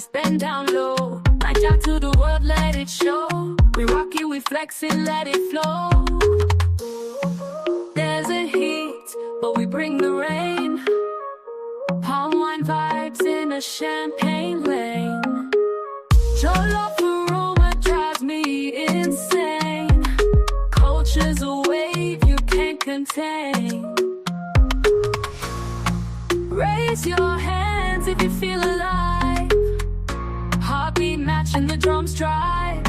waist bend down low. My jack to the world, let it show. We rock it, we flex it, let it flow. There's a heat, but we bring the rain. Palm wine vibes in a champagne lane. Your love aroma drives me insane. Culture's a wave you can't contain. Raise your hands if you feel alive. Heartbeat matching the drums drive.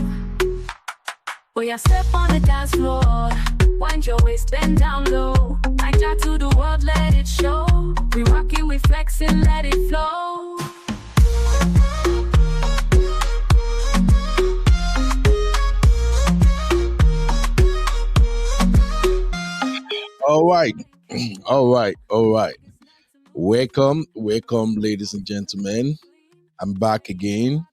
Well, you step on the dance floor. Wind your waist, bend down low. Like that to the world, let it show. We rock it, we flex it, let it flow. All right. All right. Welcome, ladies and gentlemen. I'm back again.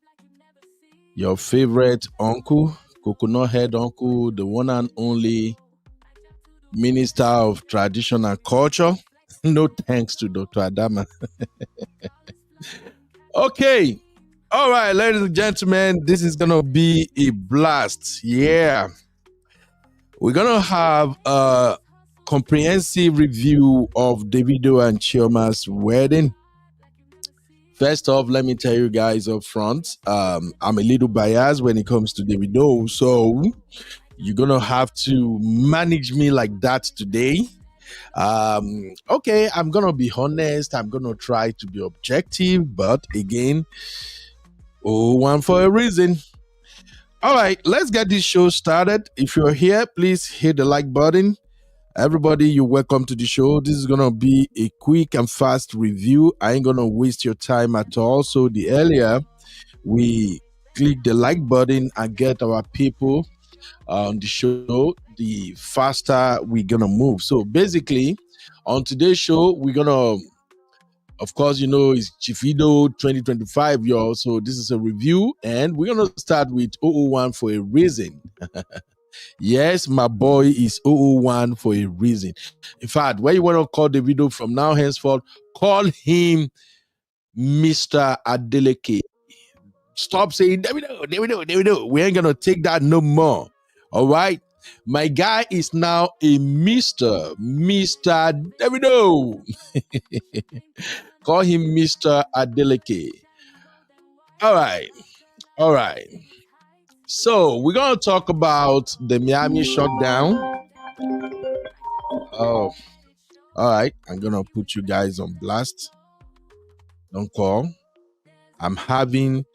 Your favorite uncle, coconut head uncle, the one and only Minister of Tradition and Culture. No thanks to Dr. Adama. Okay. All right, ladies and gentlemen, this is going to be a blast. Yeah. We're going to have a comprehensive review of Davido and Chioma's wedding. First off, let me tell you guys up front, I'm a little biased when it comes to Davido, so you're gonna have to manage me like that today. Okay, I'm gonna be honest, I'm gonna try to be objective, but again, one for a reason. All right, let's get this show started. If you're here, please hit the like button. Everybody, you're welcome to the show. This is going to be a quick and fast review. I ain't going to waste your time at all. So the earlier we click the like button and get our people on the show, the faster we're going to move. So basically, on today's show, we're going to, of course, it's CHIVIDO2025, y'all. So this is a review, and we're going to start with 001 for a reason. Yes, my boy is 001 for a reason. In fact, when you want to call Davido from now henceforth, call him Mr. Adeleke. Stop saying Davido. We ain't going to take that no more. All right? My guy is now a Mr. Davido. Call him Mr. Adeleke. All right. So we're going to talk about the Miami shutdown. Oh, all right. I'm going to put you guys on blast. Don't call. I'm having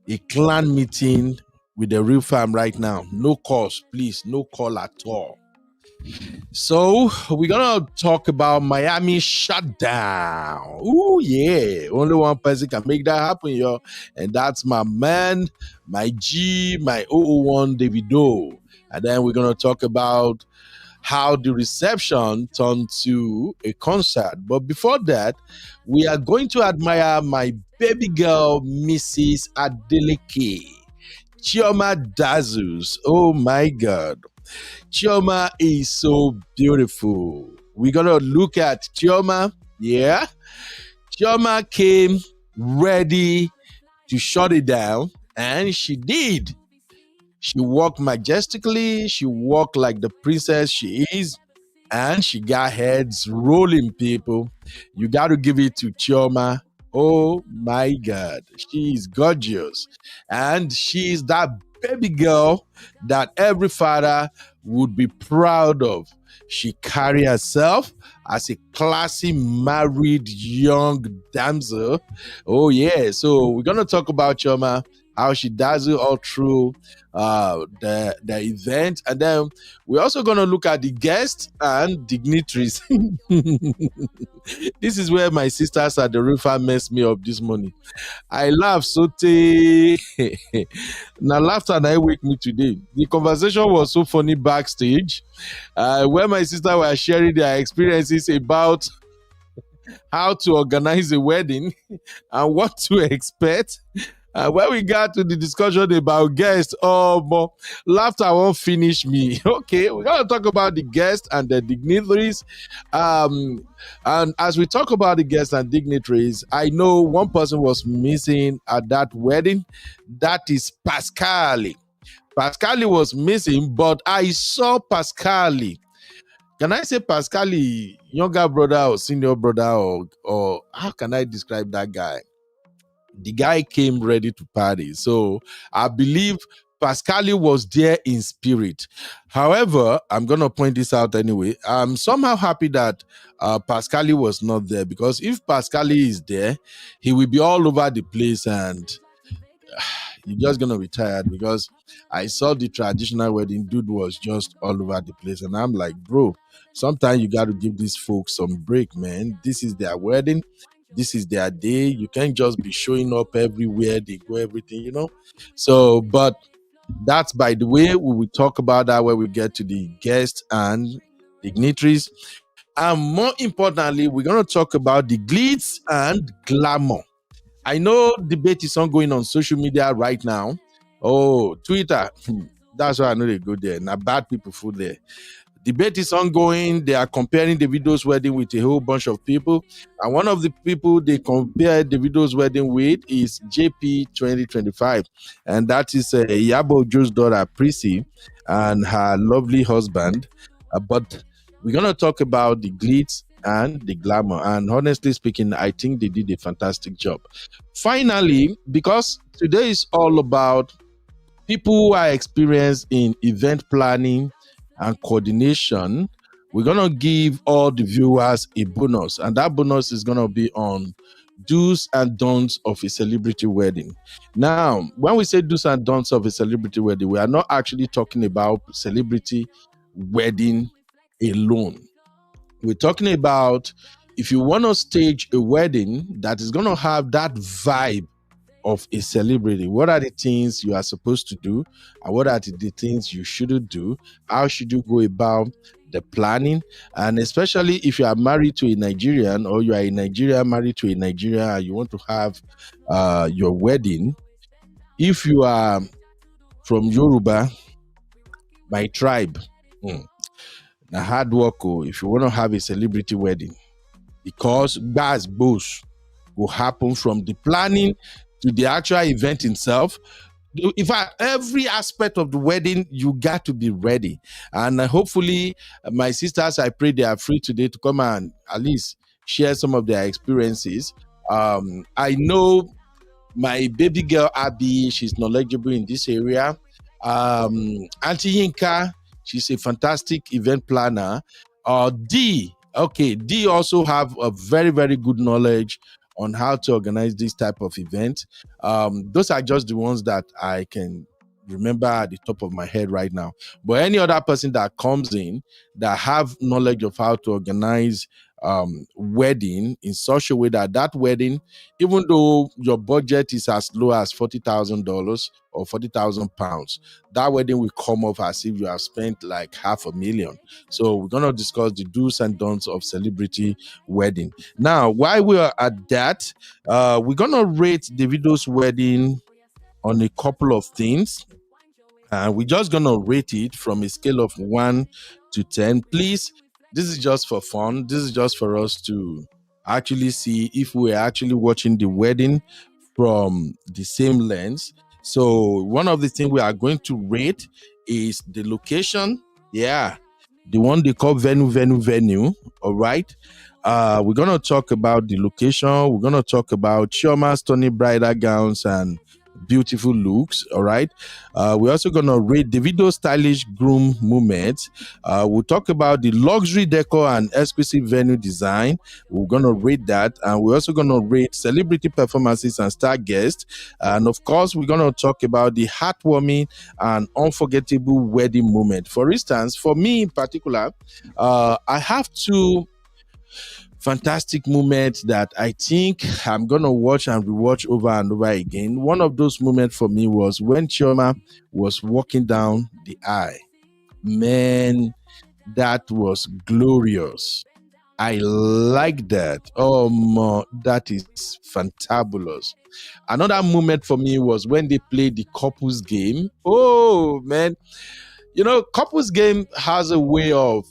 a clan meeting with the real fam right now. No calls, please. No call at all. So we're going to talk about Miami shutdown. Oh, yeah. Only one person can make that happen, yo. And that's my man, my G, my 001 Davido. And then we're going to talk about how the reception turned to a concert. But before that, we are going to admire my baby girl, Mrs. Adeleke. Chioma dazzles. Oh, my God. Chioma is so beautiful. We're going to look at Chioma. Yeah. Chioma came ready to shut it down, and she did. She walked majestically. She walked like the princess she is, and she got heads rolling, people. You got to give it to Chioma. Oh, my God. She is gorgeous, and she is that baby girl that every father would be proud of. She carry herself as a classy, married, young damsel. Oh, yeah. So we're going to talk about Chioma, how she dazzle all through the event. And then we're also going to look at the guests and dignitaries. This is where my sisters at the river messed me up this morning. I laugh so now laughter and I wake me today. The conversation was so funny backstage where my sister were sharing their experiences about how to organize a wedding and what to expect. When we got to the discussion about guests, but laughter won't finish me. Okay, we're gonna talk about the guests and the dignitaries. And as we talk about the guests and dignitaries, I know one person was missing at that wedding. That is Pascali. Pascali was missing, but I saw Pascali. Can I say Pascali, younger brother or senior brother, or how can I describe that guy? The guy came ready to party. So I believe Pascali was there in spirit. However, I'm going to point this out anyway. I'm somehow happy that Pascali was not there, because if Pascali is there, he will be all over the place and you're just going to be tired, because I saw the traditional wedding, dude was just all over the place. And I'm like, bro, sometimes you got to give these folks some break, man. This is their wedding. This is their day. You can't just be showing up everywhere. They go everything, you know. So, but that's by the way. We will talk about that when we get to the guests and dignitaries. And more importantly, we're going to talk about the glitz and glamour. I know debate is ongoing on social media right now. Oh, Twitter. That's why I know they go there. Now, bad people food there. Debate is ongoing. They are comparing Davido's wedding with a whole bunch of people. And one of the people they compare Davido's wedding with is JP2025. And that is Yabo Joe's daughter, Prissy, and her lovely husband. But we're going to talk about the glitz and the glamour. And honestly speaking, I think they did a fantastic job. Finally, because today is all about people who are experienced in event planning and coordination, we're going to give all the viewers a bonus. And that bonus is going to be on do's and don'ts of a celebrity wedding. Now, when we say do's and don'ts of a celebrity wedding, we are not actually talking about celebrity wedding alone. We're talking about if you want to stage a wedding that is going to have that vibe of a celebrity, what are the things you are supposed to do and what are the things you shouldn't do? How should you go about the planning? And especially if you are married to a Nigerian, or you are a Nigerian married to a Nigerian and you want to have your wedding, if you are from Yoruba, my tribe, na hard work. If you want to have a celebrity wedding, because that's both will happen from the planning to the actual event itself. In fact, every aspect of the wedding, you got to be ready. And hopefully, my sisters, I pray they are free today to come and at least share some of their experiences. I know my baby girl, Abby, she's knowledgeable in this area. Auntie Yinka, she's a fantastic event planner. D also have a very, very good knowledge on how to organize this type of event. Those are just the ones that I can remember at the top of my head right now. But any other person that comes in that have knowledge of how to organize wedding in such a way that that wedding, even though your budget is as low as $40,000 or £40,000, that wedding will come off as if you have spent like $500,000. So we're gonna discuss the do's and don'ts of celebrity wedding. Now, while we are at that, we're gonna rate Davido's wedding on a couple of things. We're just gonna rate it from a scale of 1 to 10. Please, this is just for fun. This is just for us to actually see if we're actually watching the wedding from the same lens. So one of the things we are going to rate is the location. Yeah, the one they call venue. All right. We're gonna talk about the location. We're gonna talk about Chioma's stunning bridal gowns and beautiful looks. All right. We're also gonna rate Davido's stylish groom movement. We'll talk about the luxury decor and exquisite venue design. We're gonna rate that, and we're also gonna rate celebrity performances and star guests. And of course, we're gonna talk about the heartwarming and unforgettable wedding moment. For instance, for me in particular, I have two fantastic moments that I think I'm gonna watch and rewatch over and over again. One of those moments for me was when Chioma was walking down the aisle. Man, that was glorious. I like that. That is fantabulous. Another moment for me was when they played the couples game. Oh man, couples game has a way of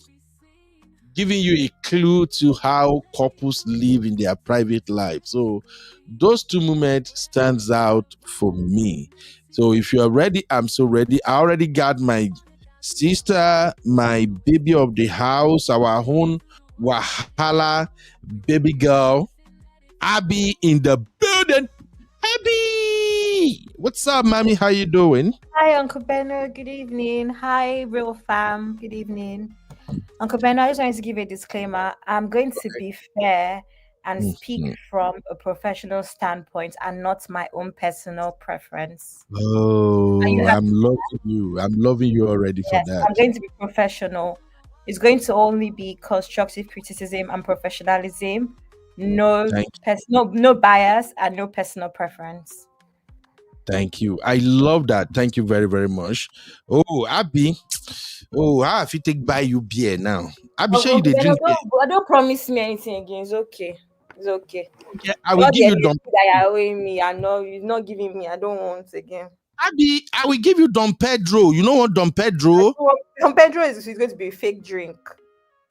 giving you a clue to how couples live in their private life. So those two moments stands out for me. So if you are ready, I'm so ready. I already got my sister, my baby of the house, our own Wahala baby girl, Abby in the building. Abby, what's up, mommy? How you doing? Hi, Uncle Benno. Good evening. Hi, real fam. Good evening. Uncle Benno, I just wanted to give a disclaimer. I'm going to be fair and speak from a professional standpoint and not my own personal preference. Oh, I'm loving you. I'm loving you already for that. I'm going to be professional. It's going to only be constructive criticism and professionalism. No bias and no personal preference. Thank you. I love that. Thank you very, very much. Oh, Abby. Oh, how have you take buy you beer now? Abby, sure you did drink beer. Don't promise me anything again. It's okay. It's okay. Yeah, I will give you that you are owing me. I know you're not giving me. I don't want again. Abby, I will give you Dom Pedro. You know what Dom Pedro? Dom Pedro is going to be a fake drink.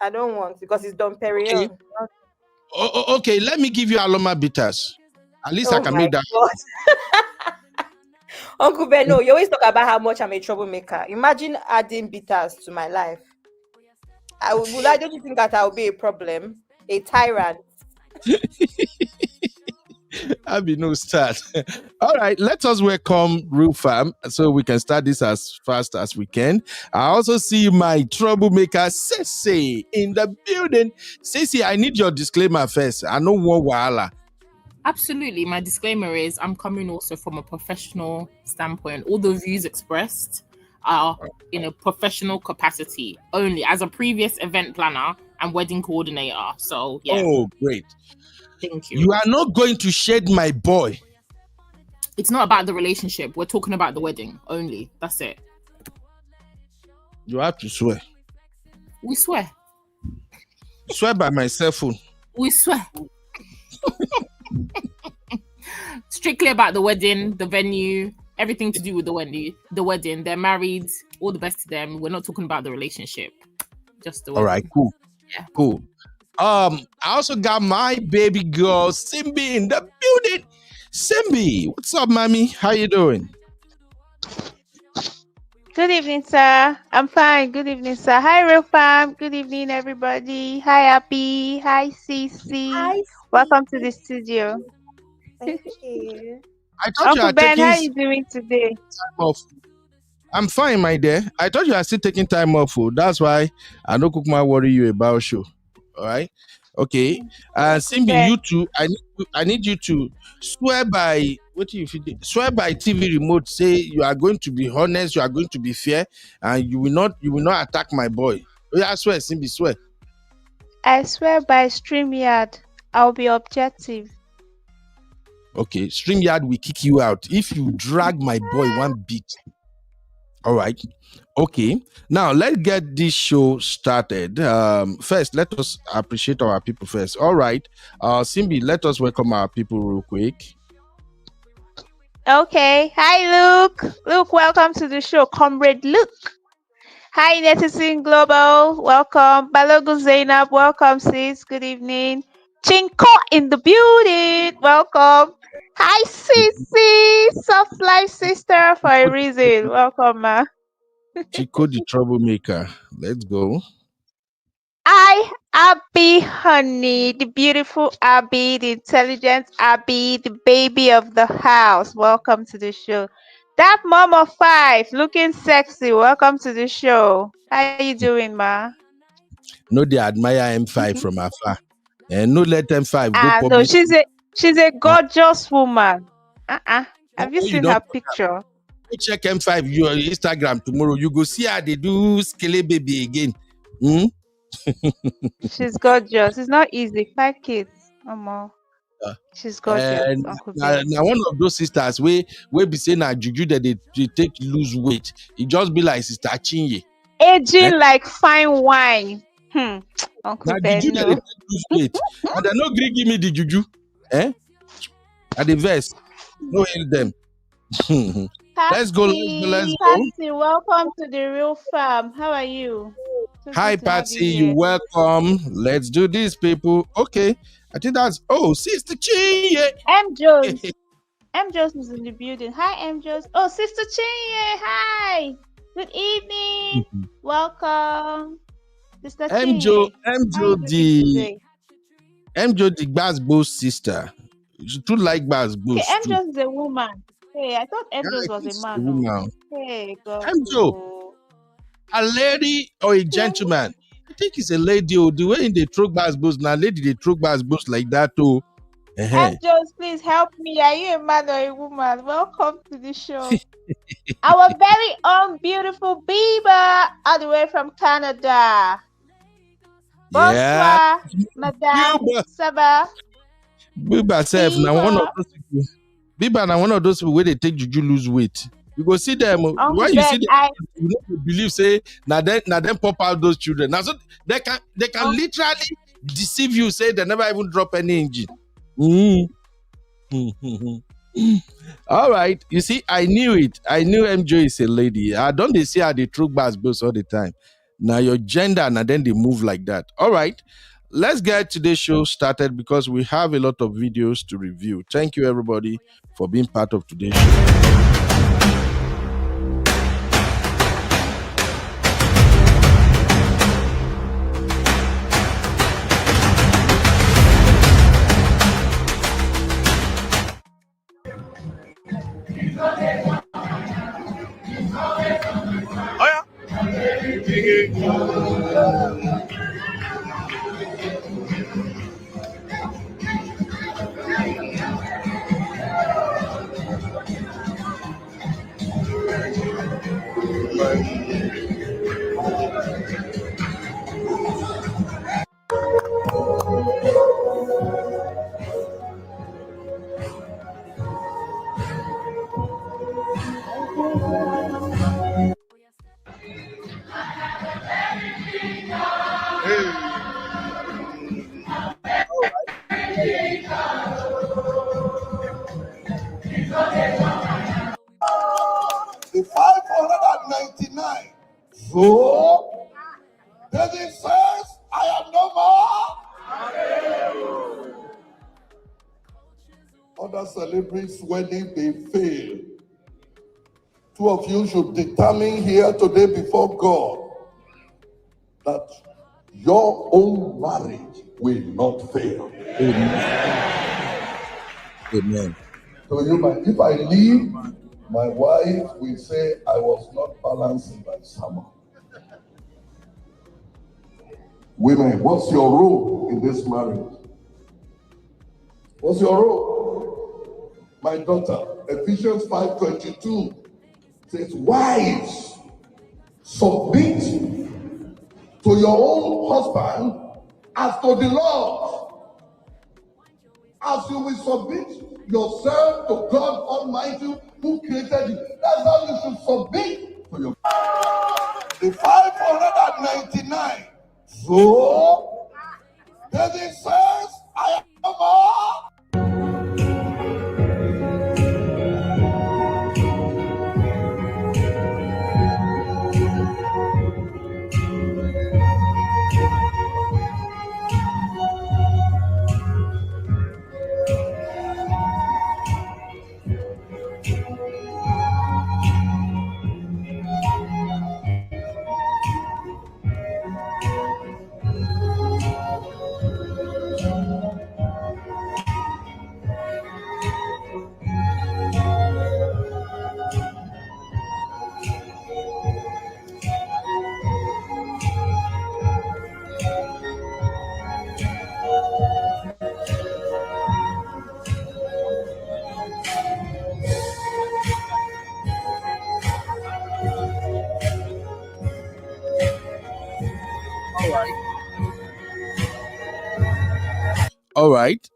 I don't want because it's Dom Perignon. Okay, let me give you Aloma bitters. At least I can make that. Uncle Benno, you always talk about how much I'm a troublemaker. Imagine adding bitters to my life. Don't you think that I will be a problem? A tyrant? I'll be no start. All right, let us welcome Real Fam so we can start this as fast as we can. I also see my troublemaker Sese in the building. Sese, I need your disclaimer first. I know one wahala. Absolutely. My disclaimer is I'm coming also from a professional standpoint. All the views expressed are in a professional capacity only as a previous event planner and wedding coordinator. So, yeah. Oh, great. Thank you. You are not going to shed my boy. It's not about the relationship. We're talking about the wedding only. That's it. You have to swear. We swear. Swear by my cell phone. We swear. Strictly about the wedding, the venue, everything to do with the wedding. They're married. All the best to them. We're not talking about the relationship. Just the wedding. All right, cool. Yeah. Cool. I also got my baby girl Simbi in the building. Simbi, what's up, mommy? How you doing? Good evening, sir. I'm fine. Good evening, sir. Hi, Real Fam. Good evening, everybody. Hi, Happy. Hi, Cece. Hi, welcome to the studio. Thank you. I thought Uncle you are Ben, taking how are you doing today? time off. I'm fine, my dear. I thought you are still taking time off. That's why I don't cook my worry you about show. All right. Okay. Simbi, you too. I need you to swear by swear by TV remote. Say you are going to be honest, you are going to be fair, and you will not attack my boy. Oh, yeah, I swear, Simbi, swear. I swear by StreamYard, I'll be objective. Okay, StreamYard will kick you out if you drag my boy one bit. All right. Okay. Now let's get this show started. First, let us appreciate our people first. All right. Simbi, let us welcome our people real quick. Okay. Hi, Luke. Luke, welcome to the show. Comrade Luke. Hi, Netizen Global. Welcome. Balogu Zainab. Welcome, sis. Good evening. Chinko in the building. Welcome. Hi, Sissy. Soft life sister for a reason. Welcome, ma. Chico the troublemaker. Let's go. I, Abby Honey, the beautiful Abby, the intelligent Abby, the baby of the house. Welcome to the show. That mom of 5, looking sexy. Welcome to the show. How you doing, ma? No, they admire M5 from afar. And no let M5 go public. No, she's a gorgeous woman. Have you seen her picture? Check M5 your Instagram tomorrow. You go see how they do Skele baby again. She's gorgeous. It's not easy. 5 kids. She's gorgeous. Now one of those sisters we be saying that juju that they take lose weight. It just be like Sister Chinye. Aging like fine wine. Uncle Now Ben, juju that they no. take lose weight, and they're not going give me the juju. Eh? At the verse, no help them. Let's go. Patsy, welcome to the real farm. How are you? So Hi, good to have Patsy. you You here. welcome. Let's do this, people. Okay. I think that's Sister Chi. M. Jones. M. Jones is in the building. Hi, M. Jones. Oh, Sister Chinye. Hi. Good evening. Welcome. Sister Chinye. MJO the Gbasbo's sister. She too like Gbasbo's. Okay, M. Jones is a woman. Hey, I thought M. Jones was a man. Woman. Hey, God. MJO, a lady or a gentleman? I think it's a lady. The way they throw Gbasbo's now, lady they throw Gbasbo's like that too. M. Jones, please help me. Are you a man or a woman? Welcome to the show. Our very own beautiful Biba, all the way from Canada. Bonsoir, Madame Saba. Biba self now one of those people. Biba now one of those people where they take juju lose weight. You go see them. When you see them, you don't believe say now then pop out those children. Now so they can literally deceive you. Say they never even drop any engine. All right, you see, I knew it. I knew MJ is a lady. I don't they see how they throw Gbasbo's all the time. Now your gender, and then they move like that. All right, let's get today's show started because we have a lot of videos to review. Thank you everybody for being part of today's show. The 599. So, David says, I am no more. Other celebrities' wedding, they fail. Two of you should determine here today before God that your own marriage will not fail. Amen. So if I leave, my wife will say I was not balancing my summer. Women, what's your role in this marriage? What's your role? My daughter, Ephesians 5:22 says, wives, submit to your own husband as to the Lord. As you will submit yourself to God Almighty who created you. That's how you should submit to your the 599. So, David says, I am more.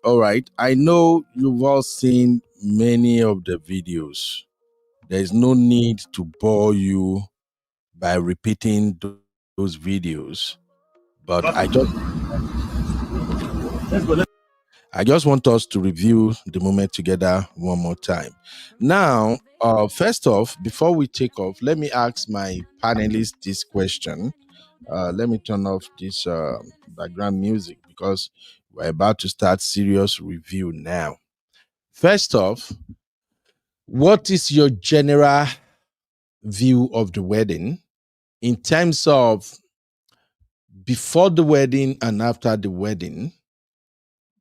All right. I know you've all seen many of the videos. There's no need to bore you by repeating those videos. But I just want us to review the moment together one more time. Now, first off, before we take off, let me ask my panelists this question. Let me turn off this background music because we're about to start serious review now. First off, what is your general view of the wedding in terms of before the wedding and after the wedding?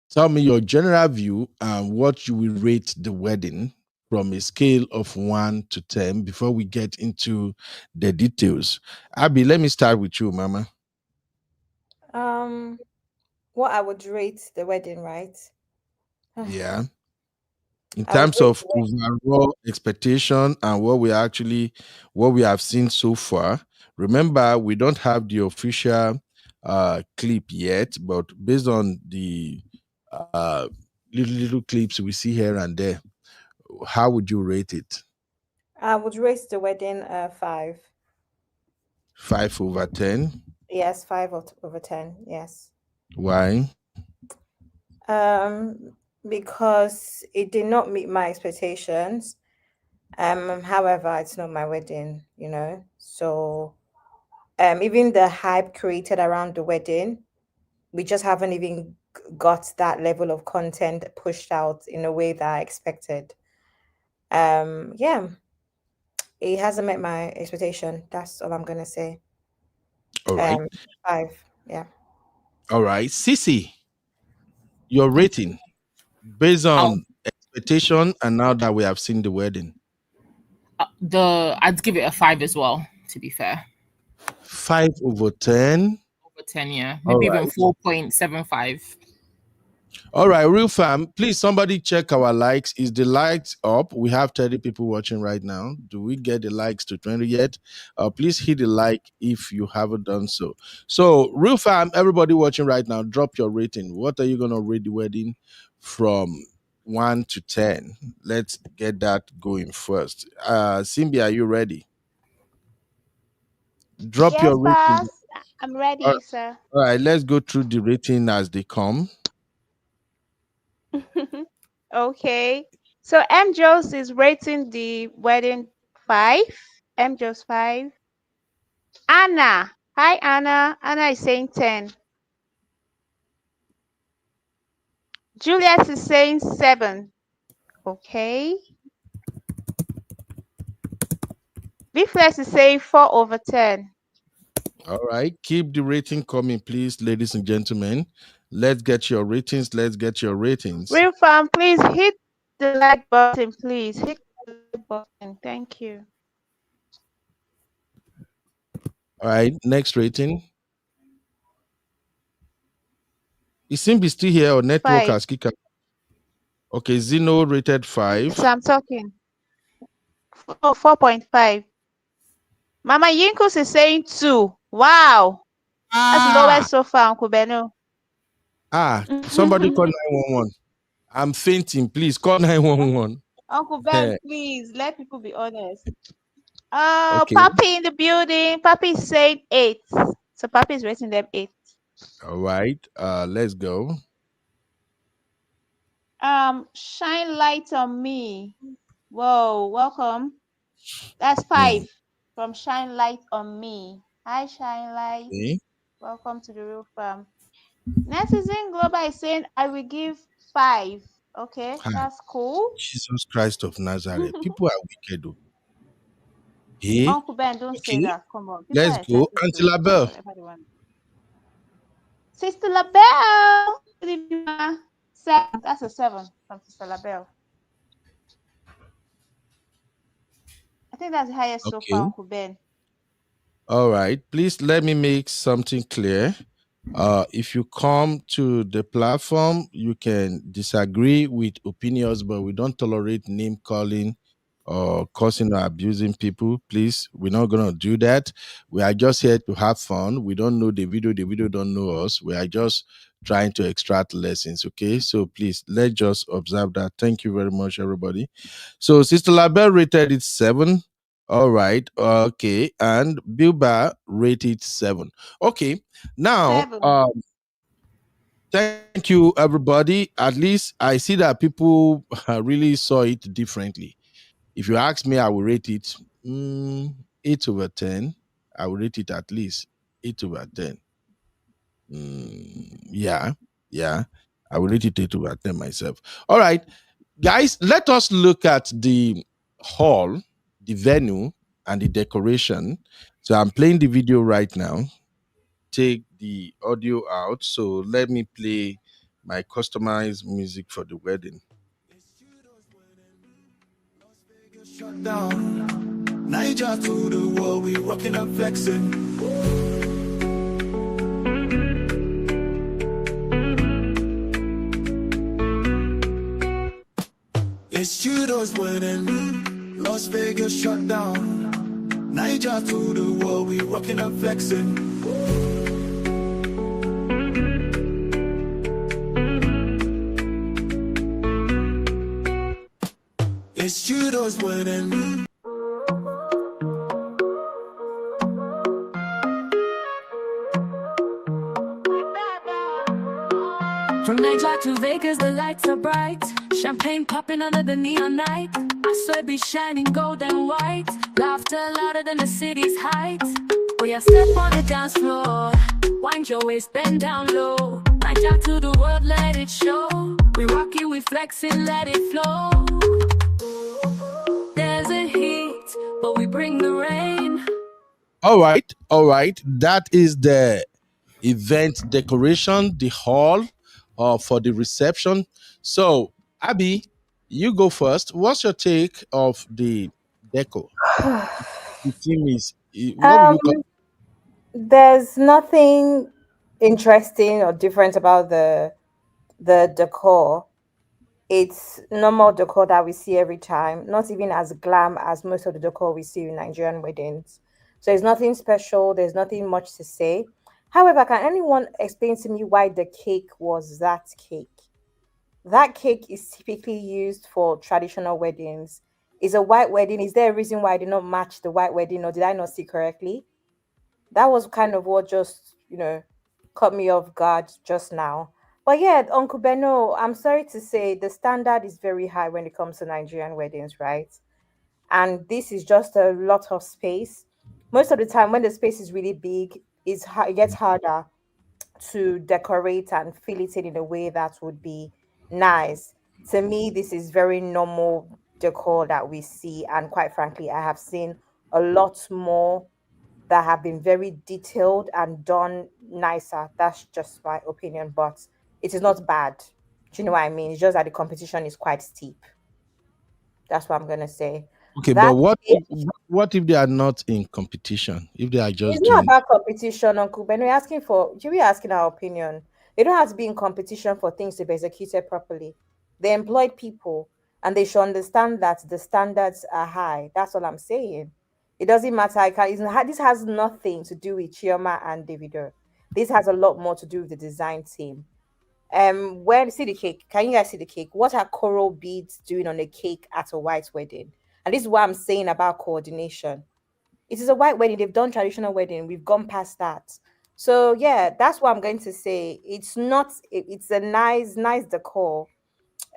Tell me your general view and what you will rate the wedding from a scale of 1 to 10 before we get into the details. Abby, let me start with you, Mama. What I would rate the wedding, right? Yeah. In I would terms rate of overall expectation and what we have seen so far. Remember, we don't have the official clip yet, but based on the uh, little clips we see here and there, how would you rate it? I would rate the wedding 5. 5/10. Yes, 5/10. Yes. Why? Because it did not meet my expectations. However, it's not my wedding, you know. So, even the hype created around the wedding, we just haven't even got that level of content pushed out in a way that I expected. Yeah, it hasn't met my expectation. That's all I'm gonna say. All right. 5. Yeah. All right. Sissy, your rating based on expectation and now that we have seen the wedding. I'd give it a 5 as well, to be fair. 5/10. Over 10, yeah. Maybe even 4.75. All right, real fam, please somebody check our likes. Is the likes up? We have 30 people watching right now. Do we get the likes to 20 yet? Please hit the like if you haven't done so. So, real fam, everybody watching right now, drop your rating. What are you going to rate the wedding from 1 to 10? Let's get that going first. Simbi, are you ready? Drop Yes, your rating. boss. I'm ready, sir. All right, let's go through the rating as they come. Okay. So M. Jones is rating the wedding 5. M. Jones 5. Anna. Hi, Anna. Anna is saying 10. Juliet is saying 7. Okay. Bflex is saying 4/10. All right. Keep the rating coming, please, ladies and gentlemen. Let's get your ratings. Let's get your ratings. Real fam, please hit the like button, please. Hit the like button. Thank you. All right. Next rating. Is Simbi still here or network 5. has kicked out? Okay. Zeno rated 5. So I'm talking. 4.5. Mama Yinkos is saying 2. Wow. That's lowest so far, Uncle Beno. Somebody call 911. I'm fainting. Please call 911. Uncle Ben, please let people be honest. Okay. Papi in the building. Papi is saying 8. So Papi is rating them 8. All right. Let's go. Shine light on me. Whoa, welcome. That's 5 from Shine Light on Me. Hi, Shine Light. Okay. Welcome to the Real Farm. Netizen Global is saying I will give 5. Okay, that's cool. Jesus Christ of Nazareth. People are wicked, though. Hey. Uncle Ben, don't say that. Come on. People Let's go. Auntie LaBelle. Sister LaBelle. Good evening, ma. 7. That's a 7 from Sister LaBelle. I think that's the highest so far, Uncle Ben. All right. Please let me make something clear. If you come to the platform, you can disagree with opinions, but we don't tolerate name calling or cursing or abusing people. Please, we're not gonna do that. We are just here to have fun. We don't know the video don't know us. We are just trying to extract lessons. Okay, so please let's just observe that. Thank you very much, everybody. So Sister LaBelle rated it 7. All right. Okay. And Bilba rated 7. Okay. Now, 7. thank you, everybody. At least I see that people really saw it differently. If you ask me, I will rate it 8 over 10. I will rate it at least 8 over 10. Yeah. I will rate it 8 over 10 myself. All right, guys, let us look at the hall, the venue, and the decoration. So I'm playing the video right now. Take the audio out. So let me play my customized music for the wedding. Shut down. Niger to the world, we rocking and flexing. It's CHIVIDO's winning. Las Vegas shut down. Niger to the world, we rocking and flexing. It's CHIVIDO's winning. From Niger to Vegas, the lights are bright. Champagne popping under the neon night. I saw it be shining gold and white. Laughter louder than the city's heights. We are step on the dance floor. Wind your waist, bend down low. Niger to the world, let it show. We rock it, we flex it, let it flow. There's a heat, but we bring the rain. All right. That is the event decoration, the hall for the reception. So, Abby, you go first. What's your take of the deco? The theme is what will you call? There's nothing interesting or different about the decor. It's normal decor that we see every time, not even as glam as most of the decor we see in Nigerian weddings. So there's nothing special, there's nothing much to say. However, can anyone explain to me why the cake was that cake? That cake is typically used for traditional weddings. Is a white wedding. Is there a reason why I did not match the white wedding, or did I not see correctly? That was kind of what just, caught me off guard just now. But yeah, Uncle Beno, I'm sorry to say the standard is very high when it comes to Nigerian weddings, right? And this is just a lot of space. Most of the time, when the space is really big, it gets harder to decorate and fill it in a way that would be nice. To me, this is very normal decor that we see, and quite frankly, I have seen a lot more that have been very detailed and done nicer. That's just my opinion, but it is not bad. Do you know what I mean? It's just that the competition is quite steep. That's what I'm gonna say. Okay, but That what if they are not in competition? If they are It's just not doing about competition, Uncle Ben. We're asking our opinion. They don't have to be in competition for things to be executed properly. They employed people, and they should understand that the standards are high. That's all I'm saying. It doesn't matter. This has nothing to do with Chioma and Davido. This has a lot more to do with the design team. When see the cake? Can you guys see the cake? What are coral beads doing on a cake at a white wedding? And this is what I'm saying about coordination. It is a white wedding. They've done traditional wedding. We've gone past that. So yeah, that's what I'm going to say. It's not. It's a nice decor.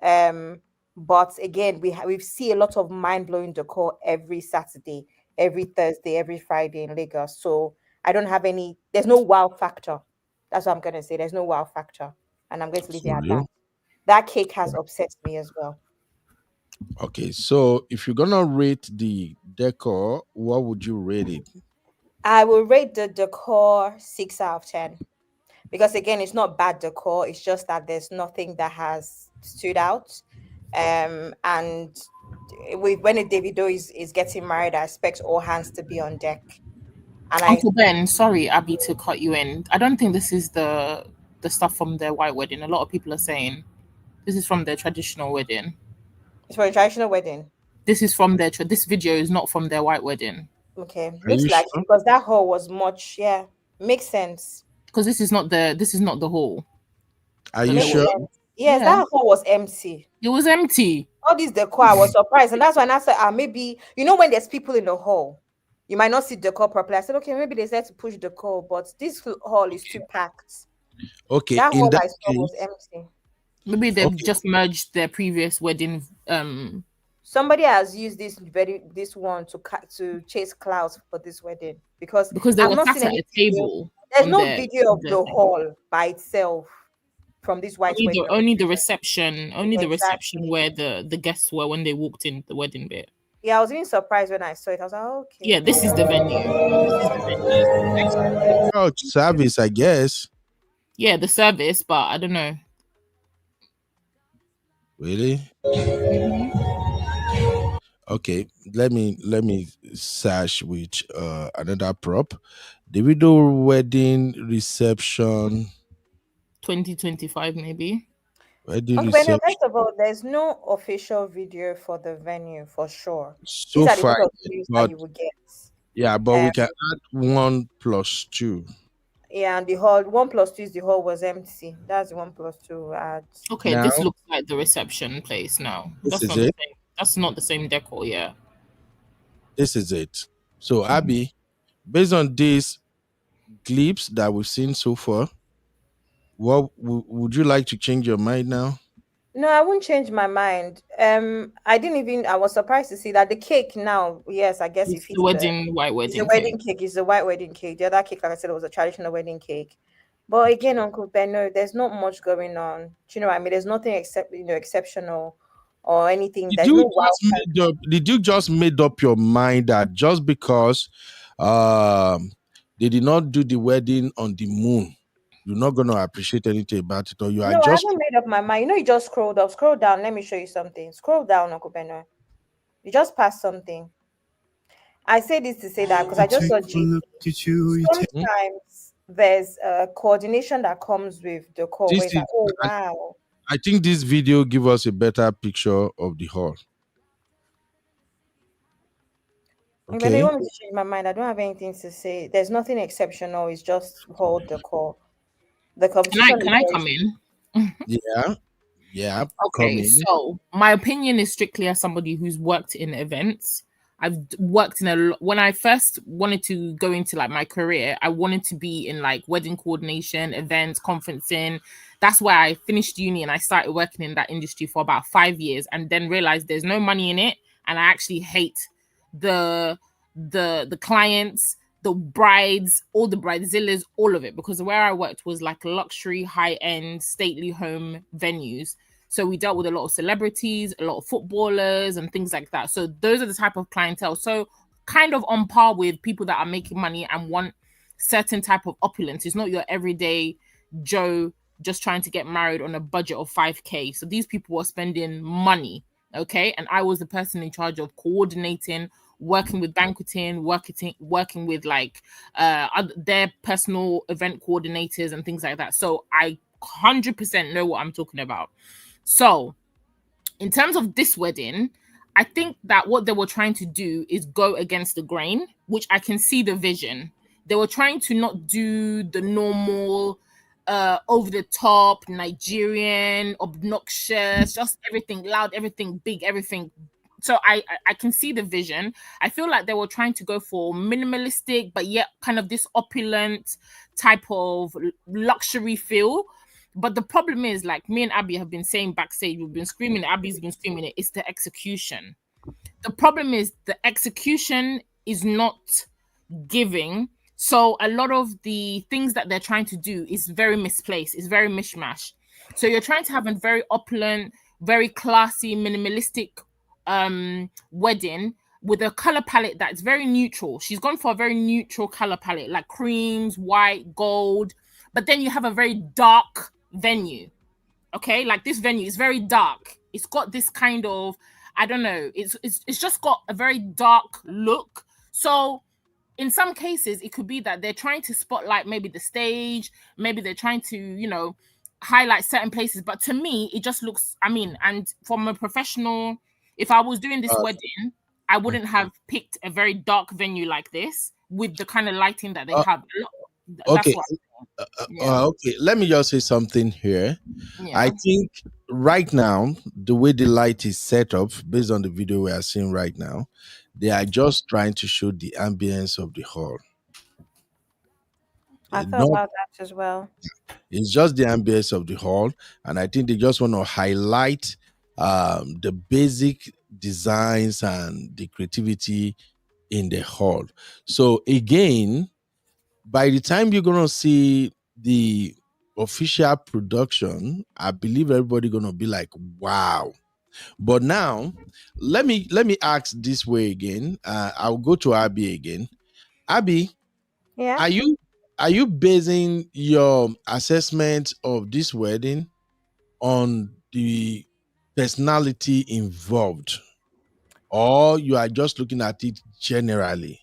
Um, but again, we see a lot of mind blowing decor every Saturday, every Thursday, every Friday in Lagos. So I don't have any. There's no wow factor. That's what I'm going to say. There's no wow factor, and I'm going to leave it for at that. real? That cake has obsessed me as well. Okay, so if you're gonna rate the decor, what would you rate it? I will rate the decor 6 out of 10. Because again, it's not bad decor, it's just that there's nothing that has stood out. And when a Davido is getting married, I expect all hands to be on deck. And I Uncle Ben, sorry, Abby, to cut you in. I don't think this is the stuff from their white wedding. A lot of people are saying this is from their traditional wedding. It's for a traditional wedding. This is from their this video is not from their white wedding. Okay, Are looks you like sure? because that hall was much, makes sense. Because this is not the hall. Are The you Makes sure? sense. Yes, Yeah. that hall was empty. It was empty. All this decor, I was surprised. And that's when I said, maybe, when there's people in the hall, you might not see decor properly. I said, okay, maybe they said to push the decor, but this hall is too packed. Okay, That in hall that I saw was case, empty. Maybe they've okay, just merged their previous wedding. Somebody has used this one to chase clouds for this wedding, because Because they I've were not sat seen at any a video. table There's on no their video on of their the thing. hall by itself from this white wedding. Only the reception, Exactly. where the guests were when they walked in the wedding bit. Yeah, I was even surprised when I saw it. I was like, oh, okay. Yeah, this is the venue. This is the venue. church service, I guess. Yeah, the service, but I don't know. Really? Okay, let me search with another prop. Davido wedding reception. 2025 maybe. Wedding Uncle Benno, reception. first of all, there's no official video for the venue for sure. These So are the far, sort of yes, videos that but you would get. yeah, but Um, we can add 1+2. yeah, and the hall 1+2 is the hall was empty. That's the 1+2 add. Okay, Now, this looks like the reception place now. this is it. That's not the same decor, yeah. This is it. So, Abby, based on these clips that we've seen so far, what would you like to change your mind now? No, I won't change my mind. I was surprised to see that the cake now, yes, I guess it It's fits the white it's a wedding cake. wedding cake, it's a white wedding cake. The other cake, like I said, it was a traditional wedding cake. But again, Uncle Ben, no, there's not much going on. Do you know what I mean? There's nothing except exceptional or anything. There's no wow. Did you just made up your mind that just because they did not do the wedding on the moon, you're not going to appreciate anything about it, or you are No, I just haven't made up my mind. You just scrolled up, scroll down. Let me show you something. Scroll down, Uncle Beno. You just passed something. I say this to say that because I just saw G. Sometimes there's a coordination that comes with the call where this it's is, like, oh wow. I think this video give us a better picture of the hall. When you Okay. want me to change my mind, I don't have anything to say. There's nothing exceptional. It's just hold the call. The competition Can I come in? Yeah. Yeah. Come Okay, in. so my opinion is strictly as somebody who's worked in events. I've worked in a lot. When I first wanted to go into like my career, I wanted to be in like wedding coordination, events, conferencing. That's why I finished uni and I started working in that industry for about 5 years, and then realized there's no money in it, and I actually hate the clients, the brides, all the bridezillas, all of it, because where I worked was like luxury, high-end, stately home venues. So we dealt with a lot of celebrities, a lot of footballers and things like that. So those are the type of clientele. So kind of on par with people that are making money and want certain type of opulence. It's not your everyday Joe just trying to get married on a budget of 5K. So these people were spending money. Okay. And I was the person in charge of coordinating, working with banqueting, working with like their personal event coordinators and things like that. So I 100% know what I'm talking about. So in terms of this wedding, I think that what they were trying to do is go against the grain, which I can see the vision. They were trying to not do the normal over the top Nigerian obnoxious, just everything loud, everything big, everything. So I can see the vision. I feel like they were trying to go for minimalistic but yet kind of this opulent type of luxury feel. But the problem is, like me and Abby have been saying backstage, we've been screaming, Abby's been screaming it, it's the execution. The problem is the execution is not giving. So a lot of the things that they're trying to do is very misplaced, it's very mishmash. So you're trying to have a very opulent, very classy, minimalistic wedding with a color palette that's very neutral. She's gone for a very neutral color palette, like creams, white, gold. But then you have a very dark venue. Okay, like this venue is very dark. It's got this kind of, I don't know, it's just got a very dark look. So in some cases, it could be that they're trying to spotlight maybe the stage, maybe they're trying to, highlight certain places. But to me, it just looks, and from a professional, if I was doing this wedding, I wouldn't have picked a very dark venue like this with the kind of lighting that they have. That's Okay. what. Yeah. Okay. Let me just say something here. I Yeah. think right now, the way the light is set up, based on the video we are seeing right now, they are just trying to show the ambience of the hall. I thought Not about that as well. It's just the ambience of the hall, and I think they just want to highlight the basic designs and the creativity in the hall. So again, by the time you're gonna see the official production, I believe everybody gonna be like, "Wow!" But now, let me ask this way again. I'll go to Abby again. Abby, Yeah. are you basing your assessment of this wedding on the personality involved, or you are just looking at it generally?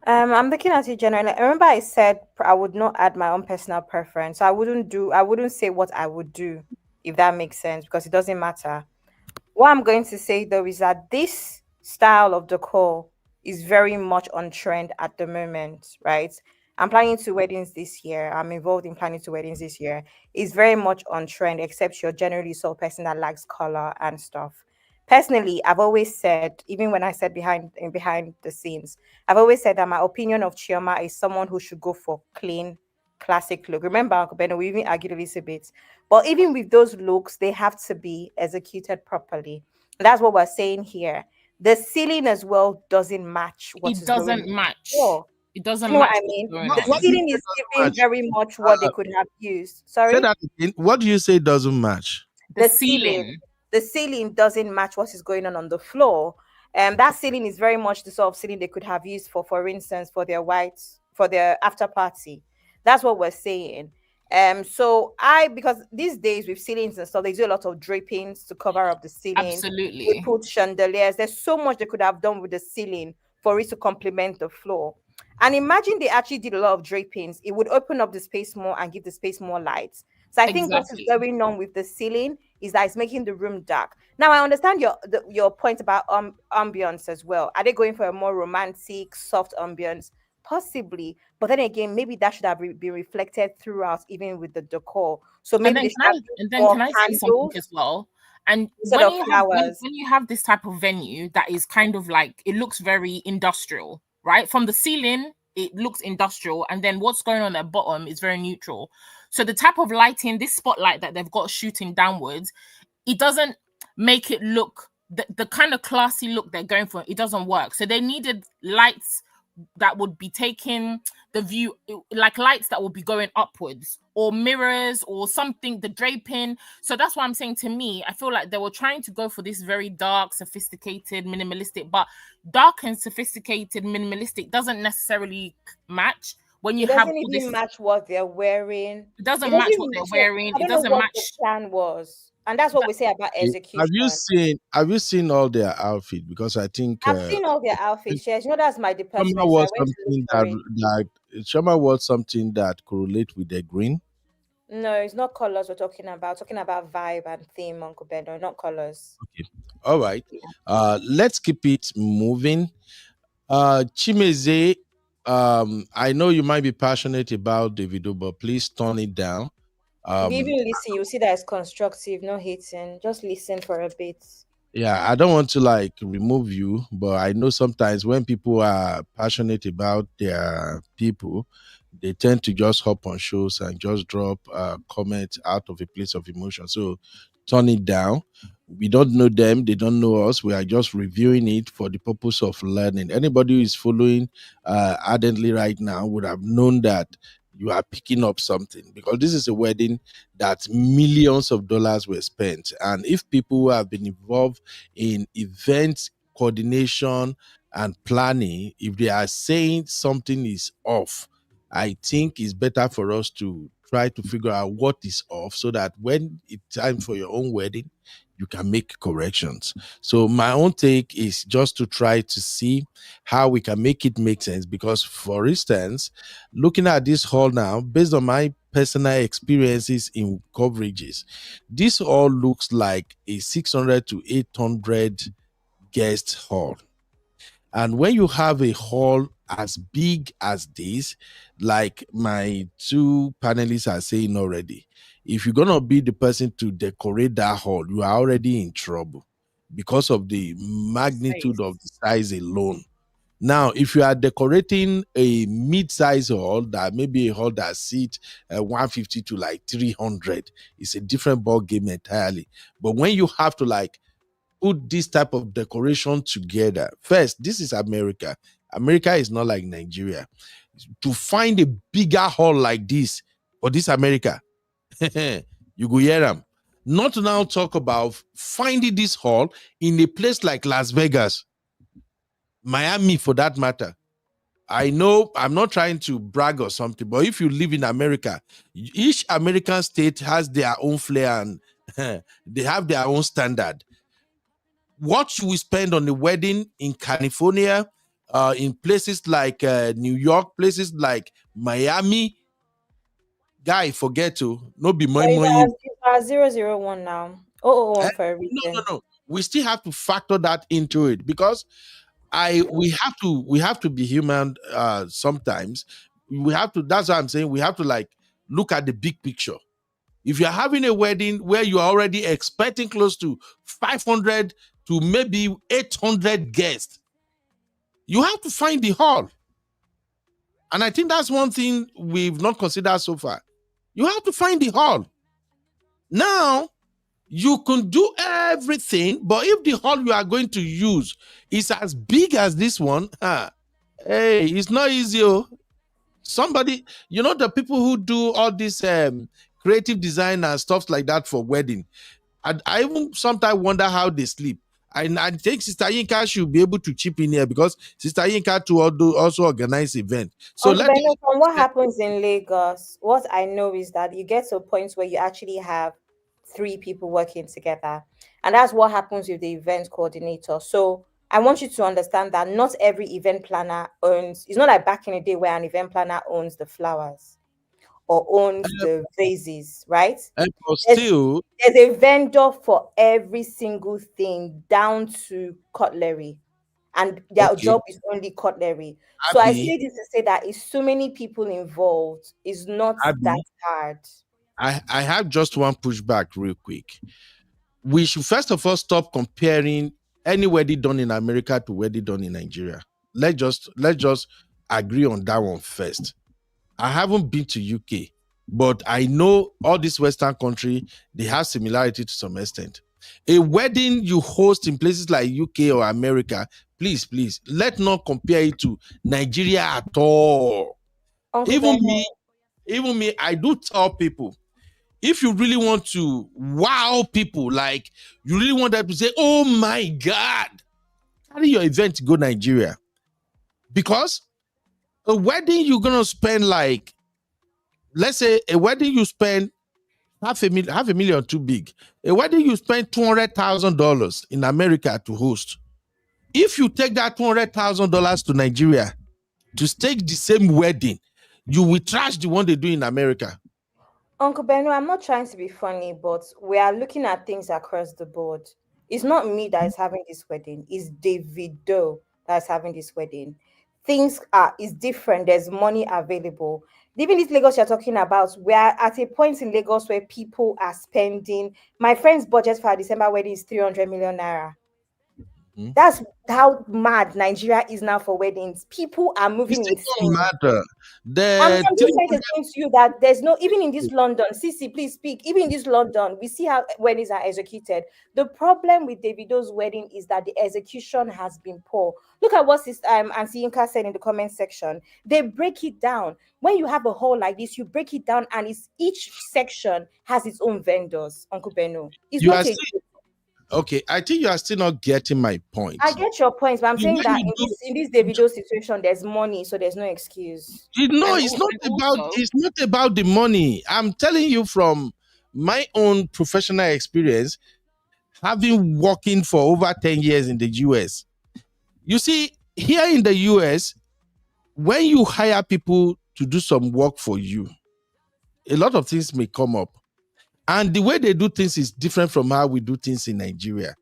I'm looking at it generally. I remember I said I would not add my own personal preference. I wouldn't say what I would do, if that makes sense, because it doesn't matter. What I'm going to say though is that this style of decor is very much on trend at the moment, right? I'm planning two weddings this year. I'm involved in planning two weddings this year. It's very much on trend, except you're generally so a person that likes color and stuff. Personally, I've always said, even when I said behind the scenes, I've always said that my opinion of Chioma is someone who should go for clean, classic look. Remember, Uncle Ben, we even argued a little bit. But even with those looks, they have to be executed properly. That's what we're saying here. The ceiling as well doesn't match what It is going doesn't on. match. Oh, It you doesn't know what match I what's mean? going What, The what on. do you ceiling say is doesn't giving match? very much what they Uh, could have used. Say Sorry? that again. What do you say doesn't match? The The ceiling. ceiling. The ceiling doesn't match what is going on the floor. That ceiling is very much the sort of ceiling they could have used for instance, for their after party. That's what we're saying. So because these days with ceilings and stuff, they do a lot of drapings to cover up the ceiling. They Absolutely. put chandeliers. There's so much they could have done with the ceiling for it to complement the floor. And imagine they actually did a lot of drapings. It would open up the space more and give the space more light. So I think what is Exactly. going on with the ceiling is that it's making the room dark. Now I understand your point about ambience as well. Are they going for a more romantic, soft ambience? Possibly, but then again, maybe that should have been reflected throughout, even with the decor. So And maybe then they can should have used more can I say something candles as well? And instead when of you have flowers. when you have this type of venue that is kind of like, it looks very industrial, right? From the ceiling, it looks industrial, and then what's going on at bottom is very neutral. So the type of lighting, this spotlight that they've got shooting downwards, it doesn't make it look the kind of classy look they're going for. It doesn't work. So they needed lights that would be taking the view, like lights that will be going upwards, or mirrors or something, the draping. So that's why I'm saying, to me, I feel like they were trying to go for this very dark, sophisticated, minimalistic, but dark and sophisticated, minimalistic doesn't necessarily match when you It have doesn't all this. even match what they're wearing. It It doesn't match what doesn't they're so wearing. I It don't know doesn't what the match. plan was. And that's what we say about Have you execution. seen Have you seen all their outfit? Because I think I've seen all their outfits. Yes, that's my Shama department, so I wore went to look something for it. Shama wore something that correlate with the green. No, it's not colors we're talking about. Talking about vibe and theme, Uncle Bedo, not colors. Okay. All right. Let's keep it moving. Chimeze, I know you might be passionate about Davido, but please tone it down. If you Um, even listen, you'll see that it's constructive, no hating. Just listen for a bit. yeah, I don't want to like remove you, but I know sometimes when people are passionate about their people, they tend to just hop on shows and just drop comments out of a place of emotion. So turn it down. We don't know them, they don't know us. We are just reviewing it for the purpose of learning. Anybody who is following ardently right now would have known that you are picking up something, because this is a wedding that millions of dollars were spent. And if people who have been involved in event coordination and planning, if they are saying something is off, I think it's better for us to try to figure out what is off, so that when it's time for your own wedding, you can make corrections. So my own take is just to try to see how we can make it make sense. Because, for instance, looking at this hall now, based on my personal experiences in coverages, this all looks like a 600 to 800 guest hall. And when you have a hall as big as this, like my two panelists are saying already, if you're going to be the person to decorate that hall, you are already in trouble because of the magnitude of the size alone. Now, if you are decorating a mid-size hall, that maybe a hall that seats 150 to like 300, it's a different ball game entirely. But when you have to like put this type of decoration together, first, this is America. America is not like Nigeria. To find a bigger hall like this for this America, you go hear them. Not to now talk about finding this hall in a place like Las Vegas, Miami for that matter. I know I'm not trying to brag or something, but if you live in America, each American state has their own flair and they have their own standard. What you will spend on the wedding in California, in places like New York, places like Miami, guy, forget to no be my money. 001 now. 001 for a reason. No. We still have to factor that into it because we have to be human sometimes. We have to, that's what I'm saying. We have to like look at the big picture. If you're having a wedding where you're already expecting close to 500 to maybe 800 guests, you have to find the hall. And I think that's one thing we've not considered so far. You have to find the hall. Now, you can do everything, but if the hall you are going to use is as big as this one, hey, it's not easy. Somebody, you know, the people who do all this creative design and stuff like that for wedding, I even sometimes wonder how they sleep. I think Sister Yinka should be able to chip in here because Sister Yinka to also organize event. So from what happens in Lagos, what I know is that you get to a point where you actually have 3 people working together, and that's what happens with the event coordinator. So I want you to understand that not every event planner owns. It's not like back in the day where an event planner owns the flowers or owns the vases, right? Still, there's a vendor for every single thing down to cutlery, and their job is only cutlery. So I say this to say that it's so many people involved. It's not that hard. I have just one pushback real quick. We should first of all stop comparing any wedding done in America to wedding done in Nigeria. Let's just agree on that one first. I haven't been to UK, but I know all these Western countries, they have similarity to some extent. A wedding you host in places like UK or America, please, let's not compare it to Nigeria at all. Even me, I do tell people, if you really want to wow people, like you really want them to say, oh my God, carry your event to go Nigeria. Because a wedding you're going to spend like, let's say a wedding you spend half a million too big. A wedding you spend $200,000 in America to host. If you take that $200,000 to Nigeria to stage the same wedding, you will trash the one they do in America. Uncle Benno, I'm not trying to be funny, but we are looking at things across the board. It's not me that is having this wedding. It's Davido that is having this wedding. Things is different. There's money available. Even this Lagos you're talking about, we are at a point in Lagos where people are spending. My friend's budget for a December wedding is 300 million naira. That's how mad Nigeria is now for weddings. People are moving insane. Matter. I'm just trying to explain to you that there's no, even in this London, Sisi, please speak. Even in this London, we see how weddings are executed. The problem with Davido's wedding is that the execution has been poor. Look at what Auntie Yinka said in the comment section. They break it down. When you have a hall like this, you break it down, and each section has its own vendors. Uncle Benno, okay, I think you are still not getting my point. I get your point, but I'm saying that in this Davido situation, there's money, so there's no excuse. It's not about the money. I'm telling you from my own professional experience, having working for over 10 years in the US. You see, here in the US, when you hire people to do some work for you, a lot of things may come up. And the way they do things is different from how we do things in Nigeria.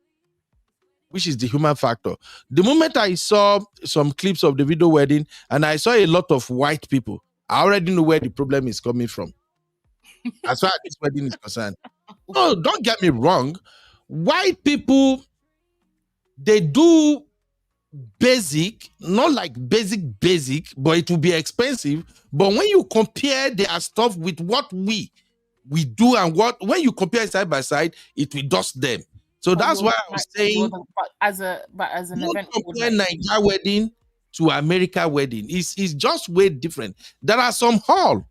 which is the human factor. The moment I saw some clips of the video wedding and I saw a lot of white people, I already know where the problem is coming from. As far as this wedding is concerned. No, don't get me wrong. White people, they do basic, not like basic, but it will be expensive. But when you compare their stuff with what we do and when you compare side by side, it will dust them. So that's why I was saying, but as an event, compare Nigeria wedding to America wedding. It's just way different. There are some hall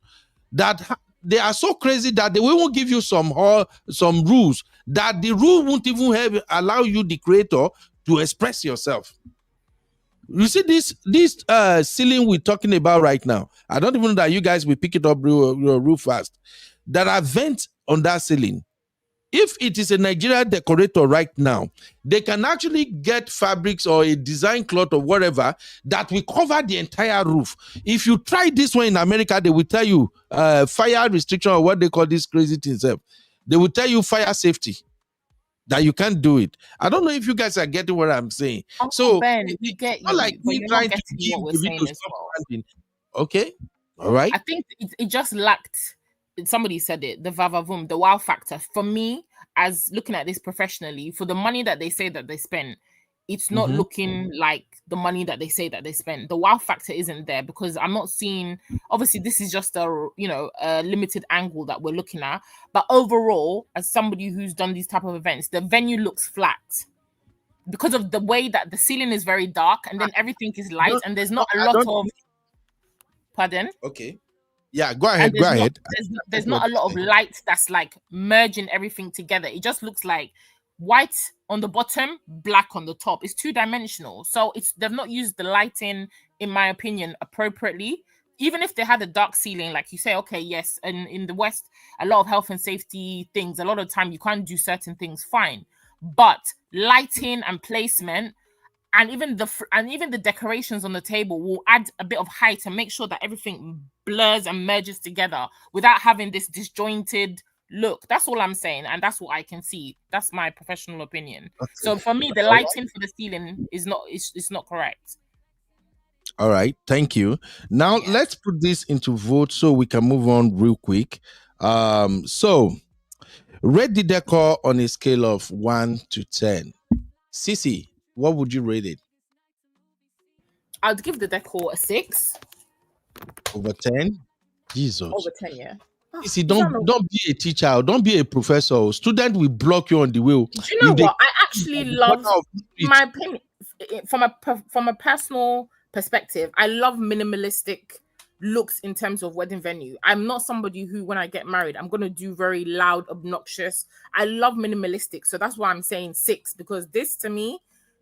that they are so crazy that they won't give you some rules that the rule won't even allow you, the creator, to express yourself. You see this ceiling we're talking about right now. I don't even know that you guys will pick it up real fast. There are vents on that ceiling. If it is a Nigerian decorator right now, they can actually get fabrics or a design cloth or whatever that will cover the entire roof. If you try this one in America, they will tell you fire restriction or what they call this crazy thing. They will tell you fire safety, that you can't do it. I don't know if you guys are getting what I'm saying. Uncle Ben, we get you, not like but we you're trying not to getting give what the we're saying video as well. standing. Okay, all right. I think it just lacked. Somebody said it, the vavavoom, the wow factor. For me, as looking at this professionally, for the money that they say that they spend, it's not looking like the money that they say that they spend. The wow factor isn't there because I'm not seeing. Obviously, this is just a limited angle that we're looking at. But overall, as somebody who's done these type of events, the venue looks flat because of the way that the ceiling is very dark and then everything is light and there's not a lot of. Pardon? Okay. Yeah, go ahead. Go ahead. There's not a lot of light that's like merging everything together. It just looks like white on the bottom, black on the top. It's two-dimensional. So they've not used the lighting, in my opinion, appropriately. Even if they had a dark ceiling, like you say, okay, yes, and in the West, a lot of health and safety things, a lot of time you can't do certain things, fine. But lighting and placement, and even the decorations on the table will add a bit of height and make sure that everything blurs and merges together without having this disjointed look. That's all I'm saying, and that's what I can see. That's my professional opinion. Okay. So for me, the lighting for the ceiling is not correct. All right, thank you. Now let's put this into vote so we can move on real quick. So rate the decor on a scale of 1 to 10. Sissy, what would you rate it? I'd give the decor a 6. Over 10? Jesus. Over 10, yeah. Sissy, don't be a teacher. Don't be a professor. Student will block you on the way. Do you know what? I actually love my opinion. From a personal perspective, I love minimalistic looks in terms of wedding venue. I'm not somebody who, when I get married, I'm going to do very loud, obnoxious. I love minimalistic. So that's why I'm saying 6, because this, to me,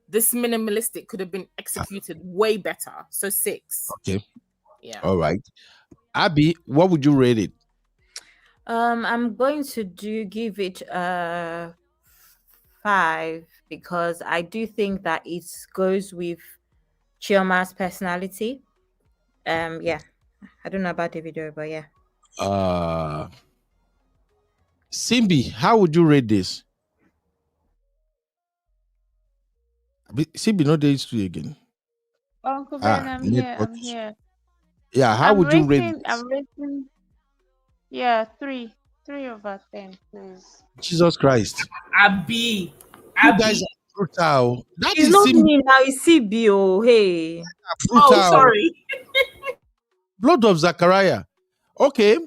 this minimalistic could have been executed way better. So 6. Okay. Yeah. All right. Abby, what would you rate it? I'm going to give it 5 because I do think that it goes with Chioma's personality. Yeah. I don't know about Davido, but yeah. Simbi, how would you rate this? Simbi, not the history again. Uncle Ben, I'm here. Yeah, how would you rate this? I'm rating 3 over 10, please. Jesus Christ. Abby. You guys are brutal. That is not me now, it's CBO. Hey. Oh, sorry. Blood of Zachariah. Okay.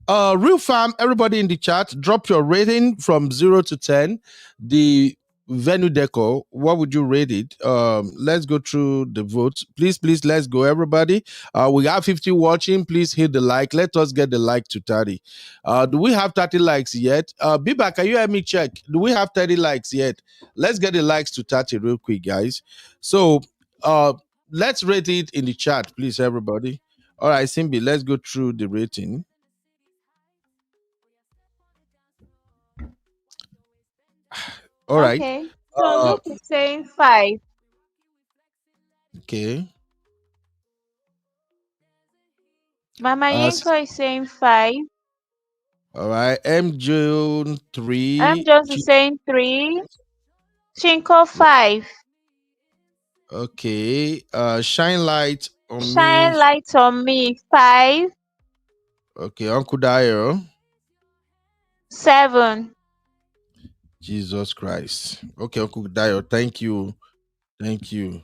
Real fam, everybody in the chat, drop your rating from 0 to 10. The venue decor, what would you rate it? Let's go through the votes. Please, let's go, everybody. We have 50 watching. Please hit the like. Let us get the like to 30. Do we have 30 likes yet? Biba, can you help me check? Do we have 30 likes yet? Let's get the likes to 30 real quick, guys. So let's rate it in the chat, please, everybody. All right, Simbi, let's go through the rating. All right. Okay. So Luke is saying 5. Okay. Mama Yenko is saying 5. All right. M. June 3. I'm just saying 3. Chinko 5. Okay. Shine light on Shine me. light on me. 5, Okay, Uncle Dio. 7. Jesus Christ. Okay, Uncle Dio. Thank you. Thank you.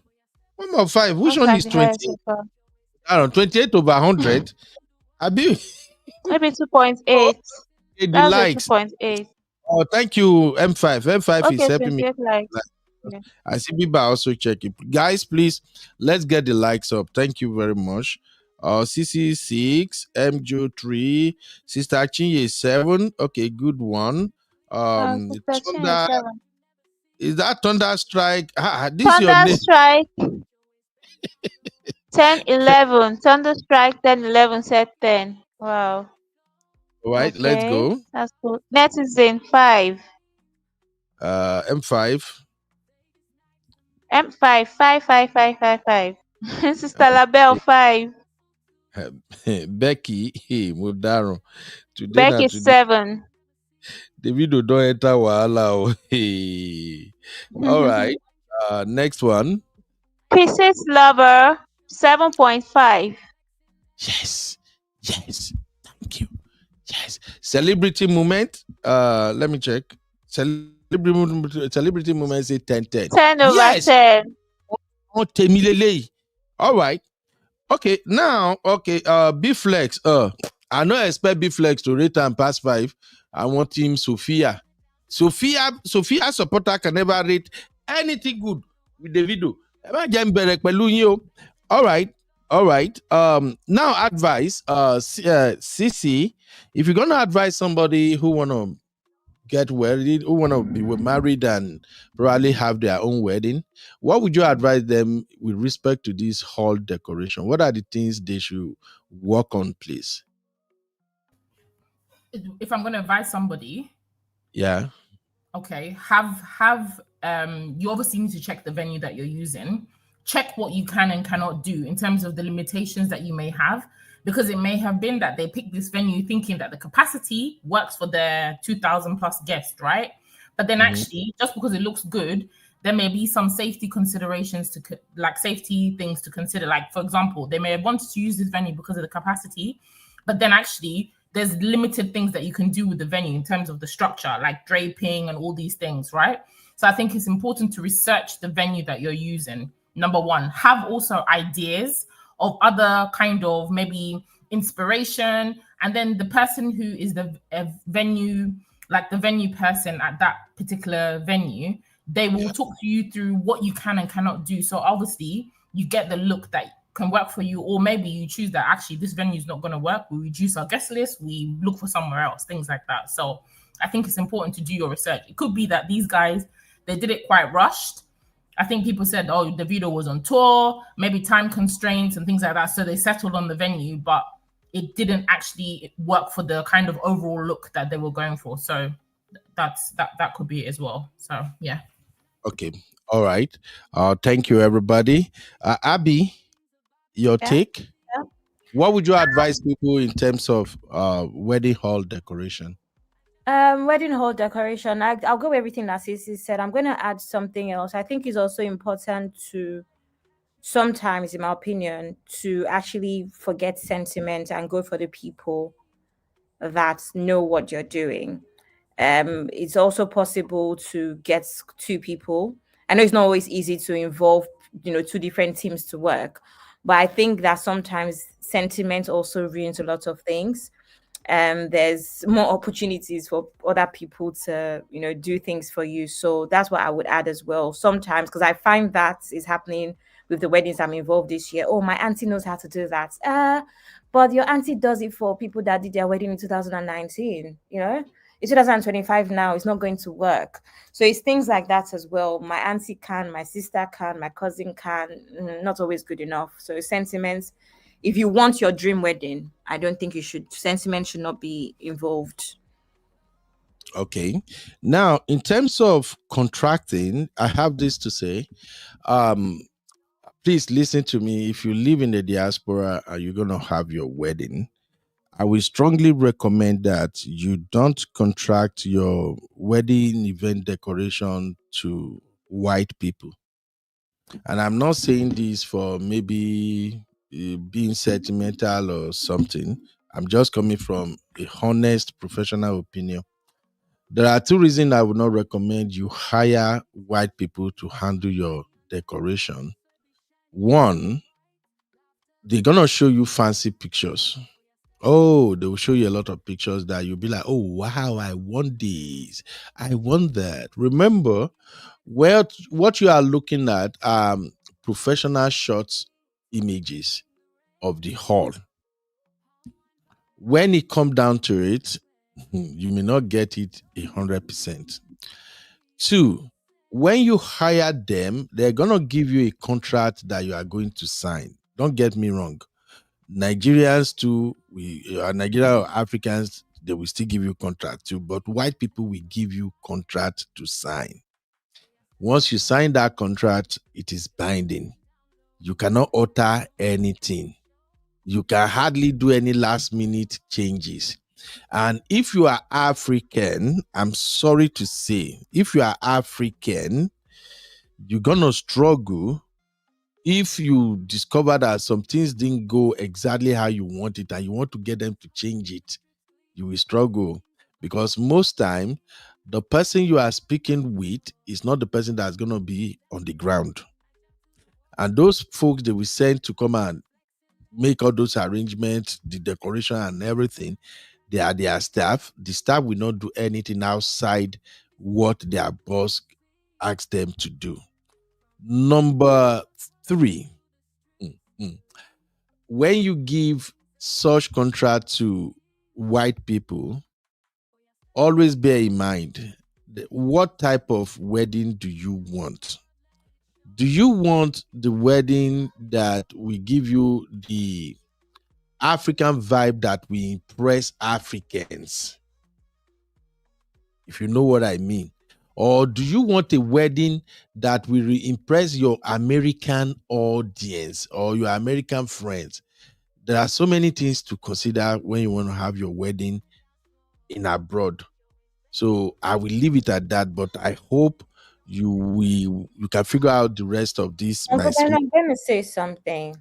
One more 5. Which one Okay, is the highest 28? so far. I don't know, 28 over 100. I be Maybe 2.8. the That's a likes. 2.8. Oh, thank you, M5. M5 is Okay, helping me. 28 likes. Like, Yeah. I see people are also checking. Guys, please, let's get the likes up. Thank you very much. CC6, MJ3, Sister Chinye 7. Okay, good one. Sister Chin is Thunder, 7. is that Thunder Strike? This is your Thunder name. Strike 10-11. Thunder Strike 10-11 said 10. Wow. All right, let's Okay. go. That's cool. Netizen 5. M5. M5 55555. Sister Labelle 5. Becky, Mudaro. Today Becky not today. 7. Davido don't enter wahala. All right. Next one. Pieces Lover 7.5. Yes. Yes. Thank you. Yes. Celebrity moment. Let me check. Celebrity moment say 10-10. 10 over Yes. 10. Oh, Temilele. All right. Okay. Now, okay. B-Flex. I don't expect B-Flex to rate and pass 5. I want him Sophia. Sophia supporter can never rate anything good with the video. All right. All right. Now advice. CC, if you're gonna advise somebody who wanna get wedding, who wanna be married and probably have their own wedding, what would you advise them with respect to this hall decoration? What are the things they should work on, please? If I'm going to advise somebody, Yeah. okay, you obviously need to check the venue that you're using. Check what you can and cannot do in terms of the limitations that you may have, because it may have been that they picked this venue thinking that the capacity works for their 2,000 plus guests, right? But then actually, just because it looks good, there may be some safety considerations like safety things to consider. Like, for example, they may have wanted to use this venue because of the capacity, but then actually there's limited things that you can do with the venue in terms of the structure, like draping and all these things, right? So I think it's important to research the venue that you're using. Number one, have also ideas of other kind of maybe inspiration. And then the person who is the venue, like the venue person at that particular venue, they will talk to you through what you can and cannot do. So obviously you get the look that can work for you, or maybe you choose that actually this venue is not going to work. We reduce our guest list, we look for somewhere else, things like that. So I think it's important to do your research. It could be that these guys, they did it quite rushed. I think people said, oh, Davido was on tour, maybe time constraints and things like that. So they settled on the venue, but it didn't actually work for the kind of overall look that they were going for. So that could be it as well. So yeah. Okay. All right. Thank you, everybody. Abby, your take? Yeah. What would you advise people in terms of wedding hall decoration? Wedding hall decoration. I'll go with everything that Sissy said. I'm going to add something else. I think it's also important to sometimes, in my opinion, to actually forget sentiment and go for the people that know what you're doing. It's also possible to get two people. I know it's not always easy to involve, two different teams to work, but I think that sometimes sentiment also ruins a lot of things. There's more opportunities for other people to, do things for you. So that's what I would add as well. Sometimes, because I find that is happening with the weddings I'm involved this year. Oh, my auntie knows how to do that. But your auntie does it for people that did their wedding in 2019, It's 2025 now, it's not going to work. So it's things like that as well. My auntie can, my sister can, my cousin can, not always good enough. So sentiments, if you want your dream wedding, I don't think sentiment should not be involved. Okay. Now, in terms of contracting, I have this to say. Please listen to me. If you live in the diaspora and you're going to have your wedding, I will strongly recommend that you don't contract your wedding event decoration to white people. And I'm not saying this for maybe being sentimental or something. I'm just coming from a honest professional opinion. There are two reasons I would not recommend you hire white people to handle your decoration. One, they're gonna show you fancy pictures. Oh, they will show you a lot of pictures that you'll be like, oh wow, I want this, I want that. Remember, what you are looking at professional shots images of the hall. When it comes down to it, you may not get it 100%. Two, when you hire them, they're gonna give you a contract that you are going to sign. Don't get me wrong. Nigerians too, Nigerian or Africans, they will still give you contract too, but white people will give you contract to sign. Once you sign that contract, it is binding. You cannot alter anything. You can hardly do any last minute changes. And if you are African, I'm sorry to say, if you are African, you're gonna struggle if you discover that some things didn't go exactly how you want it and you want to get them to change it. You will struggle, because most time the person you are speaking with is not the person that's going to be on the ground. And those folks they will send to come and make all those arrangements, the decoration and everything, they are their staff. The staff will not do anything outside what their boss asked them to do. Number 3, when you give such contract to white people, always bear in mind what type of wedding do you want? Do you want the wedding that will give you the African vibe that will impress Africans? If you know what I mean. Or do you want a wedding that will impress your American audience or your American friends? There are so many things to consider when you want to have your wedding in abroad. So I will leave it at that, but I hope you can figure out the rest of this. Uncle Ben, I'm going to say something.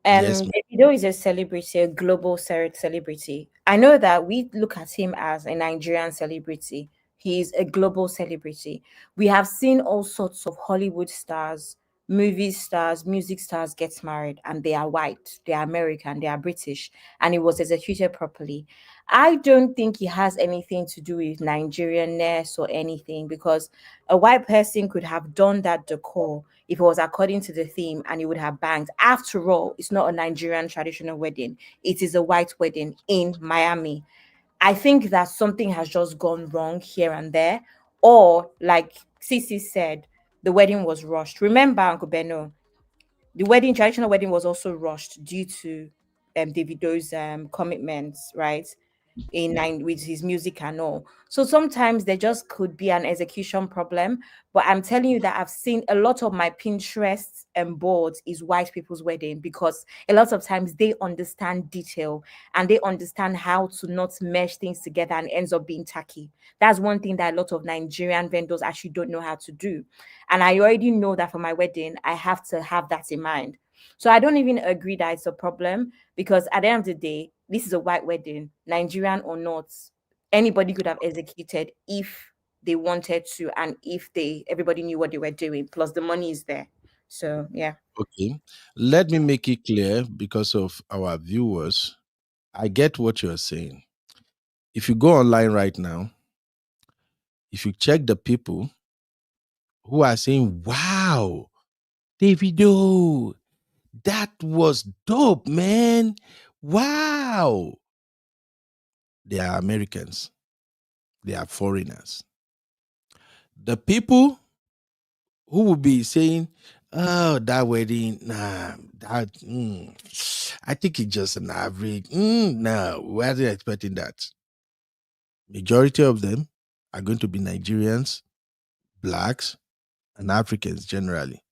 Yes, Davido is a celebrity, a global celebrity. I know that we look at him as a Nigerian celebrity. He is a global celebrity. We have seen all sorts of Hollywood stars, movie stars, music stars get married, and they are white, they are American, they are British, and it was executed properly. I don't think it has anything to do with Nigerianness or anything, because a white person could have done that decor if it was according to the theme and it would have banged. After all, it's not a Nigerian traditional wedding, it is a white wedding in Miami. I think that something has just gone wrong here and there, or like Sisi said, the wedding was rushed. Remember, Uncle Beno, the traditional wedding was also rushed due to Davido's commitments, right? In line with his music and all. So sometimes there just could be an execution problem. But I'm telling you that I've seen a lot of my Pinterest and boards is white people's wedding, because a lot of times they understand detail and they understand how to not mesh things together and ends up being tacky. That's one thing that a lot of Nigerian vendors actually don't know how to do. And I already know that for my wedding, I have to have that in mind. So I don't even agree that it's a problem, because at the end of the day, this is a white wedding, Nigerian or not. Anybody could have executed if they wanted to, and if everybody knew what they were doing. Plus, the money is there. So yeah. Okay. Let me make it clear because of our viewers. I get what you're saying. If you go online right now, if you check the people who are saying, wow, Davido, that was dope, man. Wow. They are Americans. They are foreigners. The people who will be saying, oh, that wedding, nah, I think it's just an average. No, we weren't expecting that. Majority of them are going to be Nigerians, blacks, and Africans generally.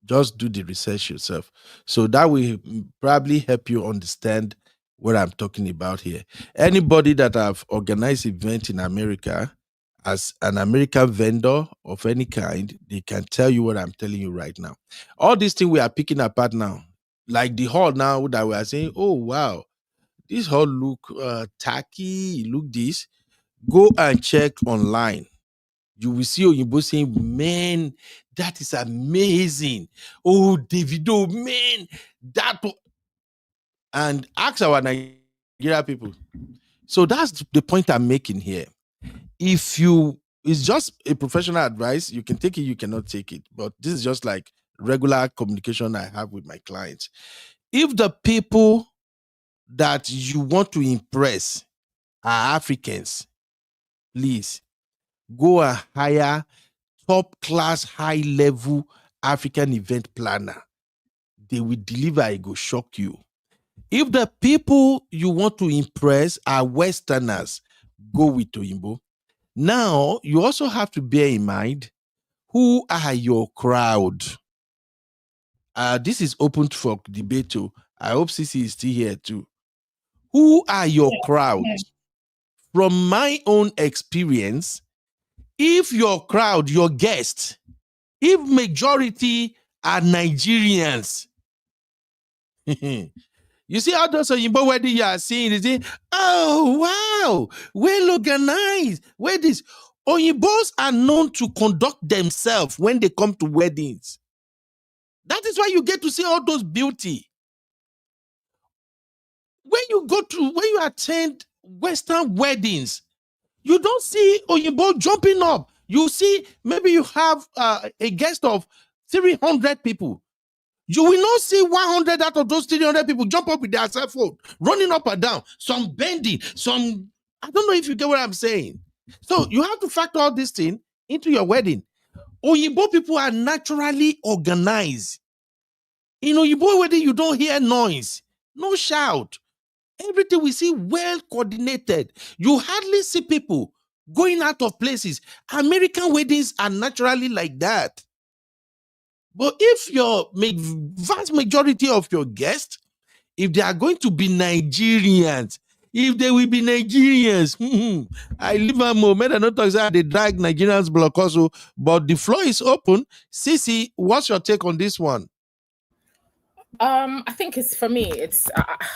Just do the research yourself. So that will probably help you understand what I'm talking about here. Anybody that have organized event in America, as an American vendor of any kind, they can tell you what I'm telling you right now. All these things we are picking apart now, like the hall now that we are saying, oh wow, this hall look tacky, look this. Go and check online. You will see Oyinbo saying, man, that is amazing. Oh, Davido, man, and ask our Nigeria people. So that's the point I'm making here. If it's just a professional advice, you can take it, you cannot take it. But this is just like regular communication I have with my clients. If the people that you want to impress are Africans, please go and hire top class, high level African event planner. They will deliver, it will shock you. If the people you want to impress are Westerners, go with Oyinbo. Now, you also have to bear in mind, who are your crowd? This is open for debate too. I hope CC is still here too. Who are your crowd? From my own experience, if your crowd, your guests, if majority are Nigerians, you see how those Oyinbo wedding you are seeing, is it? Oh, wow, well organized. Where this? Oyinbos are known to conduct themselves when they come to weddings. That is why you get to see all those beauty. When you attend Western weddings, you don't see Oyinbo jumping up. You see, maybe you have a guest of 300 people. You will not see 100 out of those 300 people jump up with their cell phone, running up and down, some bending, I don't know if you get what I'm saying. So you have to factor all this thing into your wedding. Oyinbo people are naturally organized. In Oyinbo wedding, you don't hear noise, no shout. Everything we see well coordinated. You hardly see people going out of places. American weddings are naturally like that. But if your vast majority of your guests, if they are going to be Nigerians, if they will be Nigerians, I leave them more. Men are not talking about they drag Nigerians block also, but the floor is open. Sisi, what's your take on this one? I think it's for me. It's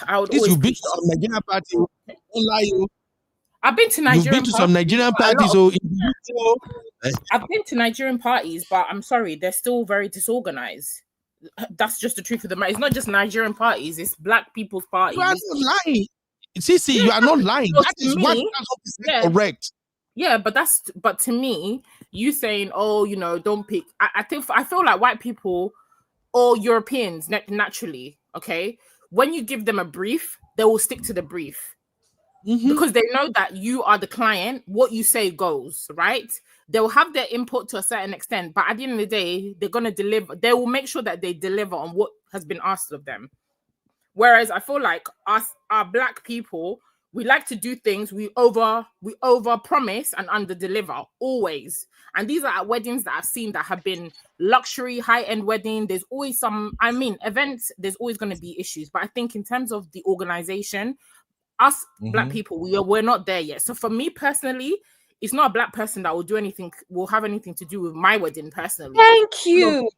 I would this always. You've been to some Nigerian party. Don't lie, you. I've been to Nigerian. You've been to some Nigerian parties. I've been to Nigerian parties, but I'm sorry, they're still very disorganized. That's just the truth of the matter. It's not just Nigerian parties; it's Black people's parties. You are not lying. See, you are not lying. So that is what correct. Yeah, but to me, you saying, oh, you know, don't pick. I feel like white people or Europeans naturally, okay, when you give them a brief, they will stick to the brief. Because they know that you are the client, what you say goes, right? They'll have their input to a certain extent, but at the end of the day, they're going to deliver. They will make sure that they deliver on what has been asked of them. Whereas I feel like our Black people, we like to do things, we over promise and under deliver always. And these are weddings that I've seen that have been luxury, high-end wedding. There's always events, there's always going to be issues. But I think in terms of the organization, us Black people, we're not there yet. So for me personally, it's not a Black person that will have anything to do with my wedding personally. Thank you.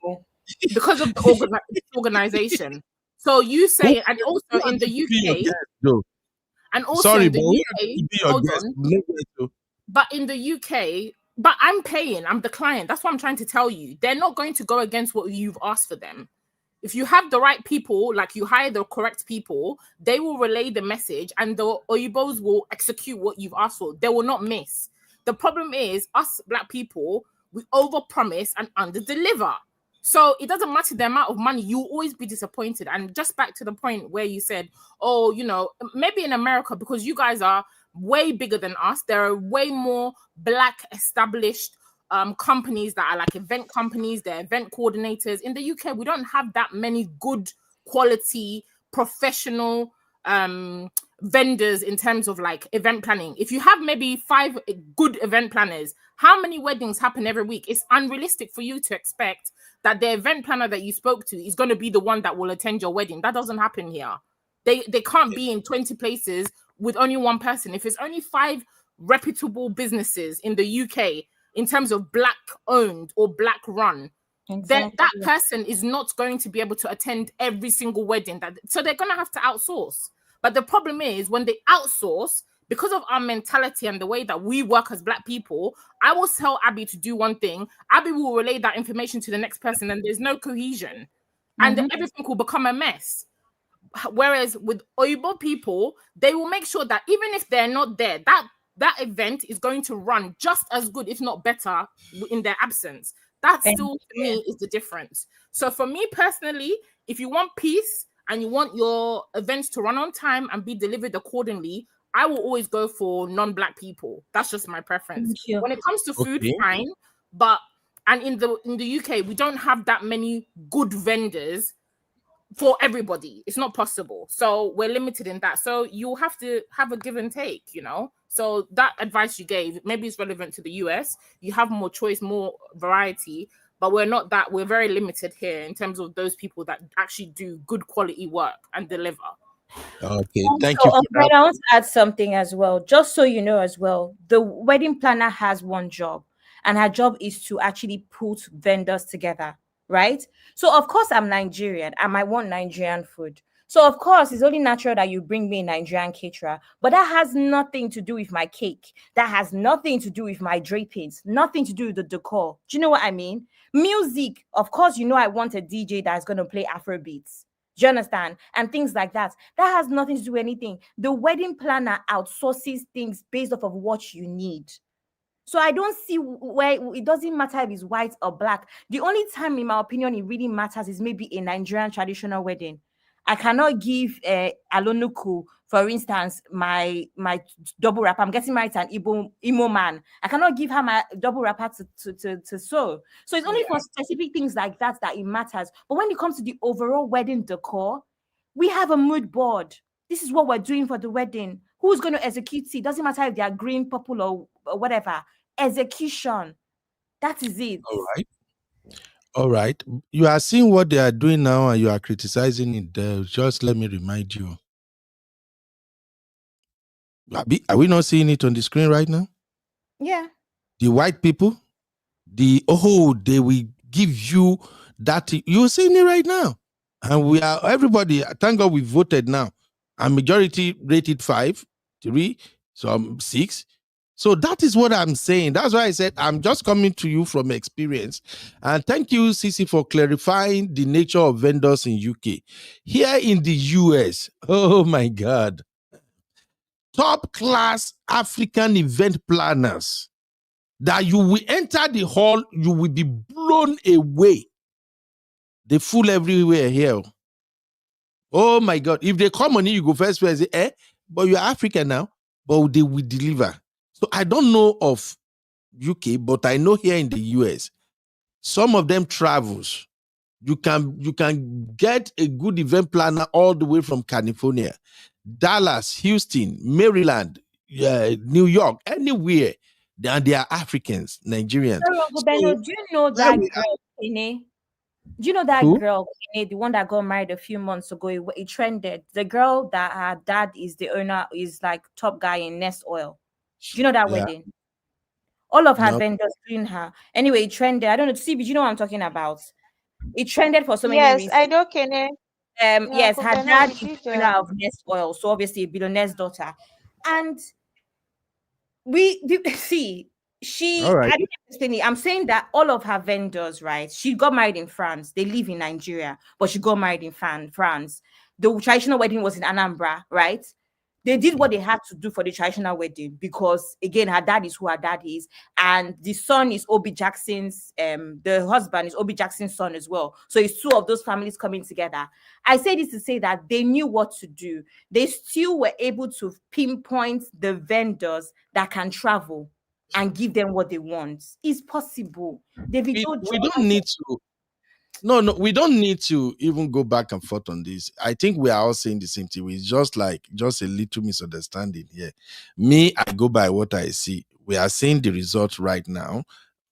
Because of the organization. So you say, and also in the UK, and also in the UK, but in the UK, but I'm paying, I'm the client. That's what I'm trying to tell you. They're not going to go against what you've asked for them. If you have the right people, like you hire the correct people, they will relay the message and the Oyibos will execute what you've asked for. They will not miss. The problem is us Black people, we overpromise and under-deliver. So it doesn't matter the amount of money, you'll always be disappointed. And just back to the point where you said, oh, you know, maybe in America, because you guys are way bigger than us, there are way more Black established companies that are like event companies, they're event coordinators. In the UK, we don't have that many good quality professional vendors in terms of like event planning. If you have maybe 5 good event planners, how many weddings happen every week? It's unrealistic for you to expect that the event planner that you spoke to is going to be the one that will attend your wedding. That doesn't happen here. They can't be in 20 places with only one person. If it's only 5 reputable businesses in the UK in terms of black owned or black run, then that person is not going to be able to attend every single wedding. So they're going to have to outsource. But the problem is when they outsource, because of our mentality and the way that we work as black people, I will tell Abby to do one thing. Abby will relay that information to the next person, and there's no cohesion. And everything will become a mess. Whereas with Oyibo people, they will make sure that even if they're not there, that event is going to run just as good, if not better, in their absence. That still, to me, is the difference. So for me personally, if you want peace and you want your events to run on time and be delivered accordingly, I will always go for non-black people. That's just my preference. When it comes to food, fine. And in the UK, we don't have that many good vendors for everybody. It's not possible. So we're limited in that. So you'll have to have a give and take, you know? So that advice you gave, maybe it's relevant to the US. You have more choice, more variety, but we're very limited here in terms of those people that actually do good quality work and deliver. Okay, thank you. I want to add something as well, just so you know as well. The wedding planner has one job, and her job is to actually put vendors together, right? So of course I'm Nigerian, and I want Nigerian food. So of course it's only natural that you bring me a Nigerian caterer, but that has nothing to do with my cake. That has nothing to do with my drapings, nothing to do with the decor. Do you know what I mean? Music, of course, you know I want a DJ that's going to play Afro beats. Do you understand? And things like that. That has nothing to do with anything. The wedding planner outsources things based off of what you need. So I don't see where it doesn't matter if it's white or black. The only time, in my opinion, it really matters is maybe a Nigerian traditional wedding. I cannot give Alonuku, for instance, my double wrap. I'm getting married to an Imo man. I cannot give her my double wrapper to sew. So it's only for specific things like that it matters. But when it comes to the overall wedding decor, we have a mood board. This is what we're doing for the wedding. Who's going to execute it? Doesn't matter if they are green, purple, or whatever. Execution. That is it. All right. You are seeing what they are doing now and you are criticizing it. Just let me remind you. Are we not seeing it on the screen right now? Yeah. The white people, they will give you that. You're seeing it right now. And everybody, thank God we voted now. And majority rated 5, 3, some 6. So that is what I'm saying. That's why I said I'm just coming to you from experience. And thank you, Cici, for clarifying the nature of vendors in UK. Here in the US, oh my God, top class African event planners that you will enter the hall, you will be blown away. They fool everywhere here. Oh my God. If they come on you go first and say, but you're African now, but they will deliver. So I don't know of UK, but I know here in the US, some of them travels. You can get a good event planner all the way from California, Dallas, Houston, Maryland, New York, anywhere. They are Africans, Nigerians. So, do you know that girl, Kene? Do you know that girl, Kene, the one that got married a few months ago? It trended. The girl that her dad is the owner, is like top guy in Nest Oil. Do you know that wedding? All of her vendors doing her. Anyway, it trended. I don't know. CB, do you know what I'm talking about? It trended for so many reasons. Yes, I know, Kene. Yes, her dad is the owner of Nest Oil, so obviously a billionaire's daughter. And I didn't explain it. I'm saying that all of her vendors, right? She got married in France. They live in Nigeria, but she got married in France. The traditional wedding was in Anambra, right? They did what they had to do for the traditional wedding because, again, her dad is who her dad is. And the son is Obi Jackson's, the husband is Obi Jackson's son as well. So it's two of those families coming together. I say this to say that they knew what to do. They still were able to pinpoint the vendors that can travel and give them what they want. It's possible. Davido, we don't need to. No, we don't need to even go back and forth on this. I think we are all saying the same thing. It's just a little misunderstanding here. Me, I go by what I see. We are seeing the result right now.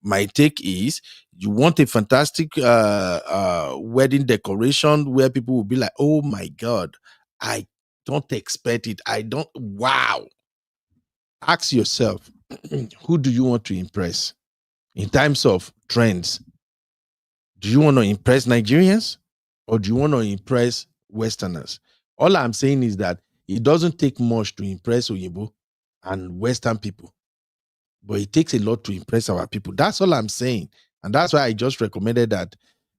My take is you want a fantastic wedding decoration where people will be like, oh my God, I don't expect it. Wow. ask yourself, who do you want to impress in terms of trends? Do you want to impress Nigerians or do you want to impress Westerners? All I'm saying is that it doesn't take much to impress Oyibo and Western people, but it takes a lot to impress our people. That's all I'm saying. And that's why I just recommended that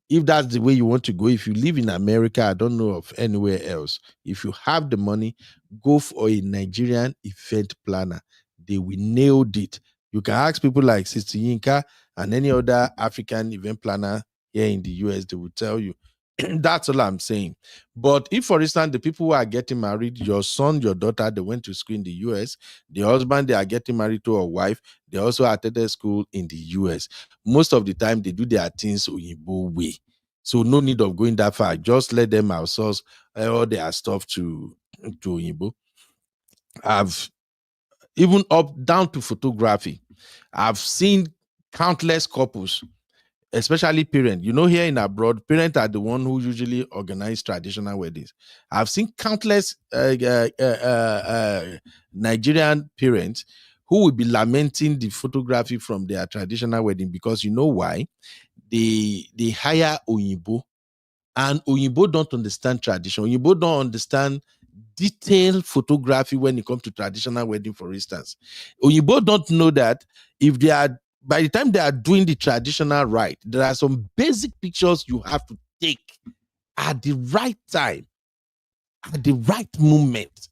if that's the way you want to go, if you live in America, I don't know of anywhere else, if you have the money, go for a Nigerian event planner. They will nail it. You can ask people like Sister Yinka and any other African event planner here in the US, they will tell you. That's all I'm saying. But if, for instance, the people who are getting married, your son, your daughter, they went to school in the US, the husband, they are getting married to a wife, they also attended school in the US. Most of the time, they do their things Oyibo way. So no need of going that far. Just let them outsource all their stuff to Oyibo. I've even up down to photography. I've seen countless couples, especially parents. You know, here in abroad, parents are the one who usually organize traditional weddings. I've seen countless Nigerian parents who will be lamenting the photography from their traditional wedding because you know why? They hire Oyibo, and Oyibo don't understand tradition. Oyibo don't understand detailed photography when it comes to traditional wedding, for instance. Oyibo don't know that if they are, by the time they are doing the traditional rite, there are some basic pictures you have to take at the right time, at the right moment.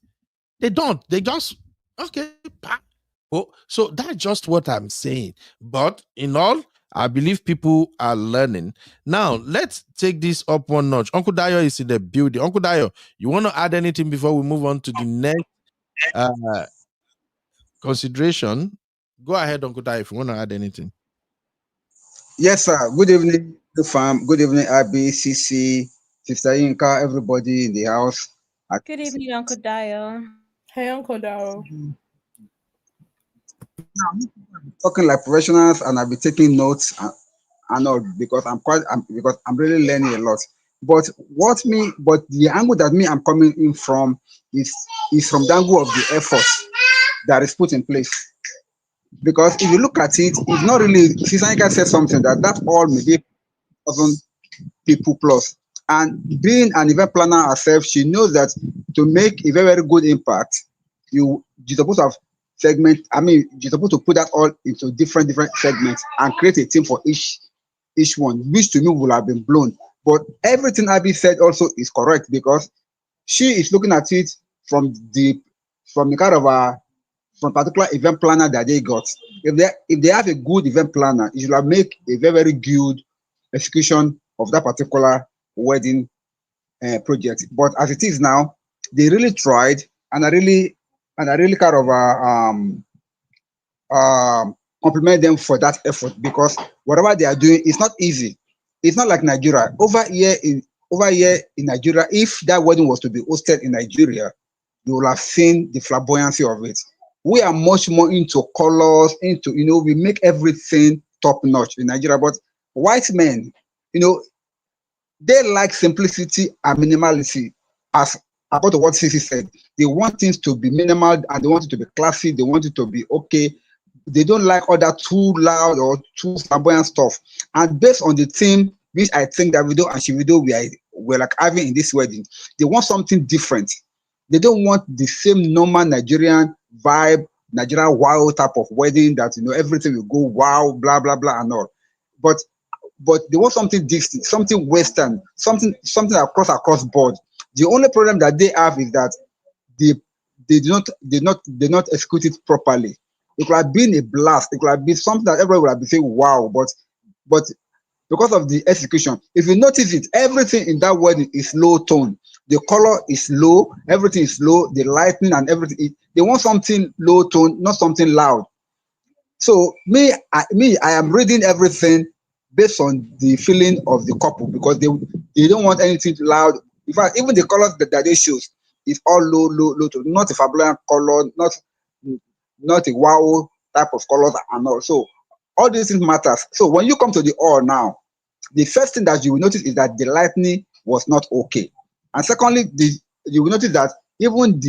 They don't. They just, okay. Oh, so that's just what I'm saying. But in all, I believe people are learning. Now, let's take this up one notch. Uncle Dayo is in the building. Uncle Dayo, you want to add anything before we move on to the next consideration? Go ahead, Uncle Dayo, if you want to add anything. Yes, sir. Good evening, the fam. Good evening, IBCC, Sister Yinka, everybody in the house. Good evening, Uncle Dayo. Hey, Uncle Dayo. Talking like professionals, and I'll be taking notes and all because I'm really learning a lot. But the angle that I'm coming in from is from the angle of the effort that is put in place. Because if you look at it, it's not really. Sister Yinka said something that all maybe 1,000 people plus. And being an event planner herself, she knows that to make a very, very good impact, you're supposed to have segment. I mean, you're supposed to put that all into different segments and create a team for each one, which to me will have been blown. But everything Abby said also is correct because she is looking at it from the kind of from particular event planner that they got. If they have a good event planner, it will make a very, very good execution of that particular wedding project. But as it is now, they really tried, and I really kind of compliment them for that effort because whatever they are doing is not easy. It's not like Nigeria. Over here in Nigeria, if that wedding was to be hosted in Nigeria, you will have seen the flamboyancy of it. We are much more into colors, we make everything top notch in Nigeria. But white men, they like simplicity and minimality, as about what Sisi said. They want things to be minimal and they want it to be classy. They want it to be okay. They don't like all that too loud or too flamboyant stuff. And based on the theme, which I think Davido and CHIVIDO we're like having in this wedding, they want something different. They don't want the same normal Nigerian vibe, Nigerian wow type of wedding that everything will go wow, blah blah blah and all. But they want something different, something Western, something across board. The only problem that they have is that they did not execute it properly. It could have been a blast. It could have been something that everyone would have been saying wow, but because of the execution, if you notice it, everything in that wedding is low tone. The color is low, everything is low, the lighting and everything. They want something low tone, not something loud. So I am reading everything based on the feeling of the couple because they don't want anything loud. In fact, even the colors that they choose is all low tone, not a fabulous color, not a wow type of colors and all. So all these things matters. So when you come to the hall now, the first thing that you will notice is that the lighting was not okay. And secondly, you will notice that even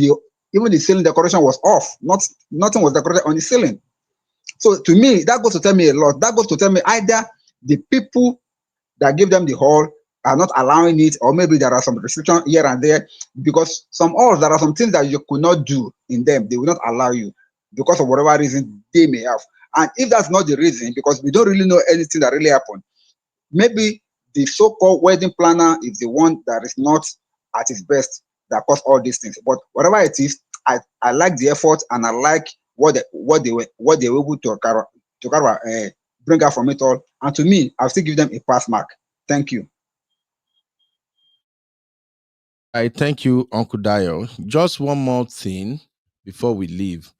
Even the ceiling decoration was off. Nothing was decorated on the ceiling. So to me, that goes to tell me a lot. That goes to tell me either the people that give them the hall are not allowing it, or maybe there are some restrictions here and there, because there are some things that you could not do in them. They will not allow you because of whatever reason they may have. And if that's not the reason, because we don't really know anything that really happened, maybe the so-called wedding planner is the one that is not at his best that caused all these things. But whatever it is, I like the effort, and I like what they were able to bring out from it all. And to me, I'll still give them a pass mark. Thank you. I thank you, Uncle Dio. Just one more thing before we leave.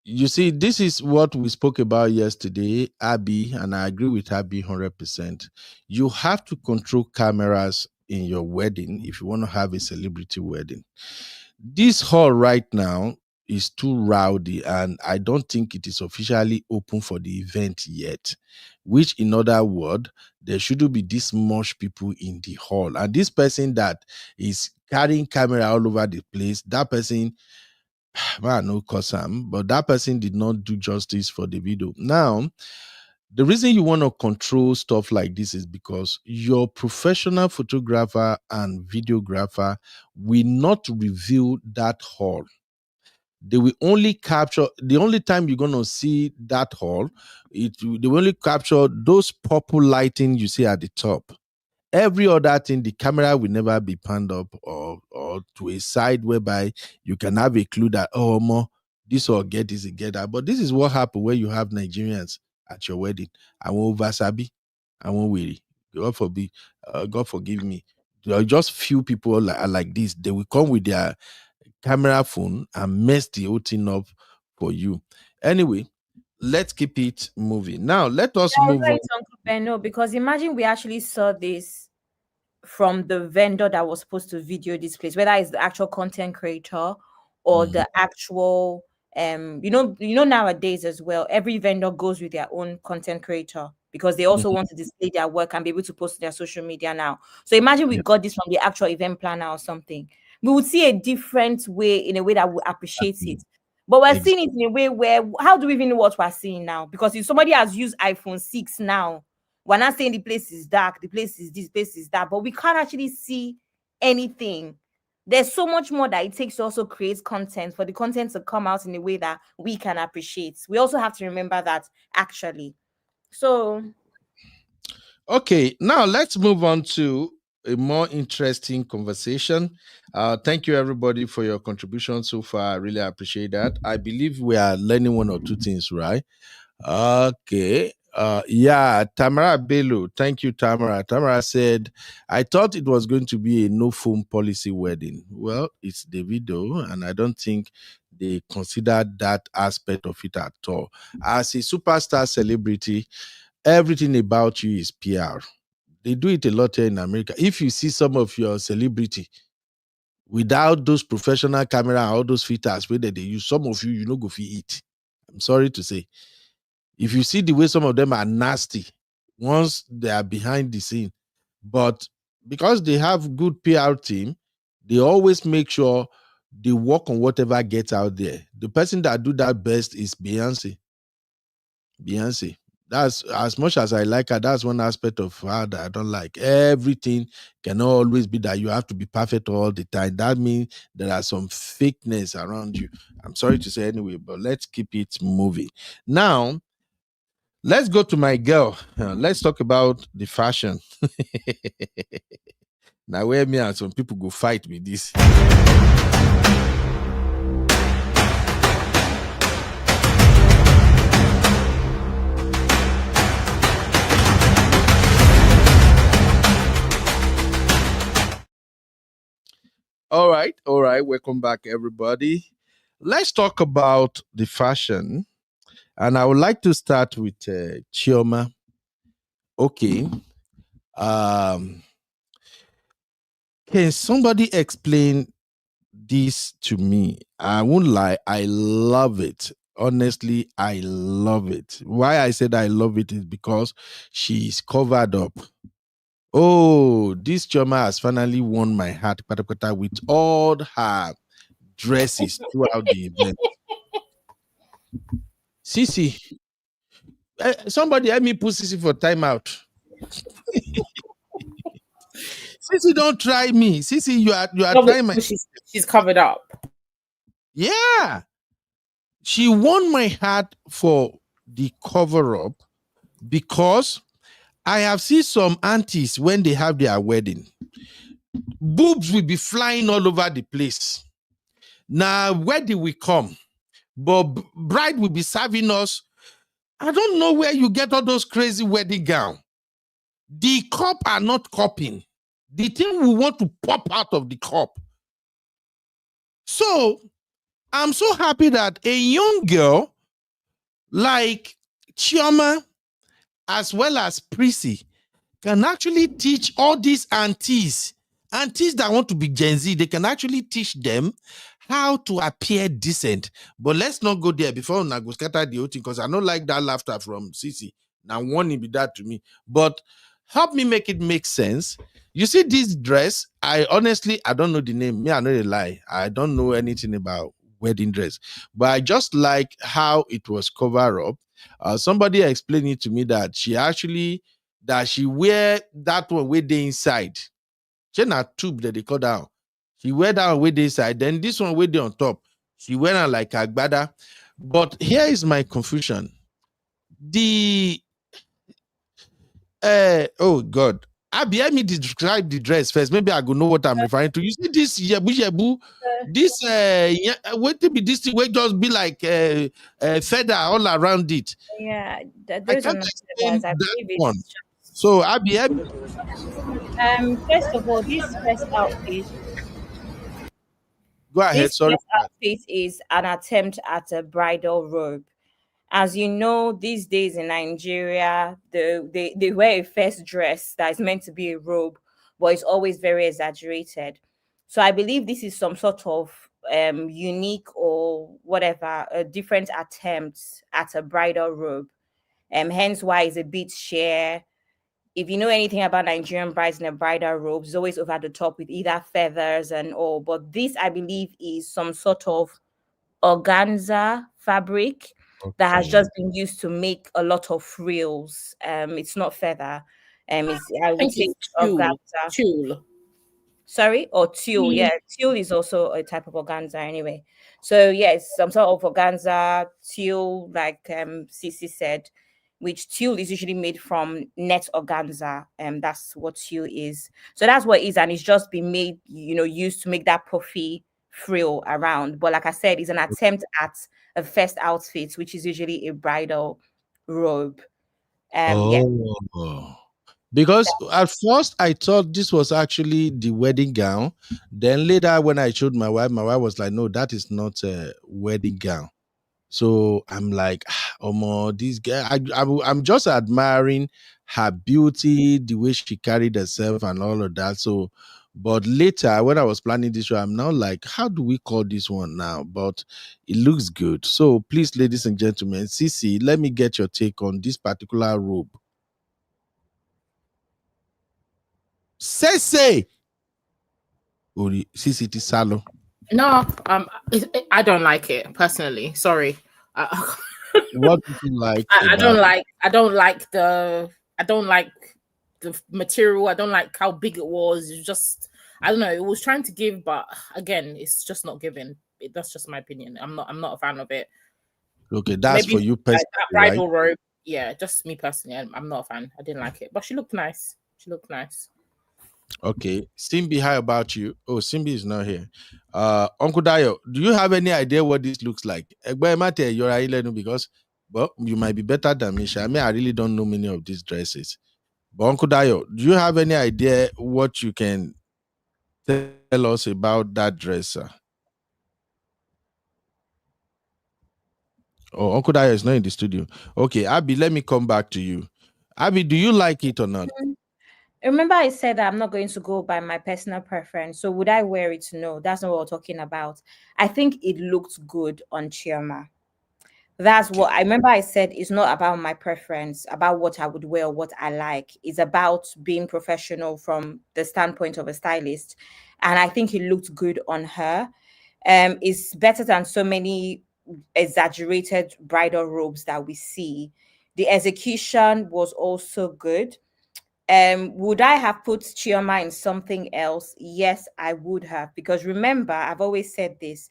You see, this is what we spoke about yesterday, Abby, and I agree with Abby 100%. You have to control cameras in your wedding if you want to have a celebrity wedding. This hall right now is too rowdy, and I don't think it is officially open for the event yet. Which, in other words, there shouldn't be this much people in the hall. And this person that is carrying camera all over the place, that person, I know Kosam, but that person did not do justice for the video. Now, the reason you want to control stuff like this is because your professional photographer and videographer will not reveal that hall. They will only capture, the only time you're going to see that hall, they will only capture those purple lighting you see at the top. Every other thing, the camera will never be panned up or to a side whereby you can have a clue that, oh, more this or get this and get that. But this is what happens when you have Nigerians at your wedding. I won't Vasabi, I won't weary. God forbid, God forgive me. There are just few people like this. They will come with their camera phone and mess the whole thing up for you. Anyway, let's keep it moving. Now, let us move on. Uncle Benno, because imagine we actually saw this from the vendor that was supposed to video this place, whether it's the actual content creator or the actual nowadays as well, every vendor goes with their own content creator because they also want to display their work and be able to post their social media now. So imagine we got this from the actual event planner or something. We would see a different way, in a way that would appreciate it. But we're seeing it in a way where, how do we even know what we're seeing now? Because if somebody has used iPhone 6 now, we're not saying the place is dark, the place is this, place is that, but we can't actually see anything. There's so much more that it takes to also create content, for the content to come out in a way that we can appreciate. We also have to remember that, actually. So, okay, now let's move on to a more interesting conversation. Thank you, everybody, for your contribution so far. I really appreciate that. I believe we are learning one or two things, right? Okay. Yeah, Tamara Bello. Thank you, Tamara. Tamara said, I thought it was going to be a no phone policy wedding. Well, it's Davido, and I don't think they considered that aspect of it at all. As a superstar celebrity, everything about you is PR. They do it a lot here in America. If you see some of your celebrity without those professional camera, all those filters where they use, some of you know go for eat. I'm sorry to say. If you see the way some of them are nasty once they are behind the scene, but because they have good PR team, they always make sure they work on whatever gets out there. The person that do that best is Beyonce. That's, as much as I like her, that's one aspect of her that I don't like. Everything cannot always be that you have to be perfect all the time. That means there are some fakeness around you. I'm sorry to say anyway, but let's keep it moving. Now, let's go to my girl. Let's talk about the fashion. Now, where me and some people go fight with this. All right. Welcome back, everybody. Let's talk about the fashion. And I would like to start with Chioma. Okay. Can somebody explain this to me? I won't lie. I love it. Honestly, I love it. Why I said I love it is because she's covered up. Oh, this Chioma has finally won my heart with all her dresses throughout the event. Sissy, somebody help me put Sissy for timeout. Sissy, don't try me. Sissy, you are trying my. She's covered up. Yeah, she won my heart for the cover up because I have seen some aunties when they have their wedding, boobs will be flying all over the place. Now, wedding will come, but bride will be serving us. I don't know where you get all those crazy wedding gown. The cup are not cupping. The thing we want to pop out of the cup. So I'm so happy that a young girl like Chioma as well as Prissy can actually teach all these aunties that want to be Gen Z. They can actually teach them how to appear decent. But let's not go there before I go scatter the whole thing, because I don't like that laughter from Sissy. Now warning be that to me. But help me make it make sense. You see this dress, I don't know the name. Me, I know a lie. I don't know anything about wedding dress. But I just like how it was covered up. Somebody explained it to me that she wear that one way they inside. She not tube that they cut down. She wear that one way they inside. Then this one way they on top. She wear her like a agbada. But here is my confusion. Oh God. Abi, let me describe the dress first. Maybe I go know what I'm referring to. You see this yebu, this what to be this thing will just be like feather all around it. Yeah, I those are can't not explain feathers. I that believe one. it's So Abi, first of all, this first outfit. Go ahead. This Sorry. first outfit is an attempt at a bridal robe. As you know, these days in Nigeria, they wear a first dress that is meant to be a robe, but it's always very exaggerated. So I believe this is some sort of unique or whatever, a different attempt at a bridal robe. Hence why it's a bit sheer. If you know anything about Nigerian brides and their bridal robes, it's always over the top with either feathers and all. But this, I believe, is some sort of organza fabric that has just been used to make a lot of frills. It's not feather. I would say it's organza. tulle. Sorry, or tulle. Yeah, tulle is also a type of organza anyway. So yes, some sort of organza, tulle, like Sissy said, which tulle is usually made from net organza. That's what tulle is. So that's what it is, and it's just been made, used to make that puffy frill around. But like I said, it's an attempt at a first outfit, which is usually a bridal robe. Yeah. Because at first I thought this was actually the wedding gown. Then later when I showed my wife was like, no, that is not a wedding gown. So I'm like, this girl, I'm just admiring her beauty, the way she carried herself and all of that. So, but later when I was planning this show, I'm now like, how do we call this one now? But it looks good. So please, ladies and gentlemen, Sissy, let me get your take on this particular robe. Say. Sissy Salo. No, I don't like it personally. Sorry. What do you like? I don't like the material. I don't like how big it was. It's just, I don't know. It was trying to give, but again, it's just not giving. That's just my opinion. I'm not a fan of it. Okay, that's maybe for you personally. That bridal robe. Yeah, just me personally. I'm not a fan. I didn't like it, but she looked nice. Okay, Simbi, how about you? Oh, Simbi is not here. Uncle Dayo, do you have any idea what this looks like? Because, well, you might be better than me. I mean, I really don't know many of these dresses. But Uncle Dayo, do you have any idea what you can tell us about that dress? Oh, Uncle Dayo is not in the studio. Okay, Abby, let me come back to you. Abby, do you like it or not? Remember I said that I'm not going to go by my personal preference. So would I wear it? No, that's not what we're talking about. I think it looked good on Chioma. That's what I remember I said. It's not about my preference, about what I would wear or what I like. It's about being professional from the standpoint of a stylist. And I think it looked good on her. is better than so many exaggerated bridal robes that we see. The execution was also good. Would I have put Chioma in something else? Yes, I would have, because remember, I've always said this.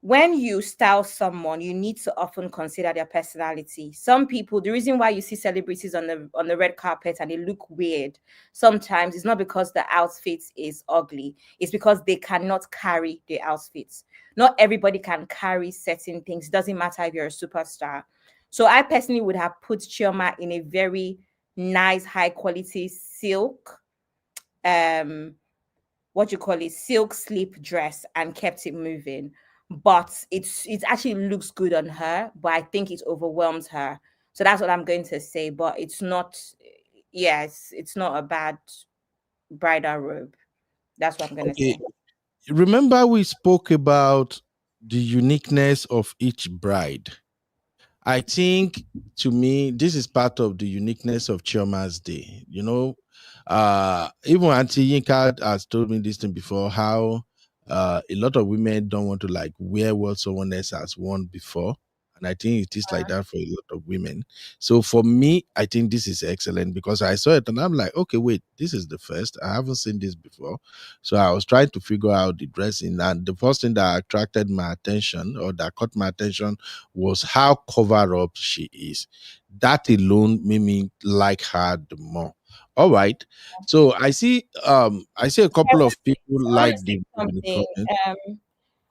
When you style someone, you need to often consider their personality. Some people, the reason why you see celebrities on the red carpet and they look weird sometimes it's not because the outfit is ugly, it's because they cannot carry the outfits. Not everybody can carry certain things. It doesn't matter if you're a superstar. So I personally would have put Chioma in a very nice, high quality silk, what you call it, silk sleep dress, and kept it moving. But it actually looks good on her, but I think it overwhelms her. So that's what I'm going to say. But it's not, yes, it's not a bad bridal robe. That's what I'm gonna Okay. say. Remember, we spoke about the uniqueness of each bride. I think, to me, this is part of the uniqueness of Chioma's day. Even Auntie Yinka has told me this thing before, how a lot of women don't want to like wear what someone else has worn before. And I think it is like that for a lot of women. So for me, I think this is excellent because I saw it and I'm like, okay, wait, this is the first. I haven't seen this before. So I was trying to figure out the dressing. And the first thing that attracted my attention or that caught my attention was how covered up she is. That alone made me like her the more. All right. So I see a couple of people I want to like say the in the something. comment.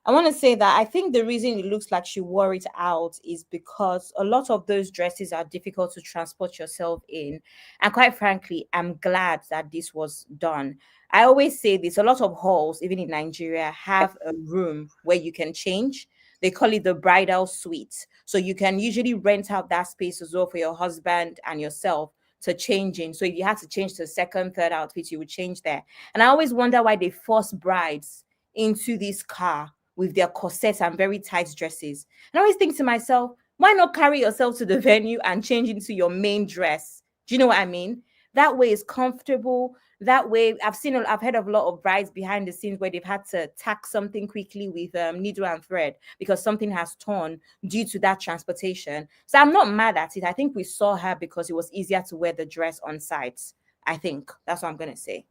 I want to say that I think the reason it looks like she wore it out is because a lot of those dresses are difficult to transport yourself in. And quite frankly, I'm glad that this was done. I always say this, a lot of halls, even in Nigeria, have a room where you can change. They call it the bridal suite. So you can usually rent out that space as well for your husband and yourself to change in. So if you had to change to second, third outfit, you would change there. And I always wonder why they force brides into this car with their corsets and very tight dresses. And I always think to myself, why not carry yourself to the venue and change into your main dress? Do you know what I mean? That way it's comfortable. That way, I've heard of a lot of brides behind the scenes where they've had to tack something quickly with needle and thread because something has torn due to that transportation. So I'm not mad at it. I think we saw her because it was easier to wear the dress on site. I think that's what I'm gonna say.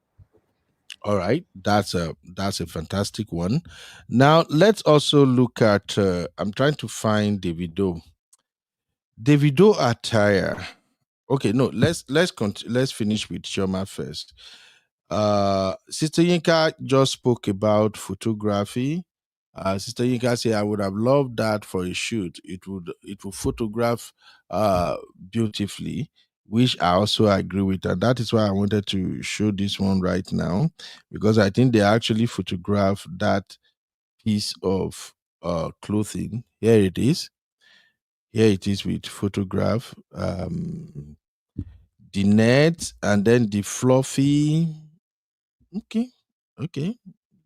All right, that's a fantastic one. Now let's also look at. I'm trying to find Davido. Davido attire. Okay, no, let's finish with Shoma first. Sister Yinka just spoke about photography. Sister Yinka said, I would have loved that for a shoot. It would photograph beautifully, which I also agree with. And that is why I wanted to show this one right now, because I think they actually photographed that piece of clothing. Here it is. Here it is with photograph. The net and then the fluffy. Okay, okay,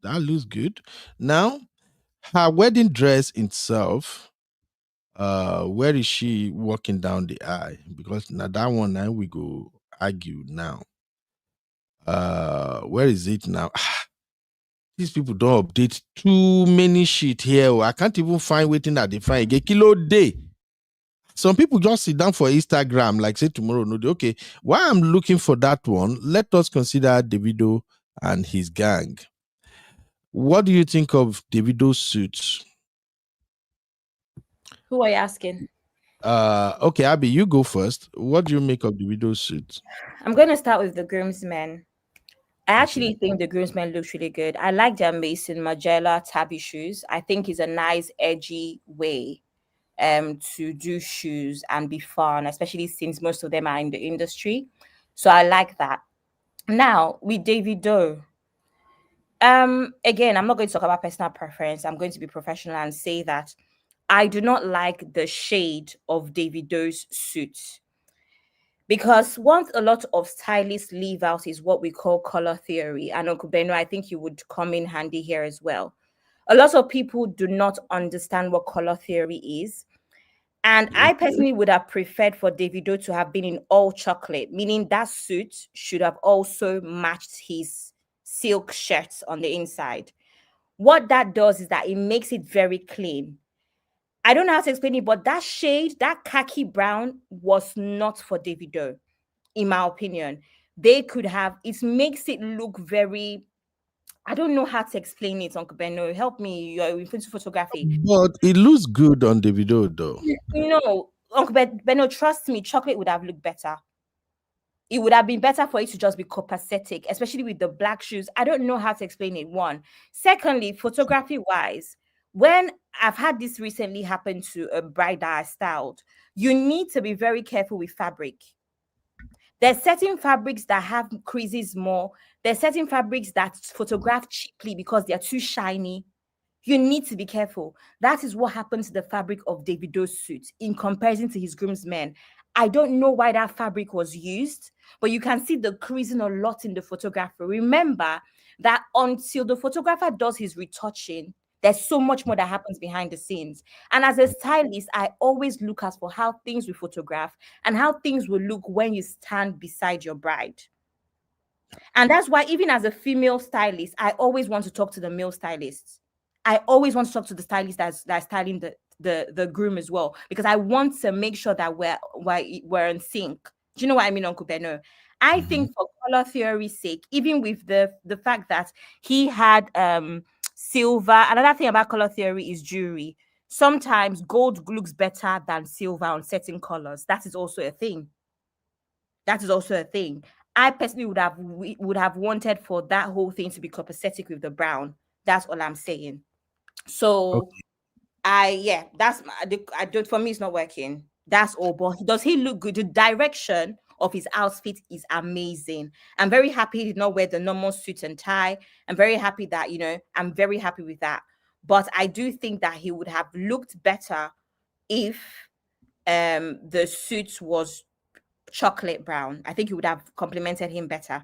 that looks good. Now, her wedding dress itself. Where is she walking down the aisle? Because now that one now we go argue now. Where is it now? These people don't update too many shit here. Oh. I can't even find waiting at the find again. Kilo day. Some people just sit down for Instagram, like say tomorrow, no day. Okay, while I'm looking for that one, let us consider Davido and his gang. What do you think of Davido's suits? Who are you asking? Okay, Abby, you go first. What do you make of Davido's suits? I'm going to start with the groomsmen. I Okay. actually think the groomsmen looks really good. I like their Mason Margiela tabby shoes. I think it's a nice edgy way to do shoes and be fun, especially since most of them are in the industry. So I like that. Now with Davido, again, I'm not going to talk about personal preference. I'm going to be professional and say that I do not like the shade of Davido's suit. Because what a lot of stylists leave out is what we call color theory. And Uncle Beno, I think you would come in handy here as well. A lot of people do not understand what color theory is. And I personally would have preferred for Davido to have been in all chocolate, meaning that suit should have also matched his silk shirts on the inside. What that does is that it makes it very clean. I don't know how to explain it, but that shade, that khaki brown, was not for Davido, in my opinion. They could have, it makes it look very, I don't know how to explain it, Uncle Benno. Help me. You're into photography. But it looks good on the video, though. No, Uncle Benno, trust me, chocolate would have looked better. It would have been better for it to just be copacetic, especially with the black shoes. I don't know how to explain it. One. Secondly, photography wise, when I've had this recently happen to a bride that I styled, you need to be very careful with fabric. There's certain fabrics that have creases more. There's certain fabrics that photograph cheaply because they're too shiny. You need to be careful. That is what happened to the fabric of Davido's suit in comparison to his groomsmen. I don't know why that fabric was used, but you can see the creasing a lot in the photographer. Remember that until the photographer does his retouching, there's so much more that happens behind the scenes. And as a stylist, I always look at for how things will photograph and how things will look when you stand beside your bride. And that's why even as a female stylist, I always want to talk to the male stylists. I always want to talk to the stylist that's styling the groom as well, because I want to make sure that we're in sync. Do you know what I mean, Uncle Benno? I think for color theory's sake, even with the fact that he had silver, another thing about color theory is jewelry. Sometimes gold looks better than silver on certain colors. That is also a thing. I personally would have wanted for that whole thing to be copacetic with the brown. That's all I'm saying. So that's I don't, for me it's not working. That's all. But does he look good? The direction of his outfit is amazing. I'm very happy he did not wear the normal suit and tie. I'm very happy that, I'm very happy with that. But I do think that he would have looked better if the suit was chocolate brown. I think it would have complimented him better.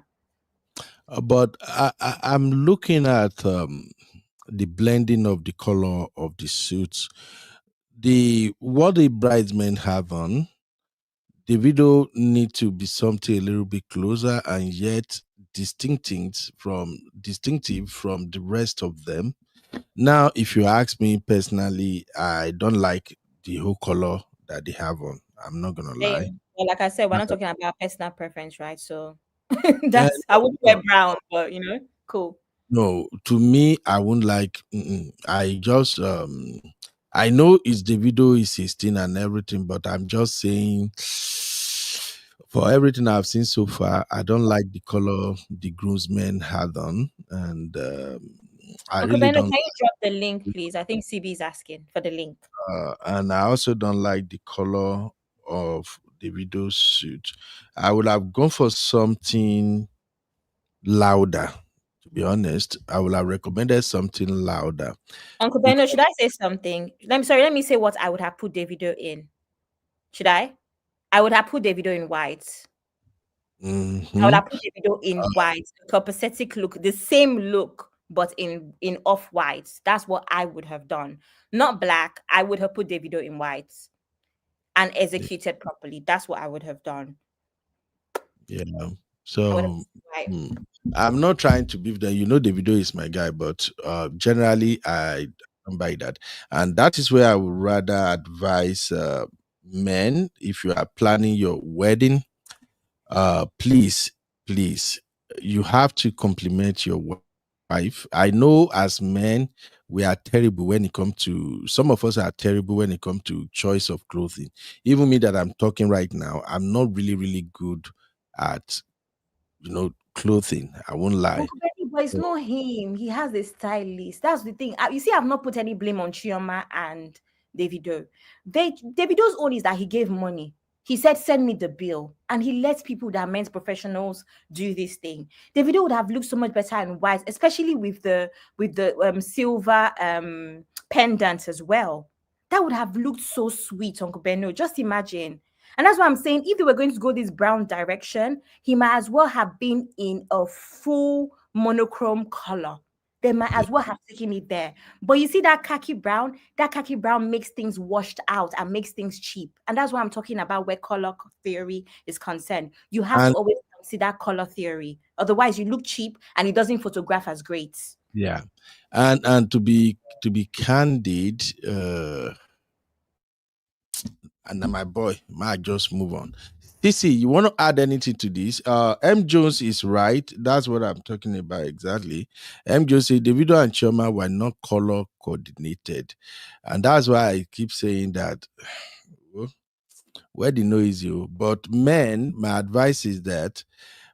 But I'm looking at the blending of the color of the suits. What the bridesmen have on, the video need to be something a little bit closer and yet distinctive from the rest of them. Now, if you ask me personally, I don't like the whole color that they have on. I'm not gonna lie. Well, like I said, we're not talking about personal preference, right? So Yeah, I wouldn't wear brown, but cool. no, to me, I wouldn't like. I just I know it's the video is 16 and everything, but I'm just saying, for everything I've seen so far, I don't like the color the groomsmen had on, and I Uncle really Benno, don't. can you drop the link, please? I think CB is asking for the link. And I also don't like the color of the video suit. I would have gone for something louder. To be honest, I would have recommended something louder. Uncle Benno, should I say something? Let me say what I would have put Davido in. Should I? I would have put Davido in white. I would have put Davido in white, copacetic look, the same look, but in off-white. That's what I would have done. Not black. I would have put Davido in white and executed properly. That's what I would have done. Yeah. So I'm not trying to beef them. Davido is my guy, but generally I don't buy that. And that is where I would rather advise men, if you are planning your wedding, please, you have to compliment your wife. I know as men, we are terrible when it comes to, some of us are terrible when it comes to choice of clothing. Even me that I'm talking right now, I'm not really, really good at clothing. I won't lie. But it's not him. He has a stylist. That's the thing. You see, I've not put any blame on Chioma and Davido. Davido's own is that he gave money. He said, send me the bill. And he lets people that are men's professionals do this thing. Davido would have looked so much better in white, especially with the silver pendant as well. That would have looked so sweet, Uncle Benno. Just imagine. And that's why I'm saying, if they were going to go this brown direction, he might as well have been in a full monochrome color. They might as well have taken it there. But you see that khaki brown makes things washed out and makes things cheap. And that's why I'm talking about where color theory is concerned. You have to always see that color theory. Otherwise, you look cheap and it doesn't photograph as great. Yeah, and to be candid, and then my boy might just move on. TC, you want to add anything to this? M Jones is right. That's what I'm talking about exactly. M Jones said Davido and Chioma were not color coordinated, and that's why I keep saying that. Well, where the noise you, but men, my advice is that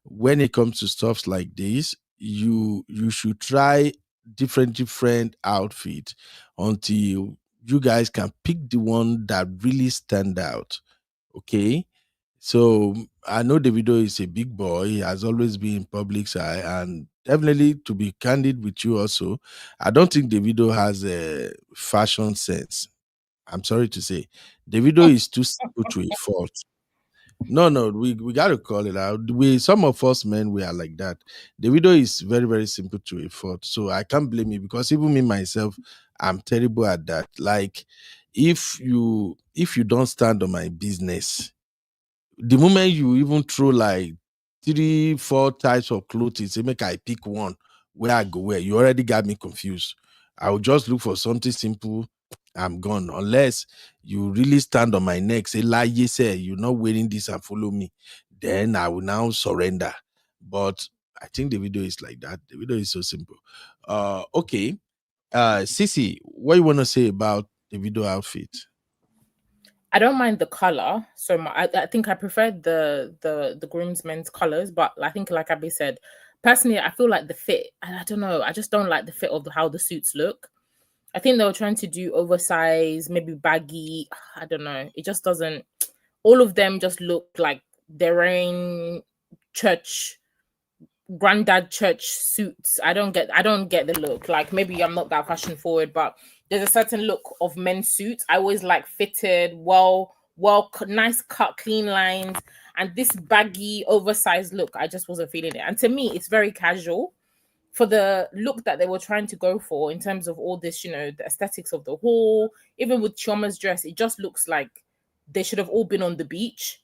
when it comes to stuff like this, you should try different outfits until you guys can pick the one that really stand out. Okay. So I know Davido is a big boy. He has always been in public's eye, and definitely to be candid with you also, I don't think Davido has a fashion sense. I'm sorry to say, Davido is too simple to a fault. No, we got to call it out. We Some of us men we are like that. Davido is very simple to a fault, so I can't blame you because even me myself, I'm terrible at that. Like, if you don't stand on my business, the moment you even throw like 3 4 types of clothing, say make I pick one where I go wear, you already got me confused. I will just look for something simple. I'm gone. Unless you really stand on my neck, say lie, yes, say you're not wearing this and follow me, then I will now surrender. But I think the video is like that. The video is so simple. Okay. Sissy, what you want to say about the video outfit? I don't mind the color so much. I think I prefer the groomsmen's colors, but I think, like Abby said, personally, I feel like the fit. I don't know. I just don't like the fit of how the suits look. I think they were trying to do oversized, maybe baggy. I don't know. It just doesn't. All of them just look like their own church, granddad church suits. I don't get the look. Like, maybe I'm not that fashion forward, but there's a certain look of men's suits. I always like fitted, nice cut, clean lines, and this baggy, oversized look. I just wasn't feeling it. And to me, it's very casual. For the look that they were trying to go for in terms of all this, the aesthetics of the hall, even with Chioma's dress, it just looks like they should have all been on the beach.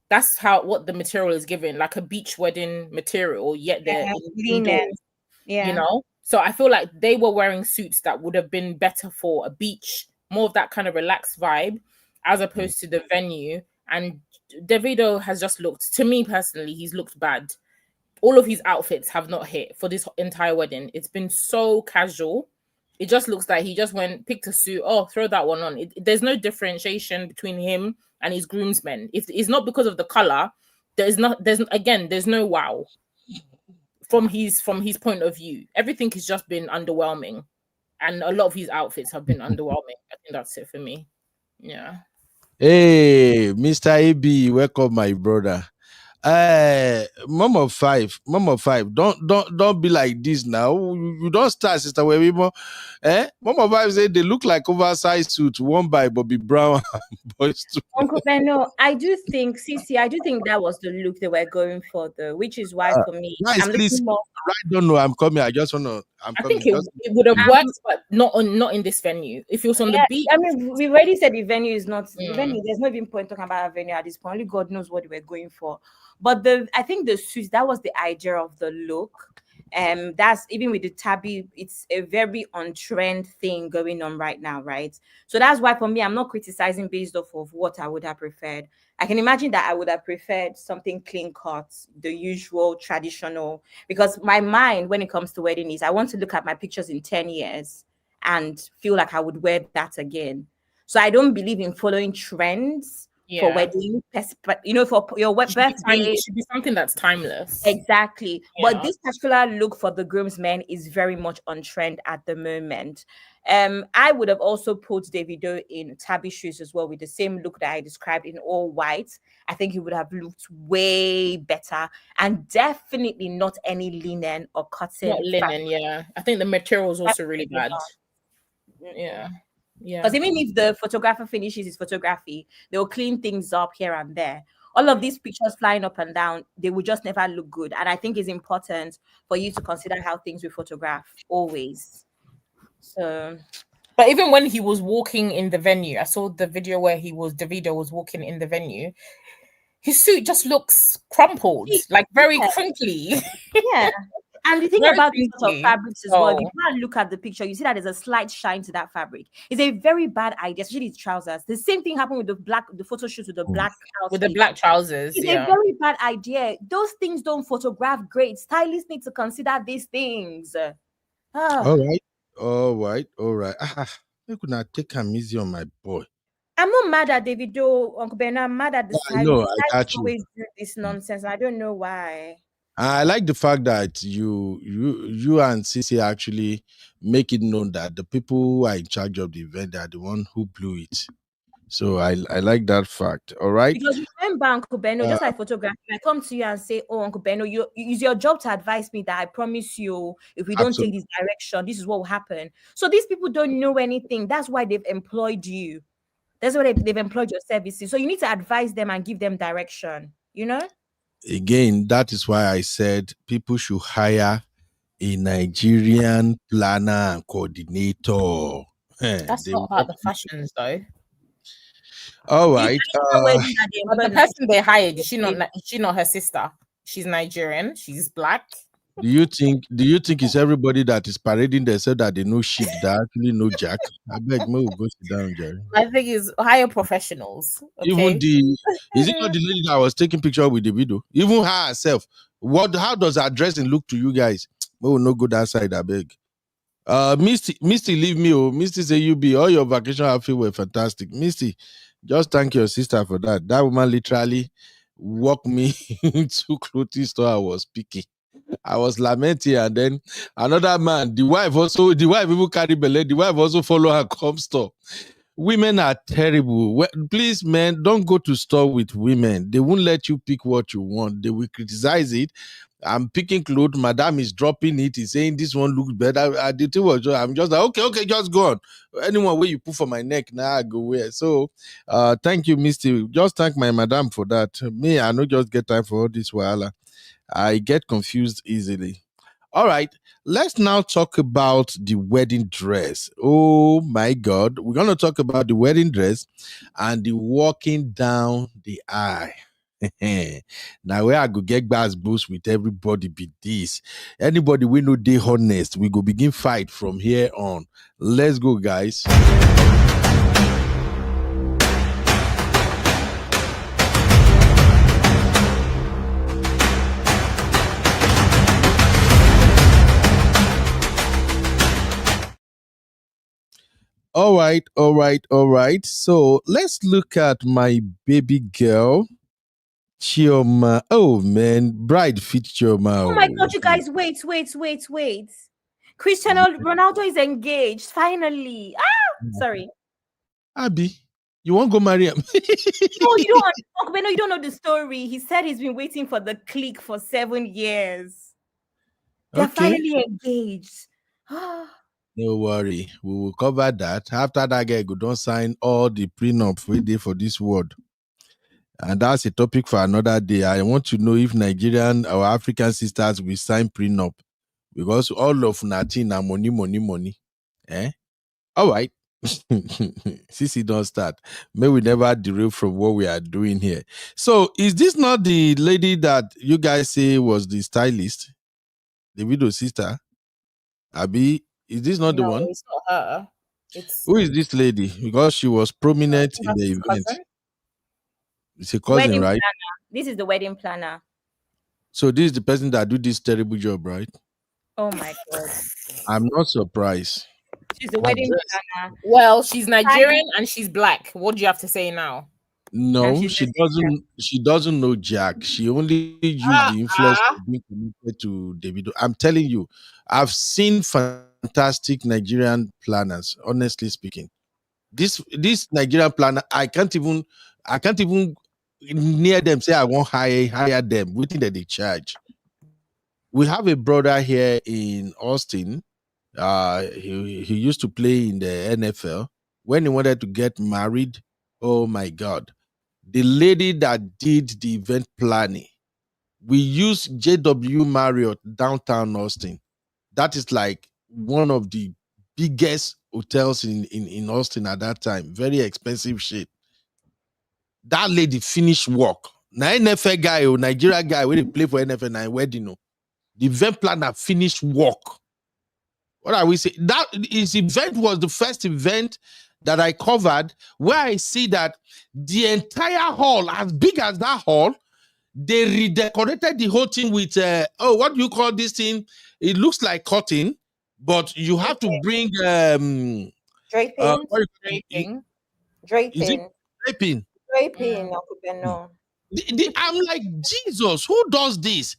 That's what the material is given, like a beach wedding material, yet they're indoors, yeah. So I feel like they were wearing suits that would have been better for a beach, more of that kind of relaxed vibe, as opposed to the venue. And Davido has just looked, to me personally, he's looked bad. All of his outfits have not hit for this entire wedding. It's been so casual. It just looks like he just picked a suit. Oh, throw that one on. There's no differentiation between him and his groomsmen. If it's not because of the color, there's no wow. From his point of view, everything has just been underwhelming, and a lot of his outfits have been underwhelming. I think that's it for me. Yeah. Hey, Mr. AB, welcome, my brother. Mom of five, don't be like this now. You don't start, Sister Webimo. Mom of five said they look like oversized suit worn by Bobby Brown. Boys too. Uncle Benno, I do think that was the look they were going for, though, which is why for me, guys, I'm please, looking more. I don't know. I'm coming. I just want to. I think it would have worked, but not in this venue. If it was on the beach, I mean, we already said the venue is not the venue. There's no even point talking about a venue at this point. Only God knows what they were going for. But I think the suits, that was the idea of the look. That's even with the tabby, it's a very on-trend thing going on right now, right? So that's why for me, I'm not criticizing based off of what I would have preferred. I can imagine that I would have preferred something clean cut, the usual traditional, because my mind when it comes to wedding is I want to look at my pictures in 10 years and feel like I would wear that again. So I don't believe in following trends for wedding, but for your birthday, it should be something that's timeless. Exactly. Yeah. But this particular look for the groomsmen is very much on trend at the moment. I would have also put Davido in tabby shoes as well with the same look that I described in all white. I think he would have looked way better, and definitely not any linen or cotton. Not linen, yeah. I think the material is also really bad. Yeah. Yeah, because even if the photographer finishes his photography, they'll clean things up here and there. All of these pictures flying up and down, they will just never look good. And I think it's important for you to consider how things we photograph always. So, but even when he was walking in the venue, I saw the video where Davido was walking in the venue. his suit just looks crumpled, like very Yeah. crinkly. Yeah. And the thing Very about these sort of crinkly. fabrics as well, if you Oh. go and look at the picture, you see that there's a slight shine to that fabric. It's a very bad idea, especially his trousers. The same thing happened with the photo shoot with the black outfit. With the black trousers. It's Yeah. a very bad idea. Those things don't photograph great. Stylists need to consider these things. All right. You could not take him easy on my boy. I'm not mad at Davido, Uncle Ben. I'm mad at the I know, I got stylists you. always do this nonsense. I don't know why. I like the fact that you and Sissy actually make it known that the people who are in charge of the event are the one who blew it. So I like that fact. All right. Because remember, Uncle Benno, just like photography, I come to you and say, "Oh, Uncle Benno, it's your job to advise me that I promise you, if we don't take this direction, this is what will happen." So these people don't know anything. That's why they've employed you. That's why they've employed your services. So you need to advise them and give them direction. You know. Again, that is why I said people should hire a Nigerian planner and coordinator. That's not about the fashions though. All right. But the person they hired, is she not her sister? She's Nigerian. She's black. Do you think it's everybody that is parading themselves that they know shit that actually know Jack? I beg me, we'll go sit down, Jerry. I think it's higher professionals. Okay? Even is it not the lady that was taking picture with the video? Even her herself. How does her dressing look to you guys? We will not go that side, I beg. Misty, leave me. Oh, Misty say you be all your vacation outfit were fantastic. Misty, just thank your sister for that. That woman literally walked me into clothing store I was picking. I was lamenting, and then another man, the wife even carry belly. The wife also follow her come store. Women are terrible. Please, men, don't go to store with women. They won't let you pick what you want. They will criticize it. I'm picking clothes. Madam is dropping it. He's saying this one looks better. I'm just like, okay, just go on. Anyone where you put for my neck, now I go wear. So, thank you, Misty. Just thank my madam for that. Me, I don't just get time for all this wahala. I get confused easily. All right, let's now talk about the wedding dress. Oh my God, we're going to talk about the wedding dress and the walking down the aisle. Now where I go get bass boost with everybody be this. Anybody we know they honest, we go begin fight from here on. Let's go, guys. All right. So let's look at my baby girl, Chioma. Oh man, bride fit Chioma. Oh my God, you guys, wait. Cristiano Ronaldo is engaged, finally. Sorry. Abby, you won't go marry him? No, you don't. No, you don't know the story. He said he's been waiting for the click for 7 years. They're finally engaged. No worry, we will cover that. After that guy go don't sign all the prenup we did for this world. And that's a topic for another day. I want to know if Nigerian or African sisters will sign prenup. Because all of nothing are money. Eh? All right. Sissy don't start. May we never derail from what we are doing here. So is this not the lady that you guys say was the stylist? The Davido sister? Abi, is this not the one? It's not her. Who is this lady? Because she was prominent in the event. Cousin? It's a cousin, Wedding right? planner. This is the wedding planner. So this is the person that do this terrible job, right? Oh my God. I'm not surprised. She's the wedding planner. Well, she's Nigerian and she's black. What do you have to say now? No, she doesn't. She doesn't know Jack. She only used the influence of being connected to Davido. I'm telling you, I've seen fantastic Nigerian planners. Honestly speaking, this Nigerian planner, I can't even near them. Say I won't hire them. We think that they charge. We have a brother here in Austin. He used to play in the NFL. When he wanted to get married, oh my God. The lady that did the event planning, we used JW Marriott downtown Austin. That is like one of the biggest hotels in Austin at that time. Very expensive shit. That lady finished work Na NFL guy or Nigeria guy when they play for NFL na wedding. No. The event planner finished work. What are we saying? That his event was the first event that I covered where I see that the entire hall, as big as that hall, they redecorated the whole thing with what do you call this thing? It looks like cotton, but you have to bring draping. Draping. Is it draping? Draping, Uncle Beno. I'm like, Jesus, who does this?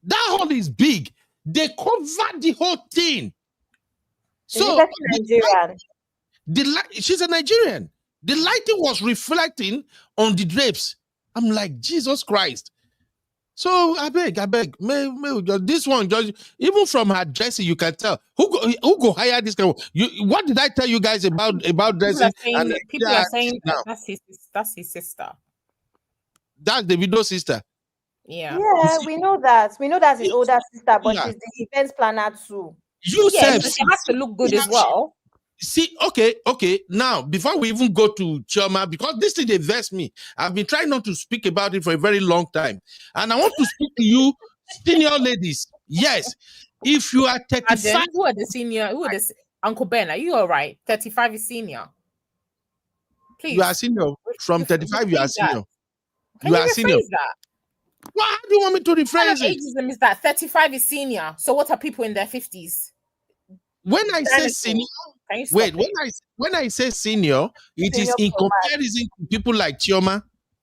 That hall is big. They covered the whole thing. So Nigerian. She's a Nigerian. The lighting was reflecting on the drapes. I'm like, Jesus Christ. So I beg, this one, just even from her dressing, you can tell who go hire this guy. What did I tell you guys about dressing? People are saying that's his sister. That's Davido's sister. Yeah, we know that. We know that's his older sister, but she's the events planner too. You said she has to look good as well. See, okay. Now, before we even go to Chioma, because this thing they vex me, I've been trying not to speak about it for a very long time. And I want to speak to you, senior ladies. Yes. If you are 35. Who are the senior? Uncle Ben, are you all right? 35 is senior. Please. You are senior. From 35, you are senior. Can you are senior. That? Well, how do you want me to rephrase it? Ageism is that 35 is senior. So what are people in their 50s? When I say senior, wait, when I say senior, it is in comparison to people like Chioma.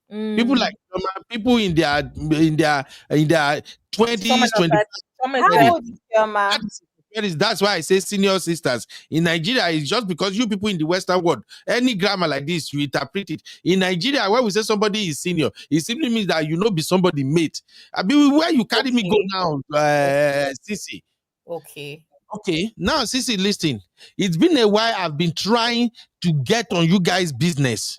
People like Chioma, people in their 20s, 25. How old is Chioma? That's why I say senior sisters. In Nigeria, it's just because you people in the Western world, any grammar like this, you interpret it. In Nigeria, when we say somebody is senior, it simply means that you know be somebody mate. I mean, where you carry me go now, Sissy? Okay, now Sissy, listen. It's been a while I've been trying to get on you guys' business.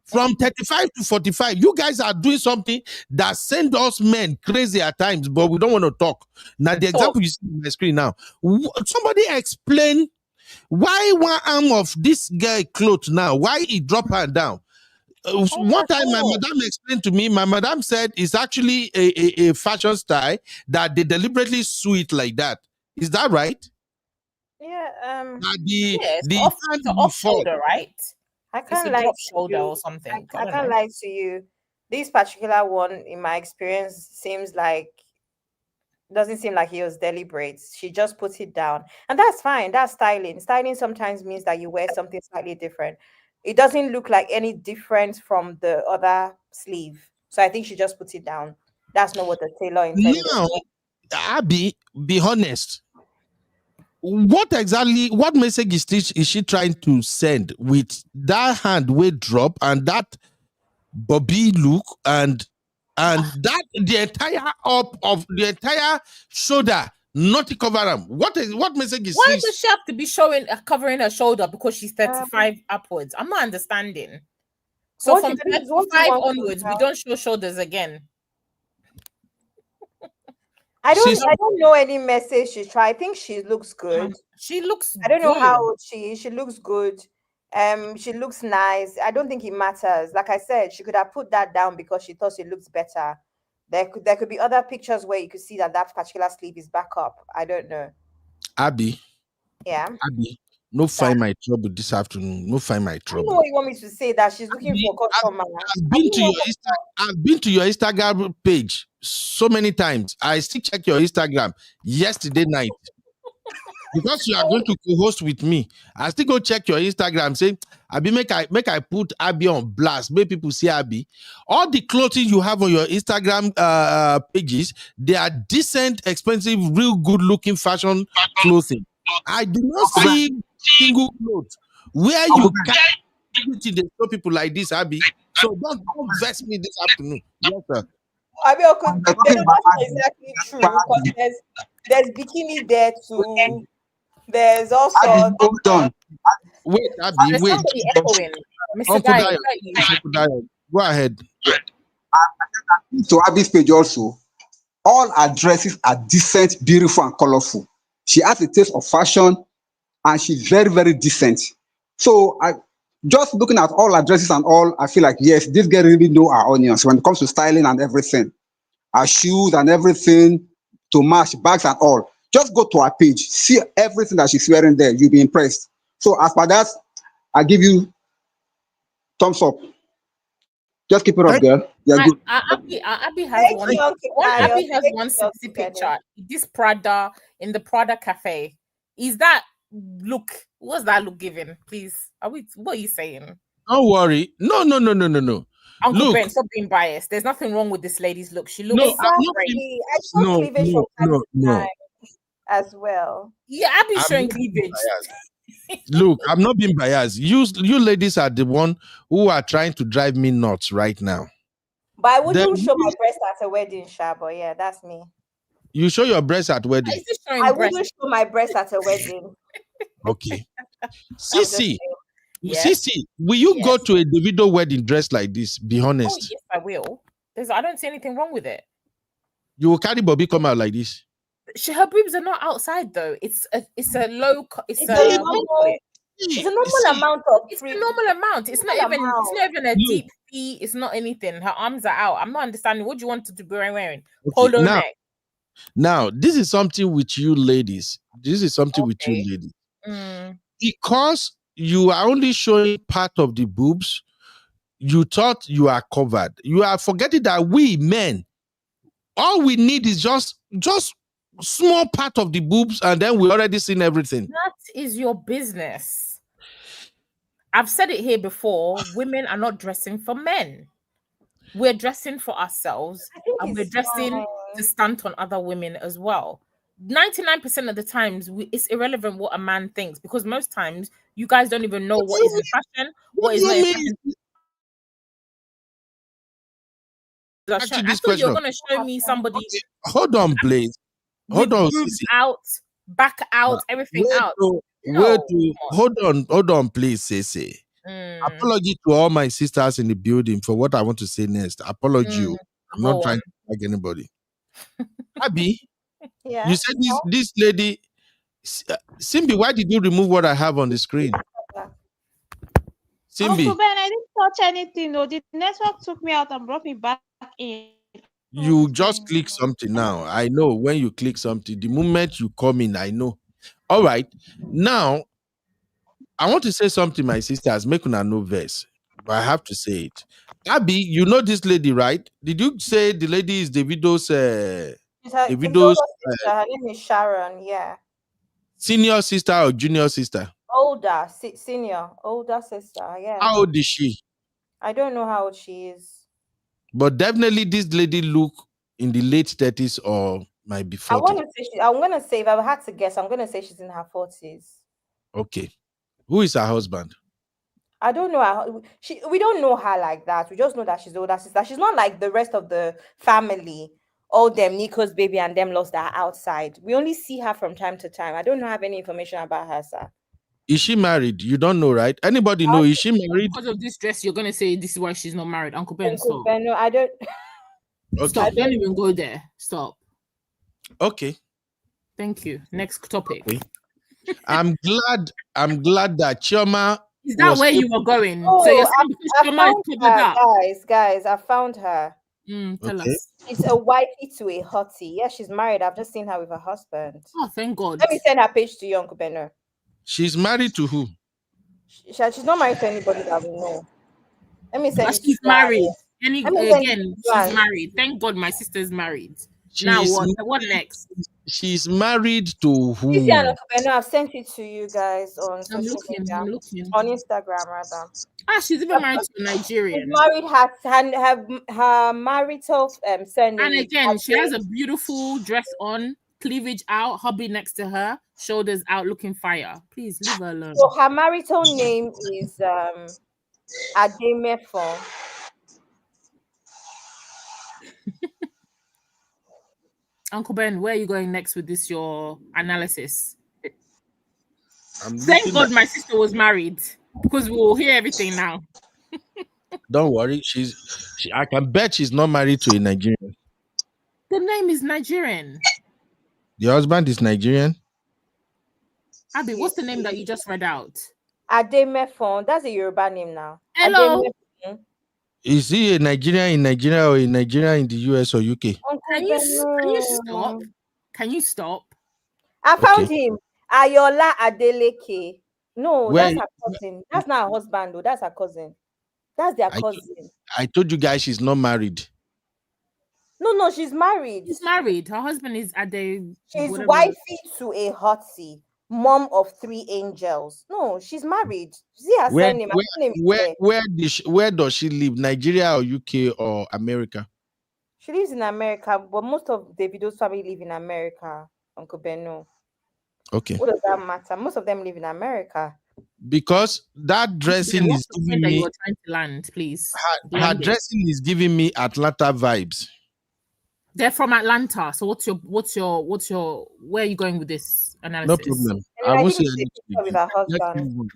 From 35 to 45, you guys are doing something that send us men crazy at times, but we don't want to talk. Now, the example you see on the screen now, somebody explain why one arm of this guy clothes now, why he drop her down. One time my madam explained to me, my madam said it's actually a fashion style that they deliberately sew it like that. Is that right? Yeah. The off shoulder, right? I can't lie to shoulder or something. I can't lie to you. This particular one, in my experience, doesn't seem like he was deliberate. She just puts it down, and that's fine. That's styling. Styling sometimes means that you wear something slightly different. It doesn't look like any difference from the other sleeve, so I think she just puts it down. That's not what the tailor intended. No, Abby, be honest. What message is she trying to send with that hand weight drop and that Bobby look and that the entire up of the entire shoulder not to cover them? What message is why does she have to be covering her shoulder because she's 35 upwards? I'm not understanding. So from 35 onwards, we don't show shoulders again. I don't know any message she's trying. I think she looks good. I don't know how old she is. She looks good. She looks nice. I don't think it matters. Like I said, she could have put that down because she thought she looks better. There could be other pictures where you could see that particular sleeve is back up. I don't know. Abby. Yeah. Abby. No find my trouble this afternoon. No find my trouble. I don't know what you want me to say that she's looking for customer. I've been to your Instagram page so many times. I still check your Instagram yesterday night. Because you are going to co-host with me, I still go check your Instagram. Say, Abby, make I put Abby on blast. Make people see Abby. All the clothing you have on your Instagram pages, they are decent, expensive, real good-looking fashion clothing. I do not see single clothes where you can't show people like this, Abby. So don't vex me this afternoon. Yes, sir. I mean, that's not exactly true because there's bikini there too. There's also hold on. Wait, Abby, wait. Mr. Guy, go ahead. To Abby's page also, all her dresses are decent, beautiful, and colorful. She has a taste of fashion, and she's very, very decent. So Just looking at all her dresses and all, I feel like, yes, this girl really know her onions when it comes to styling and everything. Her shoes and everything to match, bags and all. Just go to her page, see everything that she's wearing there. You'll be impressed. So as for that, I give you thumbs up. Just keep it up, Thank girl. You're good. Abby has Thank one. you, Uncle Abby Bayo. has Thank one you, sexy Uncle Bayo. picture. This Prada in the Prada cafe. Is that look? What's that look giving? Please, what are you saying? Don't worry. No. Uncle Look, Ben, stop being biased. There's nothing wrong with this lady's look. She looks no, I'm not great. being, Exactly. I saw cleavage from time to no. time as well. Yeah, Abby's I'm showing not being cleavage. biased. Look, I'm not being biased. You ladies are the one who are trying to drive me nuts right now. But I wouldn't show my breast at a wedding, Sha, but yeah, that's me. You show your breast at wedding. Is this showing I breast? wouldn't show my breast at a wedding. Okay. just Sissy, Yes. Sissy, will you Yes. go to a Davido wedding dressed like this? Be Oh honest. yes, I will. I don't see anything wrong with it. You will carry Bobby come out like this. Her boobs are not outside though. It's a low. It's a a what do you call it? It's a normal amount of It's free. a normal amount. It's not even. Amount. It's not even a No. deep V. It's not anything. Her arms are out. I'm not understanding. What do you want to be wearing? Okay, Polo neck. Now, this is something with you ladies. Mm. Because you are only showing part of the boobs, you thought you are covered. You are forgetting that we men, all we need is just small part of the boobs, and then we already seen everything. That is your business. I've said it here before. Women are not dressing for men. We're dressing for ourselves, and we're dressing to stunt on other women as well. 99% of the times, it's irrelevant what a man thinks, because most times you guys don't even know what is in fashion, what is not in fashion. I thought you were going to show me somebody. Okay. Hold on, please. Hold on, boobs Sissy. out, back out, everything out. Hold on, please, Sissy. Apology to all my sisters in the building for what I want to say next. Apology. I'm not trying to like anybody. Abby, Yeah. you said this lady, Simbi, why did you remove what I have on the screen? Simbi. Uncle Ben, I didn't touch anything. No, the network took me out and brought me back in. You just click something now. I know when you click something, the moment you come in, I know. All right. Now, I want to say something, my sisters, make una no verse, but I have to say it. Abby, you know this lady, right? Did you say the lady is Davido's Davido's sister? Her name is Sharon. Yeah. Senior sister or junior sister? Older sister. Yeah. How old is she? I don't know how old she is. But definitely this lady look in the late 30s or might be 40. I'm gonna say if I had to guess, I'm gonna say she's in her 40s. Okay. Who is her husband? I don't know. We don't know her like that. We just know that she's older sister. She's not like the rest of the family. All them Nico's baby and them lost that are outside. We only see her from time to time. I don't have any information about her, sir. Is she married? You don't know, right? Anybody know? Is she married? Because of this dress, you're gonna say this is why she's not married. Uncle Ben, stop. Ben, no, I don't. Okay. Stop. Don't even go there. Stop. Okay. Thank you. Next topic. Okay. I'm glad that Chioma. Is that where you were going? Oh, so you're saying Chioma is covered up. Guys, I found her. Tell us. It's a wifey to a hottie. Yeah, she's married. I've just seen her with her husband. Oh, thank God. Let me send her page to you, Uncle Benno. She's married to who? She's not married to anybody that we know. Let me send but she's married. She's married. Thank God my sister's married. Now what next? She's married to who? I've sent it to you guys on social media. I'm looking. On Instagram, rather. She's even married to a Nigerian. She's married, her marital surname. And again, she has a beautiful dress on, cleavage out, hubby next to her, shoulders out, looking fire. Please leave her alone. So her marital name is Ademefo. Uncle Ben, where are you going next with this, your analysis? Thank God my sister was married, because we will hear everything now. Don't worry. I can bet she's not married to a Nigerian. The name is Nigerian. The husband is Nigerian? Abby, what's the name that you just read out? Ademefon. That's a Yoruba name now. Hello. Ademefon. Is he a Nigerian in Nigeria or a Nigerian in the US or UK? Can you stop? Can you stop? I found him. Ayola Adeleke. No, that's her cousin. That's not her husband, though. That's her cousin. That's their cousin. I told you guys she's not married. No, she's married. She's married. Her husband is Ade. She's wifey to a hottie, mom of 3 angels. No, she's married. See her surname. Where does she live? Nigeria or UK or America? She lives in America, but most of Davido's family live in America, Uncle Beno. Okay. What does that matter? Most of them live in America. Because that dressing is giving me. You are trying to land, please. Her dressing is giving me Atlanta vibes. They're from Atlanta. So what's your where are you going with this analysis? No problem. I won't say anything.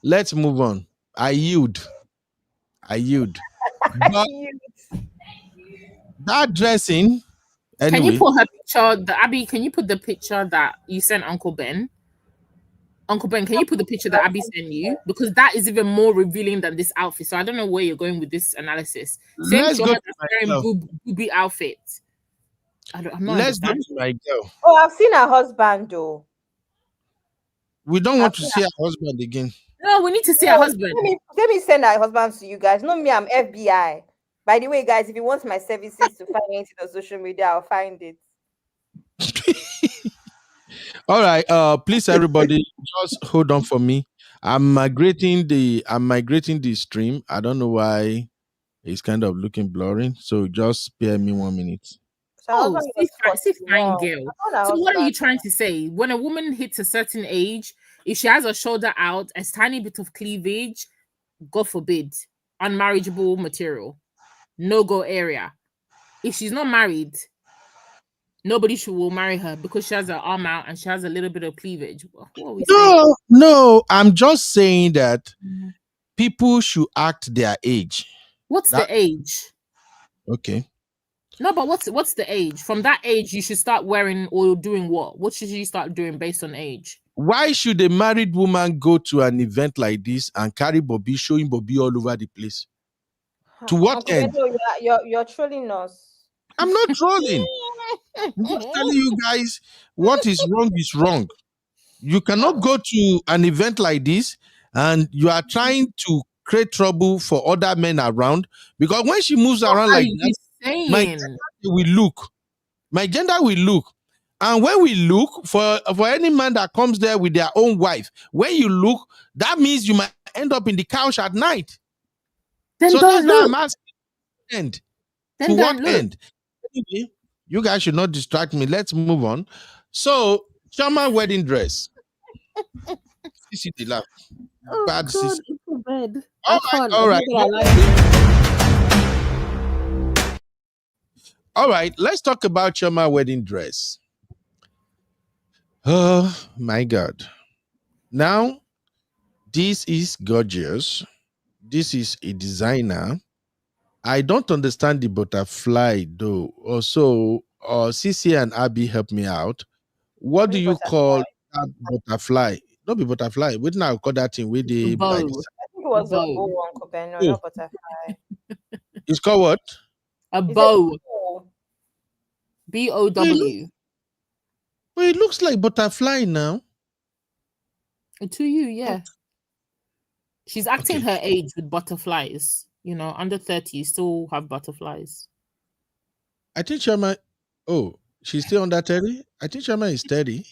Let's move on. I yield. That dressing. Anyway. Can you put her picture? Abby, can you put the picture that you sent Uncle Ben? Uncle Ben, can you put the picture that Abby sent you? Because that is even more revealing than this outfit. So I don't know where you're going with this analysis. Let's go to wearing booby outfit. Let's go to my girl. Oh, I've seen her husband though. We don't want to see her husband again. No, we need to see her husband. Let me send her husband to you guys. No, me, I'm FBI. By the way, guys, if you want my services to find anything on social media, I'll find it. All right, please everybody just hold on for me. I'm migrating the stream. I don't know why it's kind of looking blurry, so just spare me 1 minute. So fine girl. So what are you trying to say? When a woman hits a certain age, if she has a shoulder out, a tiny bit of cleavage, God forbid, unmarriageable material, no-go area. If she's not married, nobody will marry her because she has her arm out and she has a little bit of cleavage. No, I'm just saying that people should act their age. What's the age? Okay. No, but what's the age? From that age, you should start wearing or doing what? What should you start doing based on age? Why should a married woman go to an event like this and carry Bobby, showing Bobby all over the place? To what Uncle end? Beto, you're trolling us. I'm not trolling. I'm just telling you guys what is wrong is wrong. You cannot go to an event like this and you are trying to create trouble for other men around, because when she moves around like that, my gender will look. And when we look for any man that comes there with their own wife, when you look, that means you might end up in the couch at night. Then so don't that's why look. I'm asking. End. Then To don't what look. end? Anyway, you guys should not distract me. Let's move on. So, Chioma wedding dress. See the laugh. Oh, Bad God, sister. it's so bad. All right. All right, let's talk about Chioma wedding dress. Oh my God. Now, this is gorgeous. This is a designer. I don't understand the butterfly though. Also, CC and Abby help me out. What do you call that butterfly? Not be butterfly. What now call that thing with the bow? I think it was a bow, Uncle Ben, no, not butterfly. It's called what? A bow. BOW. Well, it looks like butterfly now. To you, yeah. She's acting her age with butterflies. You know, under 30, you still have butterflies. I think Chioma. Oh, she's still under 30? I think Chioma is 30.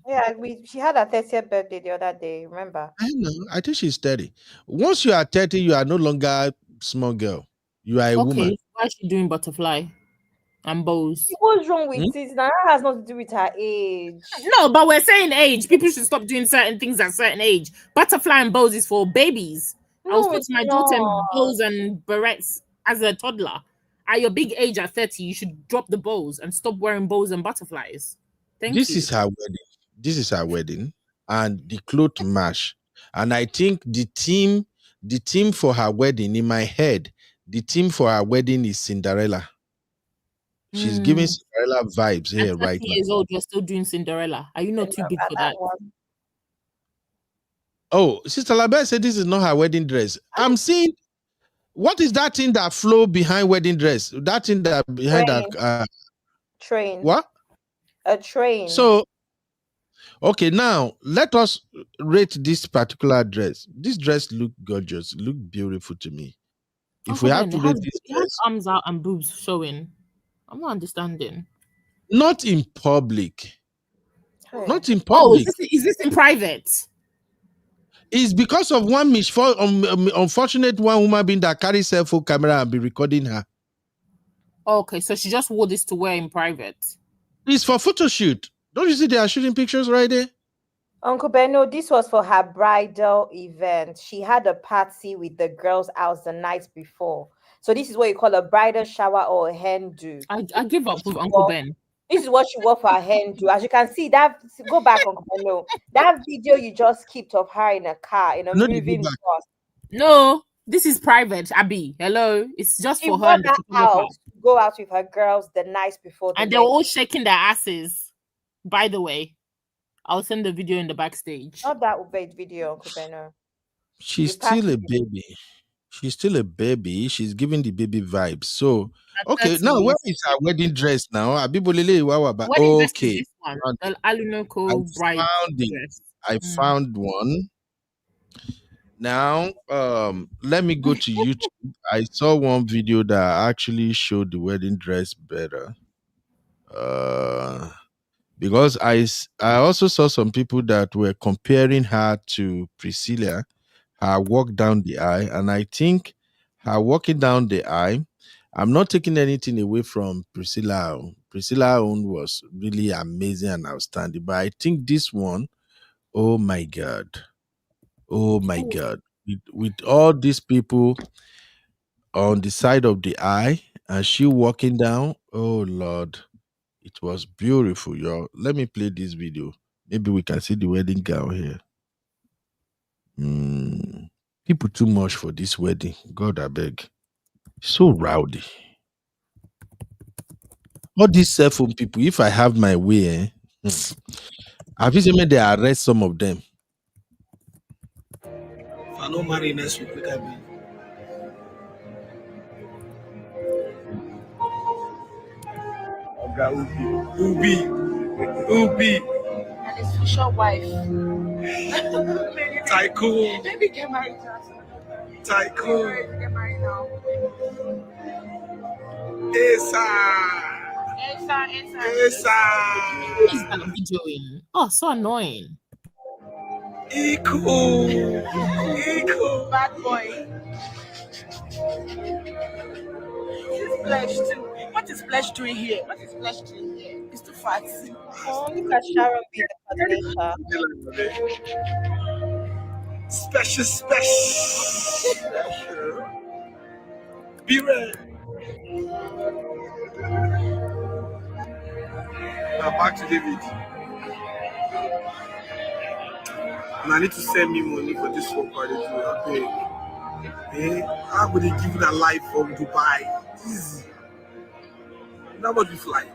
Yeah, she had her 30th birthday the other day, remember? I know. I think she's 30. Once you are 30, you are no longer a small girl. You are a woman. Why is she doing butterfly and bows? What's wrong with it? Now, that has nothing to do with her age. No, but we're saying age. People should stop doing certain things at certain age. Butterfly and bows is for babies. I was putting my daughter in bows and barrettes as a toddler. At your big age at 30, you should drop the bows and stop wearing bows and butterflies. This is her wedding. This is her wedding, and the cloth match. And I think the theme for her wedding, in my head, the theme for her wedding is Cinderella. She's giving Cinderella vibes here right now. Years old, you're still doing Cinderella. Are you not too big for that? Oh, Sister Labelle said this is not her wedding dress. I'm seeing, what is that thing that flow behind wedding dress? That thing that behind Train. that Train. what? A train. So okay, now let us rate this particular dress. This dress look gorgeous, look beautiful to me. If we have to rate this dress, arms out and boobs showing. I'm not understanding. Not in public. Hey. Not in Oh, public. is this in private? It's because of one unfortunate one woman being that carry cell phone camera and be recording her. Okay, so she just wore this to wear in private. It's for photo shoot. Don't you see they are shooting pictures right there? Uncle Benno, this was for her bridal event. She had a party with the girls' house the night before. So this is what you call a bridal shower or a hen do. I give up with Uncle Ben. This is what she wore for her hen do. As you can see, that go back, Uncle Benno. That video you just kept of her in a car in a moving bus. No, this is private, Abby. Hello, it's just She for her. Go out with her girls the night before, and they were all shaking their asses. By the way, I'll send the video in the backstage. Not that video, Uncle Benno. She's still a baby. She's still a baby. She's giving the baby vibes. So, okay, now where is her wedding dress now? Okay. This one, the Alunoko bride dress. I found one. Now, let me go to YouTube. I saw one video that actually showed the wedding dress better. Because I also saw some people that were comparing her to Priscilla, her walk down the aisle, and I think her walking down the aisle, I'm not taking anything away from Priscilla. Priscilla's own was really amazing and outstanding, but I think this one, oh my God. With all these people on the side of the aisle and she walking down, oh Lord, it was beautiful, y'all. Let me play this video. Maybe we can see the wedding gown here. People too much for this wedding. God, I beg. So rowdy. All these cell phone people, if I have my way, I've seen they arrest some of them. If I no marry next week, I be. Ubi. And his future wife. Tycoon. Maybe get married to us. Tycoon. Get married now. Esa. What is that videoing? Oh, so annoying. Eco. Bad boy. Flesh too. What is Flesh doing here? It's too fat. Oh, look at Sharon being the coordinator. Special. Be ready. Now back to David. And I need to send me money for this work I pay. How would they give you that life from Dubai? Easy. That was the flight.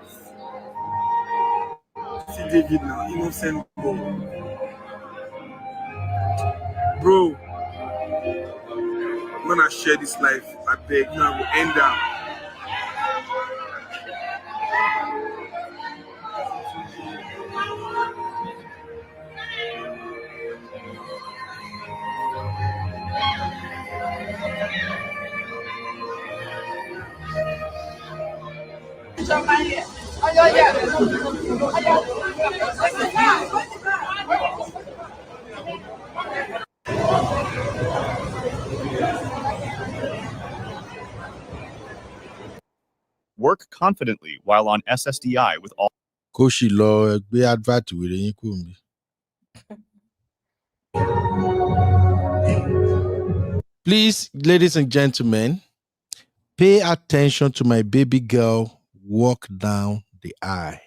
See David now, innocent bro. Bro, when I share this life, I beg now I will end up. Work confidently while on SSDI with all. Koshi law be advert with Please, ladies and gentlemen, pay attention to my baby girl walk down the aisle.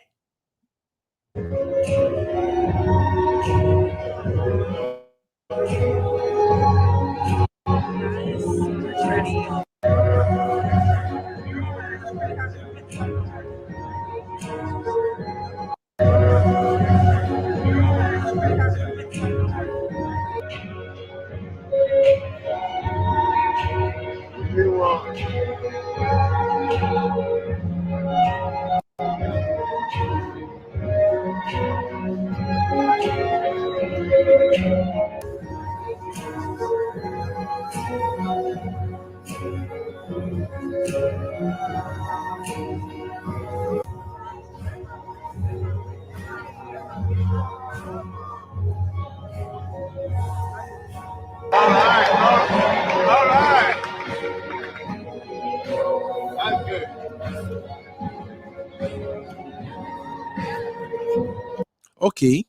Okay.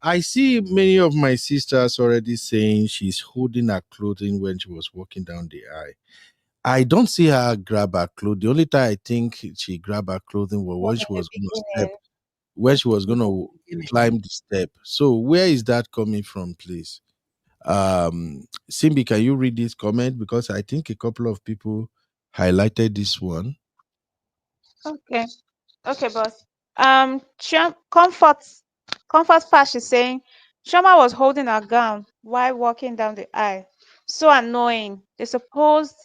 I see many of my sisters already saying she's holding her clothing when she was walking down the aisle. I don't see her grab her clothes. The only time I think she grabbed her clothing was Was when in she the was going to step, beginning. when she was going to Beginning. climb the step. So where is that coming from, please? Simbi, can you read this comment? Because I think a couple of people highlighted this one. Okay. Okay, boss. Comfort Pash is saying Chioma was holding her gown while walking down the aisle. So annoying. They supposed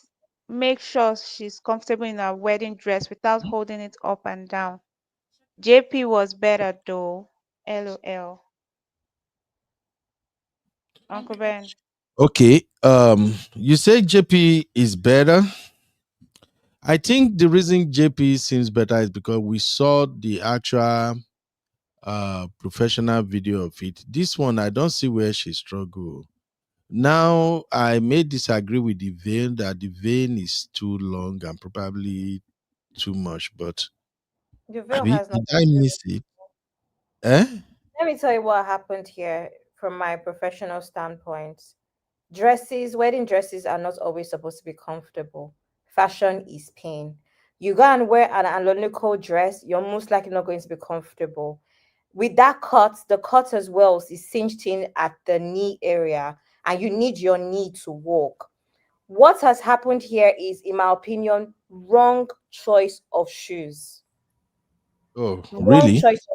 make sure she's comfortable in her wedding dress without holding it up and down. JP was better though. LOL. Uncle Ben. Okay. You say JP is better. I think the reason JP seems better is because we saw the actual professional video of it. This one I don't see where she struggled. Now I may disagree with the vein that the vein is too long and probably too much, but The veil Abi, has did nothing I to do with miss it? Eh? Let me tell you what happened here from my professional standpoint. Dresses, wedding dresses are not always supposed to be comfortable. Fashion is pain. You go and wear an alonico dress, you're most likely not going to be comfortable. With that cut, the cut as well is cinched in at the knee area, and you need your knee to walk. What has happened here is, in my opinion, wrong choice of shoes. Oh, Wrong really? choice.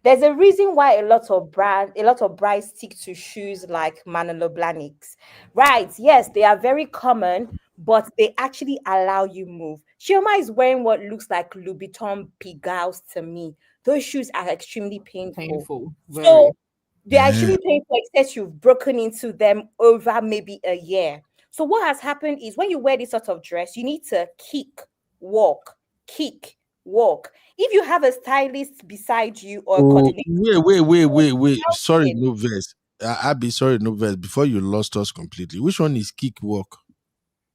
There's a reason why a lot of brides stick to shoes like Manolo Blahniks. Right? Yes, they are very common, but they actually allow you move. Shioma is wearing what looks like Louboutin Pigaus to me. Those shoes are extremely painful. Painful. So Very. they're Eh. actually painful, except you've broken into them over maybe a year. So what has happened is when you wear this sort of dress, you need to walk, kick, walk. If you have a stylist beside you or a Oh, coordinator, wait. Sorry, helping, no verse. Abby, sorry, no verse. Before you lost us completely. Which one is kick walk?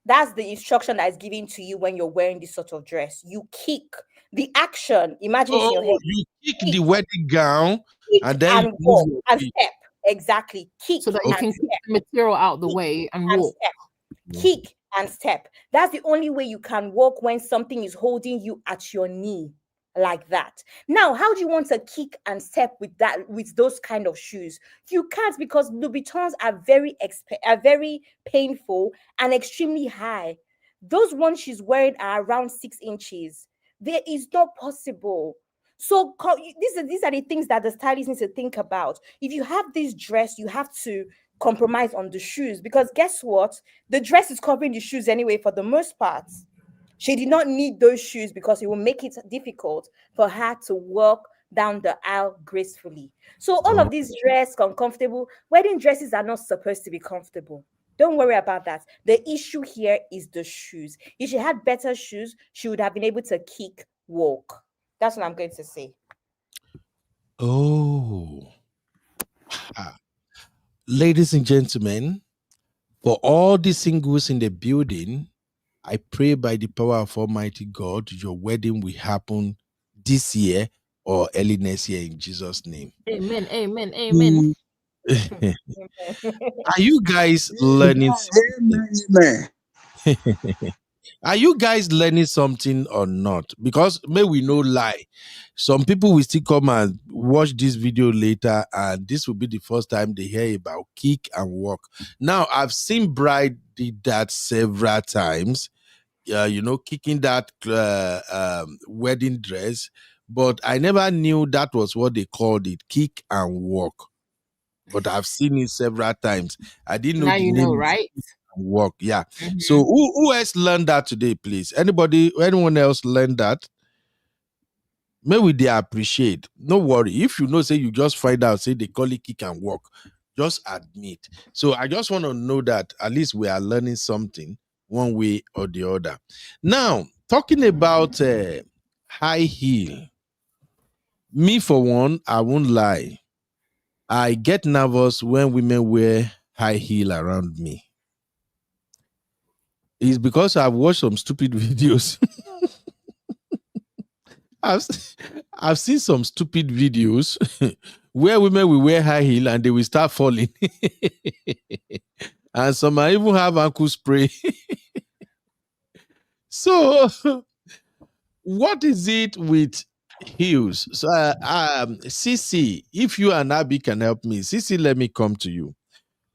that's the instruction that is given to you when you're wearing this sort of dress. You kick the action. Imagine it in your Oh, head. you kick the Kick, wedding gown kick and then you and move walk your and feet. step. Exactly. Kick So that you and can keep step. the material out the Kick way and and walk. step. Kick and step. That's the only way you can walk when something is holding you at your knee like that. Now, how do you want to kick and step with those kind of shoes? You can't, because Louboutins are are very painful and extremely high. Those ones she's wearing are around 6 inches. There is not possible. So these are the things that the stylist needs to think about. If you have this dress, you have to compromise on the shoes, because guess what? The dress is covering the shoes anyway for the most part. She did not need those shoes because it will make it difficult for her to walk down the aisle gracefully. So all Oh, of these dress uncomfortable. Wedding dresses are not supposed to be comfortable. Don't worry about that. The issue here is the shoes. If she had better shoes, she would have been able to kick walk. That's what I'm going to say. oh. Ladies and gentlemen, for all the singles in the building, I pray by the power of Almighty God, your wedding will happen this year or early next year in Jesus' name. Amen. Amen. Amen. Are you guys learning something? Amen. Are you guys learning something or not? Because may we no lie, some people will still come and watch this video later, and this will be the first time they hear about kick and walk. Now, I've seen bride did that several times. Kicking that wedding dress, but I never knew that was what they called it, kick and walk. But I've seen it several times. I didn't know Now the you know, name is right? walk. Yeah. So Mhm. who else learned that today, please? Anyone else learned that? Maybe they appreciate. No worry. If you know, say you just find out, say they call it kick and walk. Just admit. So I just want to know that at least we are learning something one way or the other. Now, talking about high heel. Me for one, I won't lie. I get nervous when women wear high heel around me. It's because I've watched some stupid videos. I've, I've seen some stupid videos where women will wear high heel and they will start falling. And some might even have ankle spray. So, what is it with heels? So, Sisi, if you and Abby can help me, Sisi, let me come to you.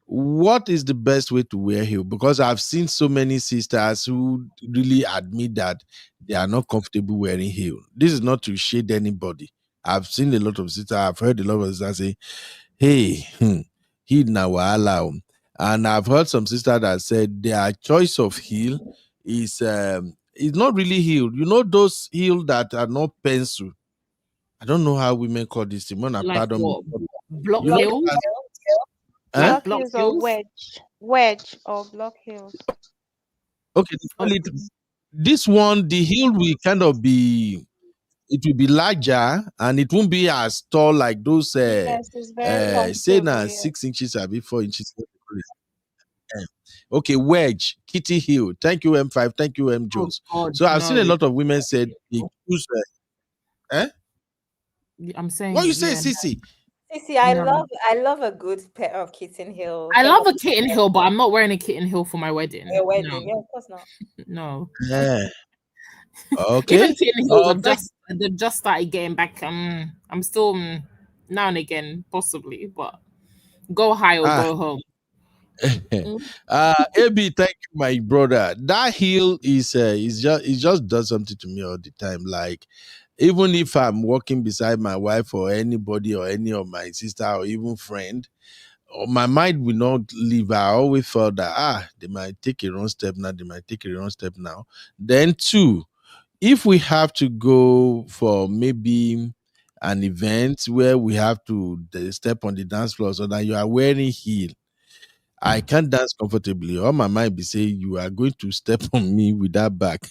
What is the best way to wear heel? Because I've seen so many sisters who really admit that they are not comfortable wearing heel. This is not to shade anybody. I've seen a lot of sisters, I've heard a lot of sisters say, hey, heel na wahala. And I've heard some sisters that said their choice of heel is not really heel. You know those heel that are not pencil. I don't know how women call this thing. Like Pardon me. what? Block You know, heels? Huh? Block heels or wedge or block heels. Okay, they call it, this one, the heel will kind of be, it will be larger and it won't be as tall like those Yes, it's very say now comfortable. 6 inches or 4 inches. Okay, wedge, kitty heel. Thank you, M5. Thank you, M Jones. God, So I've seen a no. lot of women said they choose. I'm saying. What you say, yeah, Sissy? Sissy, I love a good pair of kitten heels. I love a kitten heel, but I'm not wearing a kitten heel for my wedding. Your wedding, No. yeah, of course not. No. Yeah. Okay. Even kitten heels they've just started getting back. I'm still now and again possibly, but go high or go home. AB, thank you, my brother. That heel is it just does something to me all the time. Like, even if I'm walking beside my wife or anybody or any of my sister or even friend, my mind will not leave. I always felt that they might take a wrong step now, they might take a wrong step now. Then two, if we have to go for maybe an event where we have to step on the dance floor, so that you are wearing heel, I can't dance comfortably. All my mind be saying you are going to step on me with that back.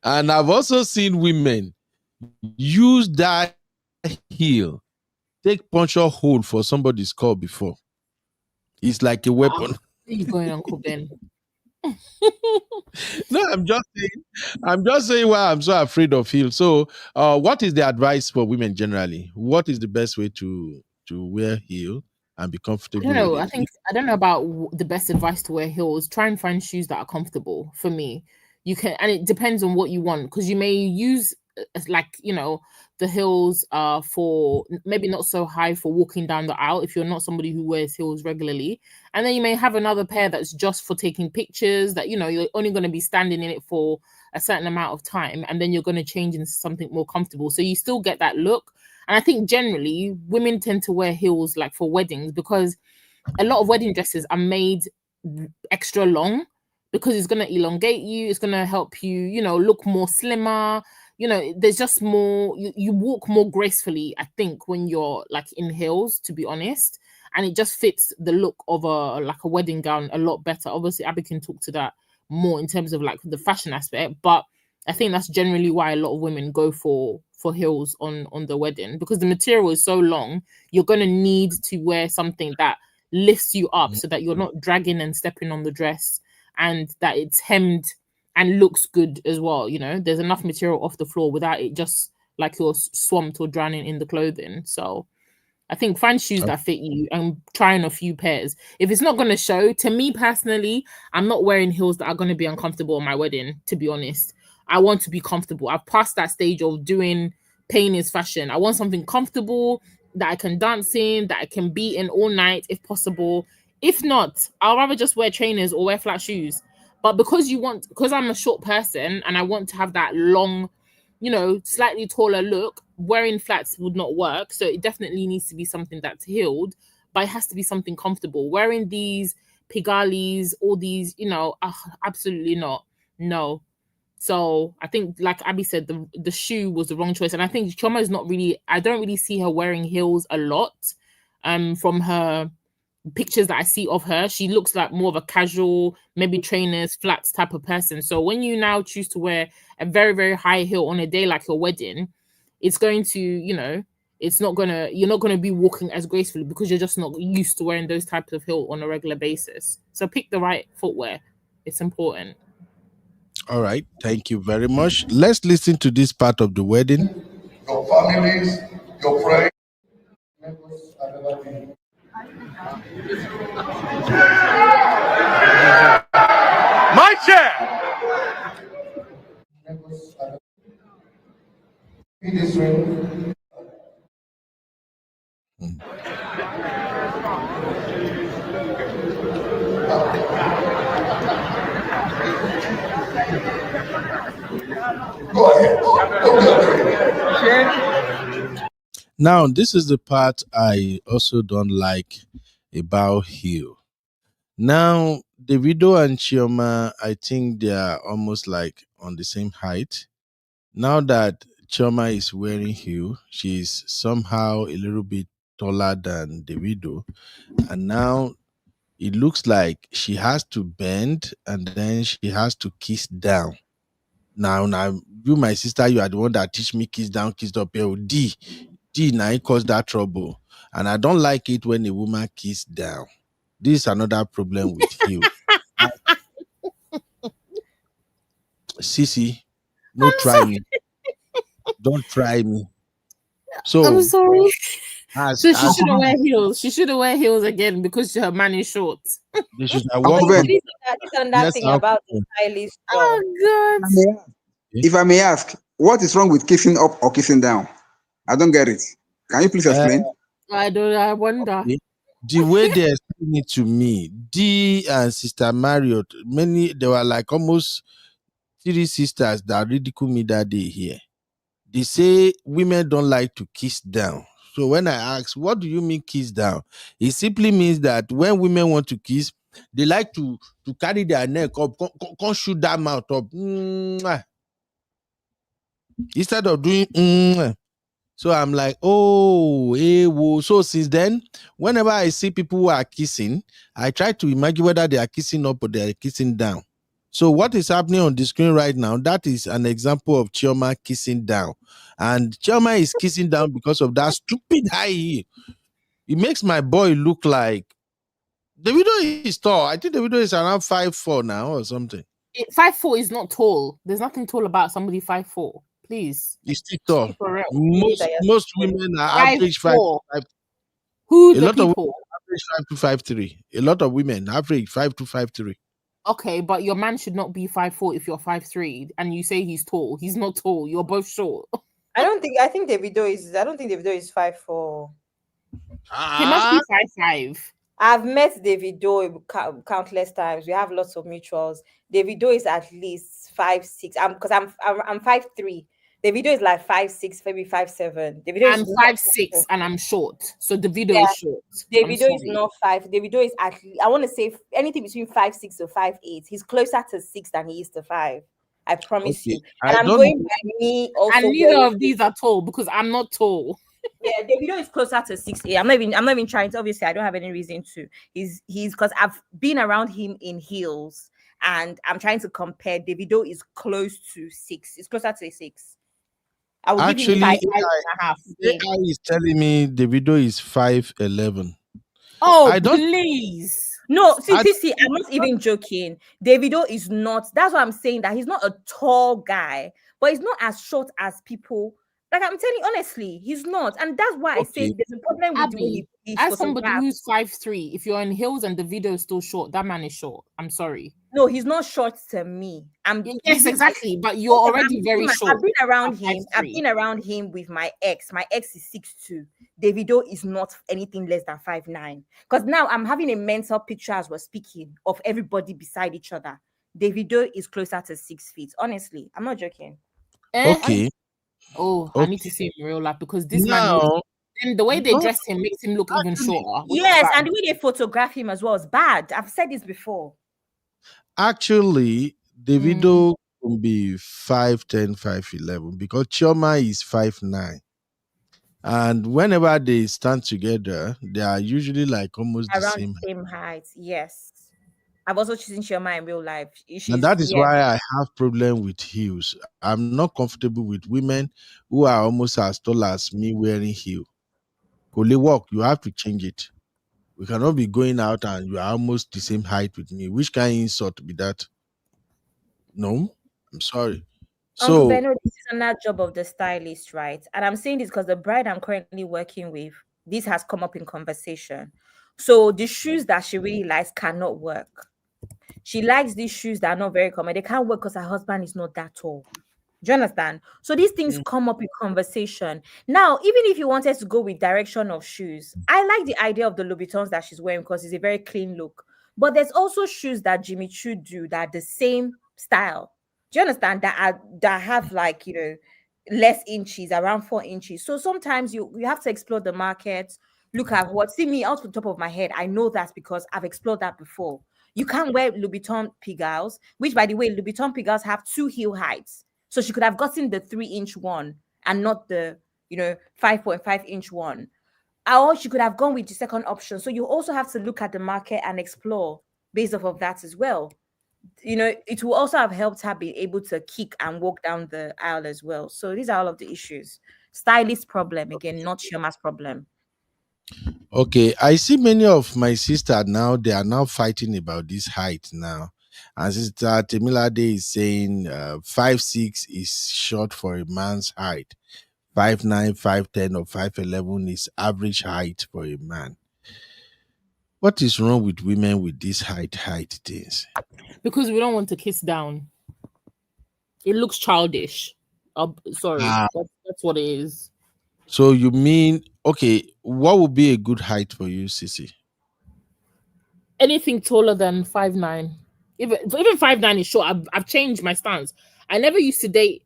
And I've also seen women use that heel, take puncture hole for somebody's call before. It's like a weapon. Where you going, Uncle Ben? No, I'm just saying why I'm so afraid of heel. So, what is the advice for women generally? What is the best way to wear heel and be comfortable? I don't know. With it? I don't know about the best advice to wear heels. Try and find shoes that are comfortable. For me, you can, and it depends on what you want, because you may use the heels for maybe not so high for walking down the aisle if you're not somebody who wears heels regularly, and then you may have another pair that's just for taking pictures that you're only going to be standing in it for a certain amount of time, and then you're going to change into something more comfortable, so you still get that look. And I think generally women tend to wear heels like for weddings, because a lot of wedding dresses are made extra long, because it's going to elongate you, it's going to help you look more slimmer. There's just more, you walk more gracefully, I think, when you're like in heels, to be honest, and it just fits the look of a wedding gown a lot better. Obviously Abby can talk to that more in terms of like the fashion aspect, but I think that's generally why a lot of women go for heels on the wedding, because the material is so long. You're going to need to wear something that lifts you up so that you're not dragging and stepping on the dress, and that it's hemmed and looks good as well. There's enough material off the floor without it just like you're swamped or drowning in the clothing. So I think find shoes that fit you and try on a few pairs. If it's not going to show, to me personally, I'm not wearing heels that are going to be uncomfortable on my wedding, to be honest. I want to be comfortable. I've passed that stage of doing pain is fashion. I want something comfortable that I can dance in, that I can be in all night if possible. If not, I'll rather just wear trainers or wear flat shoes. But because I'm a short person and I want to have that long, slightly taller look, wearing flats would not work. So it definitely needs to be something that's heeled, but it has to be something comfortable. Wearing these pigalis, all these, absolutely not. No. So I think, like Abby said, the shoe was the wrong choice. And I think Chioma is I don't really see her wearing heels a lot. From her pictures that I see of her, she looks like more of a casual, maybe trainers, flats type of person. So when you now choose to wear a very, very high heel on a day like your wedding, it's going to, you're not going to be walking as gracefully, because you're just not used to wearing those types of heel on a regular basis. So pick the right footwear. It's important. All right. Thank you very much. Let's listen to this part of the wedding. your families, your friends. My chair. This ring. Go ahead. Don't be afraid. Now, this is the part I also don't like about Hugh. Now, Davido and Chioma, I think they are almost like on the same height. Now that Chioma is wearing Hugh, she's somehow a little bit taller than Davido. And now it looks like she has to bend and then she has to kiss down. Now, you, my sister, you are the one that teach me kiss down, kiss up. D now it caused that trouble. And I don't like it when a woman kiss down. This is another problem with Hugh. Sissy, no try me. Don't try me. So I'm sorry. So she as shouldn't wear heels. She shouldn't wear heels again because her man is short. they should have Uncle walked Ben, on. This is another Yes, thing Uncle about the Ben. stylist job. Oh God. if I may ask, what is wrong with kissing up or kissing down? I don't get it. Can you please explain? I wonder. The way they explain it to me, D and Sister Marriott, there were like almost 3 sisters that ridicule me that day here. They say women don't like to kiss down. So when I ask, what do you mean kiss down? It simply means that when women want to kiss, they like to carry their neck up, can't shoot that mouth up. Instead of doing so I'm like, oh, whoa. So since then, whenever I see people who are kissing, I try to imagine whether they are kissing up or they are kissing down. So what is happening on the screen right now, that is an example of Chioma kissing down. And Chioma is kissing down because of that stupid high heel. It makes my boy look like Davido is tall. I think Davido is around 5'4" now or something. 5'4" is not tall. There's nothing tall about somebody 5'4". Please. He's still tall. For real. Most women are average 5 5'4". to 5. Who A the lot of people? women average 5 to 5'3". A lot of women average 5 to 5'3". Okay, but your man should not be 5'4" if you're 5'3", and you say he's tall. He's not tall. You're both short. I don't think Davido is 5'4". He must be 5'5". I've met Davido countless times. We have lots of mutuals. Davido is at least 5'6". I'm 5'3". Davido is like 5'6", maybe 5'7". I'm 5'6" and I'm short. So Davido is short. Davido is not 5. Davido is at least, I want to say anything between 5'6" or 5'8". He's closer to 6 than he is to 5. I promise you. And I'm going by me also. And neither of these are tall because I'm not tall. Yeah, Davido is closer to 6'8". I'm not even trying to. Obviously, I don't have any reason to. He's because I've been around him in heels, and I'm trying to compare. Davido is close to 6. It's closer to 6. I will give him 5.5. AI is telling me Davido is 5'11". Oh, I don't, please. No, see, I'm not even joking. Davido is not. That's what I'm saying. That he's not a tall guy, but he's not as short as people. Like I'm telling you, honestly, he's not, and that's why I say there's a problem with Abby, as somebody who's 5'3", if you're in heels and Davido is still short, that man is short. I'm sorry. No, he's not short to me. Yes, exactly. But you're already very short. I've been around him. I've been around him with my ex. My ex is 6'2". Davido is not anything less than 5'9". Because now I'm having a mental picture as we're speaking of everybody beside each other. Davido is closer to 6 feet. Honestly, I'm not joking. Okay. I need to see him in real life because this man, and the way they dress him makes him look even shorter. Yes, and the way they photograph him as well is bad. I've said this before. Actually, Davido can be 5'10", 5'11", because Chioma is 5'9". And whenever they stand together, they are usually like almost around the same height. Yes. I've also chosen Chioma in real life. And that is why I have problem with heels. I'm not comfortable with women who are almost as tall as me wearing heel. Only walk, you have to change it. We cannot be going out and you are almost the same height with me. Which kind of insult be that? No, I'm sorry. Uncle So Beno, this is another job of the stylist, right? And I'm saying this because the bride I'm currently working with, this has come up in conversation. So the shoes that she really likes cannot work. She likes these shoes that are not very common. They can't work because her husband is not that tall. Do you understand? So these things come up in conversation. Now, even if you wanted to go with direction of shoes, I like the idea of the Louboutins that she's wearing because it's a very clean look. But there's also shoes that Jimmy Choo do that are the same style. Do you understand? That have like less inches, around 4 inches. So sometimes you have to explore the market, look at what see me out the top of my head. I know that because I've explored that before. You can't wear Louboutin Pigalle, which by the way, Louboutin Pigalle have 2 heel heights. So she could have gotten the 3-inch one and not the 5.5-inch one. Or she could have gone with the second option. So you also have to look at the market and explore based off of that as well. It will also have helped her be able to kick and walk down the aisle as well. So these are all of the issues. Stylist problem again, not Chioma's problem. okay, I see many of my sisters now, they are now fighting about this height now. And Sister Temilade is saying 5'6" is short for a man's height. 5'9", 5'10", or 5'11" is average height for a man. What is wrong with women with these height things? Because we don't want to kiss down. It looks childish. Sorry, that's what it is. So you mean, okay, what would be a good height for you, Sissy? Anything taller than 5'9". Even 5'9" is short. I've changed my stance. I never used to date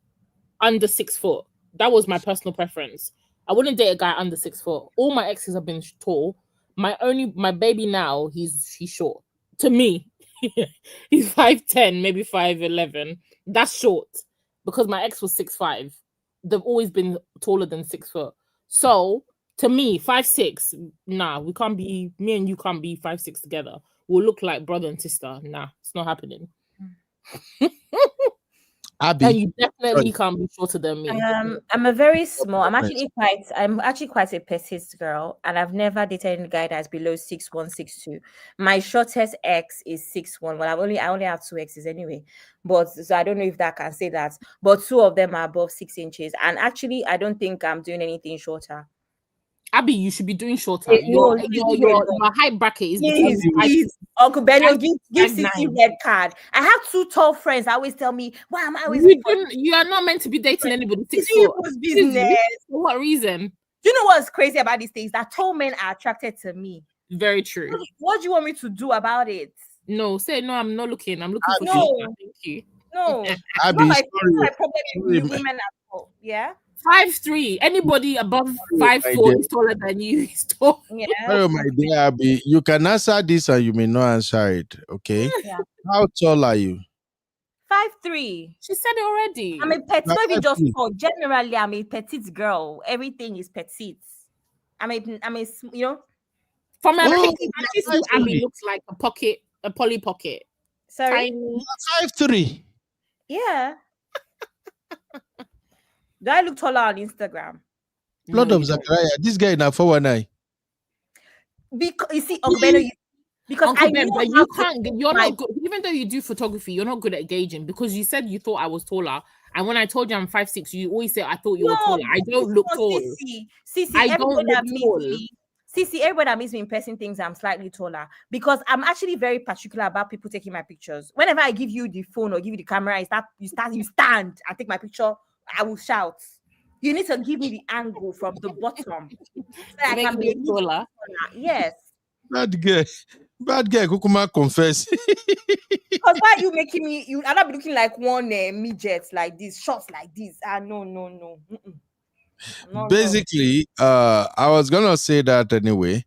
under 6 foot. That was my personal preference. I wouldn't date a guy under 6 foot. All my exes have been tall. My baby now, he's short. To me, he's 5'10", maybe 5'11". That's short because my ex was 6'5". They've always been taller than 6 foot. So to me, 5'6", nah, we can't be. Me and you can't be 5'6" together. We'll look like brother and sister. Nah, it's not happening. Abby, and you definitely can't be shorter than me. I'm a very small. I'm actually quite a petite girl, and I've never dated any guy that's below 6'1", 6'2". My shortest ex is 6'1". Well, I only have 2 exes anyway, but so I don't know if that can say that. But 2 of them are above 6 inches, and actually, I don't think I'm doing anything shorter. Abby, you should be doing shorter. Your height bracket is please. Uncle Benno, give Sissy red card. I have 2 tall friends that always tell me, why am I always you are not meant to be dating anybody 6 foot. Business. For what reason? Do you know what's crazy about these things? That tall men are attracted to me. Very true. What do you want me to do about it? No, say no, I'm not looking. I'm looking for no. Thank you. No. Abby, my problem with women at all. Yeah. 5'3". Anybody above 5'4" is taller than you. Is tall. Yeah. Oh my dear Abby, you can answer this and you may not answer it. Okay. Yeah. How tall are you? 5'3". She said it already. I'm a petite. Not even just tall. Generally, I'm a petite girl. Everything is petite. I'm a From a picture, Abby looks like a Polly Pocket. Sorry. 5'3". Yeah. Do I look taller on Instagram? Blood of Zachariah. This guy now 419. Because you see, Uncle Benno, because I know but you can't. You're not good. Even though you do photography, you're not good at gauging because you said you thought I was taller, and when I told you I'm 5'6", you always say I thought you were taller. I don't look tall. Sissy, I don't look tall. Sissy, everybody that meets me in person thinks I'm slightly taller because I'm actually very particular about people taking my pictures. Whenever I give you the phone or give you the camera, you stand and take my picture, I will shout. You need to give me the angle from the bottom so I can be taller. Yes. Bad guy, Kukuma confess. Because why are you making me? You are not looking like one midget like this, shots like this. No. Basically, I was gonna say that anyway.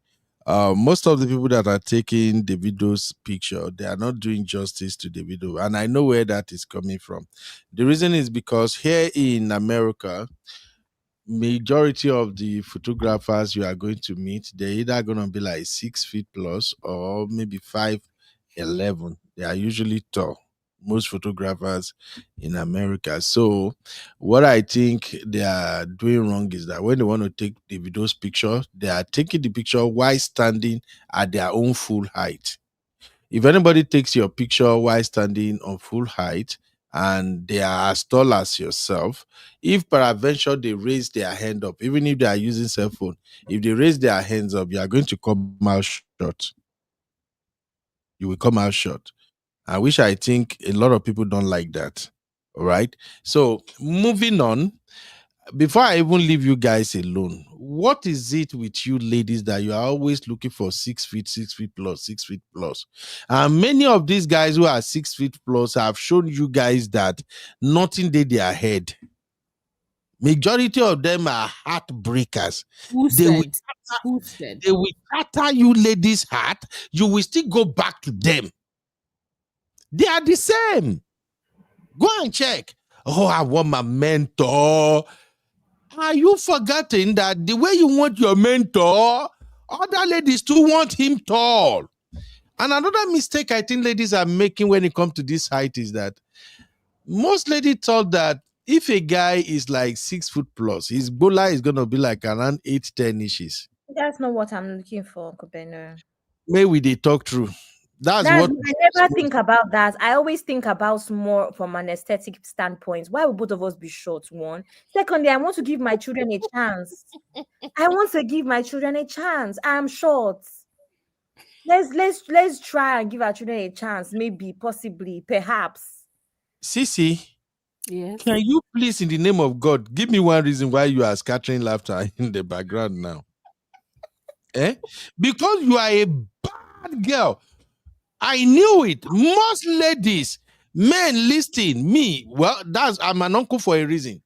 Most of the people that are taking Davido's picture, they are not doing justice to Davido, and I know where that is coming from. The reason is because here in America, majority of the photographers you are going to meet, they're either gonna be like 6 feet plus or maybe 5'11". They are usually tall. Most photographers in America. So what I think they are doing wrong is that when they want to take Davido's picture, they are taking the picture while standing at their own full height. If anybody takes your picture while standing on full height, and they are as tall as yourself, if peradventure they raise their hand up, even if they are using cell phone, if they raise their hands up, you are going to come out short. You will come out short. I think a lot of people don't like that. All right. So moving on, before I even leave you guys alone, what is it with you ladies that you are always looking for 6 feet, 6 feet plus, 6 feet plus? And many of these guys who are 6 feet plus have shown you guys that nothing did their head. Majority of them are heartbreakers. Who said? They will shatter you ladies' heart. You will still go back to them. They are the same. Go and check. Oh, I want my mentor. Are you forgetting that the way you want your mentor, other ladies too want him tall? And another mistake I think ladies are making when it comes to this height is that most ladies thought that if a guy is like 6 foot plus, his bola is going to be like around 8-10 inches. That's not what I'm looking for, Kobeno. Maybe they talk true. That's what I never think about that. I always think about more from an aesthetic standpoint. Why would both of us be short? One. Secondly, I want to give my children a chance. I want to give my children a chance. I'm short. Let's try and give our children a chance. Maybe, possibly, perhaps. Sisi, yes. Can you please, in the name of God, give me one reason why you are scattering laughter in the background now? Because you are a bad girl. I knew it. Most ladies, men listing me, well, I'm an uncle for a reason.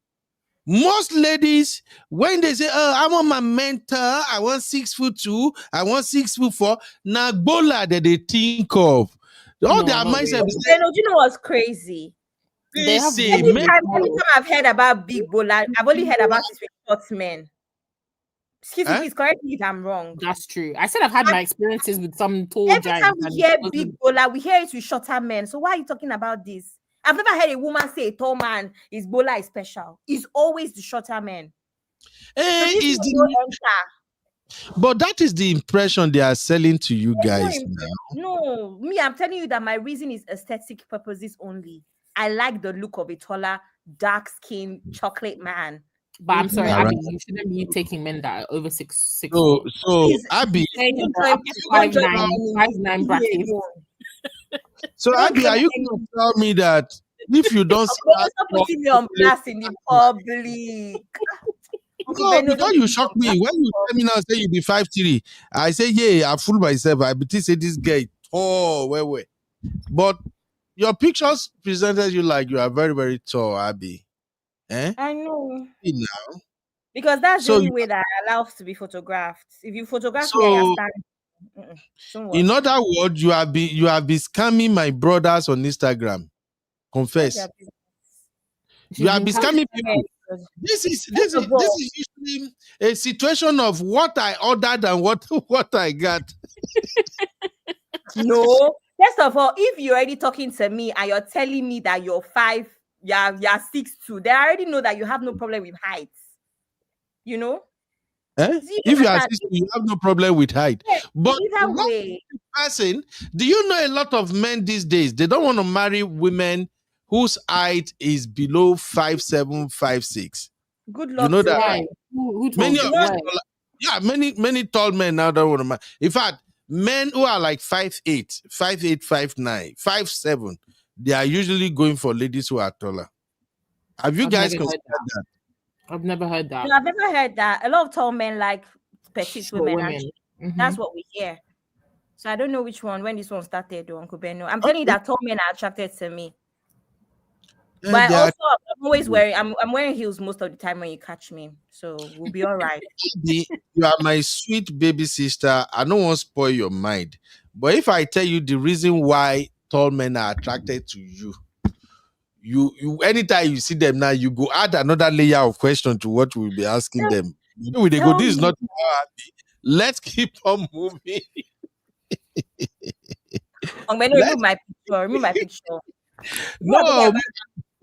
Most ladies, when they say, oh, I want my mentor, I want 6'2", I want 6'4", now bola that they think of. All their mindset is do you know what's crazy? Every time I've heard about big bola, I've only heard about this with short men. Excuse me, please correct me if I'm wrong. That's true. I said I've had my experiences with some tall giants. Every time we hear big bola, we hear it with shorter men. So why are you talking about this? I've never heard a woman say a tall man, his bola is special. It's always the shorter men. But that is the impression they are selling to you guys now. No, me, I'm telling you that my reason is aesthetic purposes only. I like the look of a taller, dark-skinned chocolate man. But I'm sorry, Abby, you shouldn't be taking men that are over 6'6". So Abby, 5'9" bracket. So Abby, are you going to tell me that if you don't stop putting me on blast in the public? No, because you shock me when you tell me now say you be 5'3", I say yeah, I fool myself. I be say this guy where, but your pictures presented you like you are very very tall, Abby. I know. Now. Because that's the only way that I allow to be photographed. If you photograph me, you're standing. In other words, you have been scamming my brothers on Instagram. Confess. You have been scamming people. This is usually a situation of what I ordered and what I got. No. First of all, if you're already talking to me and you're telling me that you're 5, you're 6'2", they already know that you have no problem with height. You know? If you are 6'2", you have no problem with height. Yeah, but either way, person, do you know a lot of men these days, they don't want to marry women whose height is below 5'7", 5'6". Good luck. You know that? Right. Many tall men now don't want to marry. In fact, men who are like 5'8", 5'8", 5'9", 5'7", they are usually going for ladies who are taller. Have you guys considered that? I've never heard that. No, I've never heard that. A lot of tall men like petite women. That's what we hear. So I don't know which one, when this one started, though, Uncle Benno. I'm telling you that tall men are attracted to me. But also, I'm always wearing, I'm wearing heels most of the time when you catch me. So we'll be all right. You are my sweet baby sister. I don't want to spoil your mind. But if I tell you the reason why tall men are attracted to you, you anytime you see them now, you go add another layer of question to what we'll be asking them. They go, this is not happy. Let's keep on moving. I'm going to remove my picture. No,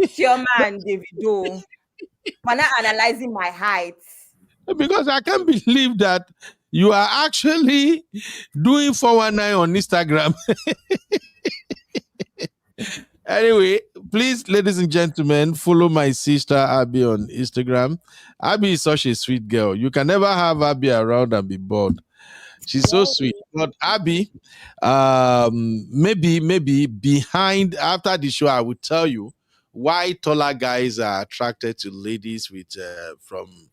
Chioma and Davido. I'm not analyzing my height. Because I can't believe that you are actually doing 419 on Instagram. Anyway, please, ladies and gentlemen, follow my sister Abby on Instagram. Abby is such a sweet girl. You can never have Abby around and be bored. She's so sweet. But Abby, maybe behind after the show, I will tell you why taller guys are attracted to ladies with from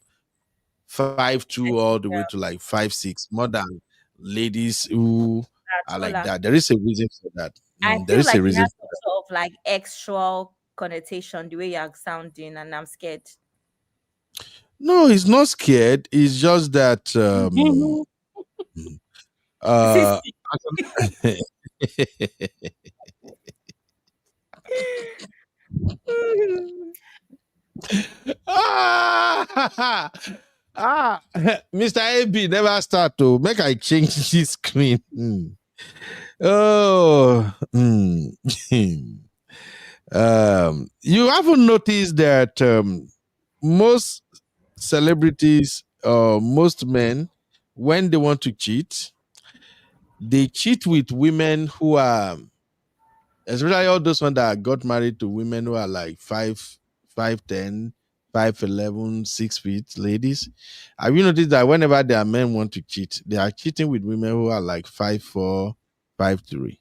5'2" all the way to like 5'6", more than ladies who are like that. There is a reason for that. I There feel is a like it reason has for some sort of like extra connotation the way you're sounding, and I'm scared. No, he's not scared. It's just that uh Mr. AB never start to make I change this screen. Oh, you haven't noticed that most celebrities, most men, when they want to cheat, they cheat with women who are, especially all those ones that got married to women who are like 5'10", 5'11", 6 feet ladies. Have you noticed that whenever their men want to cheat, they are cheating with women who are like 5'4", 5'3"?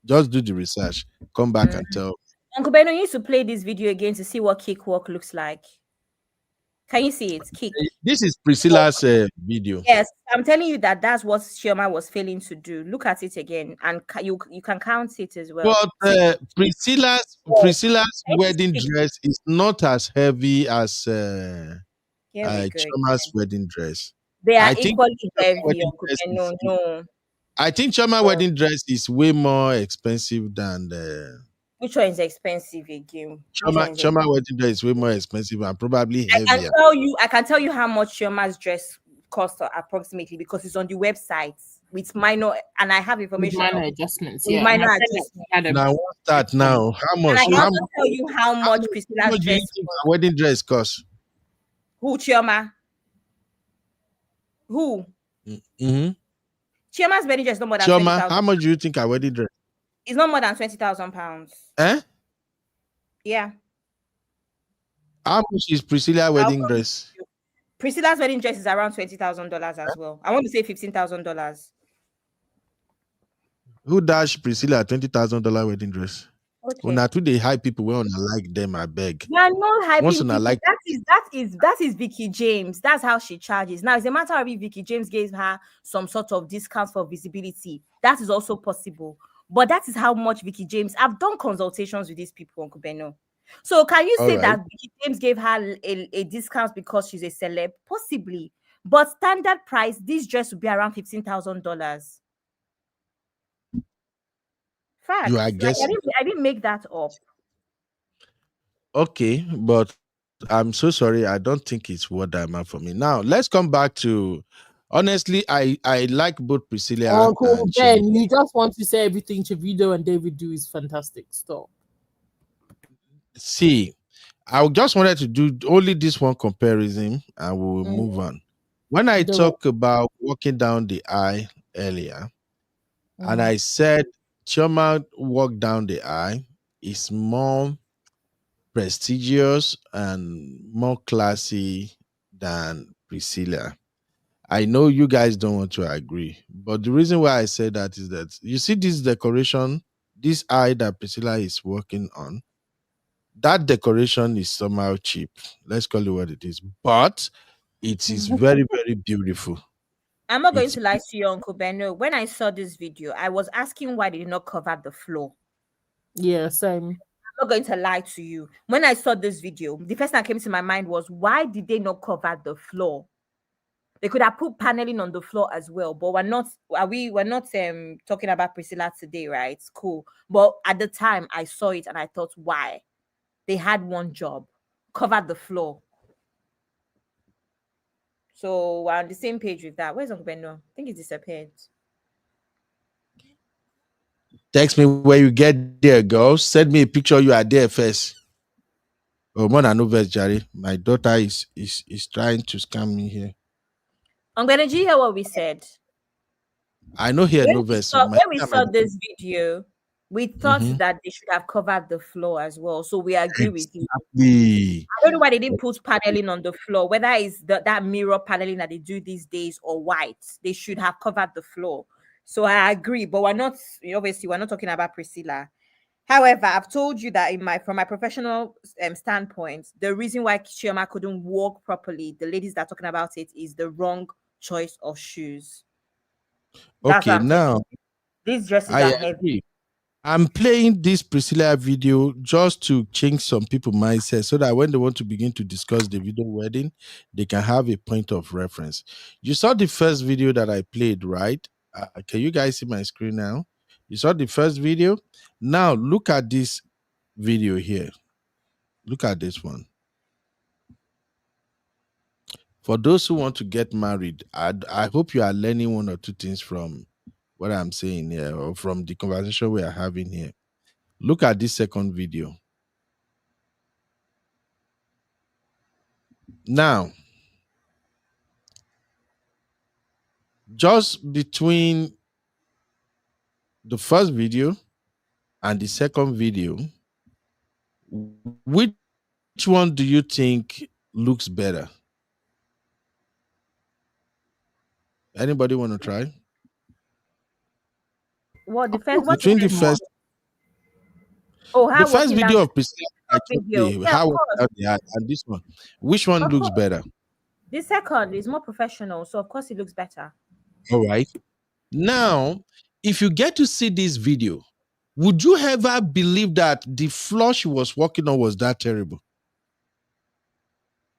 Just do the research. Come back and tell. Uncle Beno, you need to play this video again to see what cakewalk looks like. Can you see it? Kick. This is Priscilla's video. Yes, I'm telling you that's what Chioma was failing to do. Look at it again, and you can count it as well. But Priscilla's wedding dress is not as heavy as Chioma's wedding dress. They are equally heavy. Uncle Beno, no. I think Chioma wedding dress is way more expensive than the. Which one is expensive again? Chioma wedding dress is way more expensive and probably heavier. I can tell you how much Chioma's dress cost approximately because it's on the website with minor, and I have information. With minor adjustments, with minor adjustments. Now what's that now? How much? And I can also tell you how much Priscilla's dress wedding dress costs. Who, Chioma? Who? Mm-hmm. Chioma's wedding dress is not more than Chioma, 20,000. how much do you think a wedding dress? It's not more than 20,000 pounds. Eh? Yeah. How much is Priscilla's wedding dress? Priscilla's wedding dress is around $20,000 as well. I want to say $15,000. Who dash Priscilla $20,000 wedding dress? Okay. When I they high people, we want to like them, I beg. We are not hyping people. Like that is Vicky James. That's how she charges. Now, it's a matter of if Vicky James gave her some sort of discounts for visibility. That is also possible. But that is how much Vicky James. I've done consultations with these people, Uncle Beno. So can you say that Vicky James gave her a discount because she's a celeb? Possibly. But standard price, this dress would be around $15,000. Fact. I guess I didn't make that up. Okay, but I'm so sorry. I don't think it's worth that amount for me. Now let's come back to. Honestly, I like both Priscilla Uncle Ben. You just want to say everything Chivido and David do is fantastic. Stop. See, I just wanted to do only this one comparison, and we'll move on. When I talk about walking down the aisle earlier, and I said Chioma walk down the aisle is more prestigious and more classy than Priscilla. I know you guys don't want to agree, but the reason why I say that is that you see this decoration, this eye that Priscilla is working on, that decoration is somehow cheap. Let's call it what it is, but it is very, very beautiful. I'm not going to lie to you, Uncle Beno. When I saw this video, I was asking why they did not cover the floor. Yeah, same. I'm not going to lie to you. When I saw this video, the first thing that came to my mind was, why did they not cover the floor? They could have put paneling on the floor as well, but we're not talking about Priscilla today, right? It's cool. But at the time I saw it and I thought, why? They had one job, cover the floor. So we're on the same page with that. Where's Uncle Beno? I think he disappeared. Text me where you get there, girl. Send me a picture you are there first. Oh, more than no verse, Jerry. My daughter is trying to scam me here. Uncle Beno, did you hear what we said? I know here no verse. When we saw this video, We thought Mhm. that they should have covered the floor as well. So we agree with you. Exactly. I don't know why they didn't put paneling on the floor, whether it's that mirror paneling that they do these days or white. They should have covered the floor. So I agree, but we're not talking about Priscilla. However, I've told you that from my professional standpoint, the reason why Chioma couldn't walk properly, the ladies that are talking about it, is the wrong choice of shoes. That's what Okay, I'm talking. now These dresses I are heavy. agree. I'm playing this Priscilla video just to change some people mindset so that when they want to begin to discuss the video wedding, they can have a point of reference. You saw the first video that I played, right? Can you guys see my screen now? You saw the first video. Now look at this video here. Look at this one. For those who want to get married, I hope you are learning one or two things from what I'm saying here or from the conversation we are having here. Look at this second video. Now, just between the first video and the second video, which one do you think looks better? Anybody want to try? What the first? What's the Between the first one? first, Oh, the how first walking down video of Priscilla, I the told video? you Yeah, of how course. they are, and this one, which one Of looks course. better? The second is more professional, so of course it looks better. All right. Now, if you get to see this video, would you ever believe that the floor she was walking on was that terrible?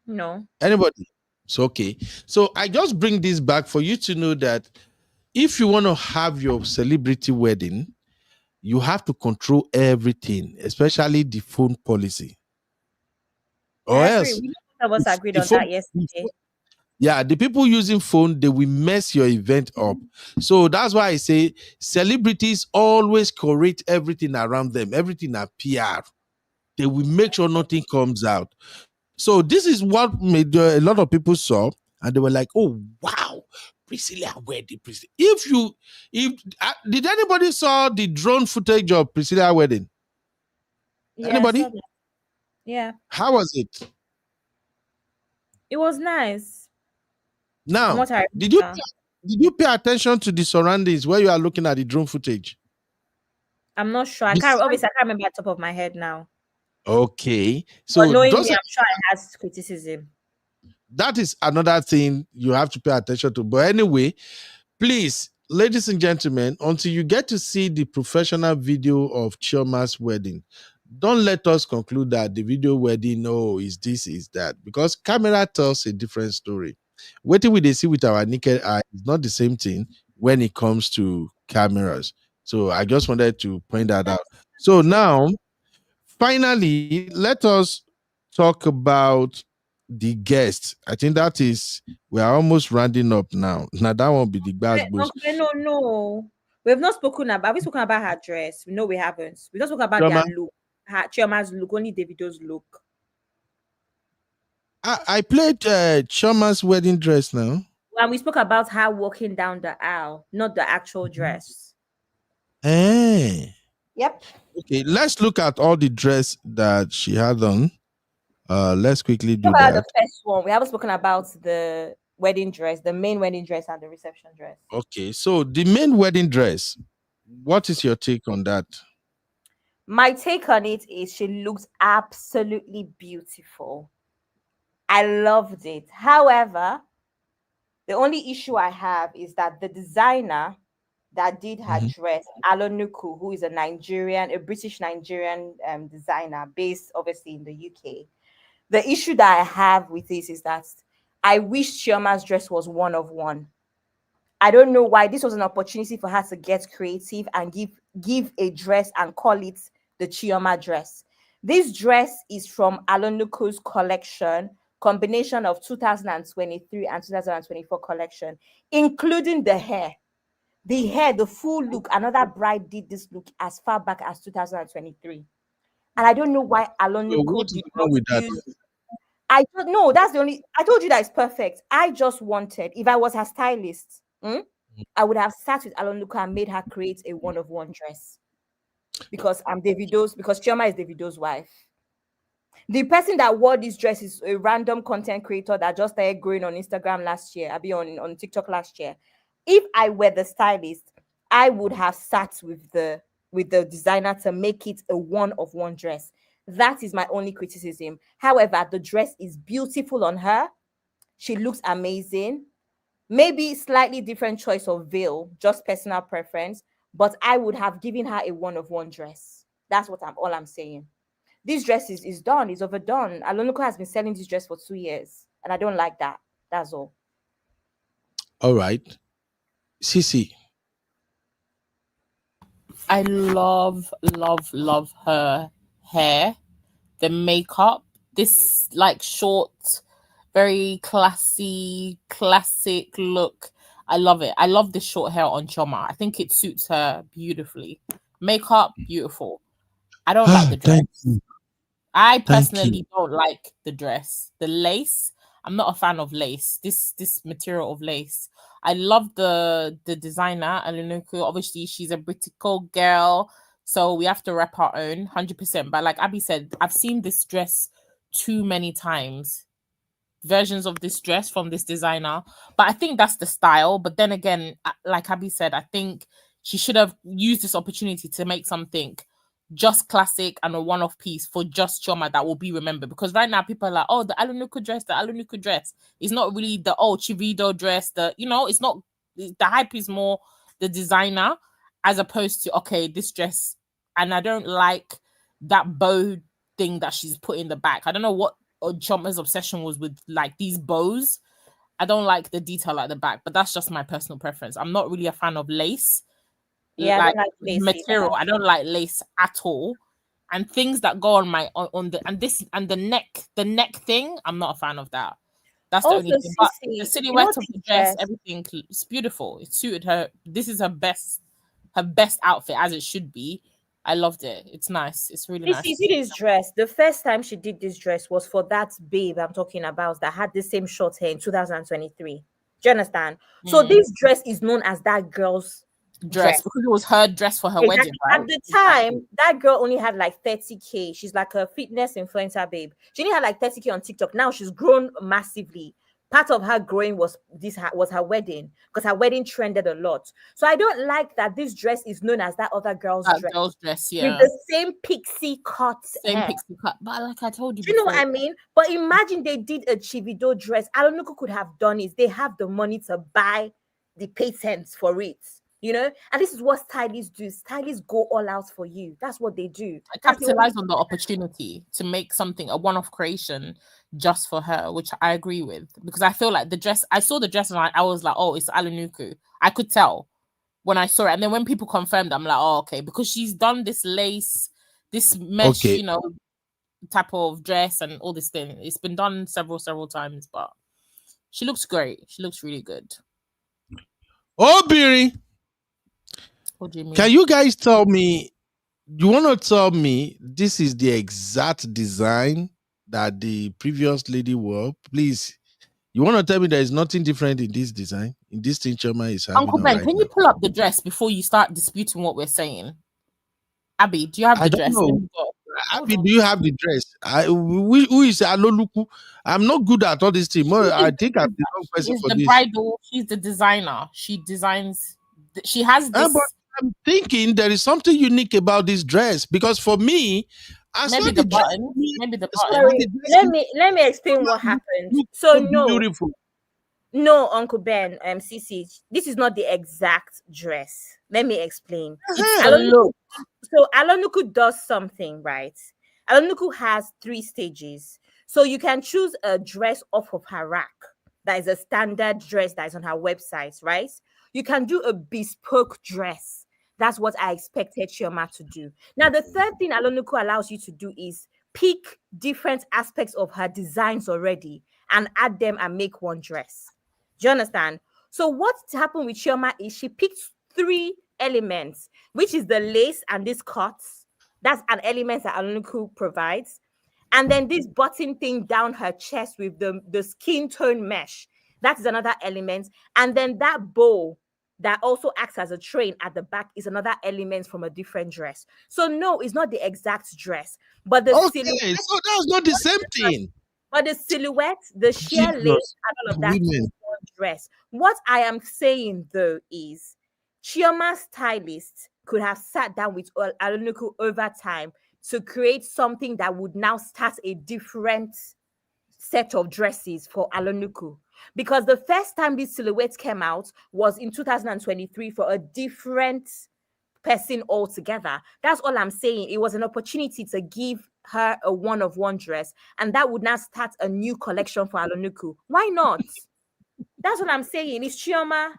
No. Anybody? So okay. So I just bring this back for you to know that if you want to have your celebrity wedding, you have to control everything, especially the phone policy. Or I agree. else, We both of us agreed the on phone, that yesterday. yeah, the people using phone, they will mess your event up. So that's why I say celebrities always curate everything around them, everything at PR. They will make sure nothing comes out. So this is what made a lot of people saw, and they were like, "Oh wow, Priscilla wedding, Priscilla." Did anybody saw the drone footage of Priscilla wedding? Yeah, Anybody? I saw that. Yeah, How was it? it was nice. From Now, what I did you remember. did you pay attention to the surroundings where you are looking at the drone footage? I'm not sure. I can't remember at the top of my head now. Okay, But so knowing me, I'm sure it has criticism. that is another thing you have to pay attention to. But anyway, please, ladies and gentlemen, until you get to see the professional video of Chioma's wedding, don't let us conclude that the video wedding, is this, is that, because camera tells a different story. What we see with our naked eye is not the same thing when it comes to cameras. So I just wanted to point that out. So now, finally, let us talk about the guest. I think we are almost rounding up now. Now that won't be the best boost. No. We've spoken about her dress. No, we haven't. We just spoke about Chioma, their look. Chioma's look, only Davido's look. I played Chioma's wedding dress now. And we spoke about her walking down the aisle, not the actual dress. Yep. Okay, let's look at all the dress that she had on. Let's quickly do About that. the first one. We haven't spoken about the wedding dress, the main wedding dress and the reception dress. Okay, so the main wedding dress, what is your take on that? My take on it is she looks absolutely beautiful. I loved it. However, the only issue I have is that the designer that did her dress, Alonuku, who is a British Nigerian designer based obviously in the UK. The issue that I have with this is that I wish Chioma's dress was one of one. I don't know why. This was an opportunity for her to get creative and give a dress and call it the Chioma dress. This dress is from Alonuku's collection, combination of 2023 and 2024 collection, including the hair. The hair, the full look, another bride did this look as far back as 2023. And I don't know why Alonuku did not use. I don't know. That's the only. I told you that it's perfect. I just wanted, if I was her stylist, I would have sat with Alonuku and made her create a one-of-one dress. because Chioma is Davido's wife. The person that wore this dress is a random content creator that just started growing on Instagram last year. I'll be on TikTok last year. If I were the stylist, I would have sat with the designer to make it a one-of-one dress. That is my only criticism. However, the dress is beautiful on her. She looks amazing. Maybe slightly different choice of veil, just personal preference, but I would have given her a one-of-one dress. That's what all I'm saying. This dress is done, is overdone. Alonuko has been selling this dress for 2 years, and I don't like that. That's all. All right. Sisi. I love her hair, the makeup, this like short, very classic look. I love it. I love this short hair on Chioma. I think it suits her beautifully. Makeup, beautiful. I don't like the dress. I personally don't like the dress. The lace, I'm not a fan of lace. This material of lace. I love the designer, Alonuku. Obviously, she's a Britical girl, so we have to rep our own 100%. But like Abby said, I've seen this dress too many times. Versions of this dress from this designer, but I think that's the style. But then again, like Abby said, I think she should have used this opportunity to make something just classic and a one-off piece for just Chioma that will be remembered. Because right now people are like, oh, the Alonuku dress is not really the Chivido dress. It's not, the hype is more the designer as opposed to, okay, this dress. And I don't like that bow thing that she's put in the back. I don't know what Chioma's obsession was with like these bows. I don't like the detail at the back, but that's just my personal preference. I'm not really a fan of lace. Yeah, like, I don't like lace material. either. I don't like lace at all. And things that go on the neck thing, I'm not a fan of that. That's Also, the only thing. But Sisi, the silhouette of the dress, everything, it's beautiful. It suited her. This is her best outfit, as it should be. I loved it. It's nice. It's really nice. You see this dress. The first time she did this dress was for that babe I'm talking about that had the same short hair in 2023. Do you understand? So this dress is known as that girl's dress because it was her dress for her wedding, right? At the time, that girl only had like 30K. She's like a fitness influencer babe. She only had like 30K on TikTok. Now she's grown massively. Part of her growing was her wedding, because her wedding trended a lot. So I don't like that this dress is known as that other girl's dress. Yeah. With the same pixie cut pixie cut. But like I told you, do you know what I mean? But imagine they did a Chivido dress. Alonuku could have done it. They have the money to buy the patents for it. And this is what stylists do. Stylists go all out for you. That's what they do. I capitalize on the opportunity to make something a one-off creation just for her, which I agree with, because I feel like the dress. I saw the dress and I was like, oh, it's Alonuku. I could tell when I saw it, and then when people confirmed, I'm like, oh, okay, because she's done this lace, this mesh, type of dress and all this thing. It's been done several times, but she looks great. She looks really good. Oh, Biri. What do you mean? Can you guys tell me, you want to tell me this is the exact design that the previous lady wore? Please, you want to tell me there is nothing different in this design? In this thing Chioma is having Uncle Ben, right can you pull up the dress before you start disputing what we're saying? Abby, do you have the dress? Abby, do you have the dress? Who is Alonuku? I'm not good at all this thing. I think I'm the wrong person for this. Bridal. She's the designer. She designs. She has this. But I'm thinking there is something unique about this dress, because for me, maybe the button. Maybe the button. Sorry, let me explain what happened. So no, beautiful. No, Uncle Ben, CC, this is not the exact dress. Let me explain. So Alonuku does something, right? Alonuku has 3 stages. So you can choose a dress off of her rack. That is a standard dress that is on her website, right? You can do a bespoke dress. That's what I expected Chioma to do. Now, the third thing Alonuku allows you to do is pick different aspects of her designs already and add them and make one dress. Do you understand? So what happened with Chioma is she picked 3 elements, which is the lace and this cuts. That's an element that Alonuku provides. And then this button thing down her chest with the skin tone mesh. That is another element. And then that bow that also acts as a train at the back is another element from a different dress. So no, it's not the exact dress, but the silhouette. Okay, so that's not the same thing. But the silhouette, the sheer lace, Jesus, and all of that women. is one dress. What I am saying though is, Chioma's stylist could have sat down with Alanuku over time to create something that would now start a different set of dresses for Alanuku. Because the first time this silhouette came out was in 2023 for a different person altogether. That's all I'm saying. It was an opportunity to give her a one-of-one dress, and that would now start a new collection for Alanuku. Why not? That's what I'm saying. It's Chioma.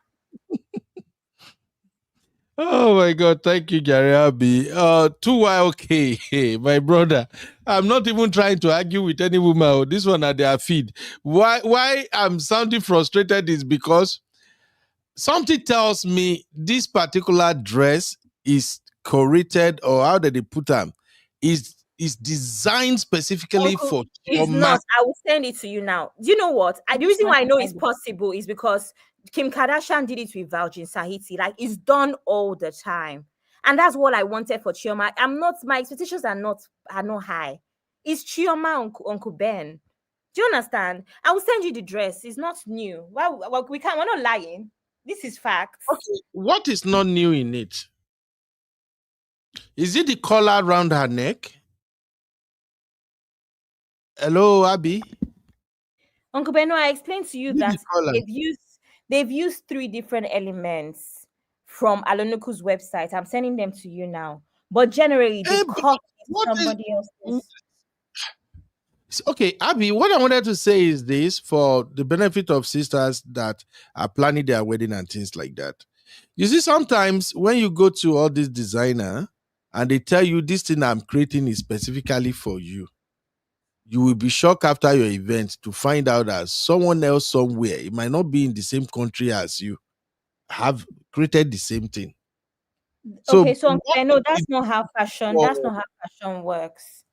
Oh my God, thank you, Gary Abi. Okay, my brother. I'm not even trying to argue with any woman. Oh, this one at their feed. Why I'm sounding frustrated is because something tells me this particular dress is curated, or how did they put them? Is designed specifically Uncle, for it's Chioma. not. I will send it to you now. Do you know what? The reason why I know it's possible is because Kim Kardashian did it with Virgin Sahiti. Like, it's done all the time. And that's what I wanted for Chioma. My expectations are not high. It's Chioma, Uncle Ben. Do you understand? I will send you the dress. It's not new. Well, we're not lying. This is facts. Okay. What is not new in it? Is it the collar around her neck? Hello, Abby. Uncle Beno, I explained to you that they've used 3 different elements from Alanuku's website. I'm sending them to you now. But generally, the cut is somebody else's. Okay, Abby, what I wanted to say is this for the benefit of sisters that are planning their wedding and things like that. You see, sometimes when you go to all this designer and they tell you this thing I'm creating is specifically for you, you will be shocked after your event to find out that someone else somewhere, it might not be in the same country as you, have created the same thing. Okay, so I know that's not how fashion works.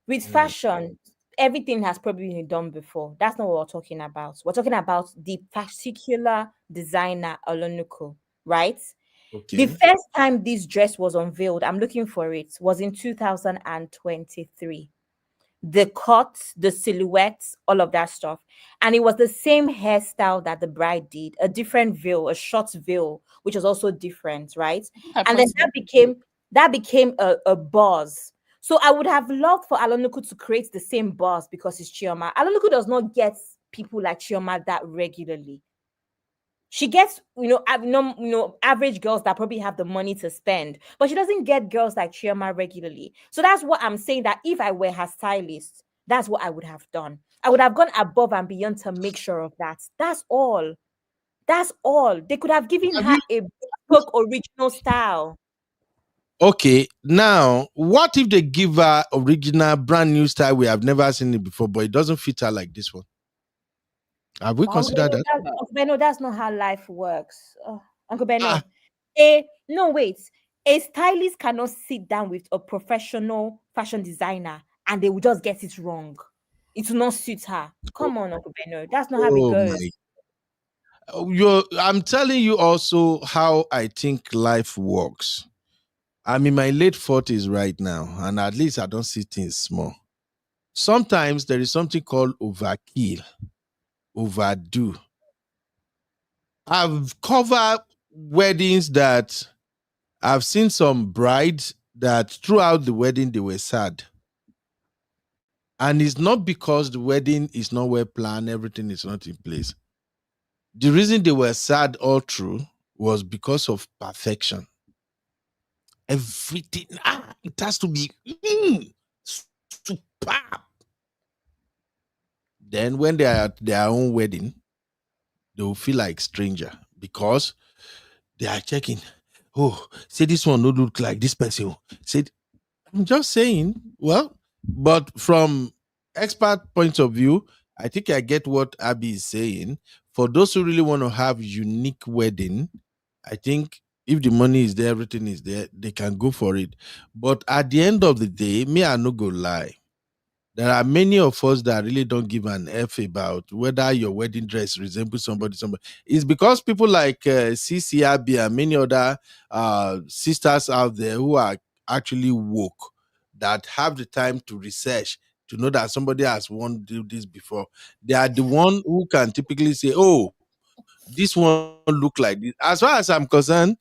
With fashion, everything has probably been done before. That's not what we're talking about. We're talking about the particular designer Alanuku, right? Okay. The first time this dress was unveiled, I'm looking for it, was in 2023. The cut, the silhouettes, all of that stuff. And it was the same hairstyle that the bride did, a different veil, a short veil, which was also different, right? And then that became a buzz. So I would have loved for Alanuku to create the same buzz because it's Chioma. Alanuku does not get people like Chioma that regularly. She gets, average girls that probably have the money to spend, but she doesn't get girls like Chioma regularly. So that's what I'm saying, that if I were her stylist, that's what I would have done. I would have gone above and beyond to make sure of that. That's all. That's all. They could have given her a bespoke original style. Okay, now what if they give her original brand new style? We have never seen it before, but it doesn't fit her like this one. Have we considered that? Uncle Beno, that's not how life works. Uncle Beno. No, wait. A stylist cannot sit down with a professional fashion designer and they will just get it wrong. It will not suit her. Come on, Uncle Beno. That's not how it goes. I'm telling you also how I think life works. I'm in my late 40s right now, and at least I don't see things small. Sometimes there is something called overkill, overdo. I've covered weddings that I've seen some brides that throughout the wedding they were sad. And it's not because the wedding is not well planned, everything is not in place. The reason they were sad all through was because of perfection. Everything, it has to be superb. Then when they are at their own wedding, they will feel like stranger because they are checking. Oh, say this one don't look like this person. Say, I'm just saying, well, but from expert point of view, I think I get what Abby is saying. For those who really want to have unique wedding, I think if the money is there, everything is there, they can go for it. But at the end of the day, me, I no go lie. there are many of us that really don't give an F about whether your wedding dress resembles somebody. It's because people like CC Abby and many other sisters out there who are actually woke, that have the time to research to know that somebody has worn this before. They are the one who can typically say, "Oh, this one look like this." As far as I'm concerned,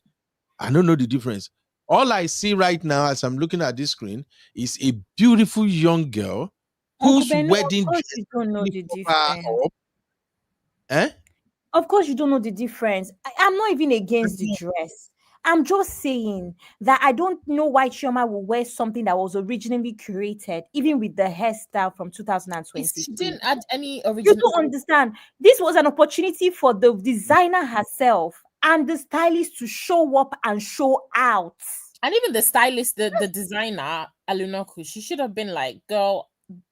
I don't know the difference. All I see right now as I'm looking at this screen is a beautiful young girl Uncle whose Ben, of wedding course dress you don't know really the cover her difference. up. Eh? Of course you don't know the difference. I'm not even against the dress. I'm just saying that I don't know why Chioma will wear something that was originally curated, even with the hairstyle from She 2022. didn't add any You original. don't understand. This was an opportunity for the designer herself and the stylist to show up and show out. And even the stylist, the designer, Alunoku, she should have been like, girl,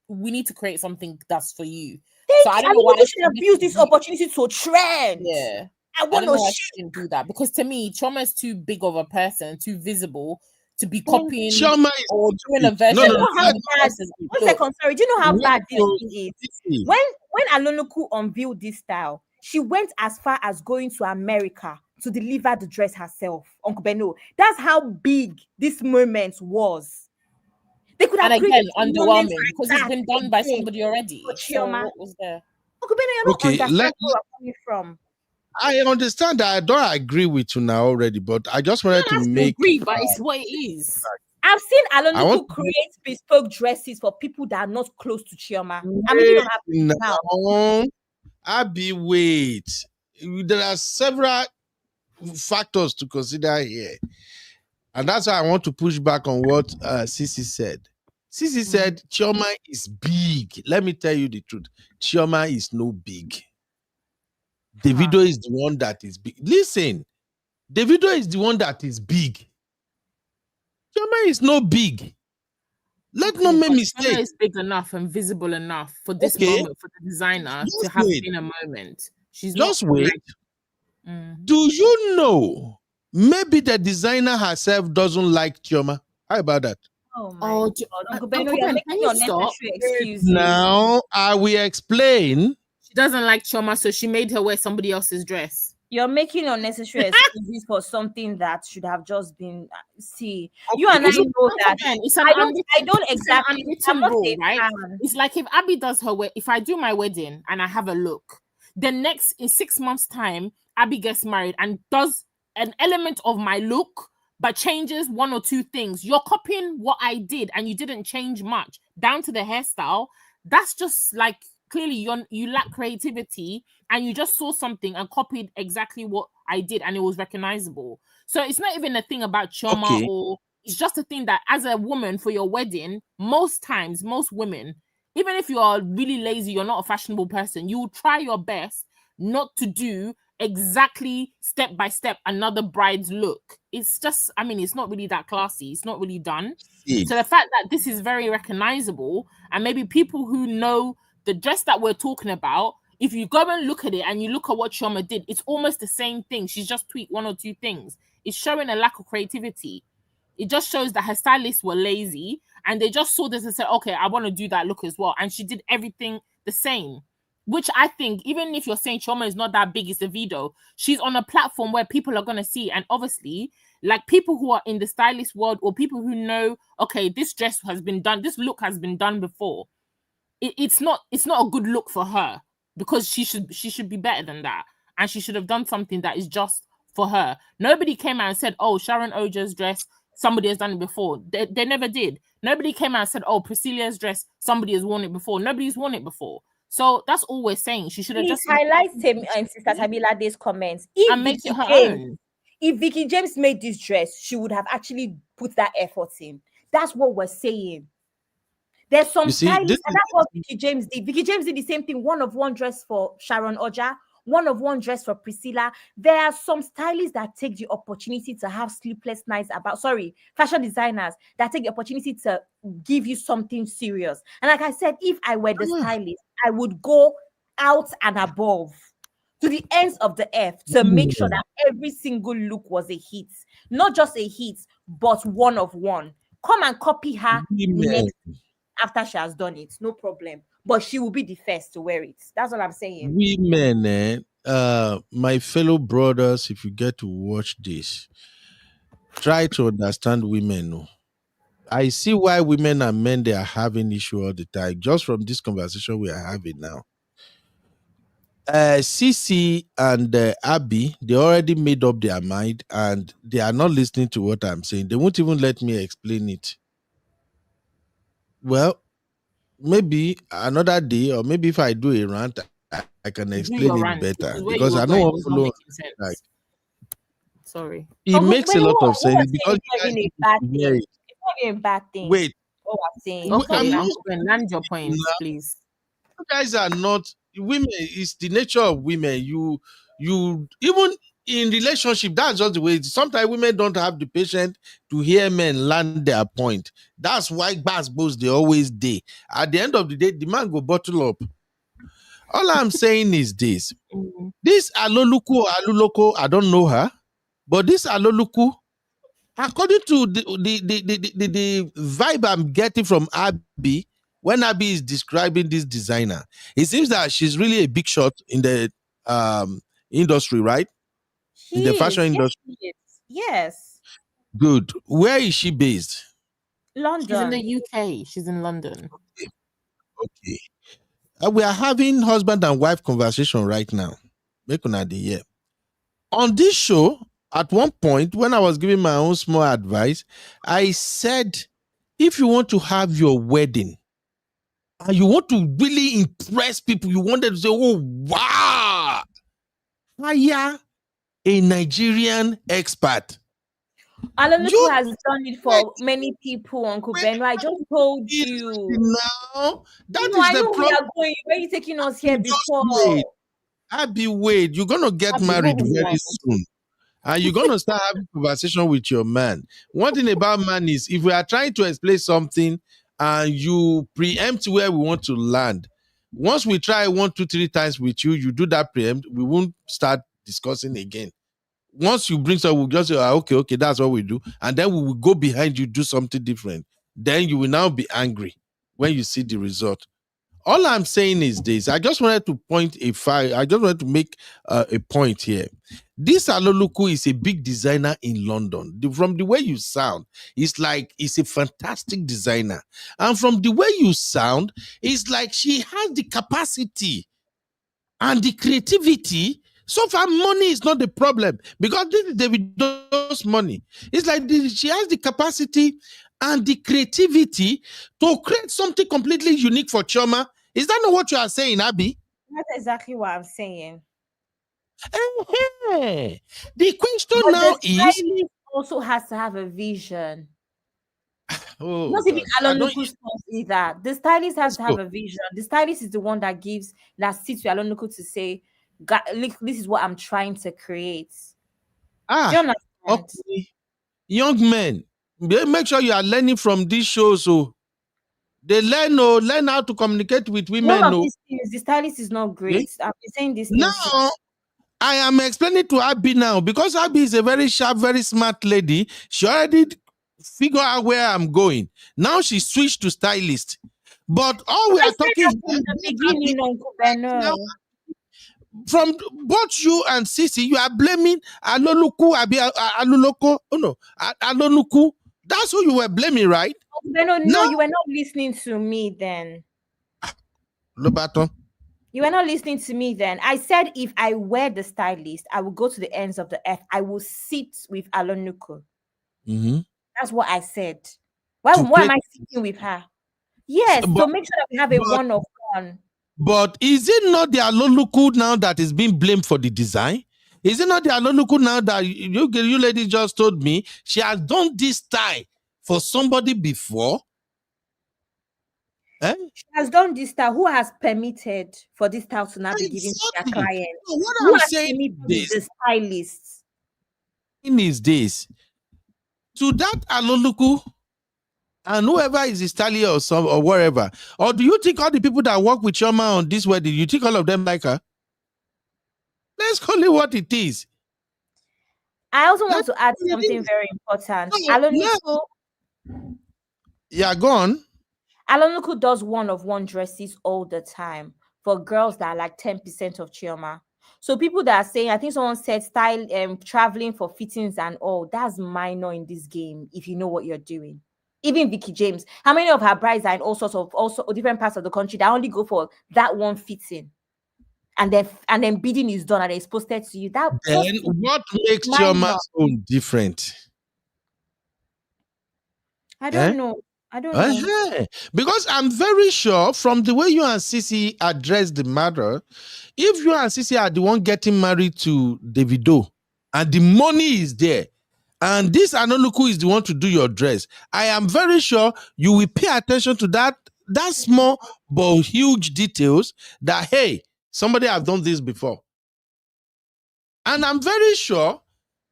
we need to create something that's for you. So I don't know why You should have used this opportunity to trend. Yeah. I I want don't know to why she didn't do that, because to me, Chioma is too big of a person, too visible to be copying Chioma is or doing a big. version Do you of know how somebody bad? else's One look. second, sorry. Do you know how When bad this you- thing is? see, When Alonuku unveiled this style, she went as far as going to America to deliver the dress herself, Uncle Beno. That's how big this moment was. They could have And created again, a moment underwhelming like because it's that been done by again somebody already. for So Chioma. what was there? Uncle Beno, you're not Okay, understand let- where I'm coming from. I understand that I don't agree with you now already, but I just wanted to make Agree, but it's what it is. I've seen I Alonuku want to create bespoke dresses for people that are not close to Chioma. I'm making on her now. now. Abby, wait. There are several factors to consider here. And that's why I want to push back on what Sisi said. Sisi said Chioma is big. Let me tell you the truth. Chioma is no big. Davido is the one that is big. Listen, Davido is the one that is big. Chioma is no big. Let no make Chioma mistake. is big enough and visible enough for this moment for the designer to have been a moment. She's Just not wait. Do you know? Maybe the designer herself doesn't like Chioma. How about that? Oh my God, Uncle Beno, Uncle you're Ben, making can you unnecessary excuses. Now I will explain. She doesn't like Chioma, so she made her wear somebody else's dress. You're making unnecessary excuses for something that should have just been. See, you and I know that. It's I don't exactly. I'm not rule, a right? fan. It's like if Abby does her if I do my wedding and I have a look, then next in 6 months' time, Abby gets married and does an element of my look, but changes one or two things. You're copying what I did, and you didn't change much down to the hairstyle. That's just like clearly you lack creativity, and you just saw something and copied exactly what I did, and it was recognizable. So it's not even a thing about Chioma, or it's just a thing that as a woman for your wedding, most times, most women, even if you are really lazy, you're not a fashionable person, you will try your best not to do exactly step by step another bride's look. It's just, I mean, it's not really that classy. It's not really done. So the fact that this is very recognizable, and maybe people who know the dress that we're talking about, if you go and look at it and you look at what Chioma did, it's almost the same thing. She's just tweaked one or two things. It's showing a lack of creativity. It just shows that her stylists were lazy and they just saw this and said, okay, I want to do that look as well. And she did everything the same, which I think, even if you're saying Chioma is not that big, it's Davido, she's on a platform where people are going to see. And obviously, like people who are in the stylist world or people who know, okay, this dress has been done, this look has been done before. It's not a good look for her, because she should be better than that, and she should have done something that is just for her. Nobody came out and said, oh, Sharon Oja's dress, somebody has done it before. They never did. Nobody came out and said, oh, Priscilla's dress, somebody has worn it before. Nobody's worn it before. So that's all we're saying. She should have just highlight Sister Tamilade's comments. and make it her own. If Vicky James made this dress, she would have actually put that effort in. That's what we're saying. There's some stylists, and that's what Vicky James did. Vicky James did the same thing. One of one dress for Sharon Oja, one of one dress for Priscilla. There are some stylists that take the opportunity to have sleepless nights fashion designers that take the opportunity to give you something serious. And like I said, if I were the stylist, I would go out and above to the ends of the earth to make sure that every single look was a hit. Not just a hit, but one of one. Come and copy her next. after she has done it, no problem. But she will be the first to wear it. That's what I'm saying. Women, my fellow brothers, if you get to watch this, try to understand women. Oh. I see why women and men they are having issue all the time. Just from this conversation we are having now. Cece and Abby, they already made up their mind and they are not listening to what I'm saying. They won't even let me explain it. Well, maybe another day, or maybe if I do a rant, I can explain it better because I know what follow. Like, sorry, it makes a lot of sense because it's not even a bad thing. It's not even a bad thing. Wait, what I'm saying. Okay, land your point, please. You guys are not women. It's the nature of women. You even in relationship, that's just the way. Sometimes women don't have the patience to hear men land their point. That's why boss they always day. At the end of the day, the man go bottle up. All I'm saying is this: this Aloluku, I don't know her, but this Aloluku, according to the vibe I'm getting from Abby, when Abby is describing this designer, it seems that she's really a big shot in the industry, right? In the fashion industry. Yes. Good. Where is she based? London. She's in the UK. She's in London. Okay. We are having husband and wife conversation right now. Make una dey hear. On this show, at one point, when I was giving my own small advice, I said, if you want to have your wedding and you want to really impress people, you wanted to say, oh, wow, hire a Nigerian expert. Aloluku has done it for many people, Uncle Ben. I just told you. Now, that is I the know problem. we are going. Where are you taking us here before? Wait. You're going to get married very soon. And you're going to start having conversation with your man. One thing about man is if we are trying to explain something and you preempt where we want to land, once we try 1, 2, 3 times with you, you do that preempt, we won't start discussing again. Once you bring something, we'll just say, okay, that's what we do. And then we will go behind you, do something different. Then you will now be angry when you see the result. All I'm saying is this. I just wanted to make a point here. This Aloluku is a big designer in London. From the way you sound, it's like it's a fantastic designer. And from the way you sound, it's like she has the capacity and the creativity. So far, money is not the problem because this is Davido's money. It's like she has the capacity and the creativity to create something completely unique for Chioma. Is that not what you are saying, Abby? That's exactly what I'm saying. The question now is, also has to have a vision. Oh, not even Aloluku stuff either. The stylist has to have a vision. The stylist is the one that sits with Aloluku to say, this is what I'm trying to create. Do you understand? Okay. Young men, make sure you are learning from these shows. So they learn how to communicate with women. One of these things, the stylist is not great. I've been saying this. Now, I am explaining to Abby now because Abby is a very sharp, very smart lady. She already figured out where I'm going. Now she switched to stylist. But all we are talking from the beginning, Uncle Beno. From both you and Sisi, you are blaming Aloluku, Aloluku. That's who you were blaming, right? No, you were not listening to me then. Lobaton. You were not listening to me then. I said if I were the stylist, I will go to the ends of the earth. I will sit with Aloluku. Mm-hmm. That's what I said. Why am I sitting with her? Yes, so make sure that we have a one-of-one. But is it not the Aloluku now that is being blamed for the design? Is it not the Aloluku now that you lady just told me she has done this style for somebody before? She has done this style. Who has permitted for this style to not be given to their client? So what I'm saying is the stylist. Is this to that Aloluku and whoever is his stylist or whatever? Or do you think all the people that work with Chioma on this wedding, you think all of them like her? Let's call it what it is. I also want to add something very important. Aloluku. Yeah, go on. Alonuku does one-of-one dresses all the time for girls that are like 10% of Chioma. So people that are saying, I think someone said style traveling for fittings and all, that's minor in this game if you know what you're doing. Even Vicky James, how many of her brides are in all sorts of also different parts of the country that only go for that one fitting, and then bidding is done and it's posted to you. That Then just what makes minor. Chioma's own different? I don't know. I don't know. Because I'm very sure from the way you and Sisi address the matter, if you and Sisi are the one getting married to Davido and the money is there, and this Anoluku is the one to do your dress, I am very sure you will pay attention to that small but huge details that, hey, somebody have done this before. And I'm very sure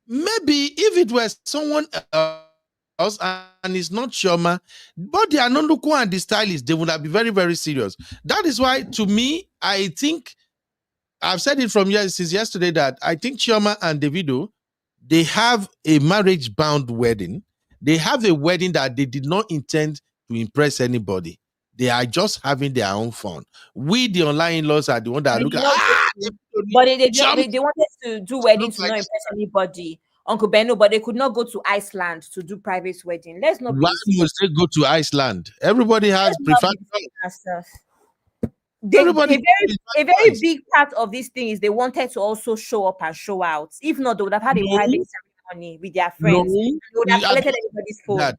maybe if it was someone else and it's not Chioma, but the Anoluku and the stylist, they would have been very, very serious. That is why, to me, I think, I've said it from since yesterday that I think Chioma and Davido, they have a marriage-bound wedding. They have a wedding that they did not intend to impress anybody. They are just having their own fun. We, the online in-laws, are the one that look at. But they wanted to do wedding to not impress anybody, Uncle Benno, but they could not go to Iceland to do private wedding. Let's not. Why must they go to Iceland? Everybody has preferred. A very big part of this thing is they wanted to also show up and show out. If not, they would have had a private ceremony with their friends. They would have collected everybody's phone.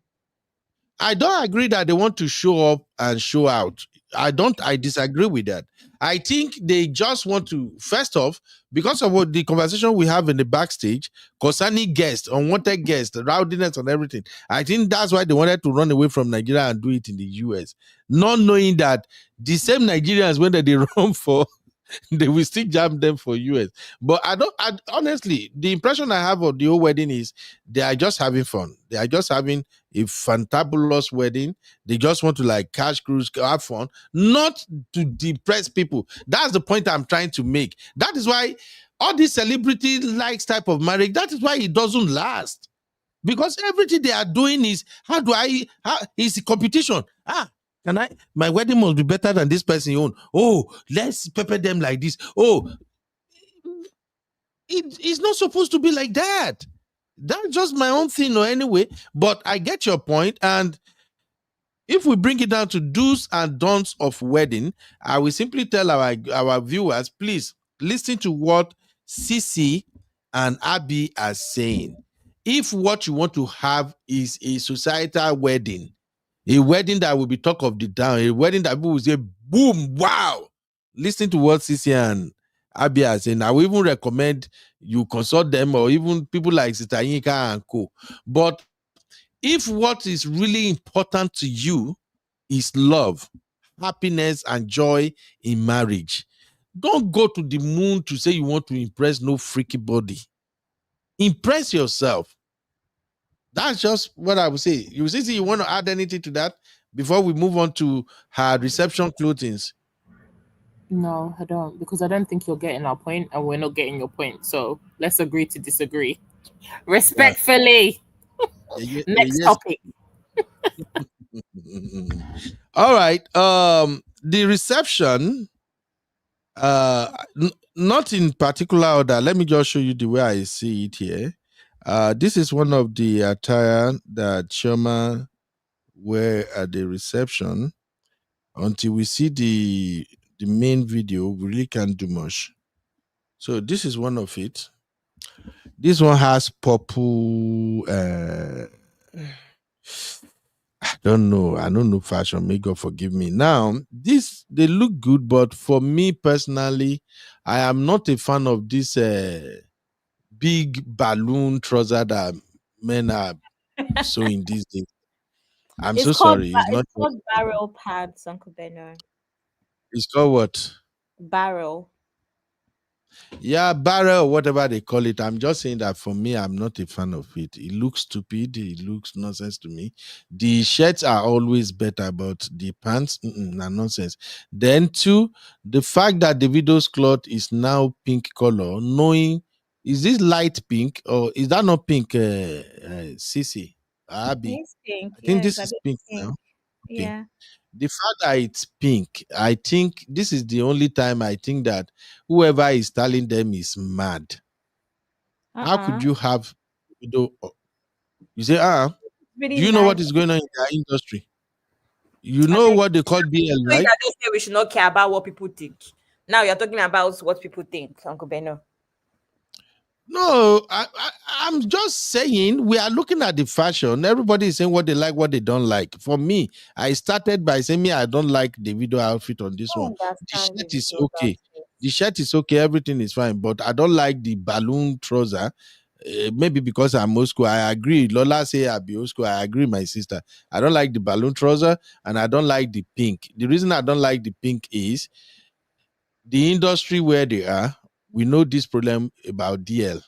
I don't agree that they want to show up and show out. I disagree with that. I think they just want to, first off, because of what the conversation we have in the backstage concerning guests, unwanted guests, rowdiness and everything. I think that's why they wanted to run away from Nigeria and do it in the US. Not knowing that the same Nigerians, when they run for, they will still jam them for US. But honestly, the impression I have of the whole wedding is they are just having fun. They are just having a fantabulous wedding. They just want to like cash cruise, have fun, not to depress people. That's the point I'm trying to make. That is why all this celebrity likes type of marriage, that is why it doesn't last. Because everything they are doing is, is competition. My wedding must be better than this person own. Oh, let's pepper them like this. Oh, it's not supposed to be like that. That's just my own thing, or anyway. But I get your point, and if we bring it down to do's and don'ts of wedding, I will simply tell our viewers, please listen to what Sisi and Abby are saying. If what you want to have is a societal wedding, a wedding that will be talk of the town, a wedding that people will say, boom, wow. Listen to what Sisi and Abby are saying. I will even recommend you consult them, or even people like Sister Yinka and co. But if what is really important to you is love, happiness, and joy in marriage, don't go to the moon to say you want to impress no freaky body. Impress yourself. That's just what I would say. You see, you want to add anything to that before we move on to her reception clothings? No, I don't, because I don't think you're getting our point, and we're not getting your point. So let's agree to disagree. Respectfully. Yeah. Next topic. All right. The reception, not in particular order. Let me just show you the way I see it here. This is one of the attire that Chioma wear at the reception. Until we see the main video, we really can't do much. So this is one of it. This one has purple. I don't know fashion. May God forgive me. Now, they look good, but for me personally, I am not a fan of this big balloon trouser that men are sewing these days. It's so sorry. It's called barrel pants, Uncle Benno. It's called what? Barrel. Yeah, barrel, whatever they call it. I'm just saying that for me, I'm not a fan of it. It looks stupid. It looks nonsense to me. The shirts are always better, but the pants are nonsense. Then two, the fact that Davido's cloth is now pink color, knowing, is this light pink or is that not pink, Sisi? Abby? It's pink. I think this is pink now. Okay. Yeah. The fact that it's pink, I think this is the only time I think that whoever is telling them is mad. How could you have, you say, Really do you know what nice. is going on in their industry? You I know beg. what they call BL, So you right? can just say we should not care about what people think. Now you're talking about what people think, Uncle Beno. No, I'm just saying we are looking at the fashion. Everybody is saying what they like, what they don't like. For me, I started by saying I don't like the video outfit on this I one. The understand the shirt is videos okay. outfit. The shirt is okay. Everything is fine, but I don't like the balloon trouser. Maybe because I'm old school. I agree. Lola say I be old school. I agree, my sister. I don't like the balloon trouser, and I don't like the pink. The reason I don't like the pink is the industry where they are. We know this problem about DL.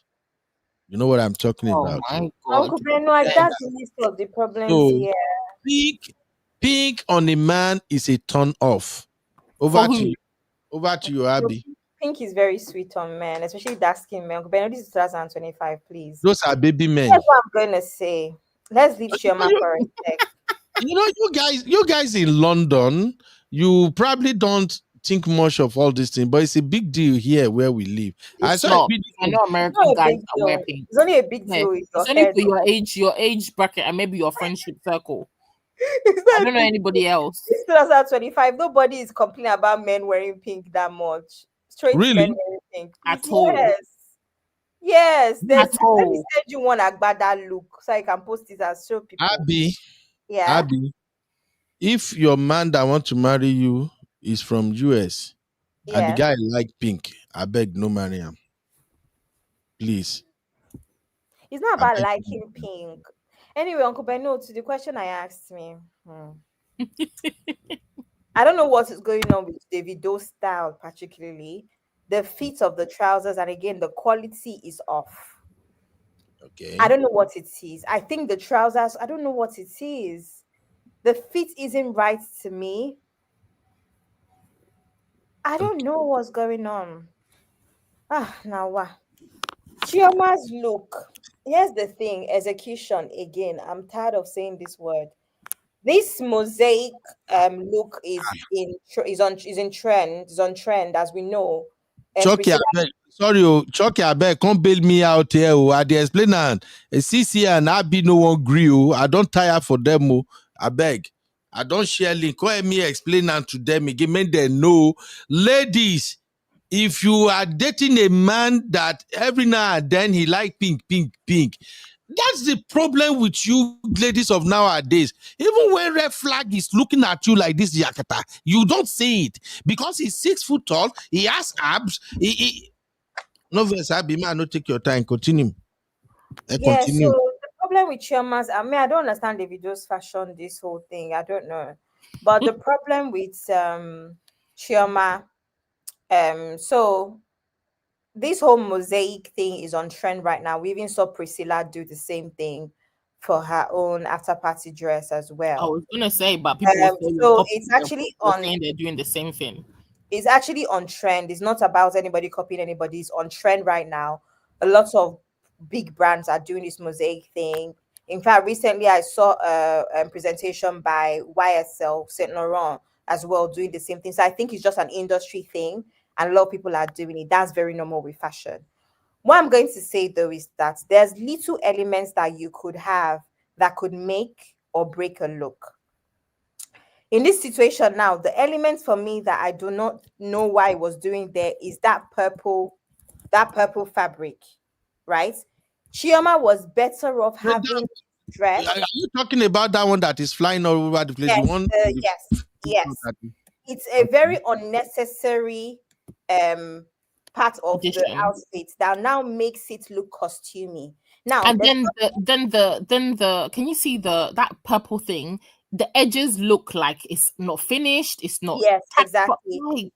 You know what I'm talking Oh about. my Uncle god. Beno, Yeah. that's the list of the problems So here. pink on a man is a turn off. For Over to who? you. Over to you, So Abby. pink is very sweet on men, especially dark skin men. Uncle Beno, this is 2025, please. Those are baby men. That's what I'm gonna say. Let's leave Chioma for a sec. You know, you guys in London, you probably don't think much of all these things, but it's a big deal here where we live. I It's saw a not. video. I know It's American not a guys big that wear deal. pink. It's only a big Yeah. deal in your It's only head. for your age bracket, and maybe your friendship circle. It's I not a don't know big anybody deal. else. It's 2025. Nobody is complaining about men wearing pink that much. Straight men Really? wearing pink. At Please, all. yes. Yes. Let me all. send you one Agbada look so I can post it and show people. Yeah. Abby, if your man that want to marry you is from US and the Yeah. guy like pink, I beg no marry him. Please. It's not I about beg liking pink. Anyway, Uncle Beno, to the question I asked me. I don't know what is going on with Davido style, particularly. The fit of the trousers, and again, the quality is off. Okay. I don't know what it is. I think the trousers, I don't know what it is. The fit isn't right to me. I don't know what's going on. Now what? Chioma's look. Here's the thing, execution again. I'm tired of saying this word. This mosaic look is in trend, is on trend as we know. Chucky, Priscilla, abeg. Sorry, Chucky, abeg, come bail me out here. I dey explain am. CC and Abi no wan gree. I don tire for them. Abeg, I don share link. Come help me explain am to them again. Make them know, ladies. If you are dating a man that every now and then he like pink, pink, pink, that's the problem with you ladies of nowadays. Even when red flag is looking at you like this, Yakata, you don't see it because he's 6 foot tall. He has abs. No verse, Abby, man, no take your time. Continue. yeah, so Continue. the problem with Chioma's, I mean, I don't understand the video's fashion, this whole thing. I don't know. But the problem with Chioma, so this whole mosaic thing is on trend right now. We even saw Priscilla do the same thing for her own after party dress as I well. was gonna say, but people were saying So it's actually saying they're doing the same thing. It's actually on trend. It's not about anybody copying anybody. It's on trend right now. A lot of big brands are doing this mosaic thing. In fact, recently I saw a presentation by YSL Saint Laurent as well doing the same thing. So I think it's just an industry thing, and a lot of people are doing it. That's very normal with fashion. What I'm going to say though is that there's little elements that you could have that could make or break a look. In this situation now, the elements for me that I do not know why it was doing there is that purple fabric, right? Chioma was better off having dress. Are you talking about that one that is flying all over the place? Yes, The one, yes. It's a very unnecessary part of the Addition. outfit that now makes it look costumey. Now, And the then the can you see that purple thing? The edges look like it's not finished. It's not. yes, tacked, exactly. like,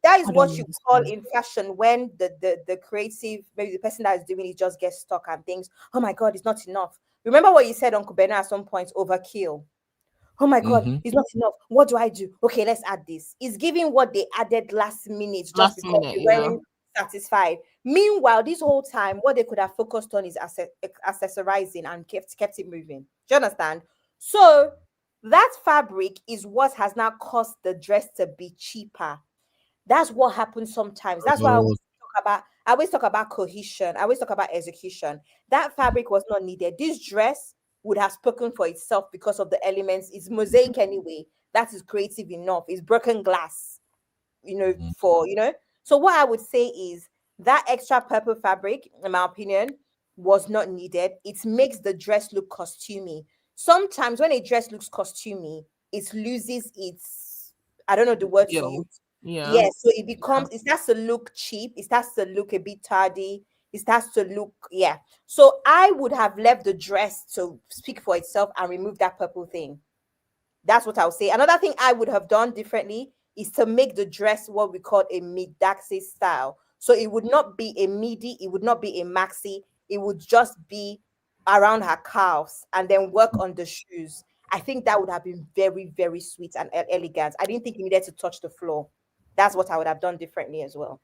That is I what don't you call understand. in fashion when the creative, maybe the person that is doing it just gets stuck and thinks, oh my god, it's not enough. Remember what you said, Uncle Bernard, at some point, overkill. Oh my god, it's not enough. What do I do? Okay, let's add this. It's giving what they added last minute just Last because minute, they yeah. weren't satisfied. Meanwhile, this whole time, what they could have focused on is accessorizing and kept it moving. Do you understand? So that fabric is what has now caused the dress to be cheaper. That's what happens sometimes. That's why Oh, I always talk about cohesion. I always talk about execution. That fabric was not needed. This dress would have spoken for itself because of the elements. It's mosaic anyway. That is creative enough. It's broken glass, So what I would say is that extra purple fabric, in my opinion, was not needed. It makes the dress look costumey. Sometimes when a dress looks costumey, it loses its, I don't know the word to use. Yeah. Yes, so it starts to look cheap, it starts to look a bit tardy, it starts to look, yeah. So I would have left the dress to speak for itself and remove that purple thing. That's what I would say. Another thing I would have done differently is to make the dress what we call a mid-daxi style. So it would not be a midi, it would not be a maxi, it would just be around her calves and then work on the shoes. I think that would have been very, very sweet and elegant. I didn't think you needed to touch the floor. That's what I would have done differently as well.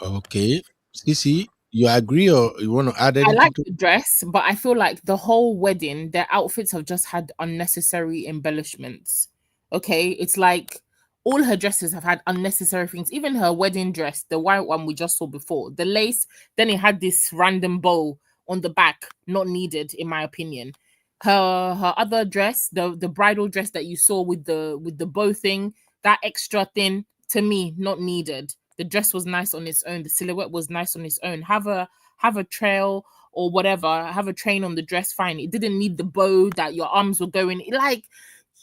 okay. Sissy, you agree or you want to add I anything like to the dress, but I feel like the whole wedding, their outfits have just had unnecessary embellishments. Okay, it's like all her dresses have had unnecessary things. Even her wedding dress, the white one we just saw before, the lace, then it had this random bow on the back, not needed in my opinion. Her other dress, the bridal dress that you saw with the bow thing, that extra thing, to me, not needed. The dress was nice on its own. The silhouette was nice on its own. Have a trail or whatever, have a train on the dress, fine. It didn't need the bow that your arms were going. Like,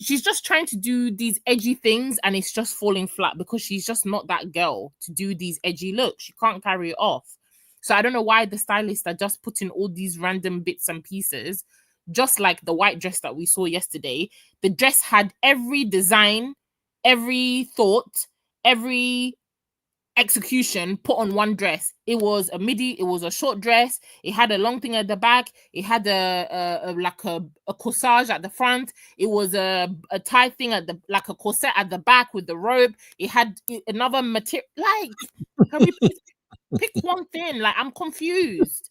she's just trying to do these edgy things and it's just falling flat because she's just not that girl to do these edgy looks. She can't carry it off. So I don't know why the stylists are just putting all these random bits and pieces, just like the white dress that we saw yesterday. The dress had every design, every thought, every execution put on one dress. It was a midi, it was a short dress, it had a long thing at the back, it had a corsage at the front, it was a tie thing at the, like a corset at the back with the robe, it had another material. Like, can we please pick one thing? Like, I'm confused.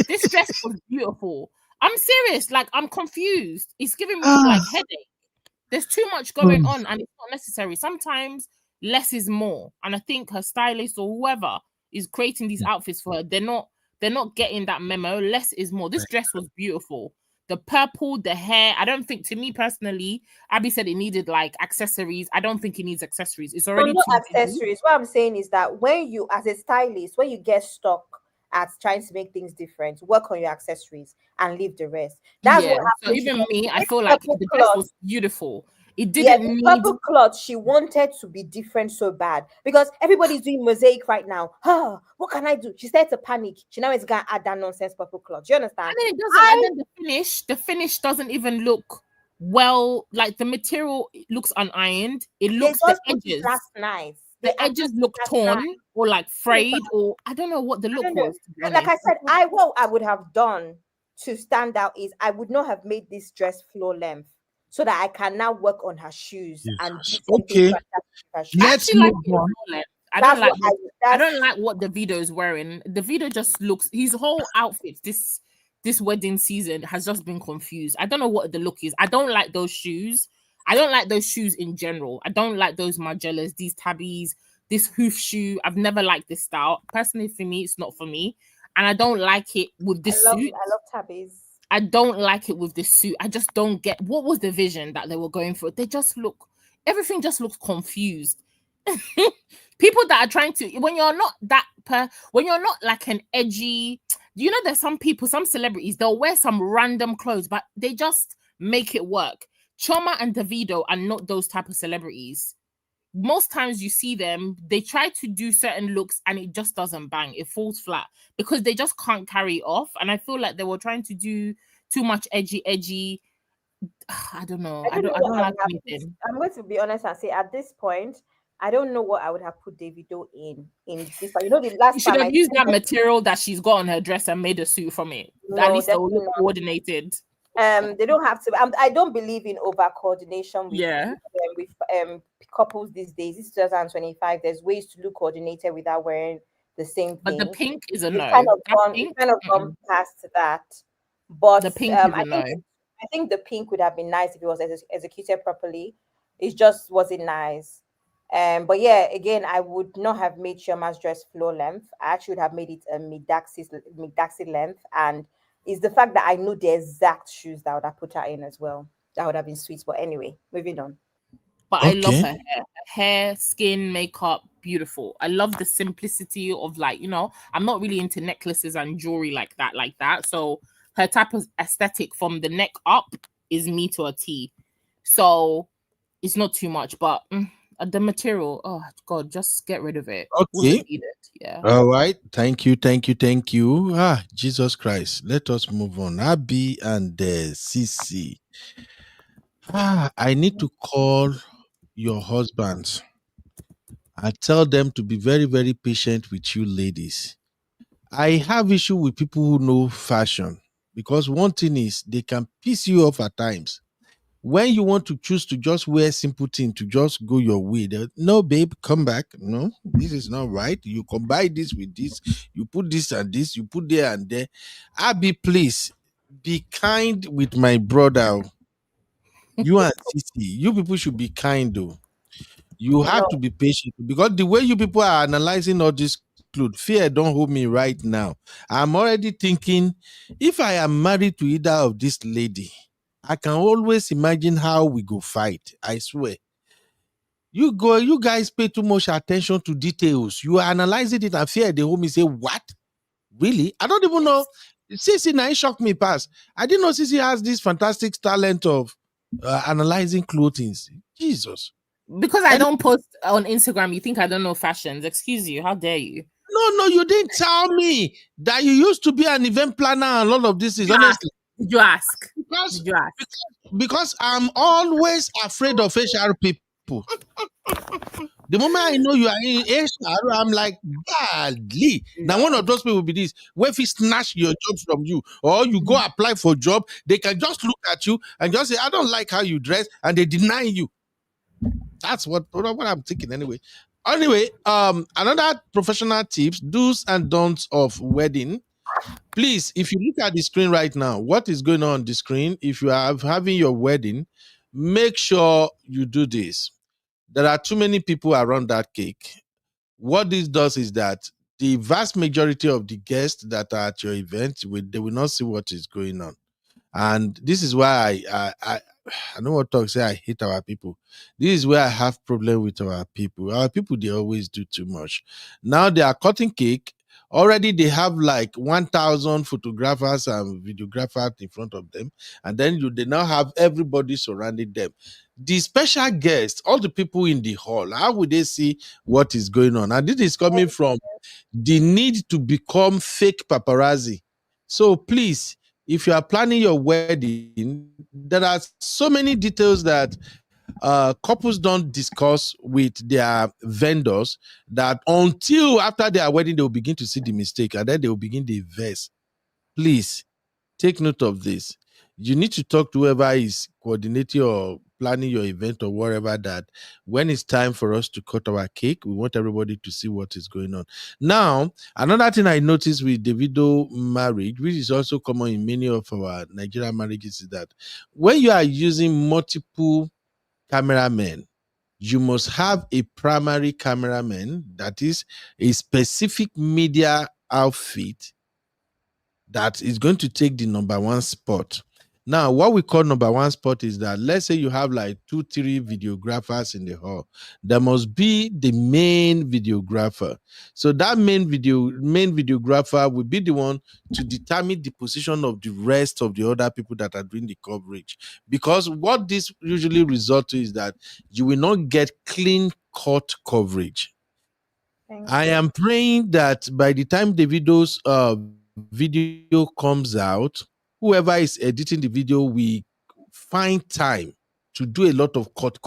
This dress was beautiful. I'm serious, like, I'm confused. It's giving me like headache. There's too much going on and it's not necessary. Sometimes less is more. And I think her stylist or whoever is creating these outfits for her, they're not getting that memo. Less is more. This dress was beautiful. The purple, the hair. I don't think, to me personally, Abby said it needed like accessories. I don't think it needs accessories. It's already no too accessories. What I'm saying is that when you, as a stylist, when you get stuck at trying to make things different, work on your accessories and leave the rest. That's what So happened. even me, I feel like the dress was beautiful. It didn't need purple cloth. She wanted to be different so bad because everybody's doing mosaic right now. What can I do? She started to panic. She now is gonna add that nonsense purple cloth. Do you understand? And then it doesn't. And then the finish doesn't even look well. Like, the material looks unironed. It looks, the edges. Last night. The edges look torn or like frayed, or I don't know what the look was. Like I said, what I would have done to stand out is I would not have made this dress floor length so that I can now work on her shoes. And okay. Let's move on. I don't like what Davido is wearing. Davido just looks, his whole outfit this wedding season has just been confused. I don't know what the look is. I don't like those shoes. I don't like those shoes in general. I don't like those Margellas, these tabbies, this hoof shoe. I've never liked this style. Personally, for me, it's not for me. And I don't like it with this suit. I love tabbies. I don't like it with this suit. I just don't get what was the vision that they were going for. They just look, everything just looks confused. People that are trying to, when you're not like an edgy, there's some people, some celebrities, they'll wear some random clothes, but they just make it work. Chioma and Davido are not those type of celebrities. Most times you see them, they try to do certain looks and it just doesn't bang. It falls flat because they just can't carry it off. And I feel like they were trying to do too much edgy. I don't know. I don't like anything. I'm going to be honest and say at this point, I don't know what I would have put Davido in this. The last you should have used that material that she's got on her dress and made a suit from it. At least they will look coordinated. They don't have to. I don't believe in over coordination with couples these days. It's 2025. There's ways to look coordinated without wearing the same thing. But the pink is a no. Kind of gone past that. But the pink is a no. I think the pink would have been nice if it was executed properly. It just wasn't nice. But yeah, again, I would not have made Shioma's dress floor length. I actually would have made it a mid-daxi length. And it's the fact that I knew the exact shoes that I would have put her in as well. That would have been sweet. But anyway, moving on. But I love Okay. her hair. Hair, skin, makeup, beautiful. I love the simplicity of, like, I'm not really into necklaces and jewelry like that. So her type of aesthetic from the neck up is me to a T. So it's not too much, but the material, oh God, just get rid of it. Okay. Wasn't needed. Yeah. All right. Thank you. Jesus Christ. Let us move on. Abby and Cece. I need to call your husbands. I tell them to be very, very patient with you ladies. I have issue with people who know fashion, because one thing is they can piss you off at times. When you want to choose to just wear simple thing to just go your way, no, babe, come back. No, this is not right. You combine this with this, you put this and this, you put there and there. Abby, please be kind with my brother. You and Sissy, you people should be kind though. You have to be patient, because the way you people are analyzing all this clothes, fear don't hold me right now. I'm already thinking, if I am married to either of this lady, I can always imagine how we go fight. I swear. You guys pay too much attention to details. You are analyzing it and fear the homie say, what? Really? I don't even know. Sissy now shocked me past. I didn't know Sissy has this fantastic talent of analyzing clothing. Jesus. Because I don't post on Instagram, you think I don't know fashions. Excuse you. How dare you? No, you didn't tell me that you used to be an event planner and all of this is honestly. Did you ask? Because I'm always afraid of HR people. The moment I know you are in HR, I'm like, badly. Now, one of those people will be this, where if he snatch your job from you, or you go apply for a job, they can just look at you and just say, I don't like how you dress, and they deny you. That's what I'm thinking anyway. Anyway, another professional tips, do's and don'ts of wedding. Please, if you look at the screen right now, what is going on the screen? If you are having your wedding, make sure you do this. There are too many people around that cake. What this does is that the vast majority of the guests that are at your event, they will not see what is going on. And this is why I know what talk say I hate our people. This is where I have problem with our people. Our people, they always do too much. Now they are cutting cake. Already they have like 1,000 photographers and videographers in front of them. And then they now have everybody surrounding them. The special guests, all the people in the hall, how would they see what is going on? And this is coming from the need to become fake paparazzi. So please, if you are planning your wedding, there are so many details that couples don't discuss with their vendors, that until after their wedding, they will begin to see the mistake, and then they will begin the verse. Please take note of this. You need to talk to whoever is coordinating or planning your event or whatever, that when it's time for us to cut our cake, we want everybody to see what is going on. Now, another thing I noticed with Davido marriage, which is also common in many of our Nigerian marriages, is that when you are using multiple cameramen, you must have a primary cameraman that is a specific media outfit that is going to take the number one spot. Now, what we call number one spot is that, let's say you have like 2-3 videographers in the hall. There must be the main videographer. So that main videographer will be the one to determine the position of the rest of the other people that are doing the coverage. Because what this usually results to is that you will not get clean cut coverage. I am praying that by the time the video's video comes out, whoever is editing the video will find time to do a lot of cut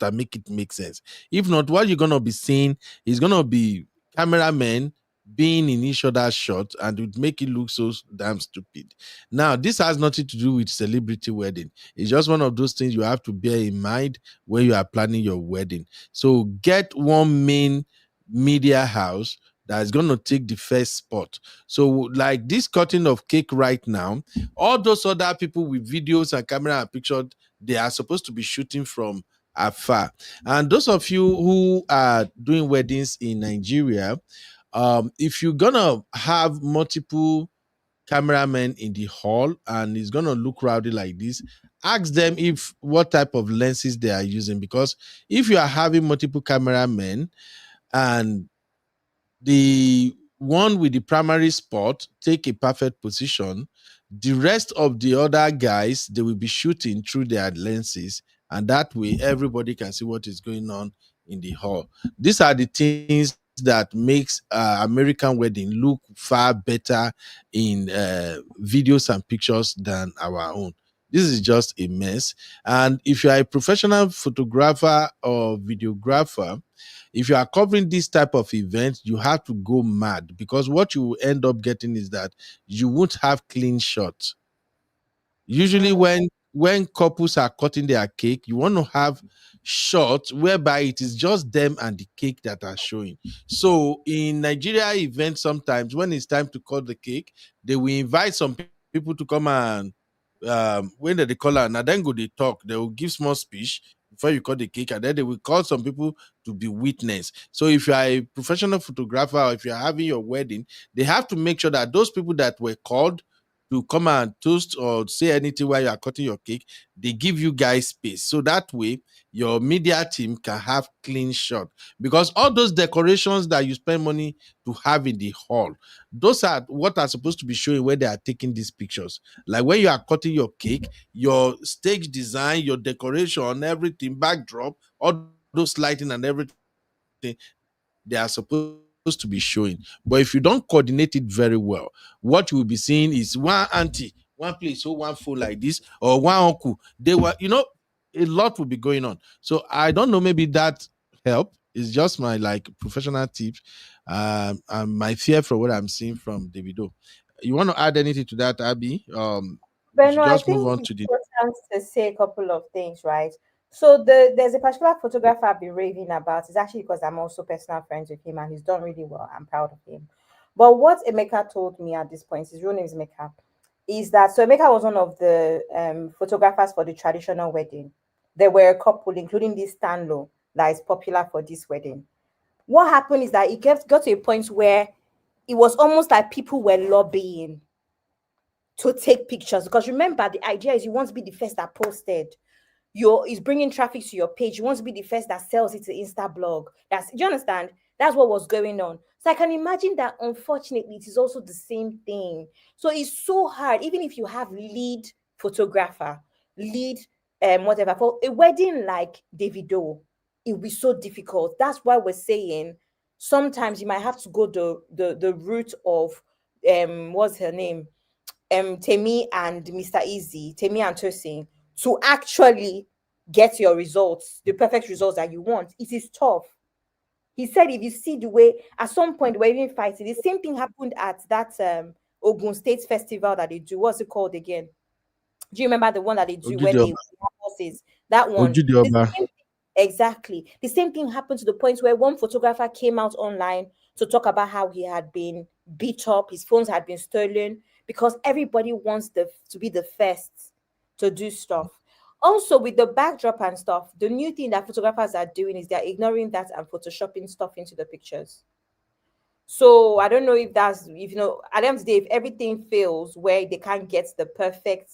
and make it make sense. If not, what you're gonna be seeing is gonna be cameramen being in each other's shot, and it would make it look so damn stupid. Now, this has nothing to do with celebrity wedding. It's just one of those things you have to bear in mind when you are planning your wedding. So get one main media house that is going to take the first spot. So, like this cutting of cake right now, all those other people with videos and camera and picture, they are supposed to be shooting from afar. And those of you who are doing weddings in Nigeria, if you're gonna have multiple cameramen in the hall and it's gonna look rowdy like this, ask them if what type of lenses they are using, because if you are having multiple cameramen and the one with the primary spot take a perfect position, the rest of the other guys, they will be shooting through their lenses, and that way everybody can see what is going on in the hall. These are the things that makes American wedding look far better in videos and pictures than our own. This is just a mess. And if you are a professional photographer or videographer, if you are covering this type of event, you have to go mad, because what you will end up getting is that you won't have clean shots. Usually when couples are cutting their cake, you want to have shots whereby it is just them and the cake that are showing. So in Nigeria events, sometimes when it's time to cut the cake, they will invite some people to come and when they call her, and then go they talk, they will give small speech before you cut the cake, and then they will call some people to be witness. So if you are a professional photographer or if you are having your wedding, they have to make sure that those people that were called to come and toast or say anything while you are cutting your cake, they give you guys space. So that way your media team can have clean shot. Because all those decorations that you spend money to have in the hall, those are what are supposed to be showing where they are taking these pictures. Like when you are cutting your cake, your stage design, your decoration, everything, backdrop, all those lighting and everything, they are supposed to be showing. But if you don't coordinate it very well, what you will be seeing is one auntie, one place, so one phone like this, or one uncle. They were, a lot will be going on. So I don't know, maybe that help. It's just my like professional tips, and my fear for what I'm seeing from Davido. You want to add anything to that, Abby? We But no, should I just move think on it's to the. important to say a couple of things, right? So there's a particular photographer I've been raving about. It's actually because I'm also personal friends with him and he's done really well. I'm proud of him. But what Emeka told me at this point, his real name is Emeka, is that so Emeka was one of the photographers for the traditional wedding. There were a couple, including this Stanlow, that is popular for this wedding. What happened is that it got to a point where it was almost like people were lobbying to take pictures, because remember the idea is you want to be the first that posted, your is bringing traffic to your page, you want to be the first that sells it to Insta blog. That's, do you understand? That's what was going on. So I can imagine that unfortunately it is also the same thing. So it's so hard, even if you have lead photographer, lead whatever, for a wedding like Davido, it will be so difficult. That's why we're saying sometimes you might have to go the route of what's her name, Temi and Mr. Easy, Temi and Tosin, to actually get your results, the perfect results that you want. It is tough. He said, if you see the way, at some point, we're even fighting. The same thing happened at that Ogun State festival that they do. What's it called again? Do you remember the one that they do where they Ojide have horses? That one. The Oba. same, exactly. The same thing happened to the point where one photographer came out online to talk about how he had been beat up, his phones had been stolen, because everybody wants to be the first to do stuff. Also, with the backdrop and stuff, the new thing that photographers are doing is they're ignoring that and photoshopping stuff into the pictures. So I don't know if that's, if you know, at the end of the day, if everything fails where they can't get the perfect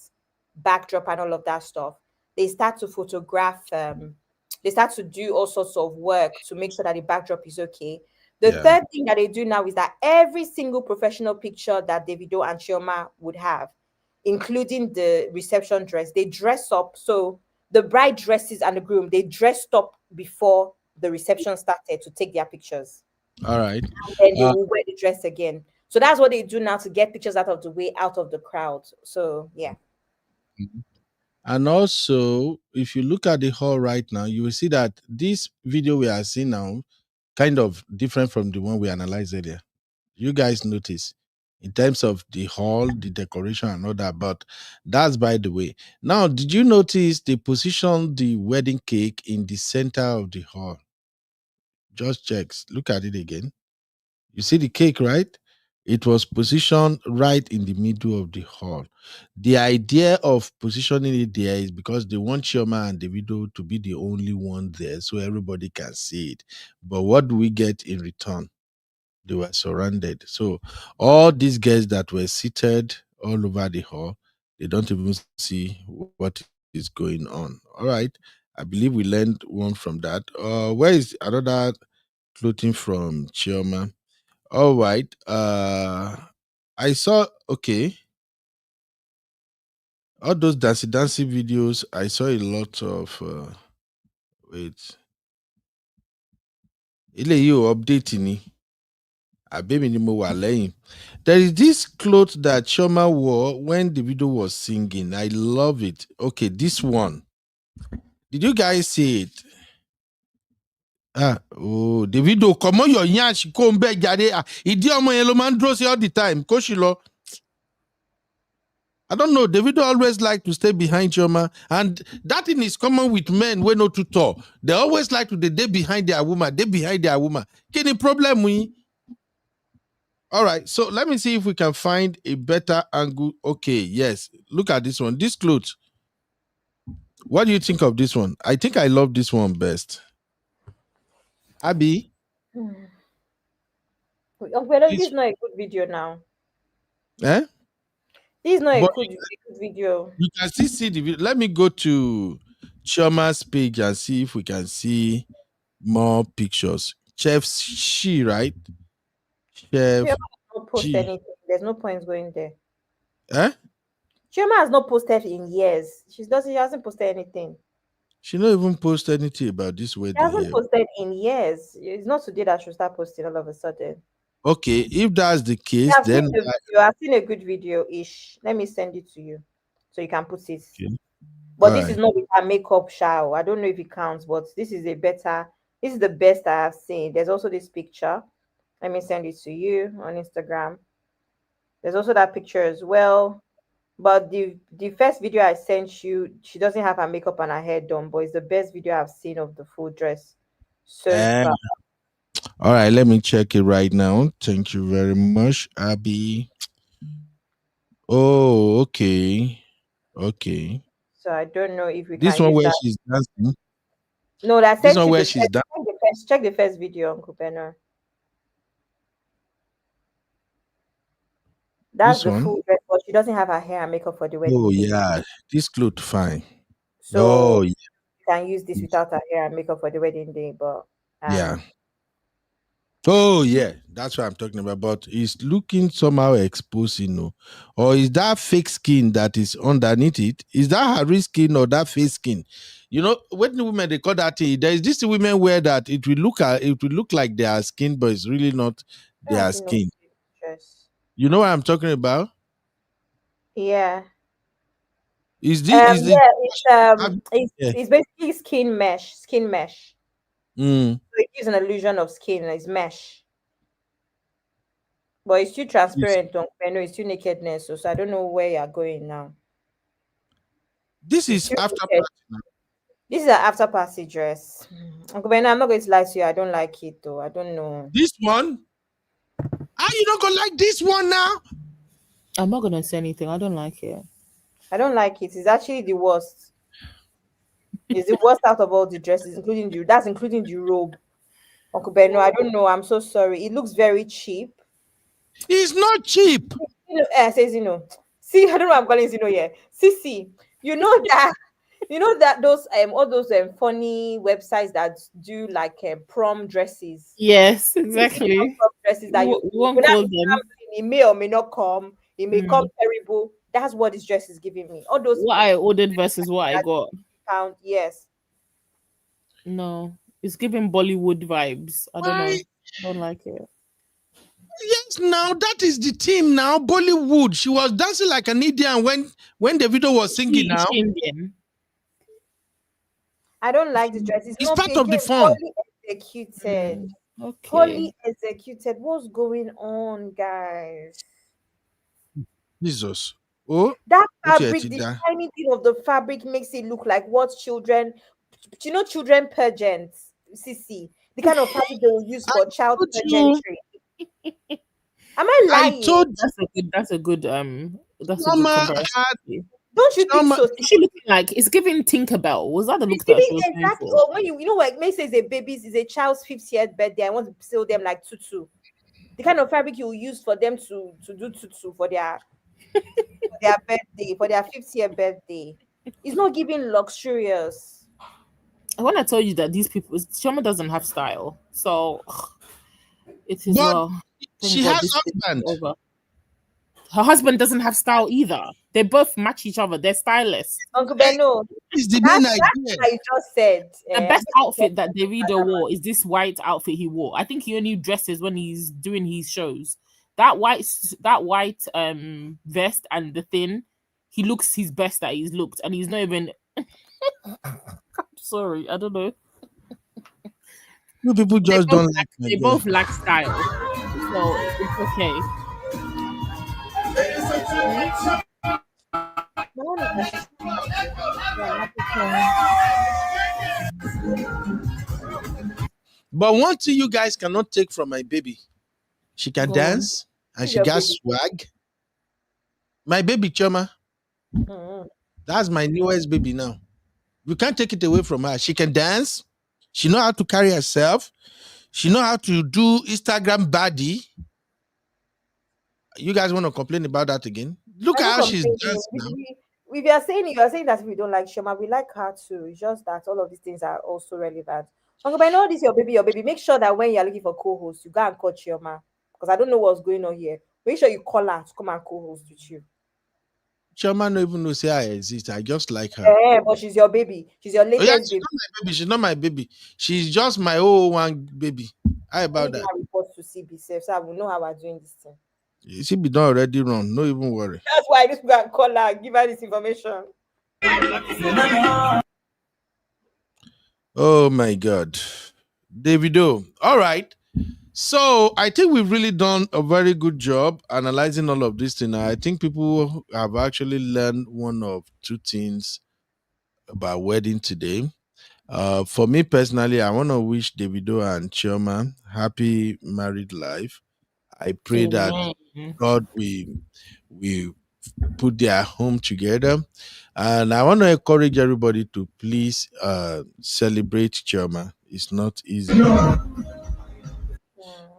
backdrop and all of that stuff, they start to photograph, they start to do all sorts of work to make sure that the backdrop is okay. The Yeah. third thing that they do now is that every single professional picture that Davido and Chioma would have, including the reception dress, they dress up. So the bride dresses and the groom, they dressed up before the reception started to take their pictures. All right. And then they Uh, will wear the dress again. So that's what they do now to get pictures out of the way, out of the crowd. So yeah. and also, if you look at the hall right now, you will see that this video we are seeing now kind of different from the one we analyzed earlier. You guys notice in terms of the hall, the decoration, and all that. But that's by the way. Now, did you notice they positioned the wedding cake in the center of the hall? Just checks. Look at it again. You see the cake, right? It was positioned right in the middle of the hall. The idea of positioning it there is because they want Chioma and Davido to be the only one there so everybody can see it. But what do we get in return? They were surrounded. So all these guests that were seated all over the hall, they don't even see what is going on. All right. I believe we learned one from that. Where is another clothing from Chioma? All right. I saw, okay, all those dancing videos. I saw a lot of wait. Eléyìí ò update ni. Àbẹ́mi ni mo wà lẹ́yìn. There is this cloth that Chioma wore when the video was singing. I love it. Okay, this one. Did you guys see it? Oh, Davido, come on, your yansh, come back, jare. Ìdí ọmọ yẹn ló máa ń dúró sí all the time. Kó ṣì lọ. I don't know. Davido always like to stay behind Chioma, and that thing is common with men when not too tall. They always like to they behind their woman. They behind their woman. Any problem with? All right. So let me see if we can find a better angle. Okay. Yes. Look at this one. This clothes. What do you think of this one? I think I love this one best. Abby. This is not a good video now. Eh? This is not a good video. You can still see the video. Let me go to Chioma's page and see if we can see more pictures. Chef She, right? Chef Chioma has not posted anything. There's no point going there. Eh? Chioma has not posted in years. She hasn't posted anything. She not even posted anything about this wedding. She hasn't posted in years. It's not today that she'll start posting all of a sudden. Okay, if that's the case, then I've seen a good video-ish. Let me send it to you so you can put it. Okay. But this is not with her makeup shower. I don't know if it counts, but this is the best I have seen. There's also this picture. Let me send it to you on Instagram. There's also that picture as well. But the first video I sent you, she doesn't have her makeup and her hair done, but it's the best video I've seen of the full dress. So far. All right, let me check it right now. Thank you very much, Abby. Oh, okay. Okay. So I don't know if we this can one use where that. she's dancing. No, that's this one where she's dancing. Check the first video, Uncle Benner. That's the full dress, but she doesn't have her hair and makeup for the wedding. Oh yeah, this clothes fine. So you can use this without her hair and makeup for the wedding day, but yeah. Oh yeah, that's what I'm talking about. But it's looking somehow exposed, or is that fake skin that is underneath it? Is that her real skin or that fake skin? When the women they call that there is this women wear that it will look like their skin, but it's really not their skin. You know what I'm talking about? Yeah. Is this? It's basically skin mesh. So it gives an illusion of skin. It's mesh, but it's too transparent. I know it's too nakedness. So I don't know where you're going now. This is after party. This is an after party dress. Uncle Ben, I'm not going to lie to you. I don't like it though. I don't know. This one? Are you not gonna like this one now? I'm not gonna say anything. I don't like it. I don't like it. It's actually the worst. It's the worst out of all the dresses, including the robe. Uncle Ben, no, I don't know. I'm so sorry. It looks very cheap. It's not cheap. Says See, I don't know what I'm calling yeah. See, you know that those all those funny websites that do like prom dresses. Yes, exactly. Prom dresses that you won't call them. It may or may not come. It may come terrible. That's what this dress is giving me. All those what I ordered versus what I got. Yes. No, it's giving Bollywood vibes. I don't know. I don't like it. Yes, now that is the team now. Bollywood. She was dancing like an Indian when the video was singing now. Indian. I don't like the dress. It's part of the fun. Executed. Okay. Poorly executed. What's going on, guys? Jesus. Oh, that fabric, the tiny thing of the fabric makes it look like what children pageants, CC, the kind of fabric they will use for child pageantry. Am I I lying? told That's a good Chioma comparison. had Don't you think Chioma. so? Is she looking like it's giving Tinkerbell? Was that the look It's that giving she was going exactly. for? Or when you know what May says a baby's is a child's 50th birthday. I want to sell them like tutu. The kind of fabric you use for them to do tutu for their birthday, for their 50th birthday. It's not giving luxurious. I want to tell you that these people, Chioma doesn't have style, so it is But well. Thank she God has this thing is husband. over. Her husband doesn't have style either. They both match each other. They're stylists. Uncle Beno, Is the that's main what idea. I just said. The best outfit that Davido wore is this white outfit he wore. I think he only dresses when he's doing his shows. That white vest and the thin, he looks his best that he's looked, and he's not even. Sorry, I don't know. You people just don't like my They boy. both lack style, so it's okay. But one thing you guys cannot take from my baby, she can Go dance and Who's she your got baby? swag. My baby Chioma, Mhm. that's my newest baby now. You can't take it away from her. She can dance. She know how to carry herself. She know how to do Instagram body. You guys want to complain about that again? Look I at know how she's complaining. dancing now. If you are saying that we don't like Shoma, we like her too. It's just that all of these things are also relevant. Uncle, but I know this your baby, your baby. Make sure that when you're looking for co-host, you go and call Chioma. Because I don't know what's going on here. Make sure you call her to come and co-host with you. Chioma no even know say I exist. I just like her. But she's your baby. She's your Oh yeah, latest she's baby. not my baby. She's not my baby. She's just my old one baby. How about that? Report to CB, so I will know how we're doing this thing. She be done already wrong. No even worry. That's why I need to go and call her and give her this information. Oh my God. Davido. All right. So I think we've really done a very good job analyzing all of this thing. I think people have actually learned one of two things about wedding today. For me personally, I want to wish Davido and Chioma happy married life. I pray that God we put their home together. And I want to encourage everybody to please celebrate Chioma. It's not easy.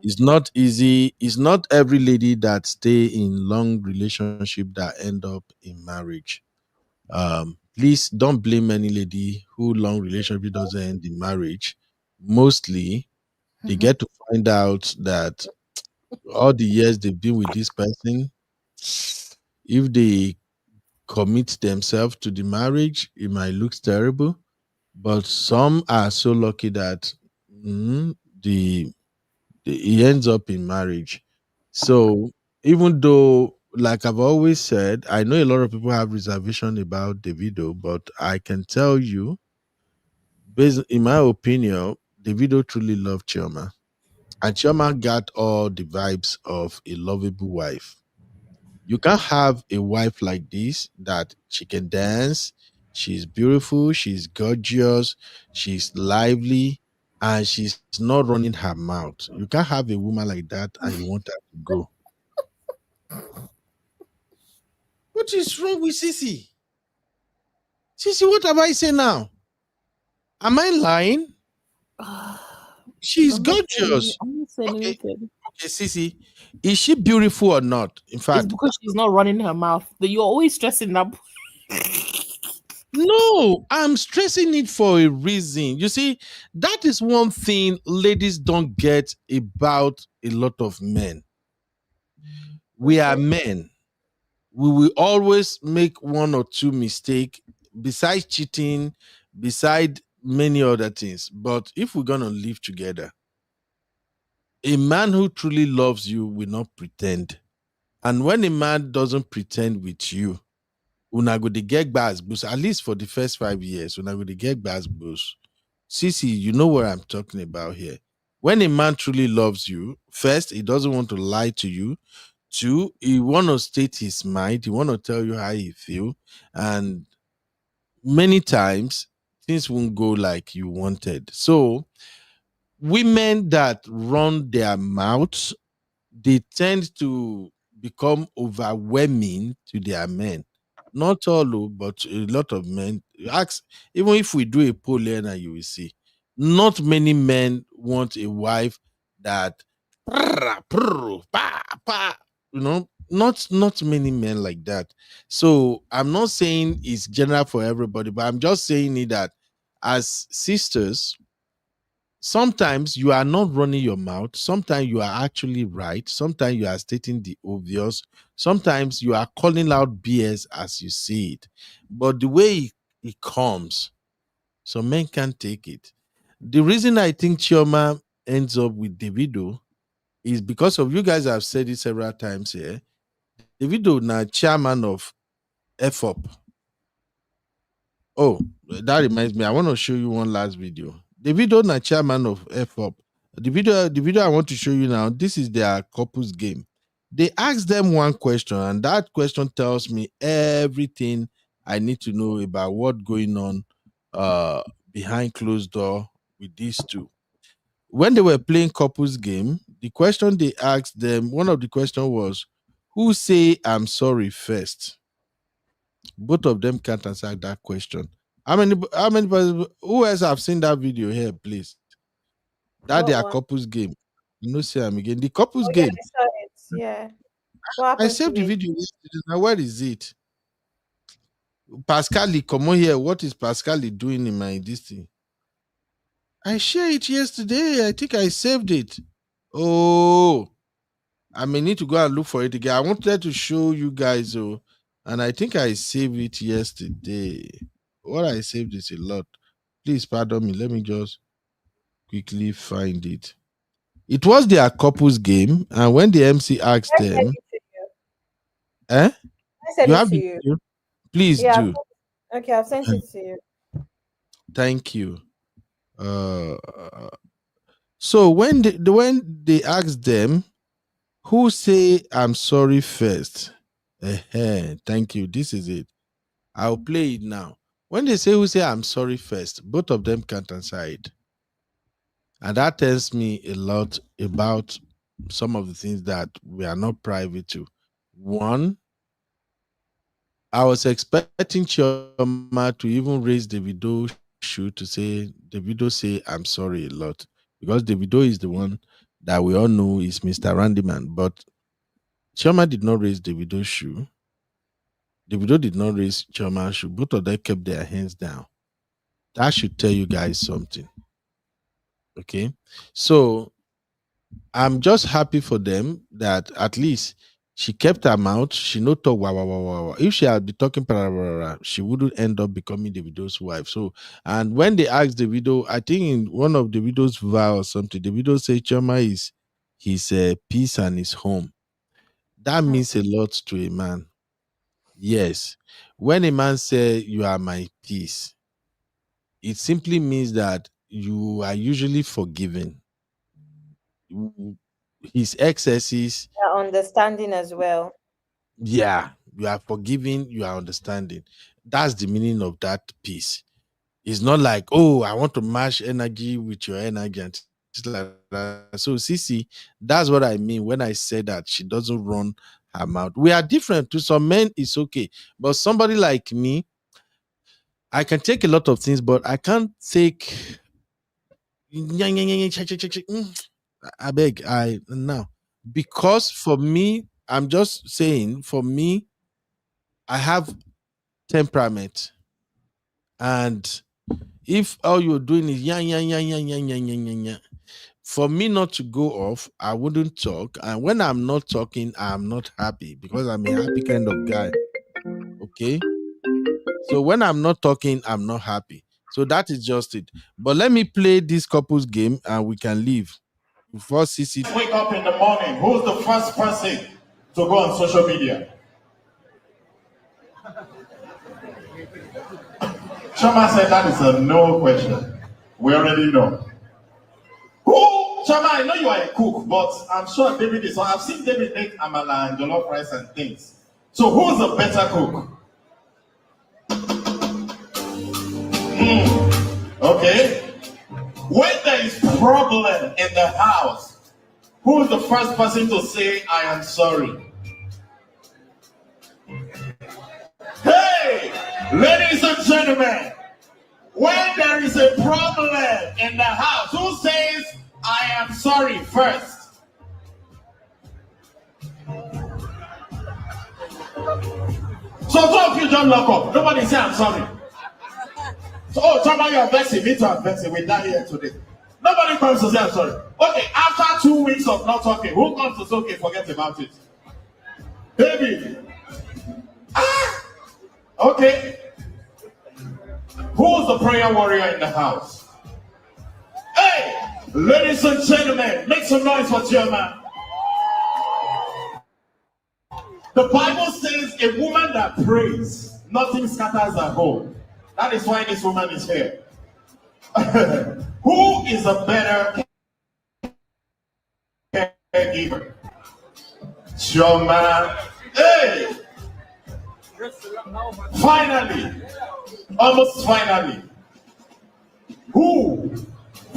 It's not easy. It's not every lady that stay in long relationship that end up in marriage. Please don't blame any lady who long relationship doesn't end in marriage. Mostly they get to find out that all the years they've been with this person, if they commit themselves to the marriage, it might look terrible. But some are so lucky that the it ends up in marriage. So even though, like I've always said, I know a lot of people have reservation about Davido, but I can tell you, based in my opinion, Davido truly loved Chioma, and Chioma got all the vibes of a lovable wife. You can't have a wife like this that she can dance, she's beautiful, she's gorgeous, she's lively, and she's not running her mouth. You can't have a woman like that and you want her to go. What is wrong with Sissy? Sissy, what have I said now? Am I lying? She's gorgeous. I'm not saying Okay. anything. Okay, Sissy, is she beautiful or not? In It's fact, because she's not running her mouth. You're always stressing that. no, I'm stressing it for a reason. You see, that is one thing ladies don't get about a lot of men. We are men. We will always make one or two mistakes besides cheating, beside many other things. But if we're gonna live together, a man who truly loves you will not pretend. And when a man doesn't pretend with you, una go dey get gbas gbos, at least for the first 5 years, una go dey get gbas gbos. Sissy, you know what I'm talking about here. When a man truly loves you, first, he doesn't want to lie to you. Two, he want to state his mind. He want to tell you how he feel. And many times, things won't go like you wanted. So, women that run their mouths, they tend to become overwhelming to their men. Not all, but a lot of men. Ask, even if we do a poll here now, you will see. Not many men want a wife that not many men like that. So I'm not saying it's general for everybody, but I'm just saying it that as sisters, sometimes you are not running your mouth. Sometimes you are actually right. Sometimes you are stating the obvious. Sometimes you are calling out BS as you see it. But the way it comes, some men can't take it. The reason I think Chioma ends up with Davido is because of, you guys have said it several times here. Davido now chairman of F-Up. Oh, that reminds me. I want to show you one last video. Davido na chairman of F-Up. The video I want to show you now, this is their couples game. They asked them one question, and that question tells me everything I need to know about what's going on behind closed door with these two. When they were playing couples game, the question they asked them, one of the questions was, who say I'm sorry first? Both of them can't answer that question. How many who else have seen that video here, please? That What their one? couples game. No, say I'm again. The couples Oh yeah, game. I saw it. Yeah. What I happened to saved the it? video yesterday. Now where is it? Pascali, come on here. What is Pascali doing in my this thing? I shared it yesterday. I think I saved it. Oh, I may need to go and look for it again. I wanted to show you guys, and I think I saved it yesterday. What I saved is a lot. Please pardon me. Let me just quickly find it. It was their couples game, and when the MC asked I sent them, it to you. "Eh, I sent you it have to the you. video? Please Yeah. do. Okay, I've sent it to you. Thank you." So when they asked them, who say I'm sorry first? Thank you. This is it. I'll play it now. When they say who say I'm sorry first, both of them can't answer it. And that tells me a lot about some of the things that we are not private to. One, I was expecting Chioma to even raise Davido shoe to say, Davido say I'm sorry a lot. Because Davido is the one that we all know is Mr. Randyman. But Chioma did not raise Davido's shoe. Davido did not raise Chioma's shoe. Both of them kept their hands down. That should tell you guys something. Okay. So I'm just happy for them that at least she kept her mouth. She no talk wow, wow, wow, wow. If she had been talking, she wouldn't end up becoming Davido's wife. So, and when they asked Davido, I think in one of Davido's vows or something, Davido said Chioma is his peace and his home. That means a lot to a man. Yes. When a man says you are my peace, it simply means that you are usually forgiven. His excesses, Yeah, understanding as well. yeah, you are forgiving, you are understanding. That's the meaning of that peace. It's not like, oh, I want to match energy with your energy and things like that. So, Sisi, that's what I mean when I say that she doesn't run her mouth. We are different. To some men, it's okay. But somebody like me, I can take a lot of things, but I can't take. I beg, I now. Because for me, I'm just saying, for me, I have temperament. And if all you're doing is for me not to go off, I wouldn't talk. And when I'm not talking, I'm not happy because I'm a happy kind of guy. Okay. So when I'm not talking, I'm not happy. So that is just it. But let me play this couples game and we can leave. Before CC. Wake up in the morning. Who's the first person to go on social media? Chioma said that is a no question. We already know. Who? Chioma, I know you are a cook, but I'm sure David is. So I've seen David make amala and jollof rice and things. So who's a better cook? Okay. When there is problem in the house, Who's the first person to say, I am sorry? Hey, ladies and gentlemen, when there is a problem in the house, who says, I am sorry first? So two of you don't lock up. Nobody say I'm sorry. So, oh, somebody you're vexing. Me too, I'm vexing. We're down here today. Nobody comes to say I'm sorry. Okay, after 2 weeks of not talking, who comes to say, okay, forget about it? David. Ah! Okay. Who's the prayer warrior in the house? Hey, ladies and gentlemen, make some noise for Chioma. The Bible says a woman that prays, nothing scatters her home. That is why this woman is here. Who is a better caregiver? Chioma. Hey! Finally, almost finally, who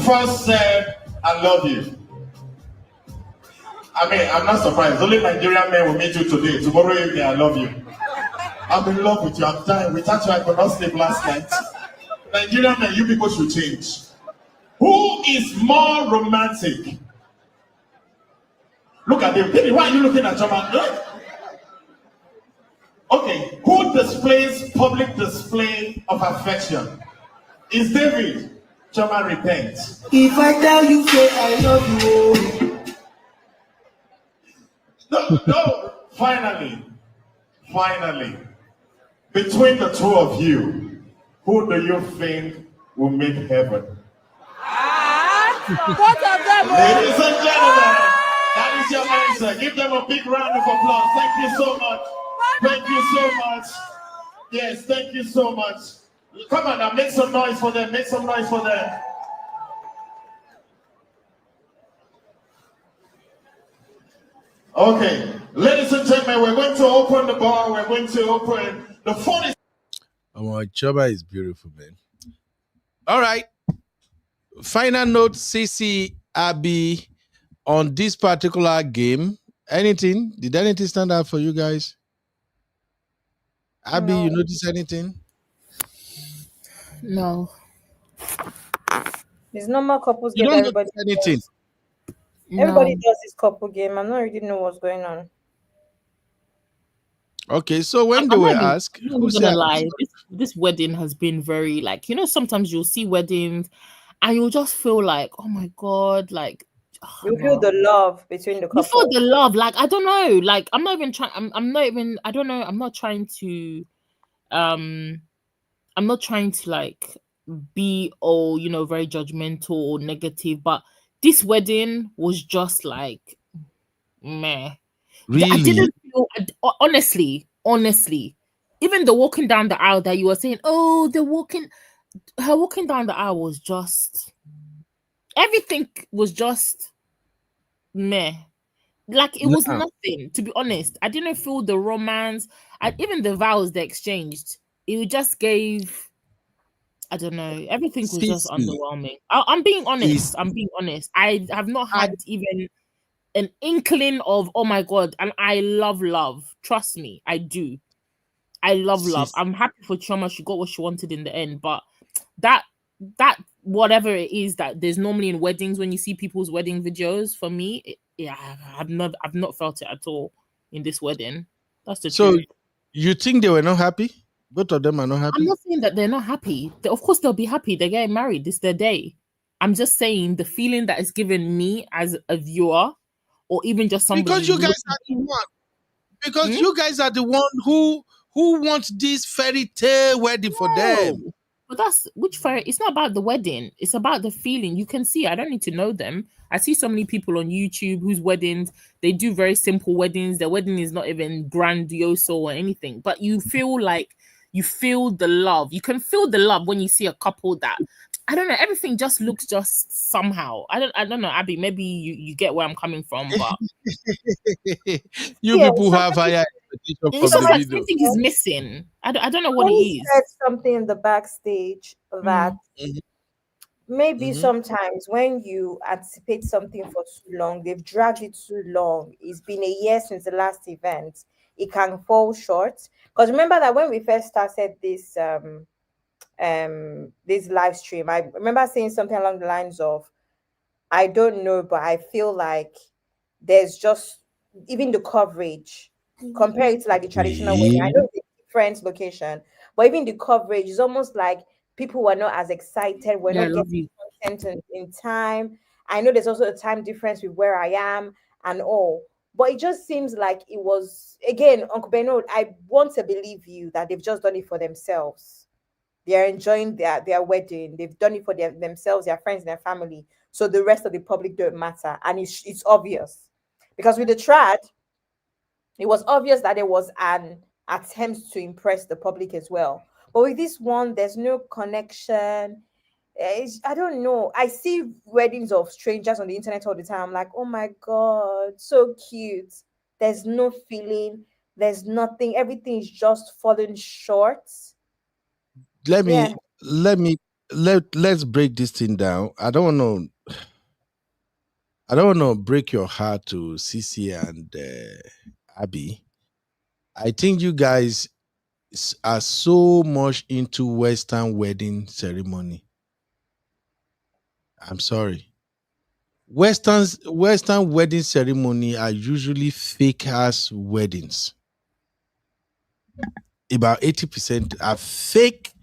first said, I love you? I mean, I'm not surprised. Only Nigerian men will meet you today. Tomorrow evening, I love you. I'm in love with you. I'm dying. Without you, I could not sleep last night. Nigerian men, you people should change. Who is more romantic? Look at them. Baby, why are you looking at Chioma? Okay, who displays public display of affection? Is David. Chioma, repent. If I tell you, say I love you. No, finally, between the two of you, who do you think will make heaven? Both of them. Ladies and gentlemen, that is your answer. Give them a big round of applause. Thank you so much. Thank you so much. Yes, thank you so much. Come on now, make some noise for them. Make some noise for them. Okay, ladies and gentlemen, we're going to open the bar. We're going to open the phone. Oh, Chioma is beautiful, man. All right. Final note, CC Abby, on this particular game. Anything? Did anything stand out for you guys? Abby, No. you notice anything? No. It's normal couples You game. don't Everybody notice anything. does. Everybody No. does this couple game. I'm not really know what's going on. Okay, so when they I'm were not even, asked, I'm not who even gonna said lie. This wedding has been very, like, you know, sometimes you'll see weddings and you'll just feel like, oh my God, like, You feel the love between the you feel couple. the love. Like, I don't know. Like, I'm not even trying. I'm not even. I don't know. I'm not trying to. I'm not trying to like be very judgmental or negative. But this wedding was just like, meh. I really? didn't feel. Honestly, even the walking down the aisle that you were saying, oh, her walking down the aisle was just. Everything was just meh. Like, it was Now, nothing, to be honest. I didn't feel the romance. Even the vows they exchanged, it just gave, I don't know, everything was just CC underwhelming. I'm being is honest. I have not had even an inkling of, oh my God. And I love love. Trust me, I do. I love love. CC. I'm happy for Chioma. She got what she wanted in the end. But that whatever it is that there's normally in weddings, when you see people's wedding videos, for me, I've not felt it at all in this wedding. That's the So truth. you think they were not happy? Both of them are not I'm happy? not saying that they're not happy. Of course they'll be happy. They're getting married. It's their day. I'm just saying the feeling that it's given me as a viewer, or even just somebody. Because you guys are the one. Because you guys are the one who wants this fairy tale wedding for them. But that's it's not about the wedding. It's about the feeling. You can see, I don't need to know them. I see so many people on YouTube whose weddings, they do very simple weddings. Their wedding is not even grandiose or anything, but you feel the love. You can feel the love when you see a couple that, I don't know, everything just looks just somehow. I don't know, Abby, maybe you get where I'm coming from, but people have higher expectations it's from just the like video. something is missing. I don't know what it He is. said something in the backstage that maybe sometimes when you anticipate something for too long, they've dragged it too long. It's been a year since the last event. It can fall short. Because remember that when we first started this live stream, I remember saying something along the lines of, I don't know, but I feel like there's just even the coverage compare it to like the traditional wedding. I know it's a different location, but even the coverage is almost like people were not as excited, we're Yeah, I not love getting you. content in time. I know there's also a time difference with where I am and all. But it just seems like it was again, Uncle Beno, I want to believe you that they've just done it for themselves. They are enjoying their wedding. They've done it for themselves, their friends, their family. So the rest of the public don't matter, and it's obvious because with the trad, it was obvious that there was an attempt to impress the public as well. But with this one, there's no connection. I don't know. I see weddings of strangers on the internet all the time. I'm like, oh my god, so cute. There's no feeling. There's nothing. Everything is just falling short. let Yeah. me let's break this thing down. I don't want to break your heart to Cece and Abby. I think you guys are so much into Western wedding ceremony. I'm sorry. Western wedding ceremony are usually fake ass weddings. About 80% are fake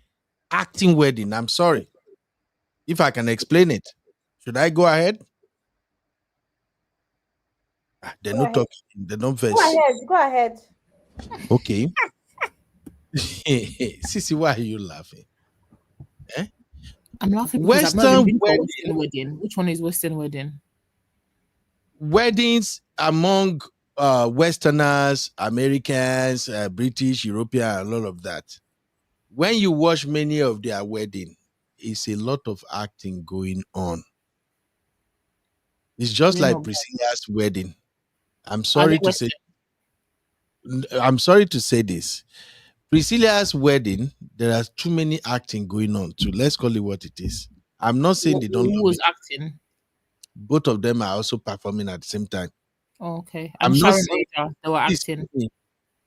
acting wedding. I'm sorry. If I can explain it. Should I go ahead? They're Go not ahead. talking. They don't Go verse. ahead. Go ahead. Okay. Sissy, why are you laughing? Eh? I'm laughing because I've never been to a Western Western wedding. Which one is Western wedding? weddings among Westerners, Americans, British, European, and all of that. When you watch many of their wedding, it's a lot of acting going on. It's just They're like not. Priscilla's wedding. I'm Are they sorry to say. Western? I'm sorry to say this. Priscilla's wedding, there are too many acting going on too. Let's call it what it is. I'm not saying they don't Who love was it. acting? Both of them are also performing at the same time. Oh, okay. I'm And not Sharon saying Oja, they were please, acting.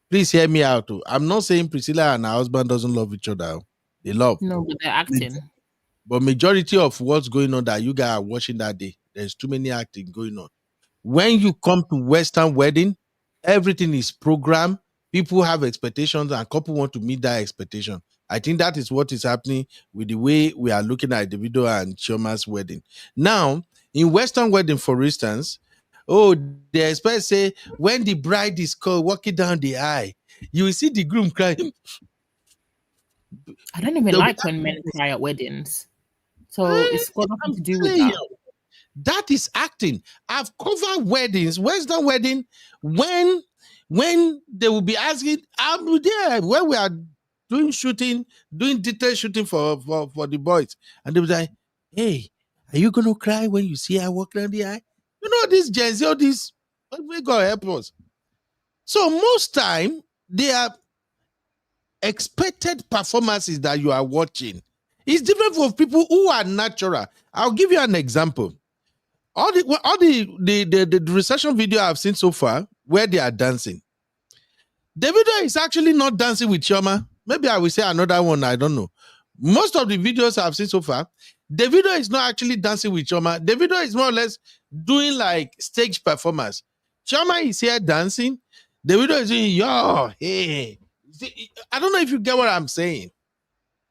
please hear me out. Too. I'm not saying Priscilla and her husband doesn't love each other. They love. No, but they're acting. But majority of what's going on that you guys are watching that day, there's too many acting going on. When you come to Western wedding, everything is programmed. People have expectations and couple want to meet that expectation. I think that is what is happening with the way we are looking at Davido and Chioma's wedding. Now, in Western wedding, for instance, oh, they expect say when the bride is called walking down the aisle, you will see the groom crying. I don't even They'll be like when men cry at weddings. So it's got nothing I'm to do with telling that. you, that is acting. I've covered weddings, Western wedding, when they will be asking, I'm there when we are doing shooting, doing detail shooting for the boys, and they will say, "Hey, are you gonna cry when you see her walk down the aisle?" You know this Gen Z, all this. We God help us. So most time they are expected performances that you are watching. It's different for people who are natural. I'll give you an example. All the recession video I've seen so far where they are dancing, Davido is actually not dancing with Chioma. Maybe I will say another one, I don't know. Most of the videos I've seen so far, Davido is not actually dancing with Chioma. Davido is more or less doing like stage performance. Chioma is here dancing. Davido is doing yo, hey. I don't know if you get what I'm saying.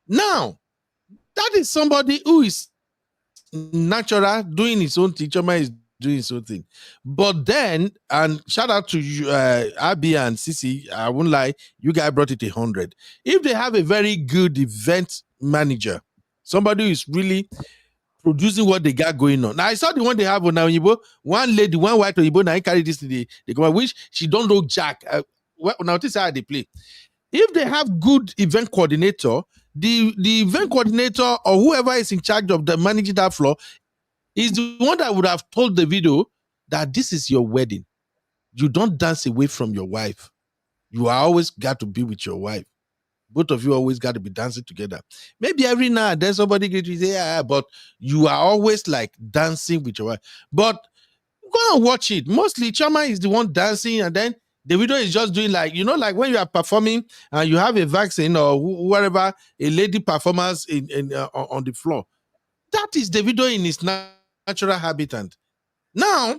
Now, that is somebody who is natural, doing his own thing. Chioma is doing his own thing. But then, and shout out to you, Abby and Sissy, I won't lie, you guys brought it 100. If they have a very good event manager, somebody who is really producing what they got going on. Now, I saw the one they have on Oyibo, one lady, one white Oyibo, now he carry this to the come, which she don't know Jack. Now, this is how they play. If they have good event coordinator, the event coordinator or whoever is in charge of the managing that floor is the one that would have told Davido that this is your wedding. You don't dance away from your wife. You are always got to be with your wife. both of you always got to be dancing together. Maybe every now and then somebody get you say, yeah, but you are always like dancing with your wife. But go and watch it. Mostly Chioma is the one dancing, and then Davido is just doing like, like when you are performing and you have a vaccine or whatever, a lady performance on the floor. That is Davido in his natural habitat. Now,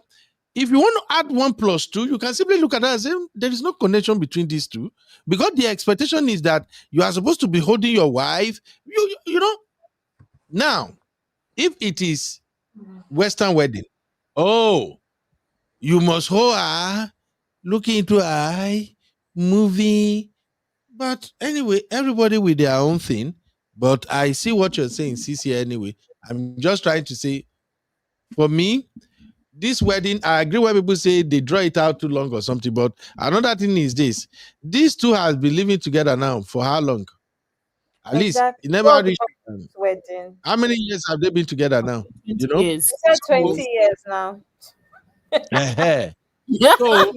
if you want to add 1 + 2, you can simply look at that and say there is no connection between these two, because the expectation is that you are supposed to be holding your wife. You know. Now, if it is Western wedding, you must hold her, looking into her eye, moving. But anyway, everybody with their own thing. But I see what you're saying, CC. Anyway, I'm just trying to say, for me, this wedding, I agree when people say they draw it out too long or something. But another thing is this: these two have been living together now for how long? At least it never reached. Wedding. How many years have they been together now? 20 years. You said 20 years now. So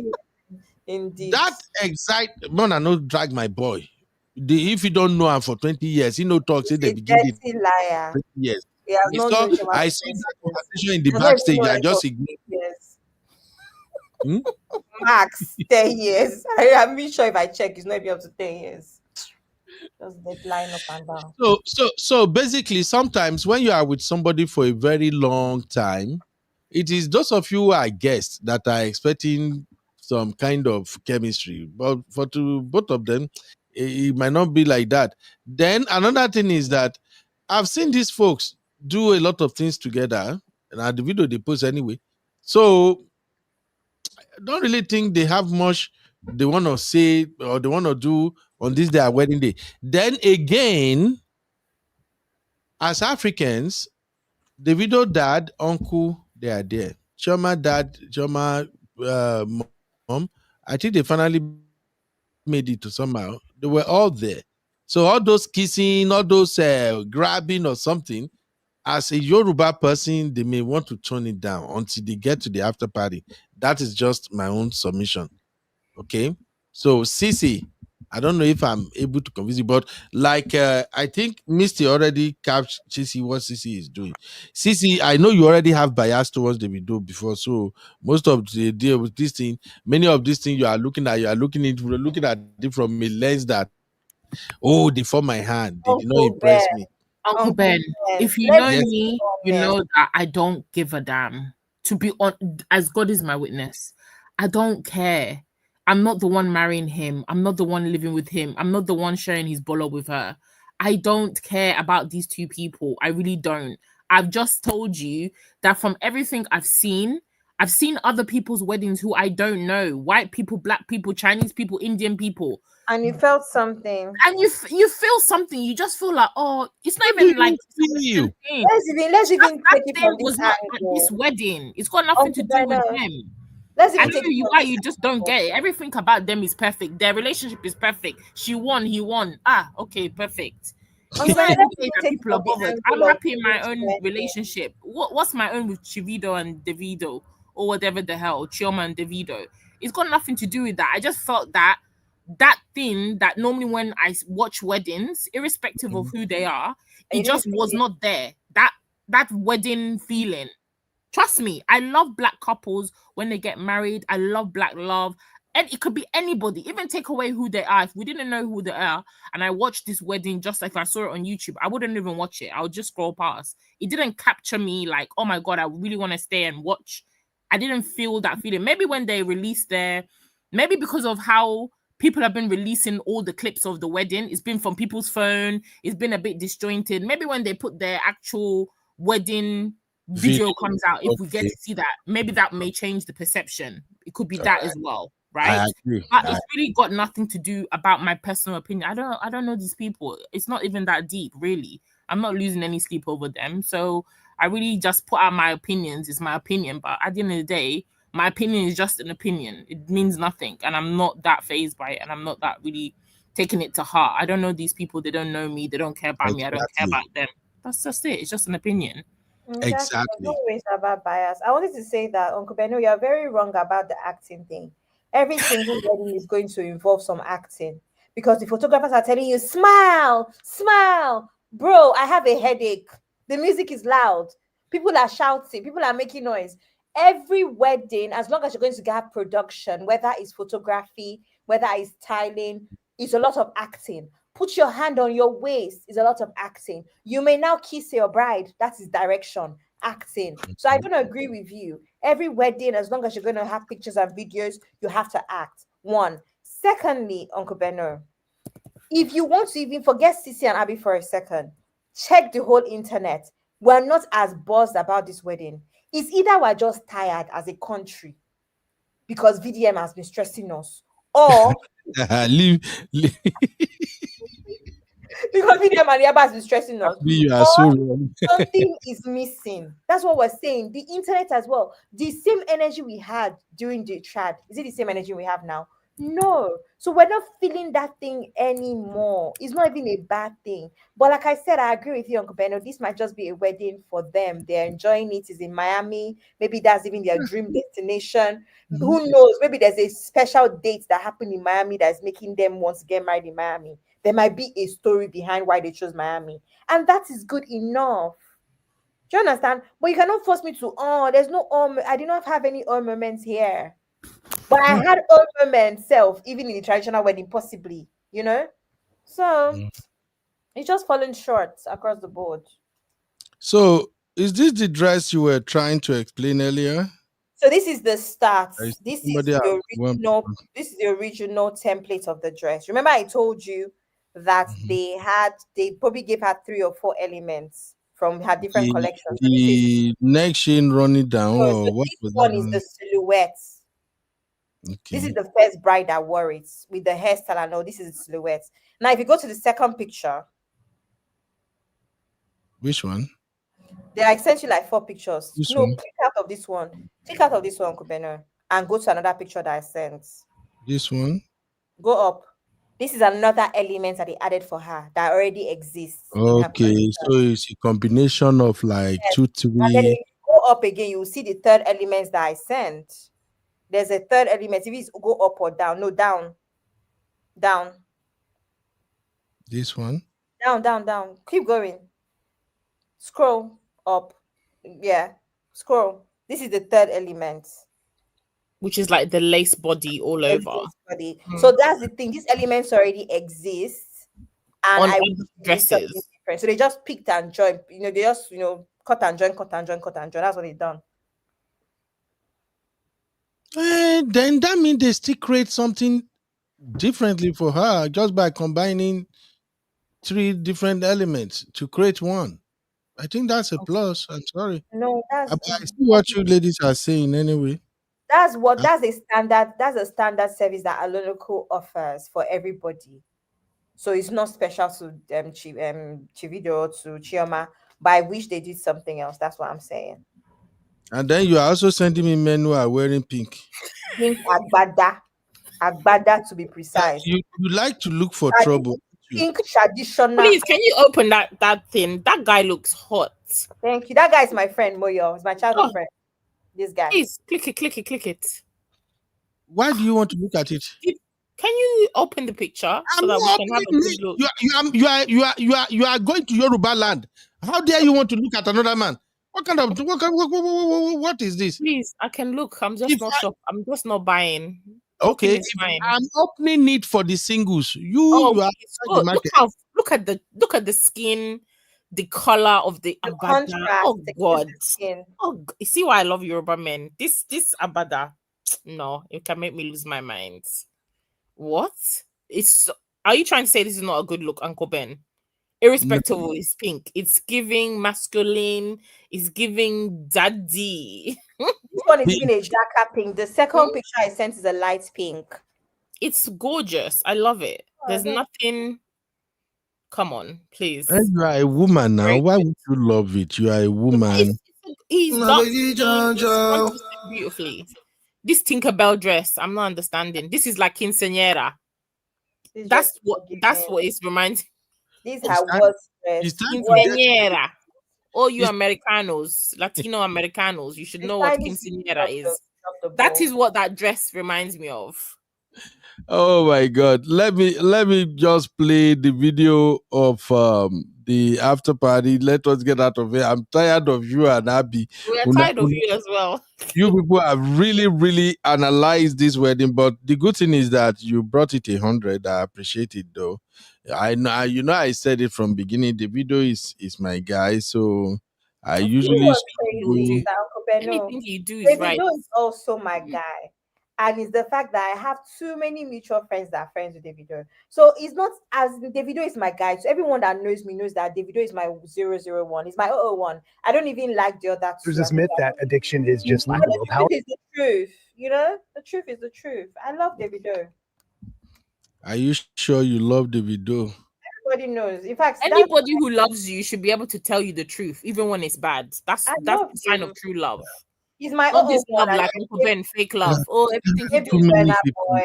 indeed, that excitement, I know drag my boy. If you don't know him for 20 years, he no talks in the beginning. Liar. 20 years. Yeah, I saw that conversation in the backstage. I just ignored. Yes. Max 10 years. I'm not sure if I check, it's not even up to 10 years. Just deadline up and down. So basically, sometimes when you are with somebody for a very long time, it is those of you who are guests that are expecting some kind of chemistry. But for both of them, it might not be like that. Then another thing is that I've seen these folks do a lot of things together, and the video they post anyway. So I don't really think they have much they want to say or they want to do on this their wedding day. Then again, as Africans, Davido dad, uncle, they are there. Chioma dad, Chioma mom, I think they finally made it to somehow. They were all there. So all those kissing, all those grabbing or something, as a Yoruba person, they may want to turn it down until they get to the after party. That is just my own submission. Okay? So Sisi, I don't know if I'm able to convince you, but like I think Misty already captured Sisi what Sisi is doing. Sisi, I know you already have bias towards Davido before, so most of the deal with this thing, many of these things you are looking at it from a lens that they form my hand, they did not impress me. Uncle Ben, if you know me, you know that I don't give a damn. To be on, as God is my witness, I don't care. I'm not the one marrying him. I'm not the one living with him. I'm not the one sharing his bolo with her. I don't care about these two people. I really don't. I've just told you that from everything I've seen other people's weddings who I don't know. White people, black people, Chinese people, Indian people. And you felt something. And you feel something. You just feel like, it's not even like you. Let's even take it from was this not angle. at this wedding. It's got nothing to do with them. Let's I even know take you why you just don't get it. Everything about them is perfect. Their relationship is perfect. She won, he won. Okay, perfect. It's not even say that people are bothered. I'm happy in my own relationship. What's my own with Chivido and Davido or whatever the hell, Chioma and Davido? It's got nothing to do with that. I just felt that thing that normally when I watch weddings, irrespective of who they are, it just was not there. That wedding feeling. Trust me, I love black couples when they get married. I love black love. And it could be anybody, even take away who they are. If we didn't know who they are and I watched this wedding just like I saw it on YouTube, I wouldn't even watch it. I would just scroll past. It didn't capture me like, oh my God, I really want to stay and watch. I didn't feel that feeling. Maybe when they released maybe because of how people have been releasing all the clips of the wedding, it's been from people's phone, it's been a bit disjointed. Maybe when they put their actual wedding video comes out, if we get to see that, maybe that may change the perception. It could be that as well, right? But it's really got nothing to do about my personal opinion. I don't know these people. It's not even that deep, really. I'm not losing any sleep over them. So I really just put out my opinions. It's my opinion, but at the end of the day, my opinion is just an opinion. It means nothing, and I'm not that fazed by it, and I'm not that really taking it to heart. I don't know these people. They don't know me. They don't care about me. I don't care about them. That's just it. It's just an opinion. Exactly. No ways about bias. I wanted to say that, Uncle Beno, you're very wrong about the acting thing. Every single wedding is going to involve some acting because the photographers are telling you, smile, smile. Bro, I have a headache. The music is loud. People are shouting. People are making noise. Every wedding, as long as you're going to get production, whether it's photography, whether it's styling, it's a lot of acting. Put your hand on your waist is a lot of acting. You may now kiss your bride. That is direction, acting. So I don't agree with you. Every wedding, as long as you're going to have pictures and videos, you have to act. One. Secondly, Uncle Benno, if you want to even forget Sissy and Abby for a second, check the whole internet. We're not as buzzed about this wedding. It's either we're just tired as a country because VDM has been stressing us, or leave. because VDM and Yaba has been stressing us, You are so wrong. something is missing. That's what we're saying. The internet as well. The same energy we had during the trad, is it the same energy we have now? No. So we're not feeling that thing anymore. It's not even a bad thing. But like I said, I agree with you, Uncle Benno. This might just be a wedding for them. They're enjoying it. It's in Miami. Maybe that's even their dream destination. Who knows? Maybe there's a special date that happened in Miami that's making them want to get married in Miami. There might be a story behind why they chose Miami. And that is good enough. Do you understand? But you cannot force me to, there's no, I do not have any moments here. But I had moments self, even in the traditional wedding, possibly, you know? So it's just falling short across the board. So is this the dress you were trying to explain earlier? So this is the start. This is somebody the original template of the dress. Remember, I told you that they probably gave her 3 or 4 elements from her different collections. The neck chain running down, or so what this was one that is one? the silhouette. Okay. This is the first bride that wore it with the hairstyle and all. This is the silhouette. Now, if you go to the second picture, which one? They are essentially like 4 pictures. This No, one? click out of this one. Click out of this one, Kubeno, and go to another picture that I sent. This one? Go up. This is another element that they added for her that already exists. Okay, so it's a combination of like 2, 3. And then if you go up again, you will see the third elements that I sent. There's a third element. If you go up or down, no, down. Down. This one? Down. Keep going. Scroll up. Yeah. Scroll. This is the third element. Which is like the lace body all over. Body. So that's the thing. These elements already exist. And on dresses. So they just picked and joined. They just, cut and join. That's what they done. Then that means they still create something differently for her just by combining 3 different elements to create one. I think that's a plus. I'm sorry. No, I see what you ladies are saying anyway. That's a standard service that Alonico offers for everybody. So it's not special to Chivido, to Chioma, by which they did something else. That's what I'm saying. And then you are also sending me men who are wearing pink. Pink agbada to be precise. You like to look for trouble. Pink traditional. Please, can you open that thing? That guy looks hot. Thank you. That guy is my friend, Moyo. He's my childhood friend. This guy. Please click it. Why do you want to look at it? Can you open the picture so that we can have a good look? You are going to Yoruba land. How dare you want to look at another man? What is this? Please, I can look. I'm just not buying. Okay, I'm opening it for the singles. You are the market. Look at the skin, the color of the abada. Oh God! You see why I love Yoruba men? This abada, no, it can make me lose my mind. What? Are you trying to say this is not a good look, Uncle Ben? Irrespective, it's pink. It's giving masculine. It's giving daddy. This one is giving a darker pink. The second picture I sent is a light pink. It's gorgeous. I love it. There's nothing. Come on, please. And you are a woman now. Why would you love it? You are a woman. He's done beautifully. This Tinkerbell dress, I'm not understanding. This is like quinceañera. That's what it reminds. This is how was quinceañera. All you Americanos, Latino Americanos, you should know what quinceañera is. That is what that dress reminds me of. Oh my God! Let me just play the video of the after party. Let us get out of here. I'm tired of you and Abby. We're tired of you as well. You people have really analyzed this wedding, but the good thing is that you brought it 100. I appreciate it, though. I know, I said it from beginning. Davido is my guy, so I usually struggle. Anything you do is right. Davido is also my guy. And it's the fact that I have too many mutual friends that are friends with Davido. So it's not as Davido is my guy. So everyone that knows me knows that Davido is my 001. He's my 001. I don't even like the other two. There's this myth that addiction is just lack of willpower. The truth is the truth. You know, the truth is the truth. I love Davido. Are you sure you love Davido? Everybody knows. In fact, anybody who loves you should be able to tell you the truth, even when it's bad. That's the sign of true love. He's my not this love like Uncle Ben, fake love. Oh, everything too many people.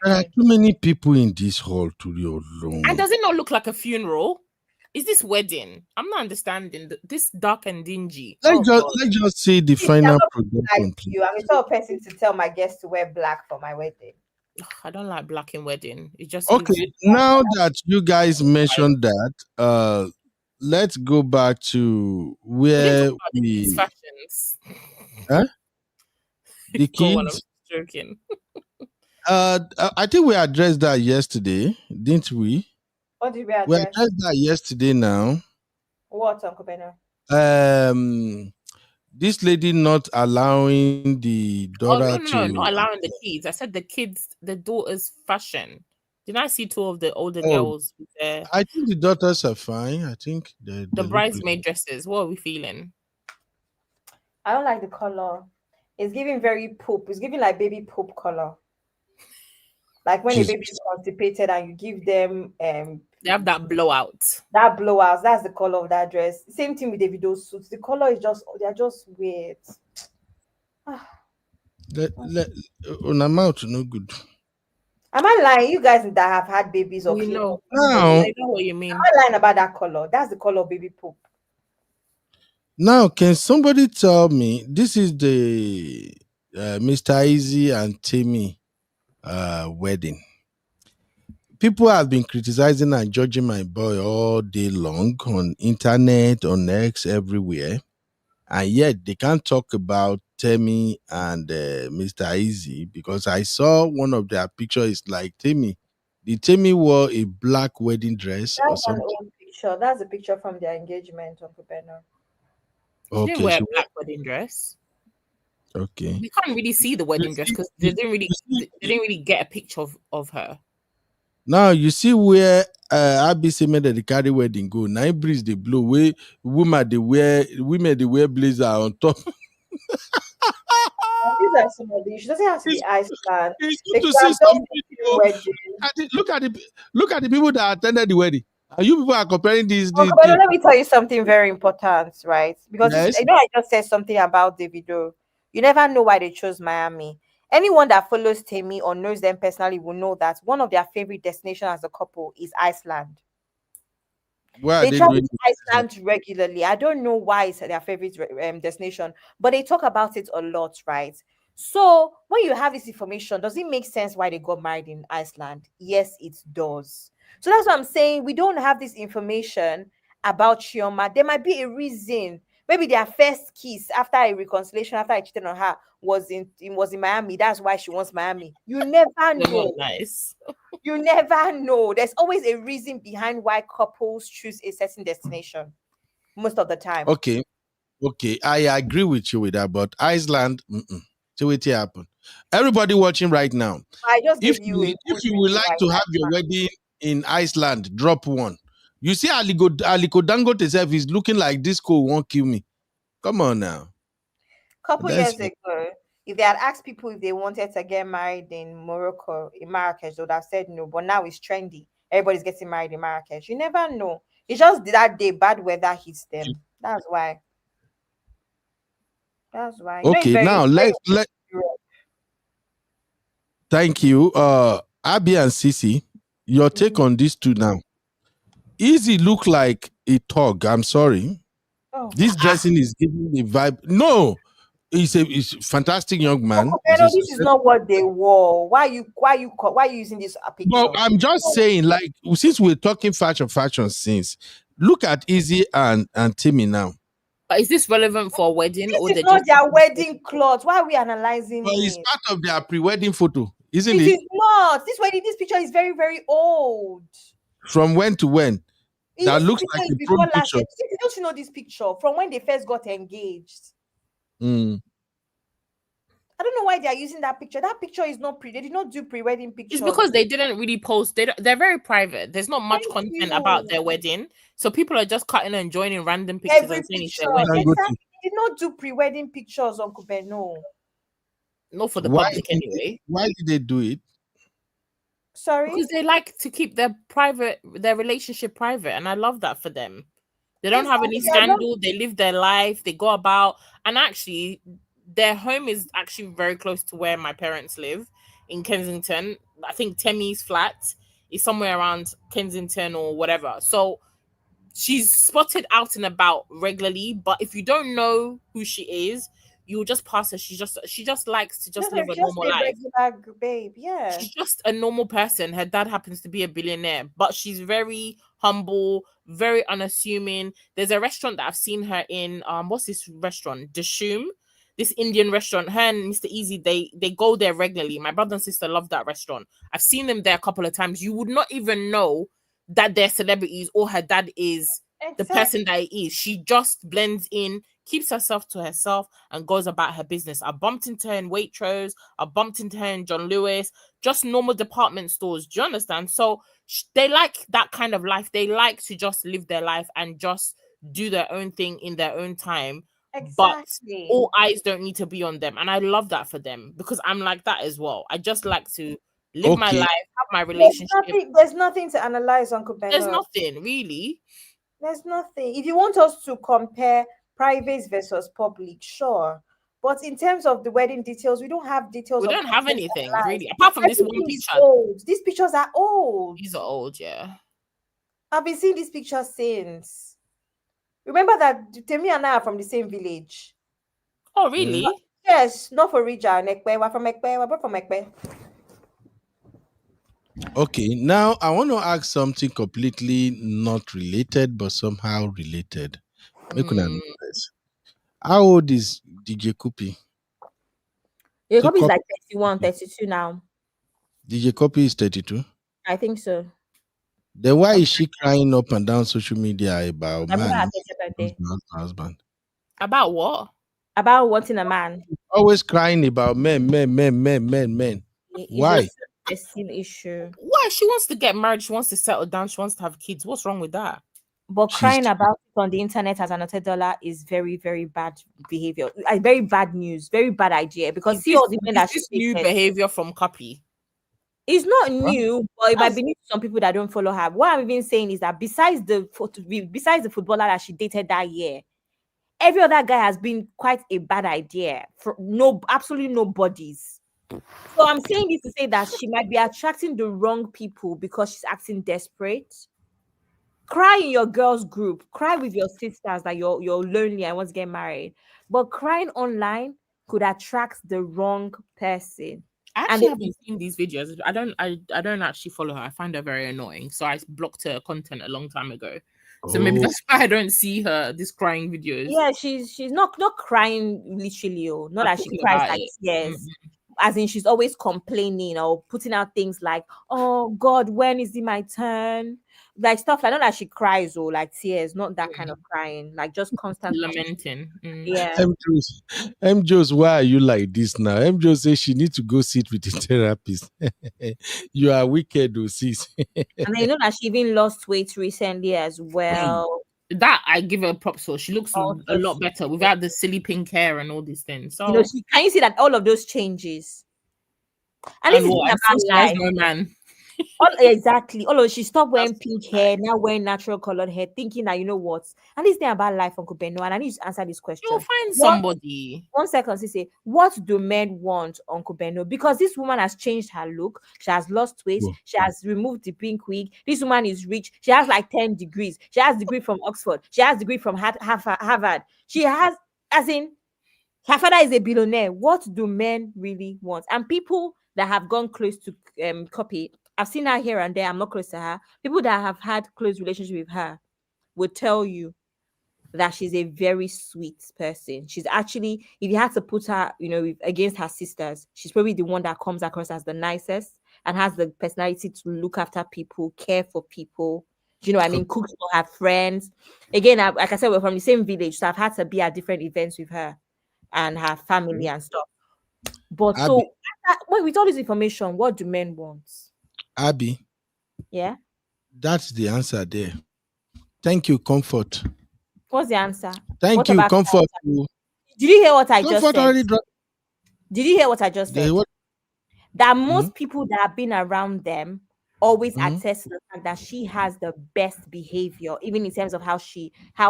There are too many people in this hall to your room. And does it not look like a funeral? Is this wedding? I'm not understanding. This dark and dingy. Let's just see the final production. I'm the sort of person to tell my guests to wear black for my wedding. I don't like black in wedding. It just okay. Now that you guys mentioned that, let's go back to where we fashions. Huh? The kids. Joking. I think we addressed that yesterday, didn't we? What did we address? We addressed that yesterday. Now. What, Uncle Benno? This lady not allowing the daughter to not allowing the kids. I said the daughter's fashion. Didn't I see two of the older girls there? I think the daughters are fine. I think the bridesmaid dresses. What are we feeling? I don't like the color. It's giving very poop. It's giving like baby poop color. Like when a baby is constipated and you give them they have that blowout. That blowout, that's the color of that dress. Same thing with Davido's suits. The color is they're just weird. On a mouth, no good. Am I lying? You guys that have had babies or we know. No. I know what you mean. Am I lying about that color? That's the color of baby poop. Now, can somebody tell me this is the Mr. Easy and Timmy wedding? People have been criticizing and judging my boy all day long on internet, on X, everywhere. And yet they can't talk about Timmy and Mr. Easy because I saw one of their pictures like Timmy. The Timmy wore a black wedding dress or something. That's an old picture. That's a picture from their engagement, Uncle Benno. She didn't wear a black wedding dress. Okay. You can't really see the wedding dress because they didn't really get a picture of her. Now you see where Abby say made the carry wedding go. Now breeze the blow way women they wear blazer on top. These are some of these. She doesn't have to be Iceland. To see some look at the people that attended the wedding. You people are comparing these. But let me tell you something very important, right? Because yes. I just said something about Davido. You never know why they chose Miami. Anyone that follows Timmy or knows them personally will know that one of their favorite destinations as a couple is Iceland. They travel to Iceland regularly. I don't know why it's their favorite destination, but they talk about it a lot, right? So when you have this information, does it make sense why they got married in Iceland? Yes, it does. So that's what I'm saying. We don't have this information about Chioma. There might be a reason. Maybe their first kiss after a reconciliation, after I cheated on her, was in Miami. That's why she wants Miami. You never know. Nice. You never know. There's always a reason behind why couples choose a certain destination. Most of the time. Okay. I agree with you with that, but Iceland, so it happen. Everybody watching right now. I just if you would like to have your wedding in Iceland, drop one. You see Aliko Dangote itself is looking like disco won't kill me. Come on now. Couple years ago, if they had asked people if they wanted to get married in Morocco, in Marrakesh, they would have said no. But now it's trendy. Everybody's getting married in Marrakesh. You never know. It's just that day bad weather hits them. That's why. Okay, now let thank you. Abby and Sisi, your take on these two now. Easy look like a thug. I'm sorry. Oh. This dressing is giving the vibe. No, He's a fantastic young man. This is not what they wore. Why are you using this picture? Well, I'm just saying, like, since we're talking fashion since, look at Izzy and Timmy now. But is this relevant for a wedding? This is not their wedding clothes. Why are we analyzing it? It's part of their pre-wedding photo, isn't it? This is not. This picture is very, very old. From when to when? That looks like a before picture. Don't you know this picture? From when they first got engaged. I don't know why they are using that picture. That picture is not they did not do pre-wedding pictures. It's because they didn't really post. They're very private. There's not much content about their wedding. So people are just cutting and joining random pictures and saying it's their wedding. Exactly. They did not do pre-wedding pictures, Uncle Beno. Not for the public anyway. Why did they do it? Sorry? Because they like to keep their relationship private, and I love that for them. They don't have any scandal. They live their life. They go about, and actually, their home is actually very close to where my parents live in Kensington. I think Temmie's flat is somewhere around Kensington or whatever. So she's spotted out and about regularly. But if you don't know who she is, you'll just pass her. She just likes to just live a normal life. Regular babe, yeah. She's just a normal person. Her dad happens to be a billionaire, but she's very humble, very unassuming. There's a restaurant that I've seen her in. What's this restaurant? Dishoom. This Indian restaurant. Her and Mr. Easy, they go there regularly. My brother and sister love that restaurant. I've seen them there a couple of times. You would not even know that they're celebrities or her dad is the person that he is. She just blends in, keeps herself to herself, and goes about her business. I bumped into her in Waitrose. I bumped into her in John Lewis. Just normal department stores. Do you understand? So they like that kind of life. They like to just live their life and just do their own thing in their own time. Exactly. But all eyes don't need to be on them. And I love that for them because I'm like that as well. I just like to live my life, have my relationship. There's nothing to analyze, Uncle Ben. There's nothing, really. There's nothing. If you want us to compare private versus public, sure. But in terms of the wedding details, we don't have details. We don't have anything, really. Apart from this one picture. Old. These pictures are old. These are old, yeah. I've been seeing these pictures since. Remember that Temi and I are from the same village. Oh, really? Yes, not for Rija and Ekpe. We're from Ekpe. We're both from Ekpe. Okay, now I want to ask something completely not related, but somehow related. How old is DJ Kupi? DJ Kupi is like 31, 32 now. DJ Kupi is 32? I think so. Then why is she crying up and down social media about husband? About what? About wanting a man. Always crying about men. Why? A sin issue. Why? She wants to get married. She wants to settle down. She wants to have kids. What's wrong with that? But crying about it on the internet as an $100 is very, very bad behavior. Very bad news. Very bad idea. Because see all the men that this new behavior from Cuppy. It's not new, but it might be new to some people that don't follow her. What I'm even saying is that besides the footballer that she dated that year, every other guy has been quite a bad idea. Absolutely nobody's. So I'm saying this to say that she might be attracting the wrong people because she's acting desperate. Cry in your girls group. Cry with your sisters that you're lonely and want to get married. But crying online could attract the wrong person. I actually haven't seen these videos. I don't actually follow her. I find her very annoying. So I blocked her content a long time ago. So maybe that's why I don't see these crying videos. Yeah, she's not crying literally, not that she cries like tears. As in she's always complaining or putting out things like, oh God, when is it my turn? Like stuff like, not that she cries or like tears, not that kind of crying, like just constant lamenting. Yeah. M. Jose, why are you like this now? M. Jose says she needs to go sit with a therapist. You are wicked, sis. And then you know that she even lost weight recently as well. That I give her props for. She looks a lot better without the silly pink hair and all these things. So can you see that all of those changes? And this is about life. No man. Exactly. She stopped wearing pink hair, now wearing natural colored hair, thinking that you know what. And this thing about life, Uncle Beno, and I need to answer this question. You'll find somebody. 1 second, say, what do men want, Uncle Beno? Because this woman has changed her look. She has lost weight. She has removed the pink wig. This woman is rich. She has like 10 degrees. She has a degree from Oxford. She has a degree from Harvard. She has, as in, Her father is a billionaire. What do men really want? And people that have gone close to Copy, I've seen her here and there. I'm not close to her. People that have had close relationship with her would tell you that she's a very sweet person. She's actually, if you had to put her, against her sisters, she's probably the one that comes across as the nicest and has the personality to look after people, care for people. Do you know what I mean? Cooks for her friends. Again, like I said, we're from the same village, so I've had to be at different events with her and her family and stuff. But Abby. so, with all this information, what do men want? Abby. Yeah? That's the answer there. Thank you, Comfort. What's the answer? Thank you, Comfort. Did you hear what I just said? Already Did you hear what I just said? That most people that have been around them always attest to the fact that she has the best behavior, even in terms of how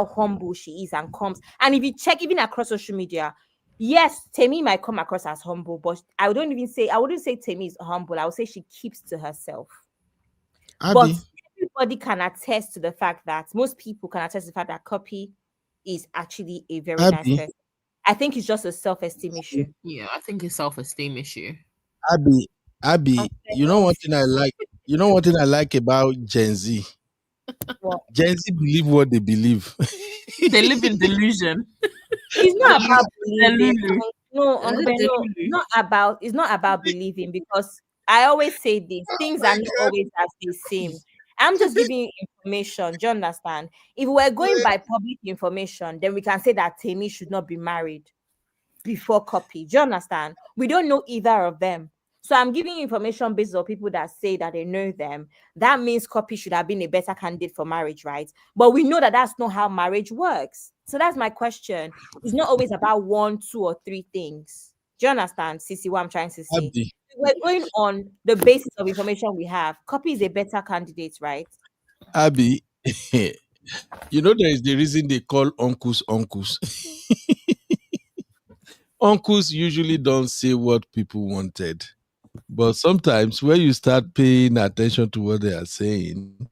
humble she is and comes. And if you check even across social media, yes, Temi might come across as humble, but I wouldn't say Temi is humble. I would say she keeps to herself. Abby. But everybody can attest to the fact that most people can attest to the fact that Copy is actually a very nice person. I think it's just a self-esteem issue. Yeah, I think it's self-esteem issue. Abby, you know one thing I like. You know one thing I like about Gen Z. What? Gen Z believe what they believe. They live in delusion. It's not about believing. It's not about believing, because I always say this: things are not always as they seem. I'm just giving you information. Do you understand? If we're going by public information, then we can say that Temi should not be married before Copy. Do you understand? We don't know either of them. So I'm giving you information based on people that say that they know them. That means Copy should have been a better candidate for marriage, right? But we know that that's not how marriage works. So that's my question. It's not always about 1, 2, or 3 things. Do you understand, Sissy, what I'm trying to say? Abby. We're going on the basis of information we have. Copy is a better candidate, right? Abby, you know there is the reason they call uncles. Uncles usually don't say what people wanted. But sometimes when you start paying attention to what they are saying,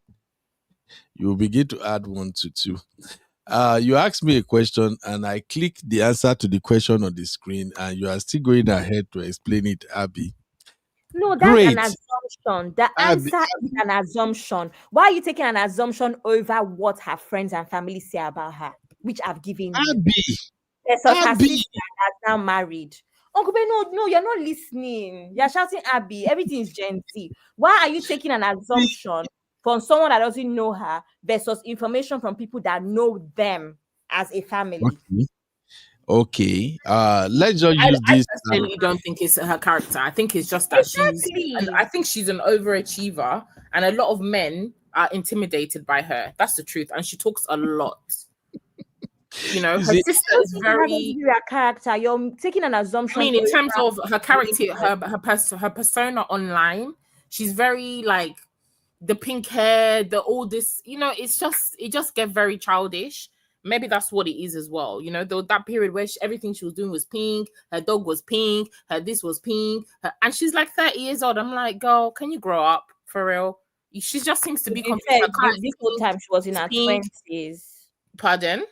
you will begin to add 1 to 2. You asked me a question and I clicked the answer to the question on the screen, and you are still going ahead to explain it, Abby. No, that's an assumption. The answer is an assumption. Why are you taking an assumption over what her friends and family say about her, which I've given you? Her sister is now married. Uncle Ben, no, you're not listening. You're shouting Abby. Everything is Gen Z. Why are you taking an assumption from someone that doesn't know her versus information from people that know them as a family? Okay. Let's just use this. I personally don't think it's her character. I think it's just that I think she's an overachiever, and a lot of men are intimidated by her. That's the truth. And she talks a lot. You know, her sister is very character. You're taking an assumption. I mean, in terms of her character, her persona online, she's very like the pink hair, all this. You know, it just gets very childish. Maybe that's what it is as well. You know, that period where everything she was doing was pink. Her dog was pink. This was pink. And she's like 30 years old. I'm like, girl, can you grow up for real? She just seems to be confused. This whole time she was in her 20s. Pardon?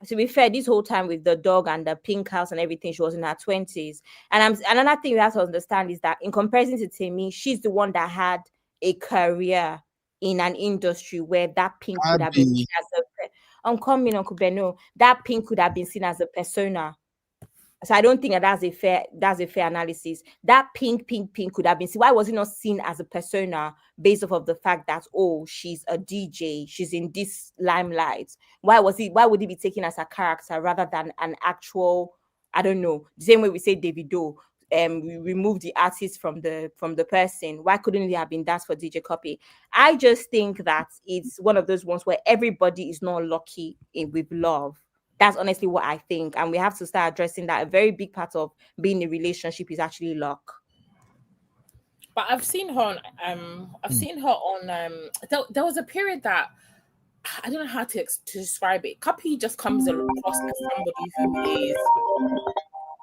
To be fair, this whole time with the dog and the pink house and everything, she was in her 20s. And another thing you have to understand is that in comparison to Temi, she's the one that had a career in an industry where that pink could have been seen as I'm coming, Uncle Beno. That pink could have been seen as a persona. So I don't think that's a fair analysis. That pink could have been seen. Why was it not seen as a persona based off of the fact that, oh, she's a DJ, she's in this limelight? Why would it be taken as a character rather than an actual, I don't know, the same way we say Davido, we remove the artist from the person. Why couldn't it have been that for DJ Copy? I just think that it's one of those ones where everybody is not lucky with love. That's honestly what I think. And we have to start addressing that. A very big part of being in a relationship is actually luck. But I've seen her on there was a period that I don't know how to describe it. Copy just comes across as somebody who is,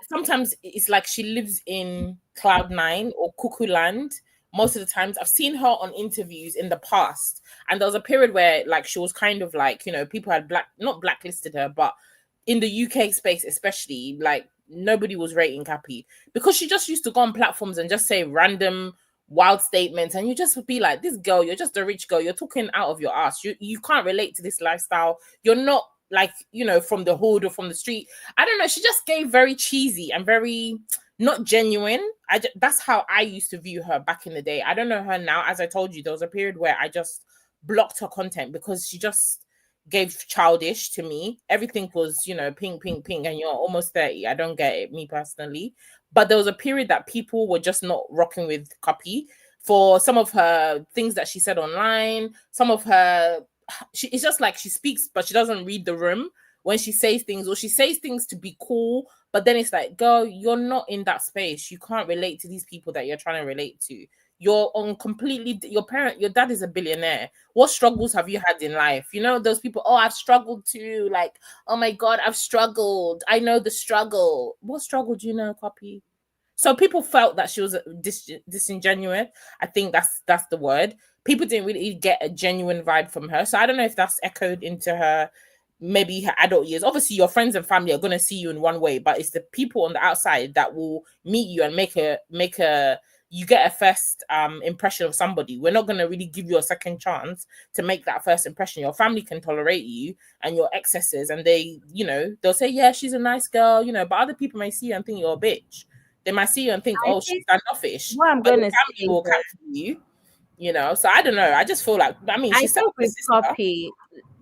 sometimes it's like she lives in Cloud 9 or Cuckoo Land. Most of the times I've seen her on interviews in the past, and there was a period where like she was kind of like, you know, people had not blacklisted her, but in the UK space especially, like nobody was rating Cappy because she just used to go on platforms and just say random wild statements, and you just would be like, this girl, you're just a rich girl, you're talking out of your ass, you can't relate to this lifestyle, you're not like, you know, from the hood or from the street. I don't know, she just gave very cheesy and very not genuine. That's how I used to view her back in the day. I don't know her now. As I told you, there was a period where I just blocked her content because she just gave childish to me. Everything was, you know, ping, ping, ping, and you're almost 30. I don't get it, me personally. But there was a period that people were just not rocking with Cuppy for some of her things that she said online. Some of her, it's just like she speaks, but she doesn't read the room when she says things, or she says things to be cool. But then it's like, girl, you're not in that space. You can't relate to these people that you're trying to relate to. You're on completely, your dad is a billionaire. What struggles have you had in life? You know, those people, oh, I've struggled too. Like, oh my God, I've struggled. I know the struggle. What struggle do you know, Cuppy? So people felt that she was disingenuous. I think that's the word. People didn't really get a genuine vibe from her. So I don't know if that's echoed into her, maybe her adult years. Obviously, your friends and family are going to see you in one way, but it's the people on the outside that will meet you and make a you get a first impression of somebody. We're not going to really give you a second chance to make that first impression. Your family can tolerate you and your excesses, and they, you know, they'll say, yeah, she's a nice girl, you know, but other people may see you and think you're a bitch. They might see you and think, oh, she's standoffish. What I'm But gonna the family say, will though, capture you know. So I don't know. I just feel like, I mean, I she's think my with sister. Copy,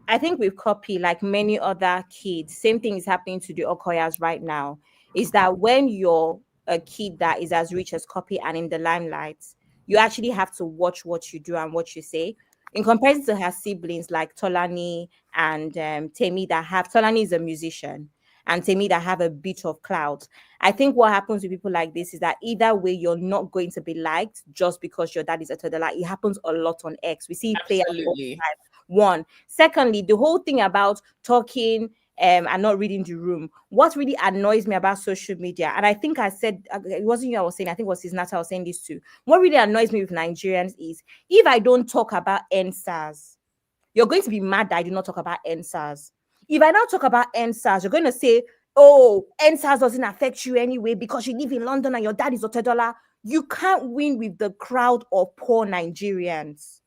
I think with Copy, like many other kids, same thing is happening to the Okoyas right now. Is that when you're a kid that is as rich as Copy and in the limelight, you actually have to watch what you do and what you say. In comparison to her siblings like Tolani and Temi, that have Tolani is a musician, and Temi that have a bit of clout. I think what happens with people like this is that either way, you're not going to be liked just because your dad is a toddler. It happens a lot on X. We see it play out all the Absolutely. time. One. Secondly, the whole thing about talking and not reading the room. What really annoys me about social media, and I think I said, it wasn't you I was saying, I think it was his Nata I was saying this too. What really annoys me with Nigerians is if I don't talk about NSAS, you're going to be mad that I do not talk about NSAS. If I now talk about NSAS, you're going to say, oh, NSAS doesn't affect you anyway because you live in London and your dad is $1. You can't win with the crowd of poor Nigerians.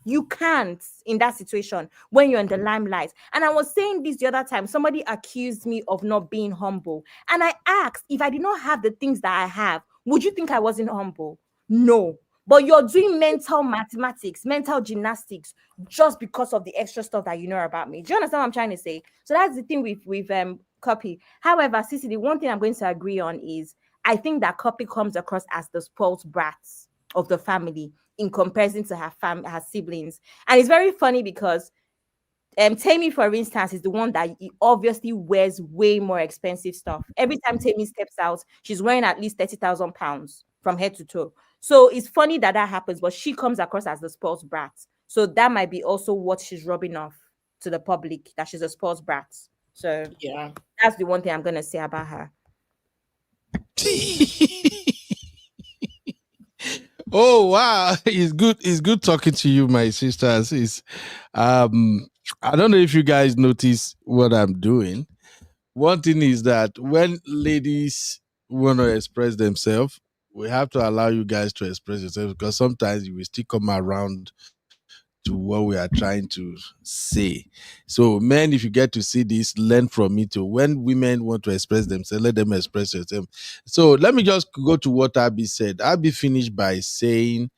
You can't in that situation when you're in the limelight. And I was saying this the other time. Somebody accused me of not being humble. And I asked, if I did not have the things that I have, would you think I wasn't humble? No. But you're doing mental mathematics, mental gymnastics, just because of the extra stuff that you know about me. Do you understand what I'm trying to say? So that's the thing with Copy. However, Sissy, the one thing I'm going to agree on is I think that Copy comes across as the spoiled brats of the family in comparison to her siblings. And it's very funny because Tammy, for instance, is the one that he obviously wears way more expensive stuff. Every time Tammy steps out, she's wearing at least 30,000 pounds from head to toe. So it's funny that happens, but she comes across as the sports brat. So that might be also what she's rubbing off to the public, that she's a sports brat. So yeah, that's the one thing I'm going to say about her. Oh wow, it's good talking to you, my sisters. I don't know if you guys notice what I'm doing. One thing is that when ladies want to express themselves, we have to allow you guys to express yourselves, because sometimes you will still come around to what we are trying to say. So men, if you get to see this, learn from it too. When women want to express themselves, let them express themselves. So let me just go to what Abby said. Abby finished by saying,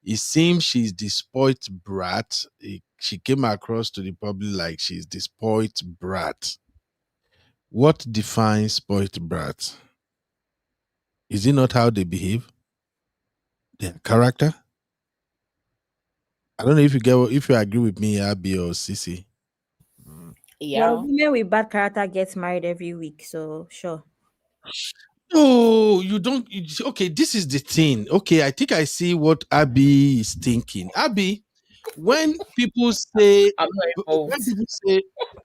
it seems she's the spoilt brat. She came across to the public like she's the spoilt brat. What defines spoilt brat? Is it not how they behave? Their character? I don't know if you agree with me, Abby or Sissy. yeah. Well, women with bad character gets married every week, so sure. No, you don't. Okay, this is the thing. Okay, I think I see what Abby is thinking. Abby, when people say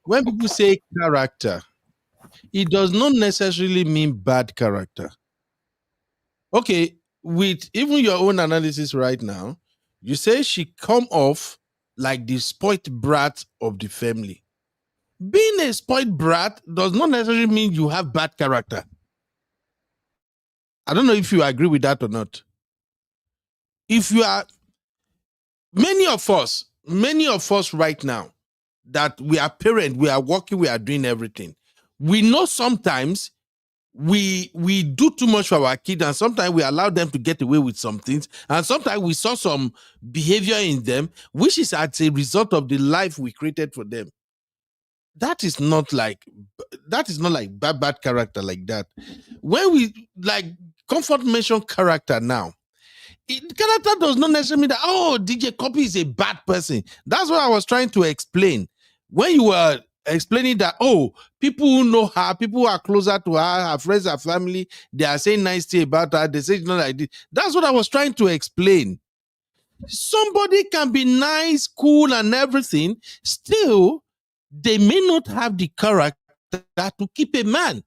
when people say character, it does not necessarily mean bad character. Okay, with even your own analysis right now, you say she come off like the spoilt brat of the family. Being a spoilt brat does not necessarily mean you have bad character. I don't know if you agree with that or not. If you are, many of us right now, that we are parents, we are working, we are doing everything. We know sometimes we do too much for our kids, and sometimes we allow them to get away with some things, and sometimes we saw some behavior in them which is as a result of the life we created for them. That is not like bad character like that. When we like Comfort mentioned character now. Character does not necessarily mean that, oh, DJ Copy is a bad person. That's what I was trying to explain. When you were explaining that, oh, people who know her, people who are closer to her friends, her family, they are saying nice things about her, they say it's not like this. That's what I was trying to explain. Somebody can be nice, cool, and everything. Still, they may not have the character to keep a man.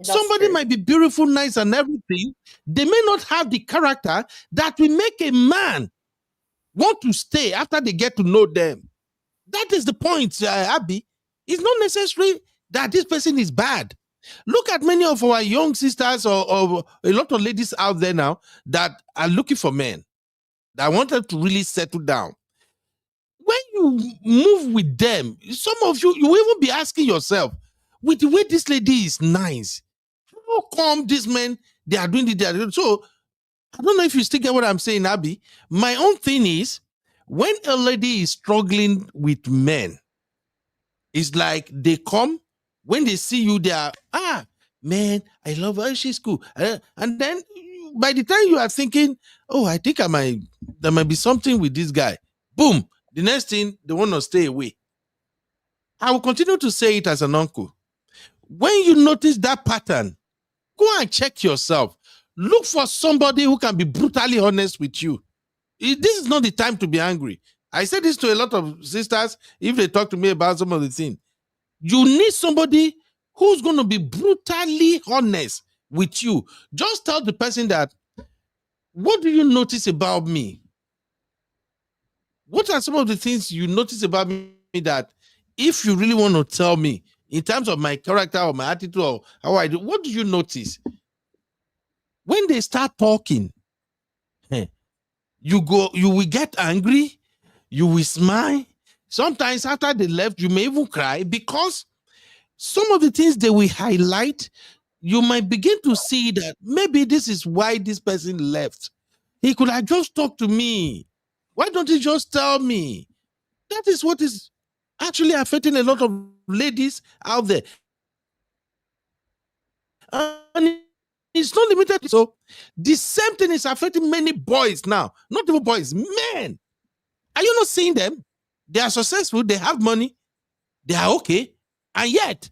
Somebody might be beautiful, nice, and everything. They may not have the character that will make a man want to stay after they get to know them. That is the point, Abby. It's not necessary that this person is bad. Look at many of our young sisters or a lot of ladies out there now that are looking for men, that wanted to really settle down. When you move with them, some of you will even be asking yourself, with the way this lady is nice, how come these men, they are doing it? So, I don't know if you still get what I'm saying, Abby. My own thing is, when a lady is struggling with men, it's like they come, when they see you, they are, man, I love her, she's cool. And then, by the time you are thinking, oh, I think there might be something with this guy, boom, the next thing, they want to stay away. I will continue to say it as an uncle. When you notice that pattern, go and check yourself. Look for somebody who can be brutally honest with you. This is not the time to be angry. I say this to a lot of sisters if they talk to me about some of the things. You need somebody who's going to be brutally honest with you. Just tell the person that, what do you notice about me? What are some of the things you notice about me that if you really want to tell me in terms of my character or my attitude or how I do, what do you notice? When they start talking, you will get angry, you will smile. Sometimes after they left, you may even cry because some of the things they will highlight, you might begin to see that maybe this is why this person left. He could have just talked to me. Why don't he just tell me? That is what is actually affecting a lot of ladies out there. And it's not limited. So the same thing is affecting many boys now. Not even boys, men. Are you not seeing them? They are successful, they have money, they are okay. And yet,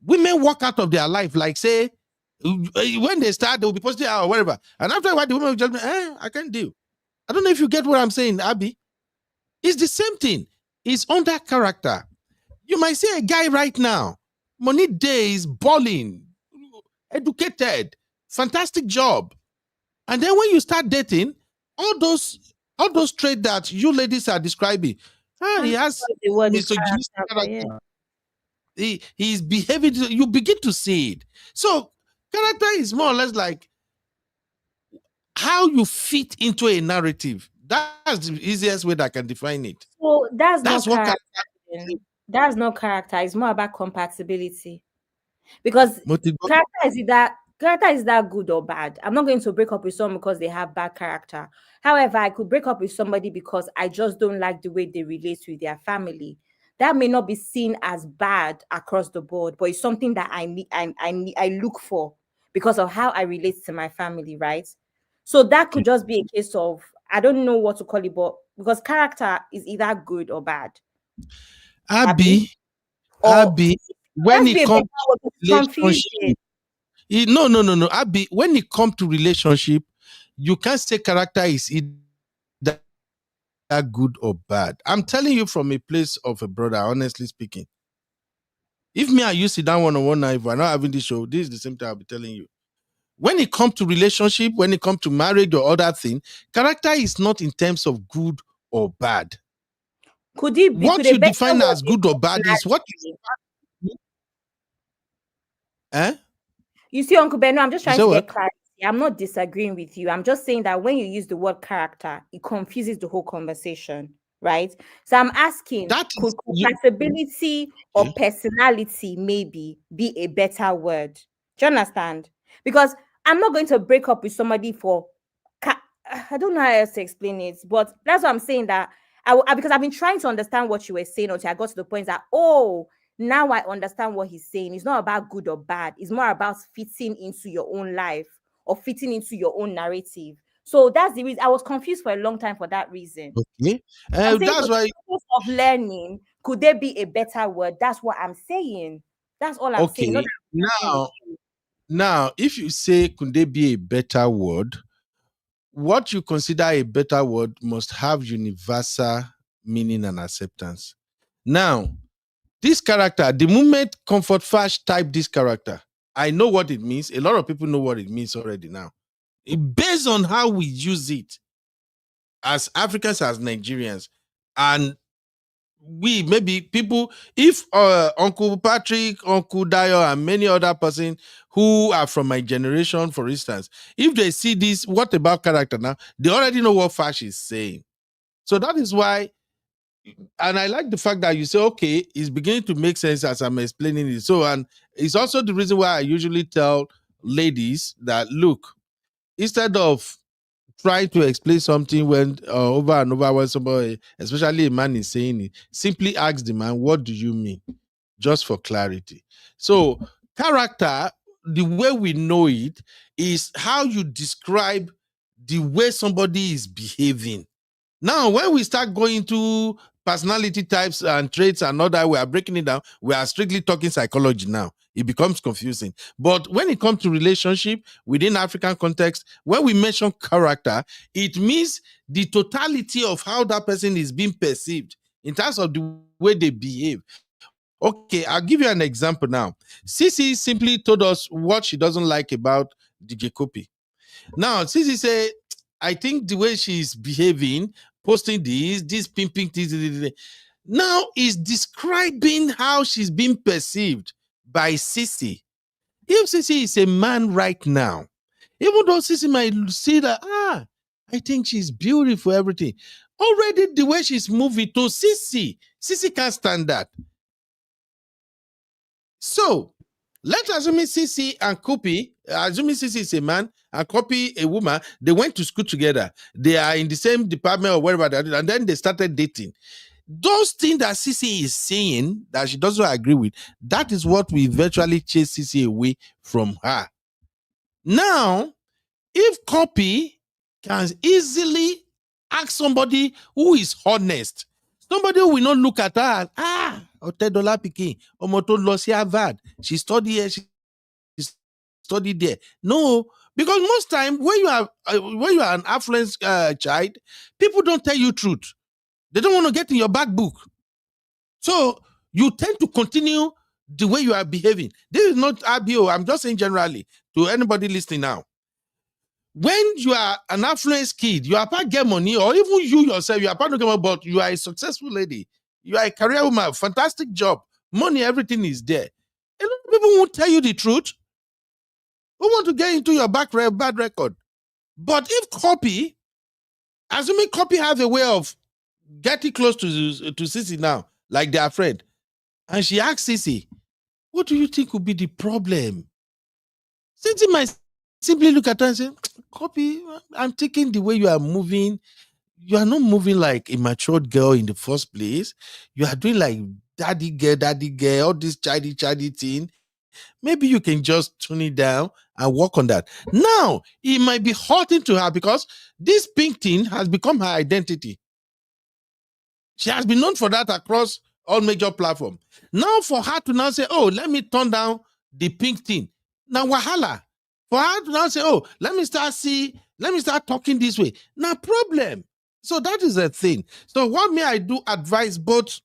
women walk out of their life, like say, when they start, they'll be positive or whatever. And after a while, the women will just be, I can't deal. I don't know if you get what I'm saying, Abby. It's the same thing. It's under character. You might see a guy right now, money days, balling, educated, fantastic job. And then when you start dating, all those traits that you ladies are describing, he has misogynist character. He's behaving, you begin to see it. So character is more or less like how you fit into a narrative. That's the easiest way that I can define it. So that's what character. That's not character. It's more about compatibility. Because character is that good or bad. I'm not going to break up with someone because they have bad character. However, I could break up with somebody because I just don't like the way they relate with their family. That may not be seen as bad across the board, but it's something that I look for because of how I relate to my family, right? So that could just be a case of, I don't know what to call it, but because character is either good or bad. Abby, when it comes to relationship, no. Abby, when it comes to relationship, you can't say character is either good or bad. I'm telling you from a place of a brother, honestly speaking. If me and you sit down one-on-one now, if we're not having this show, this is the same thing I'll be telling you. When it comes to relationship, when it comes to marriage or other thing, character is not in terms of good or bad. Could it be? What you define as good or bad is what is. You see, Uncle Beno, I'm just You trying say to what? get clarity. I'm not disagreeing with you. I'm just saying that when you use the word character, it confuses the whole conversation, right? So I'm asking, That could is you. compatibility or Okay. personality maybe be a better word? Do you understand? Because I'm not going to break up with somebody for I don't know how else to explain it, but that's what I'm saying, that because I've been trying to understand what you were saying until I got to the point that, oh, now I understand what he's saying. It's not about good or bad. It's more about fitting into your own life or fitting into your own narrative. So that's the reason I was confused for a long time for that reason. Okay. I'm saying for That's the why. purpose of learning, could there be a better word? That's what I'm saying. That's all I'm saying. Not Okay. that I'm agreeing with you. Now, if you say, could there be a better word? What you consider a better word must have universal meaning and acceptance. Now, this character, the moment Comfort Fash type this character, I know what it means. A lot of people know what it means already now. Based on how we use it as Africans, as Nigerians, and we maybe people, if Uncle Patrick, Uncle Dio, and many other persons who are from my generation, for instance, if they see this, what about character now? They already know what Fash is saying. So that is why, and I like the fact that you say, okay, it's beginning to make sense as I'm explaining it. So, and it's also the reason why I usually tell ladies that, look, instead of trying to explain something when over and over when somebody, especially a man, is saying it, simply ask the man, what do you mean? Just for clarity. So, character, the way we know it, is how you describe the way somebody is behaving. Now, when we start going to personality types and traits and all that, we are breaking it down. We are strictly talking psychology now. It becomes confusing. But when it comes to relationship within African context, when we mention character, it means the totality of how that person is being perceived in terms of the way they behave. Okay, I'll give you an example now. Sisi simply told us what she doesn't like about DJ Kopi. Now, Sisi say, I think the way she's behaving, posting this pimping, this. Now is describing how she's being perceived by Sisi. If Sisi is a man right now, even though Sisi might see that, I think she's beautiful, everything. Already the way she's moving to Sisi can't stand that. So, let's assume Sisi and Kopi, assuming Sisi is a man and Kopi a woman, they went to school together. They are in the same department or wherever they are, and then they started dating. Those things that Sisi is saying that she doesn't agree with, that is what will eventually chase Sisi away from her. Now, if Kopi can easily ask somebody who is honest, somebody who will not look at her as, Otedola Pikin, Omoto Losi Harvard, she studied here, she studied there. No, because most time when you are an affluent child, people don't tell you truth. They don't want to get in your back book. So you tend to continue the way you are behaving. This is not RBO. I'm just saying generally to anybody listening now. When you are an affluent kid, you are part get money, or even you yourself, you are part of get money, but you are a successful lady. You are a career woman, fantastic job, money, everything is there. A lot of people won't tell you the truth. Who want to get into your bad record? But if Kopi, assuming Kopi have a way of getting close to Sisi now, like their friend, and she asks Sisi, what do you think would be the problem? Sisi might simply look at her and say, Kopi, I'm taking the way you are moving. You are not moving like a matured girl in the first place. You are doing like daddy girl, all this childy thing. Maybe you can just tune it down and work on that. Now, it might be hurting to her because this pink thing has become her identity. She has been known for that across all major platforms. Now, for her to now say, oh, let me turn down the pink thing. Now, wahala. For her to now say, oh, let me start talking this way. Now, problem. So that is a thing. So what may I do advise both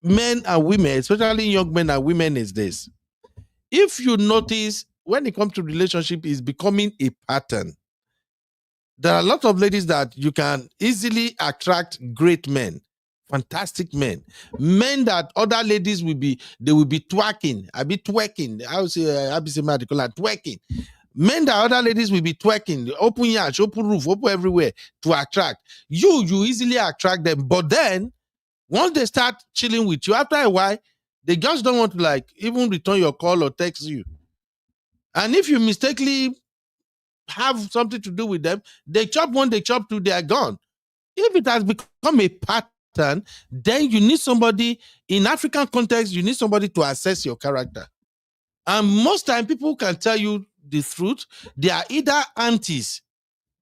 men and women, especially young men and women, is this. If you notice when it comes to relationship, is becoming a pattern. There are a lot of ladies that you can easily attract great men fantastic men. Men that other ladies will be twerking. I be twerking. I would say I be say twerking. Men that other ladies will be twerking, open yash, open roof, open everywhere to attract. You easily attract them. But then once they start chilling with you, after a while, they just don't want to like even return your call or text you. And if you mistakenly have something to do with them, they chop one, they chop two, they are gone. If it has become a pattern, then you need somebody in African context, you need somebody to assess your character. And most time people can tell you the truth. They are either aunties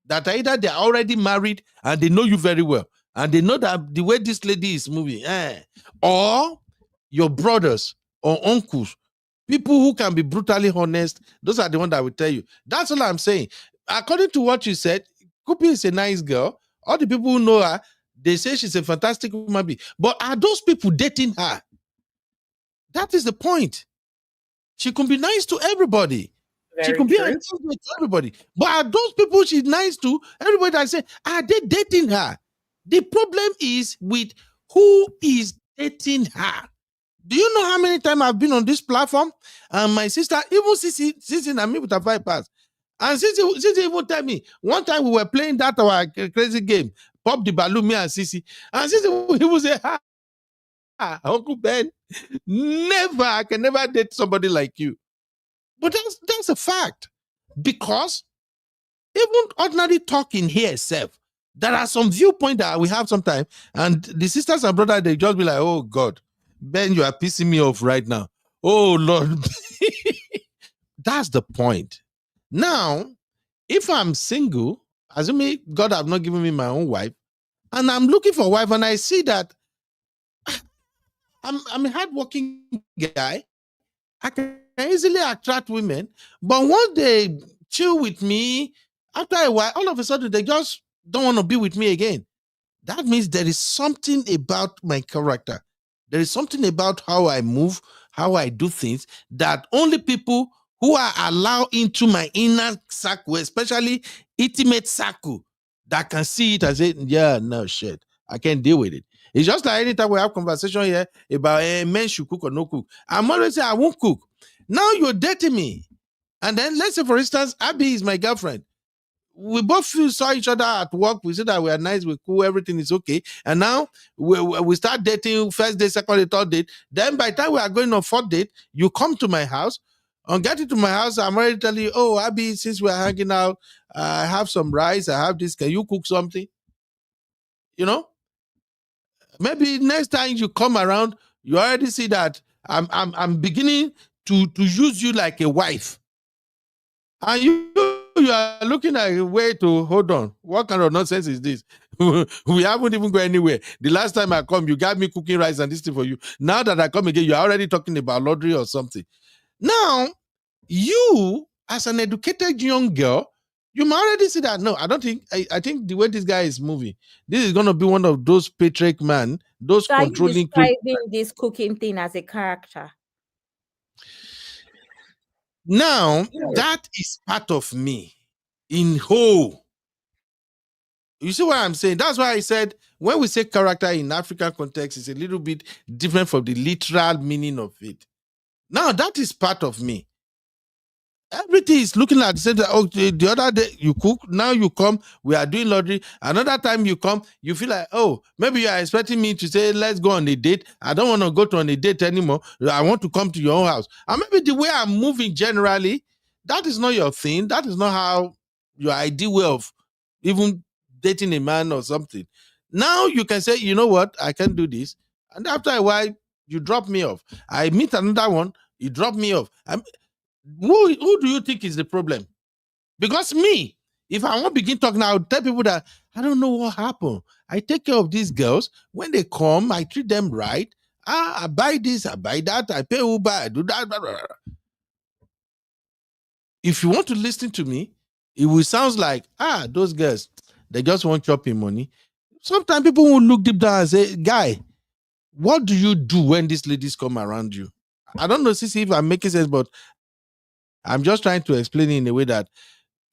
that are either they're already married and they know you very well. And they know that the way this lady is moving, or your brothers or uncles, people who can be brutally honest, those are the ones that will tell you. That's all I'm saying. According to what you said, Kupi is a nice girl. All the people who know her, they say she's a fantastic woman being. But are those people dating her? That is the point. She can be nice to everybody. She can be nice to everybody. But are those people she's nice to, everybody that say, are they dating her? The problem is with who is dating her. Do you know how many times I've been on this platform? And my sister, even Sissy and me with a 5 pass. And Sissy even tell me, one time we were playing that our crazy game, Pop the Balloon, me and Sissy. And Sissy, he would say, Uncle Ben, I can never date somebody like you. But that's a fact. Because even ordinary talking here itself, there are some viewpoints that we have sometimes, and the sisters and brothers, they just be like, oh God, Ben, you are pissing me off right now. Oh Lord. That's the point. Now, if I'm single, assuming God have not given me my own wife, and I'm looking for a wife, and I see that I'm a hardworking guy, I can easily attract women, but once they chill with me, after a while, all of a sudden, they just don't want to be with me again. That means there is something about my character. There is something about how I move, how I do things, that only people who are allowed into my inner circle, especially intimate circle, that can see it and say, yeah, no shit, I can't deal with it. It's just like anytime we have conversation here about men should cook or no cook. I'm always saying I won't cook. Now you're dating me. And then let's say, for instance, Abby is my girlfriend. We both saw each other at work. We said that we are nice, we're cool, everything is okay. And now we start dating, first day, second day, third date. Then by the time we are going on fourth date, you come to my house. On getting to my house, I'm already telling you, oh, Abby, since we're hanging out, I have some rice, I have this. Can you cook something? You know? Maybe next time you come around, you already see that I'm beginning to use you like a wife. And you are looking at a way to, hold on, what kind of nonsense is this? We haven't even gone anywhere. The last time I come, you got me cooking rice and this thing for you. Now that I come again, you're already talking about laundry or something. Now, you, as an educated young girl, you might already see that, no, I think the way this guy is moving, this is going to be one of those patriarch man, those So controlling. are you describing this cooking thing as a character? Now, that is part of me in whole. You see what I'm saying? That's why I said, when we say character in African context, it's a little bit different from the literal meaning of it. Now, that is part of me. Everything is looking at the same time. Oh, the other day you cook, now you come, we are doing laundry. Another time you come, you feel like, oh, maybe you are expecting me to say, let's go on a date. I don't want to go to on a date anymore. I want to come to your own house. And maybe the way I'm moving generally, that is not your thing. That is not how your ideal way of even dating a man or something. Now you can say, you know what, I can do this. And after a while, you drop me off. I meet another one, you drop me off. Who do you think is the problem? Because me, if I want to begin talking, I'll tell people that I don't know what happened. I take care of these girls. When they come, I treat them right. I buy this, I buy that, I pay Uber, I do that. Blah, blah, blah. If you want to listen to me, it will sound like, those girls, they just want chopping money. Sometimes people will look deep down and say, guy, what do you do when these ladies come around you? I don't know, Sissy, if I'm making sense, but I'm just trying to explain it in a way that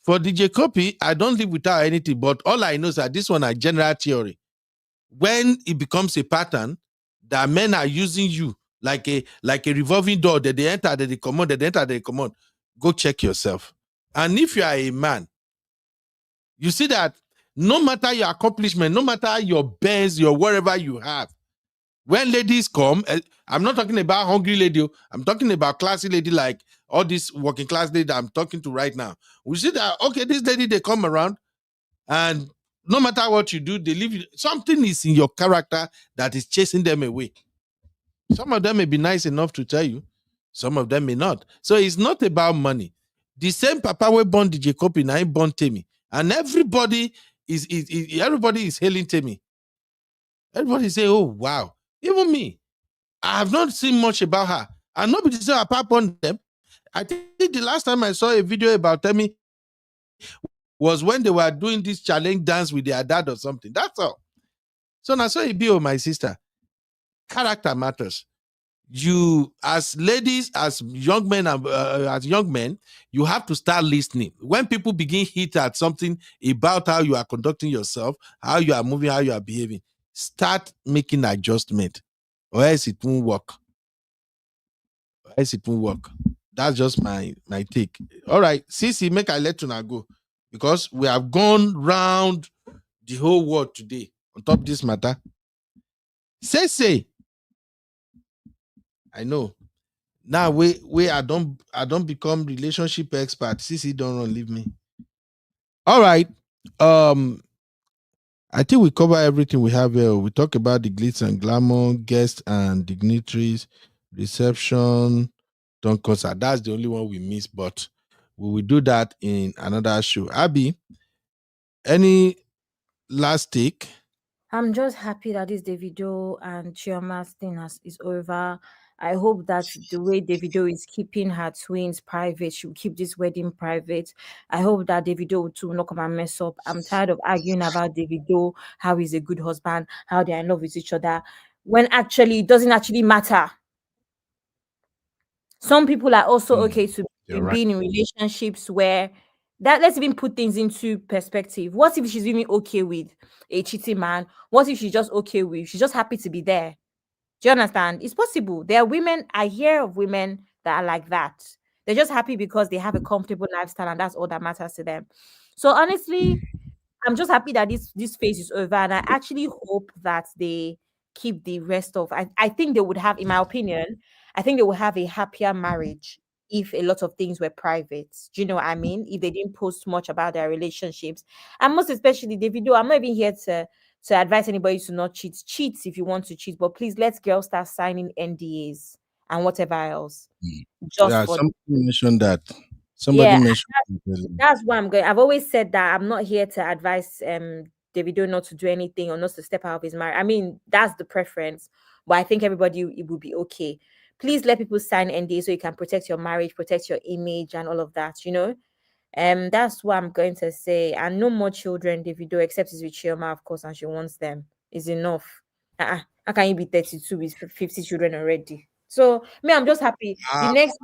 for DJ Copy, I don't live without anything, but all I know is that this one is general theory. when it becomes a pattern that men are using you like a revolving door, that they enter, that they come out, that they enter, that they come out, go check yourself. And if you are a man, you see that no matter your accomplishment, no matter your best, your whatever you have, when ladies come, I'm not talking about hungry lady, I'm talking about classy lady, like all these working class lady that I'm talking to right now. We see that, okay, this lady, they come around, and no matter what you do, they leave you. Something is in your character that is chasing them away. Some of them may be nice enough to tell you, some of them may not. So it's not about money. The same papa we born DJ Copy, now born Temi, and everybody is hailing Temi. Everybody say, "Oh wow!" Even me, I have not seen much about her, and nobody say apart from them. I think the last time I saw a video about Temi was when they were doing this challenge dance with their dad or something. That's all. So now, so it be, oh, my sister, character matters. You, as ladies, as young men, you have to start listening. When people begin hit at something about how you are conducting yourself, how you are moving, how you are behaving, start making adjustment, or else it won't work. That's just my take. All right, Sisi, make I let you now go, because we have gone round the whole world today on top of this matter. Say. I know. Now I don't become relationship expert. Sisi, don't run, leave me. All right. I think we cover everything we have here. We talk about the glitz and glamour, guests and dignitaries, reception, don't concert. That's the only one we miss, but we will do that in another show. Abby, any last take? I'm just happy that this Davido and Chioma's thing is over. I hope that the way Davido is keeping her twins private, she'll keep this wedding private. I hope that Davido too will not come and mess up. I'm tired of arguing about Davido, how he's a good husband, how they're in love with each other, when actually it doesn't actually matter. Some people are also okay to being in relationships where that, let's even put things into perspective. What if she's even okay with a cheating man? What if she's just okay with, she's just happy to be there? Do you understand? It's possible. There are women, I hear of women that are like that. They're just happy because they have a comfortable lifestyle and that's all that matters to them. So honestly, I'm just happy that this phase is over, and I actually hope that they keep the rest of. I think they would have, in my opinion, I think they would have a happier marriage if a lot of things were private. Do you know what I mean? If they didn't post much about their relationships, and most especially Davido. I'm not even here to advise anybody to not cheat. Cheat if you want to cheat, but please let girls start signing NDAs and whatever else. Just for somebody mentioned that. Somebody mentioned that's why I'm going. I've always said that I'm not here to advise Davido not to do anything or not to step out of his marriage. I mean, that's the preference, but I think everybody, it will be okay. Please let people sign NDA so you can protect your marriage, protect your image, and all of that. You know, that's what I'm going to say. And no more children, Davido, except it's with Chioma, of course, and she wants them. Is enough. How can you be 32 with 50 children already? So me, I'm just happy. The next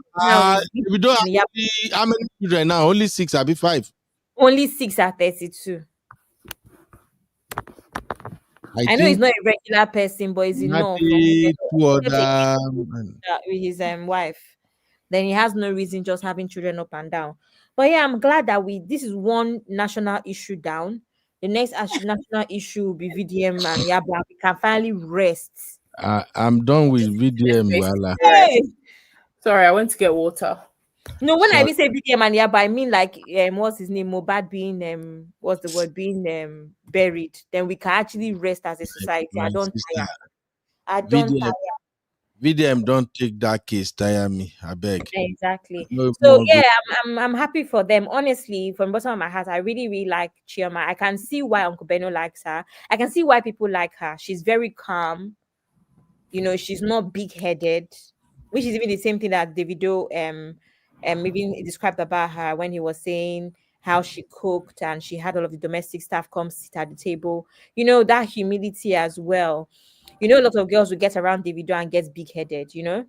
we don't have how many children now? Only 6, I'll be 5. Only 6 at 32. I know he's not a regular person, but he's enough. With his wife, then he has no reason just having children up and down. But yeah, I'm glad that this is one national issue down. The next national issue will be VDM and Yaba. We can finally rest. I'm done with VDM. Sorry, I went to get water. No, when I say VDM and Yaba, I mean like what's his name? Mohbad being what's the word? Being buried. Then we can actually rest as a society. I don't tire. VDM don't take that case, tire me. I beg. Exactly. So yeah, I'm happy for them. Honestly, from the bottom of my heart, I really, really like Chioma. I can see why Uncle Beno likes her. I can see why people like her. She's very calm. You know, she's not big-headed, which is even the same thing that Davido even described about her when he was saying how she cooked and she had all of the domestic staff come sit at the table. You know, that humility as well. You know, a lot of girls will get around Davido and get big-headed, you know?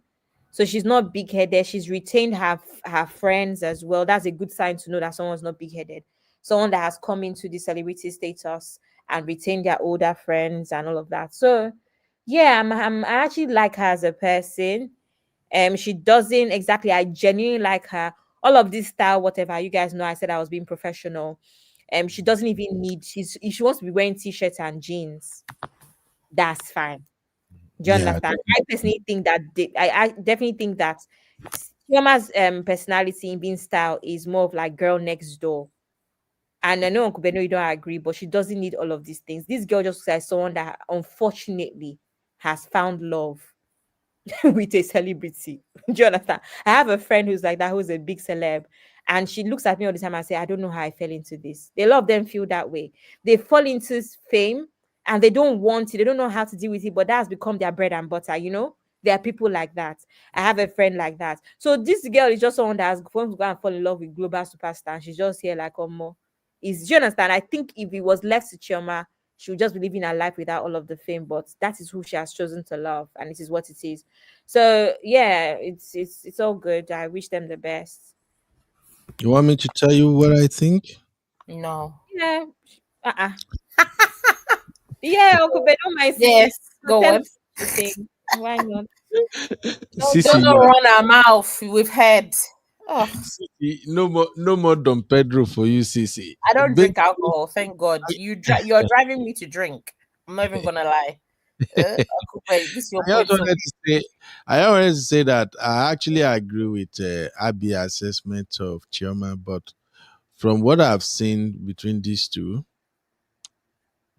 So she's not big-headed. She's retained her friends as well. That's a good sign to know that someone's not big-headed. Someone that has come into the celebrity status and retain their older friends and all of that. So yeah, I actually like her as a person. She doesn't exactly, I genuinely like her. All of this style, whatever, you guys know I said I was being professional. She doesn't even need, if she wants to be wearing t-shirts and jeans, that's fine. Do you Yeah. understand? I personally think that I definitely think that Chioma's personality in being style is more of like girl next door. And I know Uncle Beno, you don't agree, but she doesn't need all of these things. This girl just looks like someone that unfortunately has found love with a celebrity. Do you understand? I have a friend who's like that, who's a big celeb, and she looks at me all the time and say, I don't know how I fell into this. A lot of them feel that way. They fall into fame and they don't want it, they don't know how to deal with it, but that has become their bread and butter, you know? There are people like that. I have a friend like that. So this girl is just someone that has going to go and fall in love with global superstar. She's just here like, oh, more. Do you understand? I think if it was left to Chioma, she would just be living her life without all of the fame, but that is who she has chosen to love, and it is what it is. So yeah, it's all good. I wish them the best. You want me to tell you what I think? No. Yeah. Yeah, Uncle Ben, don't mind. Yes, go on. Why not? Don't run our mouth. We've heard. Oh. No more Don Pedro for you, Sisi. I don't drink alcohol, thank God. You're driving me to drink. I'm not even gonna lie. This your point. I wanted to say that I actually agree with Abby's assessment of Chioma, but from what I've seen between these two,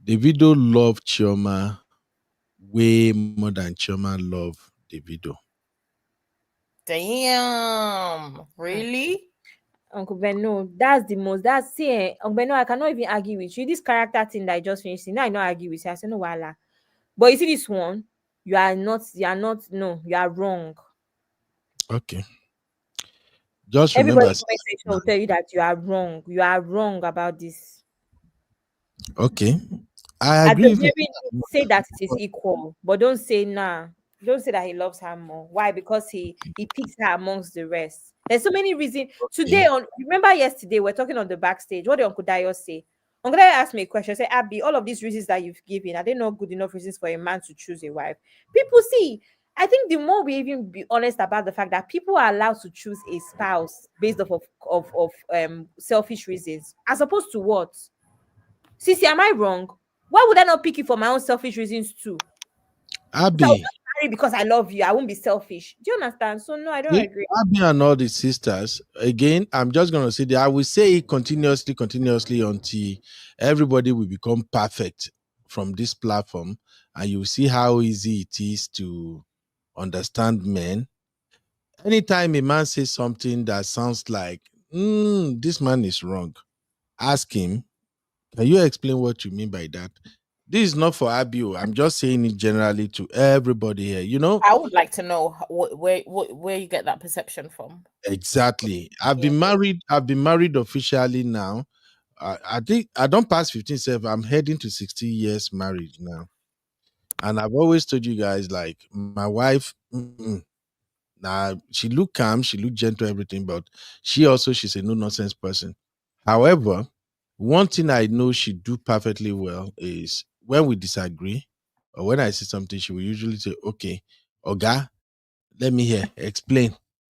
Davido loved Chioma way more than Chioma loved Davido. Damn, really? Uncle Ben, no, that's the most. Uncle Ben, no, I cannot even argue with you. This character thing that I just finished, now I not argue with you. I say no, wala. But you see this one, you are wrong. Okay. Just Everybody remember, will tell you that you are wrong. You are wrong about this. Okay. I agree. Maybe say that it is equal, but don't say nah. Don't say that he loves her more. Why? Because he picks her amongst the rest. There's so many reasons. Today, remember yesterday, we're talking on the backstage. What did Uncle Dayo say? Uncle Dayo asked me a question. Say, Abby, all of these reasons that you've given, are they not good enough reasons for a man to choose a wife? People see. I think the more we even be honest about the fact that people are allowed to choose a spouse based off of selfish reasons, as opposed to what? Sissy, am I wrong? Why would I not pick you for my own selfish reasons too? Abby, I'll just marry because I love you. I won't be selfish. Do you understand? So no, I don't agree. Abby and all the sisters, again, I'm just gonna say that I will say it continuously until everybody will become perfect from this platform, and you will see how easy it is to understand men. Anytime a man says something that sounds like this man is wrong, ask him, can you explain what you mean by that? This is not for Abby. I'm just saying it generally to everybody here. You know, I would like to know where you get that perception from. Exactly. I've been married officially now. I think I don't pass 15, 7. I'm heading to 60 years marriage now. And I've always told you guys, like, my wife, now she look calm, she look gentle, everything, but she's a no nonsense person. However, one thing I know she do perfectly well is when we disagree or when I see something, she will usually say, okay, Oga, let me hear, explain,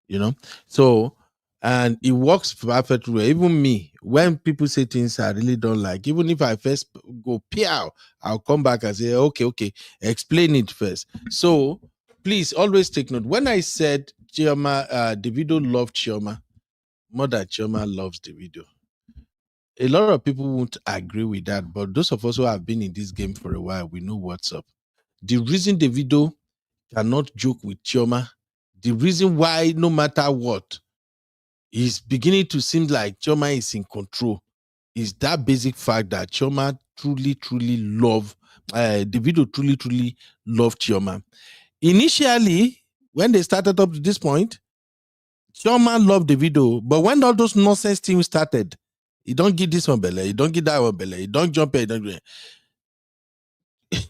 you know. So, and it works perfectly well. Even me, when people say things I really don't like, even if I first go pew, I'll come back and say, okay, explain it first. So please always take note. When I said Chioma, Davido loved Chioma more than Chioma loves Davido, a lot of people won't agree with that, but those of us who have been in this game for a while, we know what's up. The reason Davido cannot joke with Chioma, the reason why no matter what, is beginning to seem like Chioma is in control, is that basic fact that Chioma truly love, Davido truly loved Chioma. Initially, when they started up to this point, Chioma loved Davido, but when all those nonsense things started, you don't give this one belly, you don't give that one belly, you don't jump here, you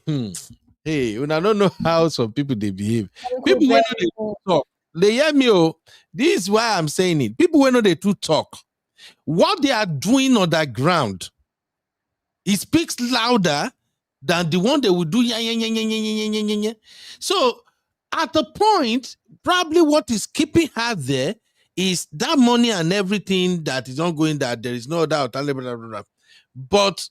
don't. Hey, when I don't know how some people they behave. People when they talk, they hear me. Oh, this is why I'm saying it. People when they do talk, what they are doing on that ground He speaks louder than the one they will do. So at the point, probably what is keeping her there is that money and everything that is ongoing, that there is no doubt. But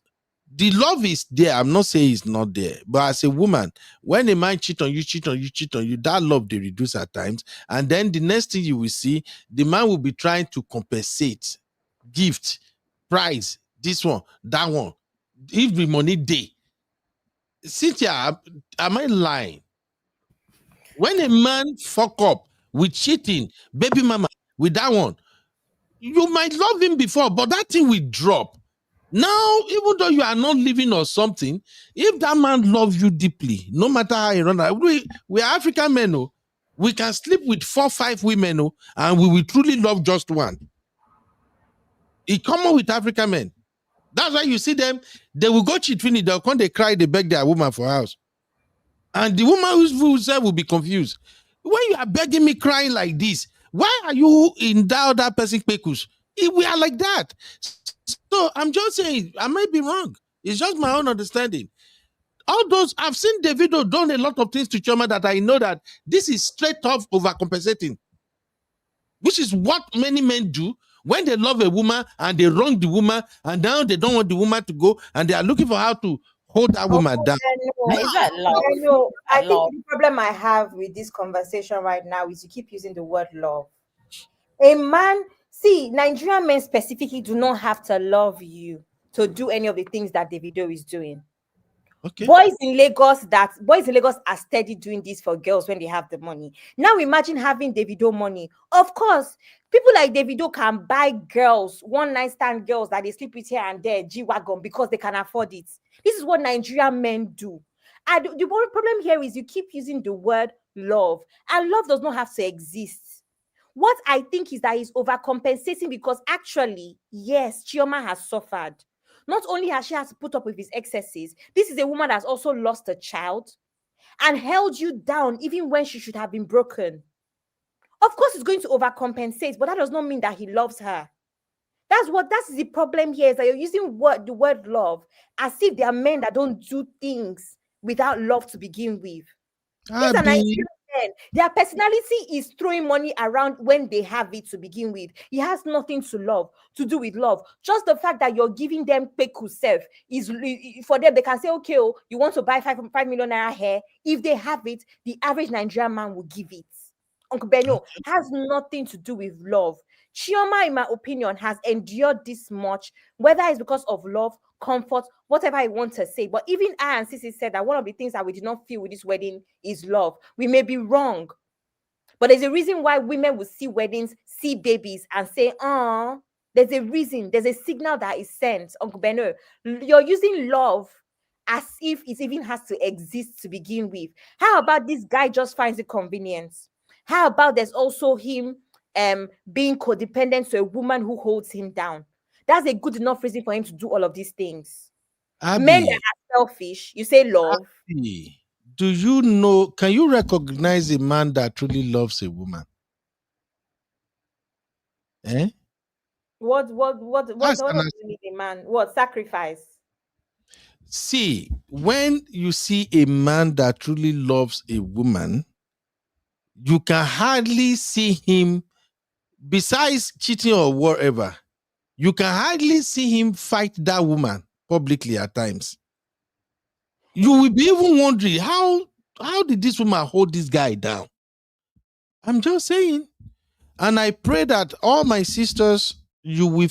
the love is there. I'm not saying it's not there. But as a woman, when a man cheat on you, that love they reduce at times. And then the next thing you will see, the man will be trying to compensate, gift, prize, this one, that one. If the money day. Cynthia, am I lying? When a man fuck up with cheating, baby mama, with that one, you might love him before, but that thing will drop. Now, even though you are not living or something, if that man loves you deeply, no matter how you run, we are African men, oh, we can sleep with 4, 5 women, oh, and we will truly love just one. It's common with African men. That's why you see them, they will go cheat finish, they'll come, they cry, they beg their woman for house. And the woman who will be confused. When you are begging me crying like this, why are you in that other person pekus? We are like that. So I'm just saying, I might be wrong. It's just my own understanding. All those, I've seen Davido done a lot of things to Chioma that I know that this is straight off overcompensating, which is what many men do when they love a woman and they wrong the woman, and now they don't want the woman to go, and they are looking for how to hold that woman down. Is that love? I know. I think the problem I have with this conversation right now is you keep using the word love. A man, see, Nigerian men specifically do not have to love you to do any of the things that Davido is doing. Okay. Boys in Lagos are steady doing this for girls when they have the money. Now imagine having Davido money. Of course, people like Davido can buy girls, one night stand girls that they sleep with here and there, G-Wagon, because they can afford it. This is what Nigerian men do. And the problem here is you keep using the word love, and love does not have to exist. What I think is that he's overcompensating because actually, yes, Chioma has suffered. Not only has she had to put up with his excesses, this is a woman that's also lost a child and held you down even when she should have been broken. Of course, he's going to overcompensate, but that does not mean that he loves her. That's the problem here, is that you're using the word love as if there are men that don't do things without love to begin with. These are Nigerian men. Their personality is throwing money around when they have it to begin with. It has nothing to do with love. Just the fact that you're giving them peku self is for them. They can say, okay, oh, you want to buy 5 million naira hair. If they have it, the average Nigerian man will give it. Uncle Benno has nothing to do with love. Chioma, in my opinion, has endured this much, whether it's because of love, comfort, whatever I want to say. But even I and Sissy said that one of the things that we did not feel with this wedding is love. We may be wrong, but there's a reason why women will see weddings, see babies, and say, oh, there's a reason, there's a signal that is sent. Uncle Benno, you're using love as if it even has to exist to begin with. How about this guy just finds it convenient? How about there's also him being codependent to a woman who holds him down? That's a good enough reason for him to do all of these things. Men that are selfish, you say love. Abby, do you know, can you recognize a man that truly loves a woman? Eh? What do you mean, a man? What sacrifice? See, when you see a man that truly loves a woman, you can hardly see him, besides cheating or whatever, you can hardly see him fight that woman publicly at times. You will be even wondering, how did this woman hold this guy down? I'm just saying. And I pray that all my sisters, you will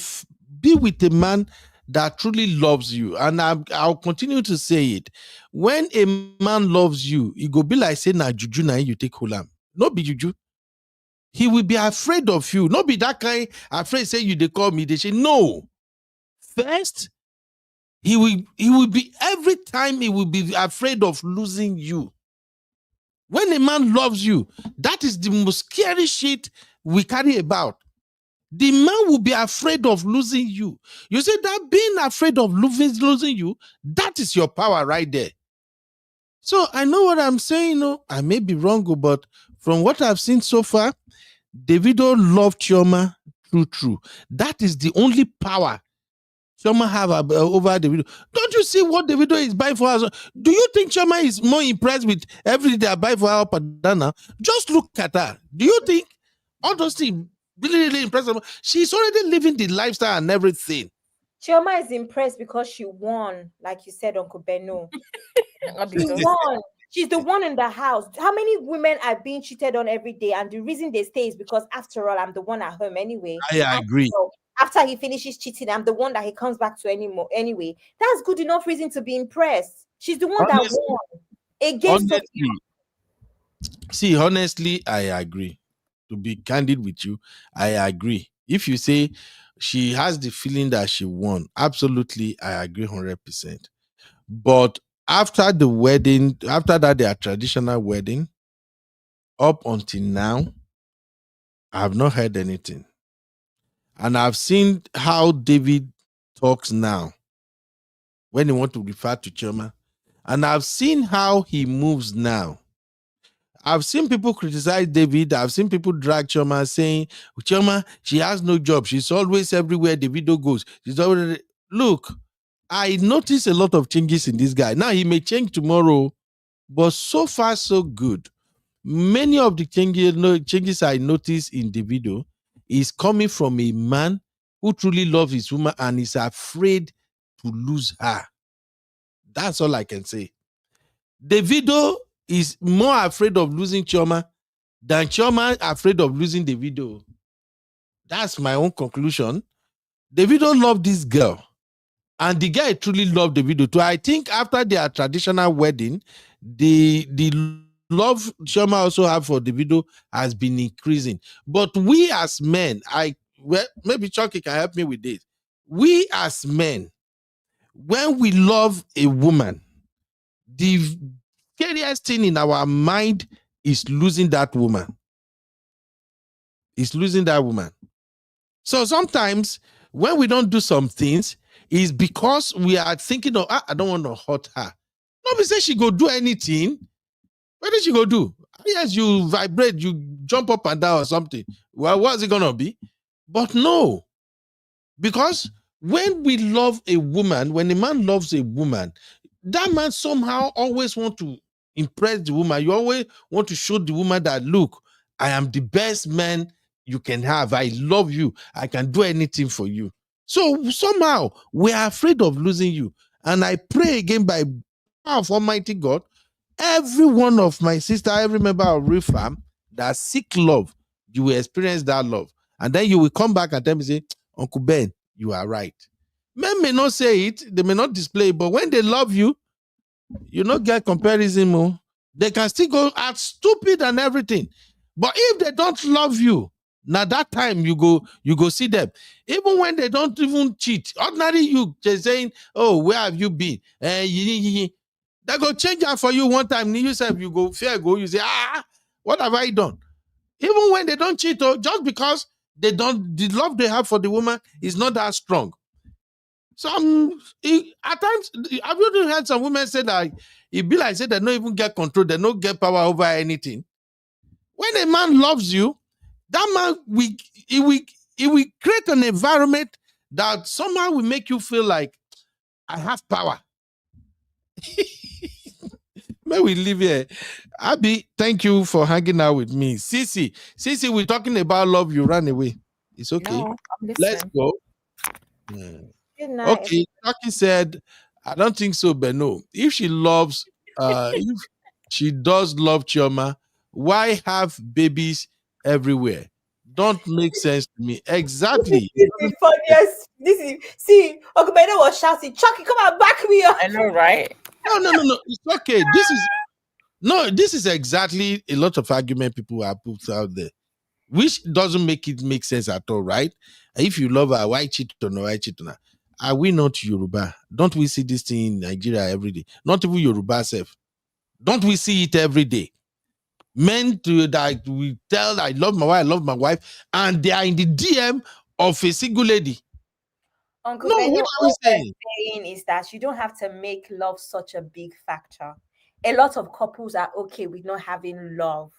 be with a man that truly loves you. And I'll continue to say it. When a man loves you, it go be like saying, na juju na you take hulam. No be juju. He will be afraid of you. Not be that kind afraid, say you they call me, they say no. First, he will be, every time he will be afraid of losing you. When a man loves you, that is the most scary shit we carry about. The man will be afraid of losing you. You say that being afraid of losing you, that is your power right there. So I know what I'm saying. No, I may be wrong, but from what I've seen so far, Davido loved Chioma true. That is the only power Chioma have over Davido. Don't you see what Davido is buying for her? Do you think Chioma is more impressed with everything they are buying for her up and down now? Just look at her. Do you think all those things really impressive? She's already living the lifestyle and everything. Chioma is impressed because she won, like you said, Uncle Beno. She won. She's the one in the house. How many women are being cheated on every day? And the reason they stay is because, after all, I'm the one at home anyway. I agree. So after he finishes cheating, I'm the one that he comes back to anyway. That's good enough reason to be impressed. She's the one that won against See, honestly, I agree. To be candid with you, I agree. If you say she has the feeling that she won, absolutely, I agree 100%. But after the wedding, after that, their traditional wedding, up until now, I have not heard anything. And I've seen how David talks now when he wants to refer to Chioma. And I've seen how he moves now. I've seen people criticize David. I've seen people drag Chioma, saying, Chioma, she has no job. She's always everywhere Davido goes. She's already... Look, I notice a lot of changes in this guy. Now, he may change tomorrow, but so far, so good. Many of the changes I notice in Davido is coming from a man who truly loves his woman and is afraid to lose her. That's all I can say. Davido is more afraid of losing Chioma than Chioma afraid of losing Davido. That's my own conclusion. Davido loved this girl. And the guy truly loved Davido too. I think after their traditional wedding, the love Chioma also have for Davido has been increasing. But we as men, maybe Chucky can help me with this. We as men, when we love a woman, the scariest thing in our mind is losing that woman. So sometimes when we don't do some things, it's because we are thinking of, I don't want to hurt her. Nobody say she go do anything. What did she go do? Yes, you vibrate, you jump up and down or something. Well, what's it gonna be? But no, because when we love a woman, when a man loves a woman, that man somehow always want to impress the woman. You always want to show the woman that, look, I am the best man you can have. I love you. I can do anything for you. So somehow we are afraid of losing you. And I pray again by the power of Almighty God, every one of my sister, every member of Real Fam that seek love, you will experience that love. And then you will come back and tell me, say, Uncle Ben, you are right. Men may not say it, they may not display it, but when they love you, you not get comparison more. They can still go act stupid and everything. But if they don't love you, now that time you go see them. Even when they don't even cheat. Ordinarily, you just saying, oh, where have you been? They go change that for you one time. You say, you go, fair go, you say, what have I done? Even when they don't cheat, just because the love they have for the woman is not that strong. Some at times, have you heard some women say that it be like say they don't even get control, they don't get power over anything? When a man loves you, that man it will create an environment that somehow will make you feel like I have power. May we live here. Abby, thank you for hanging out with me. Sisi, we're talking about love, you ran away. It's okay. No, let's go. Good night. Okay, Taki said, I don't think so, but no. If she loves, if she does love Chioma, why have babies everywhere? Don't make sense to me. Exactly. This is the funniest. See, Uncle Beno was shouting, Chucky, come and back me up. I know, right? No. It's okay. This is exactly a lot of argument people have put out there, which doesn't make it make sense at all, right? If you love her, why cheat on her? Why cheat on her? Are we not Yoruba? Don't we see this thing in Nigeria every day? Not even Yoruba self. Don't we see it every day? Men that we tell, I love my wife, and they are in the DM of a single lady. Uncle No, Beno, what are we saying? saying is that you don't have to make love such a big factor. A lot of couples are okay with not having love.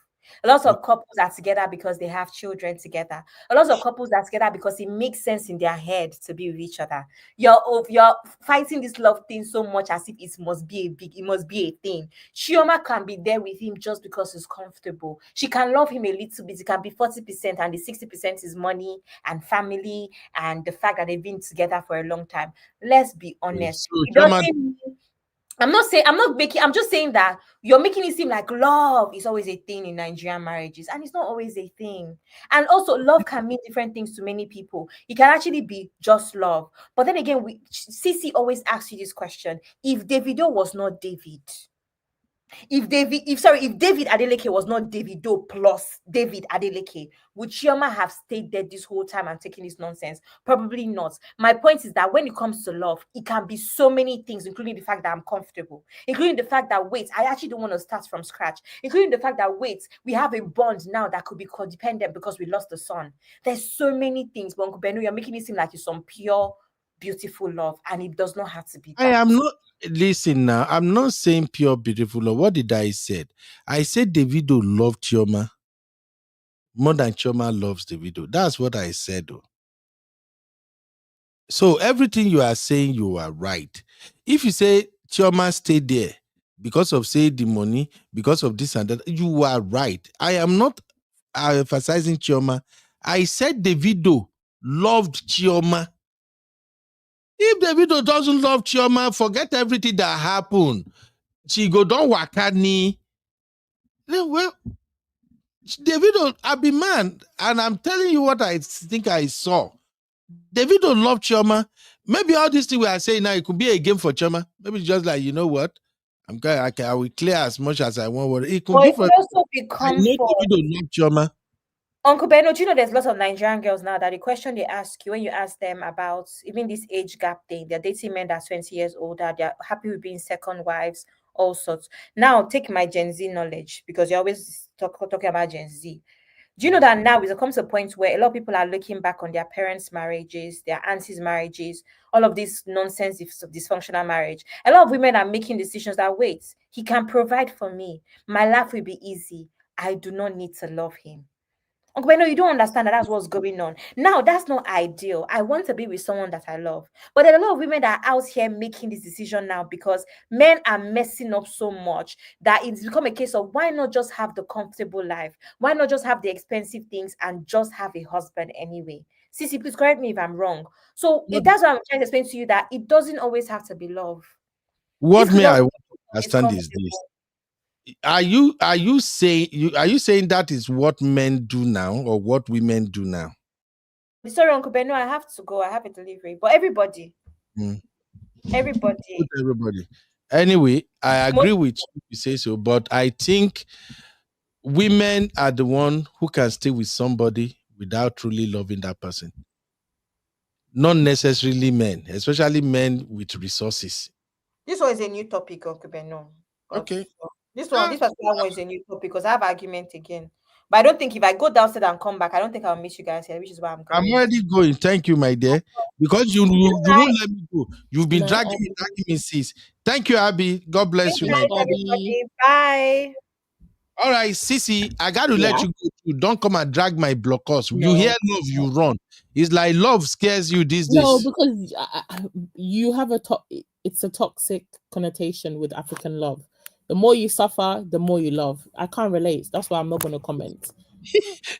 A lot of couples are together because they have children together. A lot of couples are together because it makes sense in their head to be with each other. You're fighting this love thing so much as if it must be a thing. Chioma can be there with him just because he's comfortable. She can love him a little bit. It can be 40%, and the 60% is money and family and the fact that they've been together for a long time. Let's be honest. So It doesn't mean I'm just saying that you're making it seem like love is always a thing in Nigerian marriages, and it's not always a thing. And also, love can mean different things to many people. It can actually be just love. But then again, Sisi always asks you this question: if Davido was not David, if David Adeleke was not Davido plus David Adeleke, would Chioma have stayed there this whole time and taken this nonsense? Probably not. My point is that when it comes to love, it can be so many things, including the fact that I'm comfortable, including the fact that, wait, I actually don't want to start from scratch, including the fact that, wait, we have a bond now that could be codependent because we lost the son. There's so many things, but Uncle Benu, you're making it seem like it's some pure, beautiful love, and it does not have to be that. I am not. Listen now, I'm not saying pure beautiful love. What did I say? I said Davido loved Chioma more than Chioma loves Davido. That's what I said. Though. So everything you are saying, you are right. If you say Chioma stayed there because of, say, the money, because of this and that, you are right. I am not emphasizing Chioma. I said Davido loved Chioma. If Davido doesn't love Chioma, forget everything that happened. She go down wakani. Well, Davido, I be man, and I'm telling you what I think I saw. Davido loved Chioma. Maybe all these things we are saying now, it could be a game for Chioma. Maybe just like, you know what? I will clear as much as I want. It could be for. Also be I know Davido loved Chioma. Uncle Beno, do you know there's lots of Nigerian girls now that the question they ask you when you ask them about even this age gap thing, they're dating men that's 20 years older, they're happy with being second wives, all sorts. Now, take my Gen Z knowledge, because you're always talking about Gen Z. Do you know that now it comes to a point where a lot of people are looking back on their parents' marriages, their aunties' marriages, all of this nonsense, dysfunctional marriage? A lot of women are making decisions that, wait, he can provide for me. My life will be easy. I do not need to love him. Uncle Beno, you don't understand that that's what's going on. Now, that's not ideal. I want to be with someone that I love. But there are a lot of women that are out here making this decision now because men are messing up so much that it's become a case of why not just have the comfortable life? Why not just have the expensive things and just have a husband anyway? Sisi, please correct me if I'm wrong. So that's what I'm trying to explain to you, that it doesn't always have to be love. What may I want to understand is this. Are you saying that is what men do now or what women do now? Sorry, Uncle Beno, I have to go. I have a delivery. But everybody. Everybody. Anyway, I agree with you say so, but I think women are the one who can stay with somebody without truly loving that person. Not necessarily men, especially men with resources. This one is a new topic, Uncle Beno. Okay. This particular one is a new topic because I have argument again. But I don't think if I go downstairs and come back, I don't think I'll miss you guys here, which is why I'm going. I'm already going. Thank you, my dear. Because you won't let me go. You've been dragging me, sis. Thank you, Abby. God bless you, my dear. Bye. All right, Sisi, I got to let you go. You don't come and drag my blockers. No. You hear love, you run. It's like love scares you these days. No, because you have it's a toxic connotation with African love. The more you suffer, the more you love. I can't relate. That's why I'm not going to comment.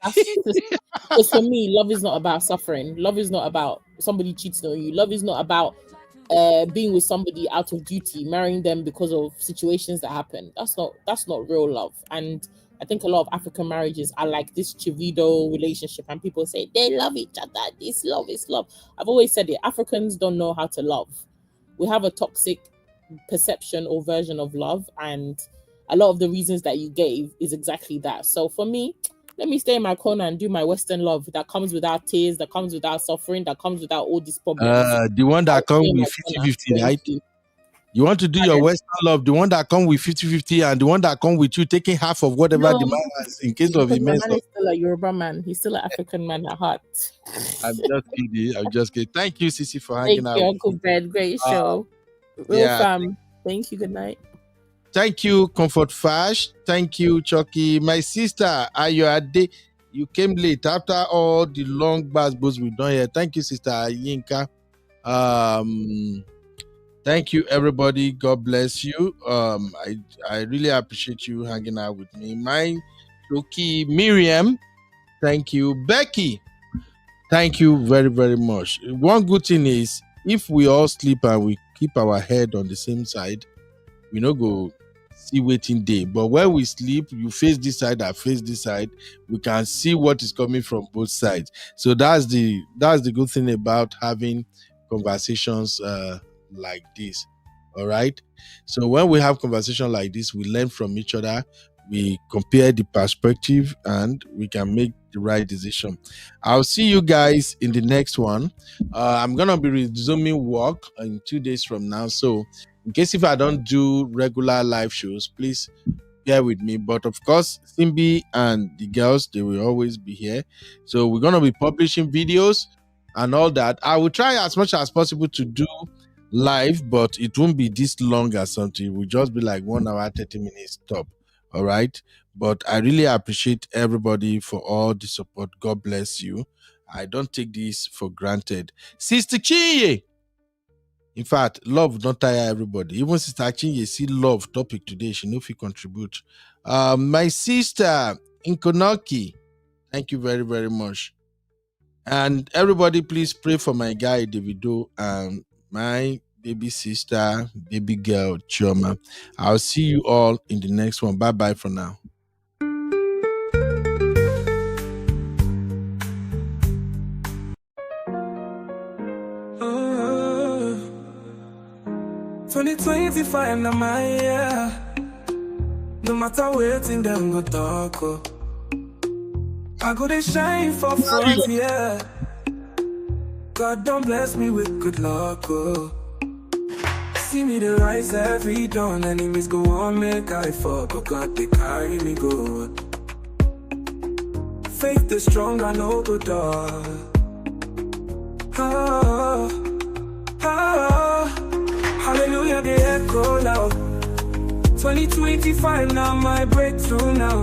Because for me, love is not about suffering. Love is not about somebody cheating on you. Love is not about being with somebody out of duty, marrying them because of situations that happen. That's not real love. And I think a lot of African marriages are like this Chivido relationship, and people say they love each other. This love is love. I've always said it. Africans don't know how to love. We have a toxic perception or version of love, and a lot of the reasons that you gave is exactly that. So for me, let me stay in my corner and do my Western love that comes without tears, that comes without suffering, that comes without all these problems. The one that comes with 50-50, right? You want to do your Western love, the one that comes with 50-50, and the one that comes with you taking half of whatever the man has in case of immense. The man is still a Yoruba man. He's still an African man at heart. I'm just kidding. Thank you, Sisi, for hanging out. Thank you, Uncle Ben. Great show. Real fam. Thank you. Good night. Thank you, Comfort Fash. Thank you, Chucky. My sister, Ayoade, you came late after all the long bus we've done here. Thank you, Sister Yinka. Thank you, everybody. God bless you. I really appreciate you hanging out with me. My Chucky, Miriam, thank you. Becky, thank you very, very much. One good thing is, if we all sleep and we keep our head on the same side, we no go see waiting day. But when we sleep, you face this side, I face this side, we can see what is coming from both sides. So that's the good thing about having conversations like this. All right. So when we have conversation like this, we learn from each other, we compare the perspective, and we can make the right decision. I'll see you guys in the next one. I'm gonna be resuming work in 2 days from now. So in case if I don't do regular live shows, please bear with me. But of course, Simbi and the girls, they will always be here. So we're gonna be publishing videos and all that. I will try as much as possible to do live, but it won't be this long or something. It will just be like 1 hour, 30 minutes top. All right. But I really appreciate everybody for all the support. God bless you. I don't take this for granted. Sister Chiye. In fact, love don't tire everybody. Even Sister Chiye see love topic today. She know if you contribute. My sister Inkonoki. Thank you very, very much. And everybody, please pray for my guy Davido and my baby sister, baby girl, Chioma. I'll see you all in the next one. Bye-bye for now. Oh, 2025 na my year. No matter waiting, them go talk. Oh. I go to shine for front, yeah. God don't bless me with good luck, oh. See me the rise every dawn, enemies go on, make I fuck, oh God, they carry me good. Faith is strong, I know the door. Oh, oh, hallelujah, they echo loud. 2025 now, my breakthrough now.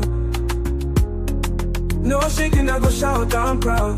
No shaking, I go shout, I'm proud.